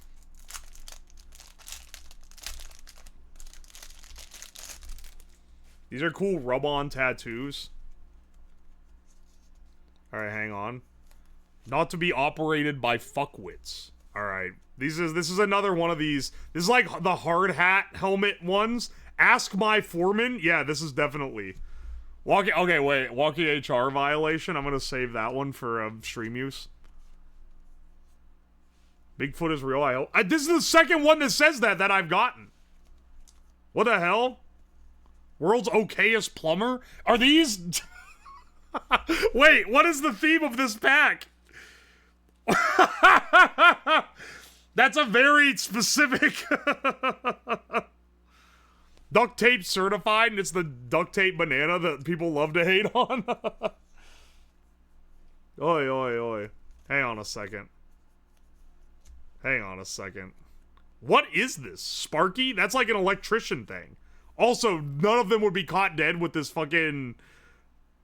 These are cool rub-on tattoos. Alright, hang on. Not to be operated by fuckwits. Alright. This is another one of these. This is like the hard hat helmet ones. Ask my foreman. Yeah, this is definitely. Okay, wait. Walkie HR violation. I'm gonna save that one for stream use. Bigfoot is real, I hope. This is the second one that says that I've gotten. What the hell? World's okayest plumber? Are these... Wait, what is the theme of this pack? That's a very specific... Duct tape certified, and it's the duct tape banana that people love to hate on. Oi, oi, oi. Hang on a second. Hang on a second. What is this? Sparky? That's like an electrician thing. Also, none of them would be caught dead with this fucking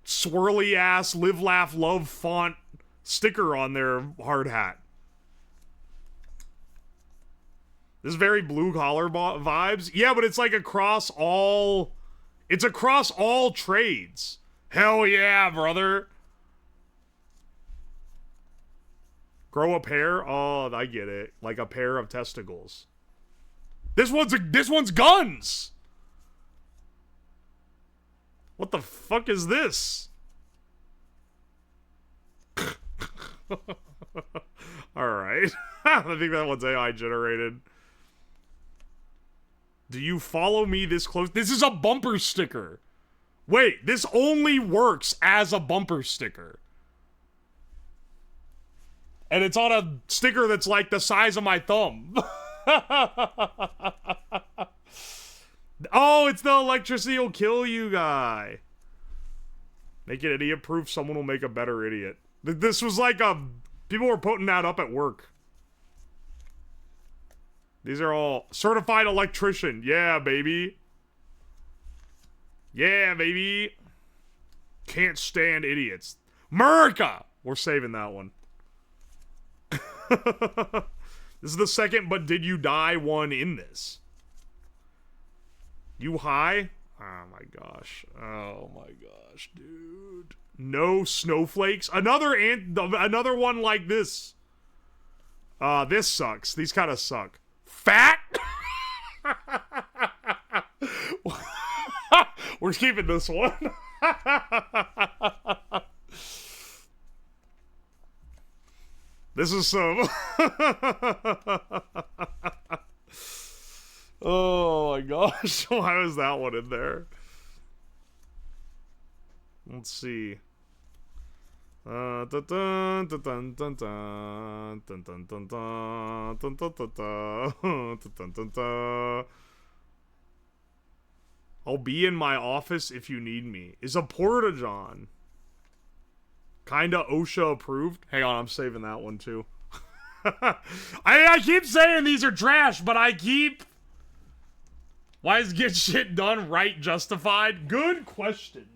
swirly ass live, laugh, love font sticker on their hard hat. This is very blue collar vibes. Yeah, but it's like across all... It's across all trades. Hell yeah, brother. Grow a pair? Oh, I get it. Like a pair of testicles. This one's guns! What the fuck is this? Alright. I think that one's AI generated. Do you follow me this close? This is a bumper sticker. Wait, this only works as a bumper sticker. And it's on a sticker that's like the size of my thumb. Oh, it's the electricity will kill you guy. Make it idiot proof, someone will make a better idiot. This was like people were putting that up at work. These are all certified electrician. Yeah, baby. Yeah, baby. Can't stand idiots. America! We're saving that one. This is the second but did you die one in this. You high? Oh my gosh. Oh my gosh, dude. No snowflakes. Another one like this. This sucks. These kind of suck. Fat? We're keeping this one. This is some... Oh my gosh. Why was that one in there? Let's see. I'll be in my office if you need me. Is a porta-john kinda OSHA approved? Hang on, I'm saving that one too. I keep saying these are trash, but I keep... Why is get shit done right justified? Good question.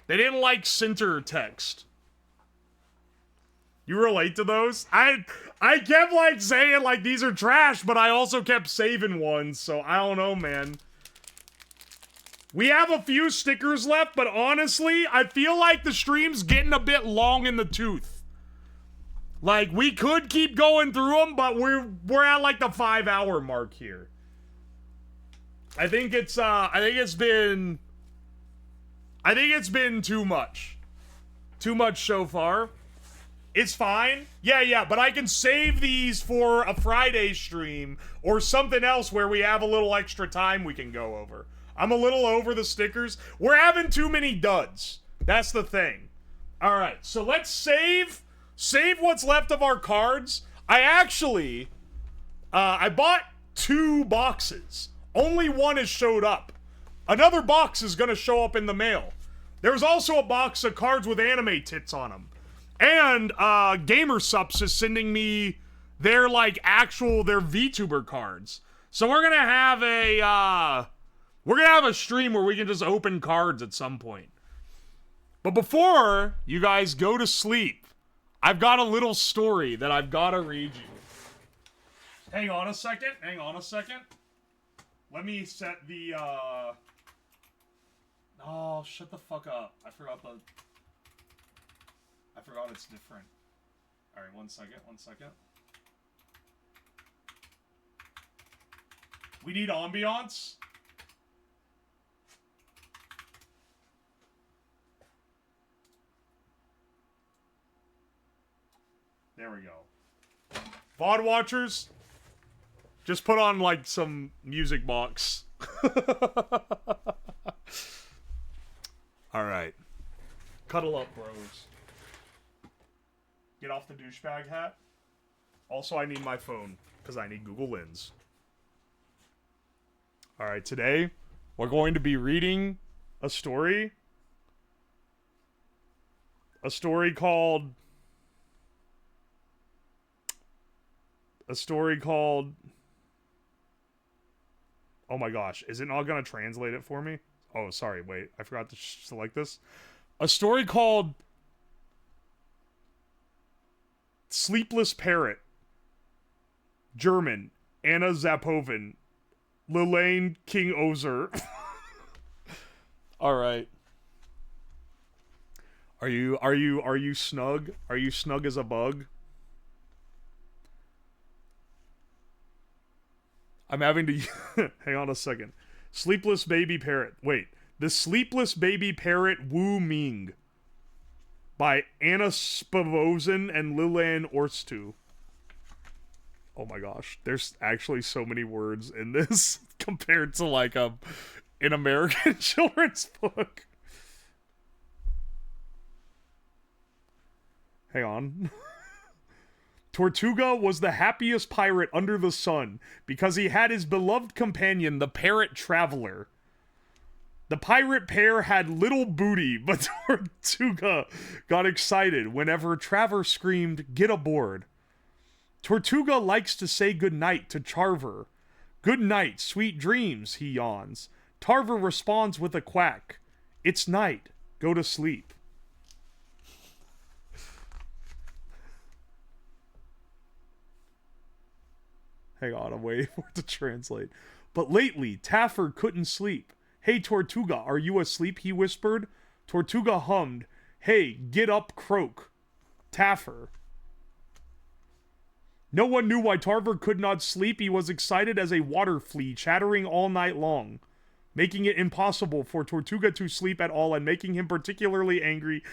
They didn't like center text. You relate to those? I kept like saying like these are trash, but I also kept saving ones, so I don't know, man. We have a few stickers left, but honestly, I feel like the stream's getting a bit long in the tooth. Like, we could keep going through them, but we're at like the 5-hour mark here. I think it's been too much. Too much so far. It's fine. Yeah, but I can save these for a Friday stream or something else where we have a little extra time we can go over. I'm a little over the stickers. We're having too many duds. That's the thing. All right, so let's save what's left of our cards. I actually, I bought 2 boxes. Only one has showed up. Another box is gonna show up in the mail. There's also a box of cards with anime tits on them. And, GamerSups is sending me their, like, their VTuber cards. So we're gonna have a stream where we can just open cards at some point. But before you guys go to sleep, I've got a little story that I've gotta read you. Hang on a second. Let me set the, Oh, shut the fuck up. I forgot it's different. Alright, one second. We need ambiance. There we go. VOD watchers, just put on, like, some music box. Alright. Cuddle up, bros. Get off the douchebag hat. Also, I need my phone, because I need Google Lens. Alright, today, we're going to be reading a story. A story called... Oh my gosh, is it not gonna translate it for me? Oh, sorry, wait, I forgot to select this. A story called Sleepless Parrot. German, Anna Zapoven. Lilane King Ozer. Alright. Are you snug? Are you snug as a bug? I'm having to... Hang on a second. Sleepless Baby Parrot. Wait. The Sleepless Baby Parrot Wu Ming. By Anna Spavozen and Lilian Orstu. Oh my gosh, there's actually so many words in this compared to like an American children's book. Hang on. Tortuga was the happiest pirate under the sun because he had his beloved companion, the parrot traveler. The pirate pair had little booty, but Tortuga got excited whenever Traver screamed, "Get aboard." Tortuga likes to say goodnight to Charver. "Good night, sweet dreams," he yawns. Tarver responds with a quack. "It's night. Go to sleep." Hang on, I'm waiting for it to translate. But lately, Taffer couldn't sleep. "Hey, Tortuga, are you asleep?" he whispered. Tortuga hummed, "Hey, get up, croak. Taffer." No one knew why Tarver could not sleep. He was excited as a water flea, chattering all night long, making it impossible for Tortuga to sleep at all and making him particularly angry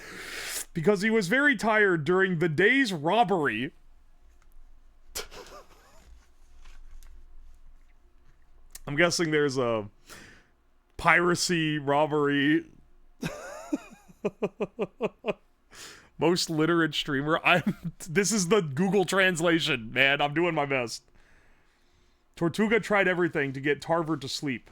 because he was very tired during the day's robbery. I'm guessing there's a piracy, robbery. Most literate streamer. This is the Google translation, man. I'm doing my best. Tortuga tried everything to get Tarver to sleep.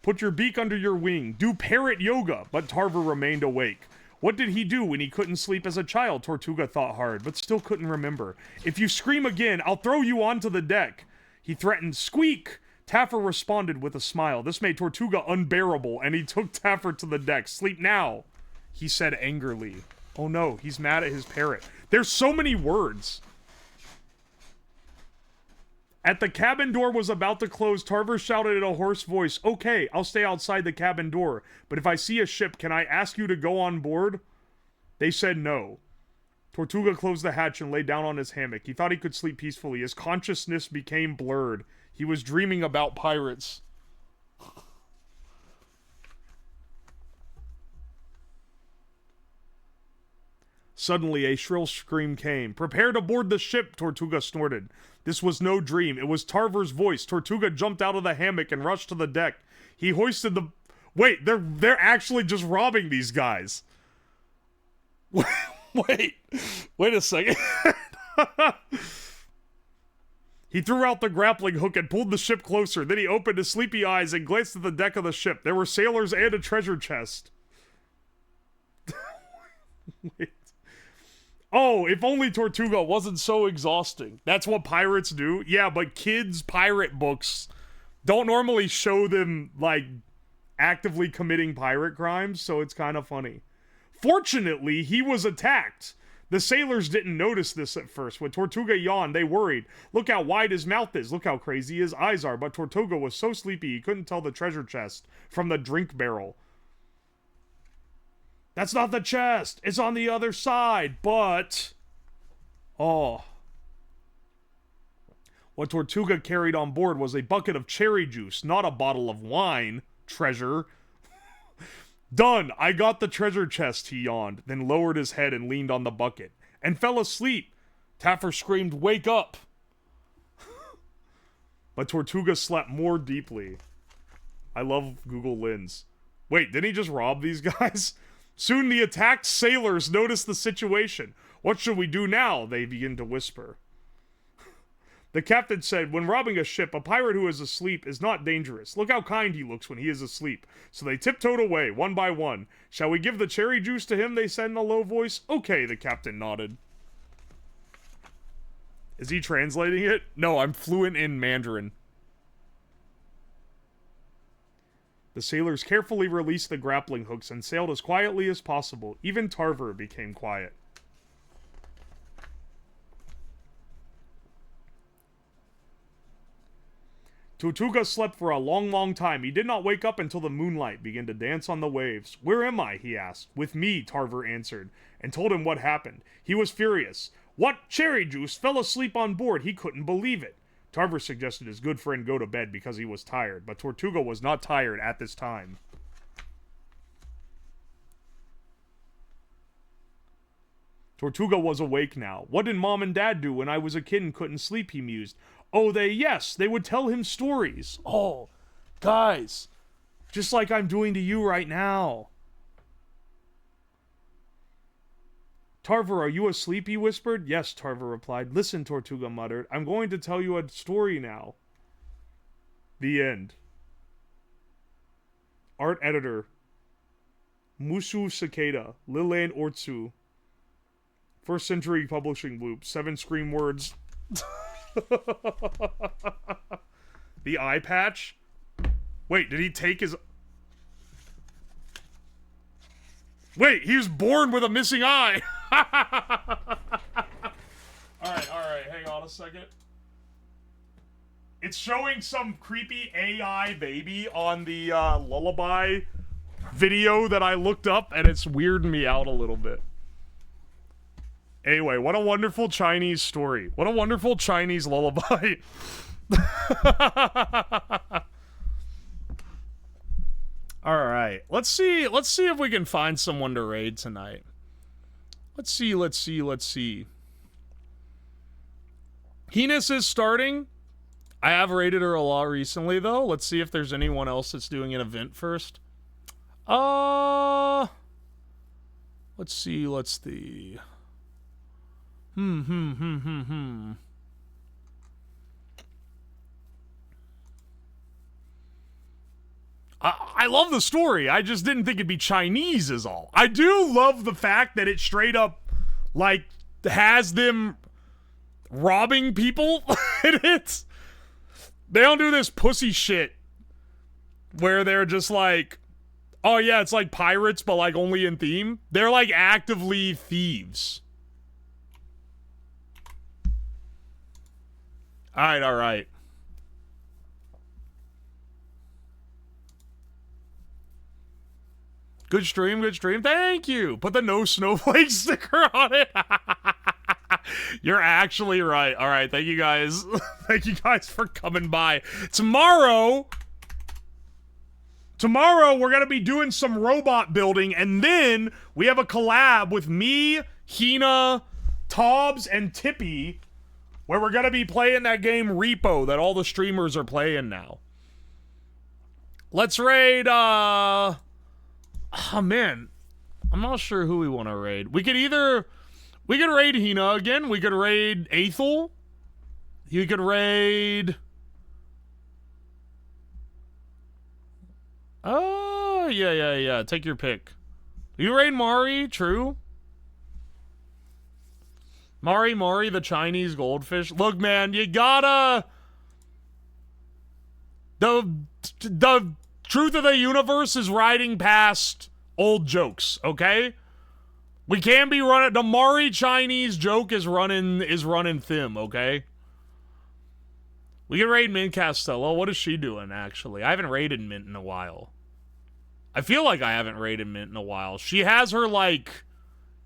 Put your beak under your wing. Do parrot yoga. But Tarver remained awake. What did he do when he couldn't sleep as a child? Tortuga thought hard, but still couldn't remember. If you scream again, I'll throw you onto the deck. He threatened, "Squeak!" Taffer responded with a smile. This made Tortuga unbearable, and he took Taffer to the deck. "Sleep now," he said angrily. Oh no, he's mad at his parrot. There's so many words. At the cabin door was about to close, Tarver shouted in a hoarse voice, "Okay, I'll stay outside the cabin door, but if I see a ship, can I ask you to go on board?" They said no. Tortuga closed the hatch and lay down on his hammock. He thought he could sleep peacefully. His consciousness became blurred. He was dreaming about pirates. Suddenly, a shrill scream came. "Prepare to board the ship," Tortuga snorted. This was no dream. It was Tarver's voice. Tortuga jumped out of the hammock and rushed to the deck. He hoisted the... Wait, they're actually just robbing these guys. Wait a second. He threw out the grappling hook and pulled the ship closer. Then he opened his sleepy eyes and glanced at the deck of the ship. There were sailors and a treasure chest. Wait. Oh, if only Tortuga wasn't so exhausting. That's what pirates do? Yeah, but kids' pirate books don't normally show them, like, actively committing pirate crimes, so it's kind of funny. Fortunately, he was attacked. The sailors didn't notice this at first. When Tortuga yawned, they worried. Look how wide his mouth is. Look how crazy his eyes are. But Tortuga was so sleepy he couldn't tell the treasure chest from the drink barrel. That's not the chest. It's on the other side. But... oh. What Tortuga carried on board was a bucket of cherry juice, not a bottle of wine. Treasure. Done. I got the treasure chest, he yawned, then lowered his head and leaned on the bucket. And fell asleep. Taffer screamed, "Wake up!" But Tortuga slept more deeply. I love Google Lens. Wait, didn't he just rob these guys? Soon the attacked sailors noticed the situation. "What should we do now?" they begin to whisper. The captain said, "When robbing a ship, a pirate who is asleep is not dangerous. Look how kind he looks when he is asleep." So they tiptoed away, one by one. "Shall we give the cherry juice to him?" they said in a low voice. "Okay," the captain nodded. Is he translating it? No, I'm fluent in Mandarin. The sailors carefully released the grappling hooks and sailed as quietly as possible. Even Tarver became quiet. Tortuga slept for a long, long time. He did not wake up until the moonlight began to dance on the waves. "Where am I?" he asked. "With me," Tarver answered, and told him what happened. He was furious. What? Cherry juice? Fell asleep on board. He couldn't believe it. Tarver suggested his good friend go to bed because he was tired, but Tortuga was not tired at this time. Tortuga was awake now. "What did Mom and Dad do when I was a kid and couldn't sleep?" he mused. Oh, yes, they would tell him stories. Oh, guys, just like I'm doing to you right now. Tarver, are you asleep? He whispered. Yes, Tarver replied. Listen, Tortuga muttered. I'm going to tell you a story now. The end. Art editor. Musu Cicada. Lilane Ortsu. First Century Publishing Loop. 7 scream words. The eye patch? Wait, did he take his... Wait, he was born with a missing eye! Alright, hang on a second. It's showing some creepy AI baby on the lullaby video that I looked up, and it's weirding me out a little bit. Anyway, what a wonderful Chinese story. What a wonderful Chinese lullaby. Alright, let's see if we can find someone to raid tonight. Let's see. Heenus is starting. I have raided her a lot recently, though. Let's see if there's anyone else that's doing an event first. Let's see. I love the story. I just didn't think it'd be Chinese is all. I do love the fact that it straight up, like, has them robbing people. And they don't do this pussy shit where they're just like, oh yeah, it's like pirates, but like only in theme. They're like actively thieves. Alright. Good stream. Thank you. Put the no snowflake sticker on it. You're actually right. All right. Thank you guys. Thank you guys for coming by. Tomorrow, we're going to be doing some robot building, and then we have a collab with me, Hina, Tobbs, and Tippy, where we're going to be playing that game Repo that all the streamers are playing now. Let's raid, oh man, I'm not sure who we want to raid. We could raid Hina again. We could raid Aethel. You could raid... Oh, yeah. Take your pick. You raid Mari, true. Mari, the Chinese goldfish. Look, man, you gotta... The truth of the universe is riding past old jokes, okay? We can't be running... The Mari Chinese joke is running thin, okay? We can raid Mint Castello. What is she doing, actually? I haven't raided Mint in a while. I feel like I haven't raided Mint in a while. She has her, like,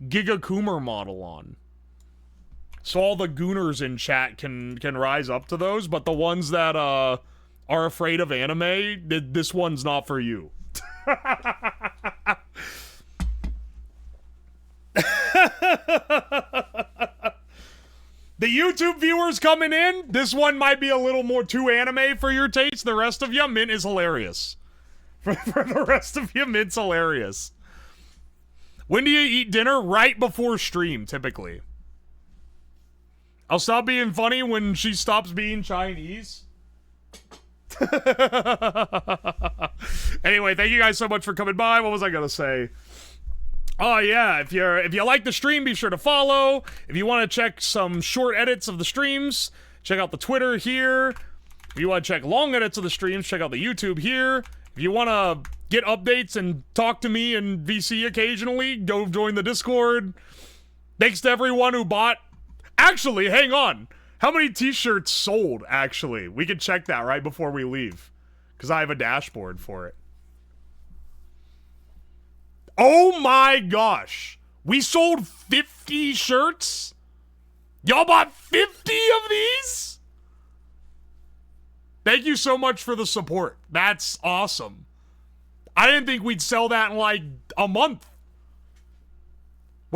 Giga Coomer model on. So all the gooners in chat can rise up to those, but the ones that, are afraid of anime, this one's not for you. The YouTube viewers coming in, this one might be a little more too anime for your taste. The rest of you, Mint is hilarious. For the rest of you, Mint's hilarious. When do you eat dinner? Right before stream, typically. I'll stop being funny when she stops being Chinese. Anyway, thank you guys so much for coming by. What was I gonna say? Oh yeah, if you like the stream, be sure to follow. If you want to check some short edits of the streams, check out the Twitter here. If you want to check long edits of the streams, check out the YouTube here. If you want to get updates and talk to me and VC occasionally, go join the Discord. Thanks to everyone who bought... Actually, hang on. How many t-shirts sold, actually? We can check that right before we leave, because I have a dashboard for it. Oh my gosh. We sold 50 shirts? Y'all bought 50 of these? Thank you so much for the support. That's awesome. I didn't think we'd sell that in like a month.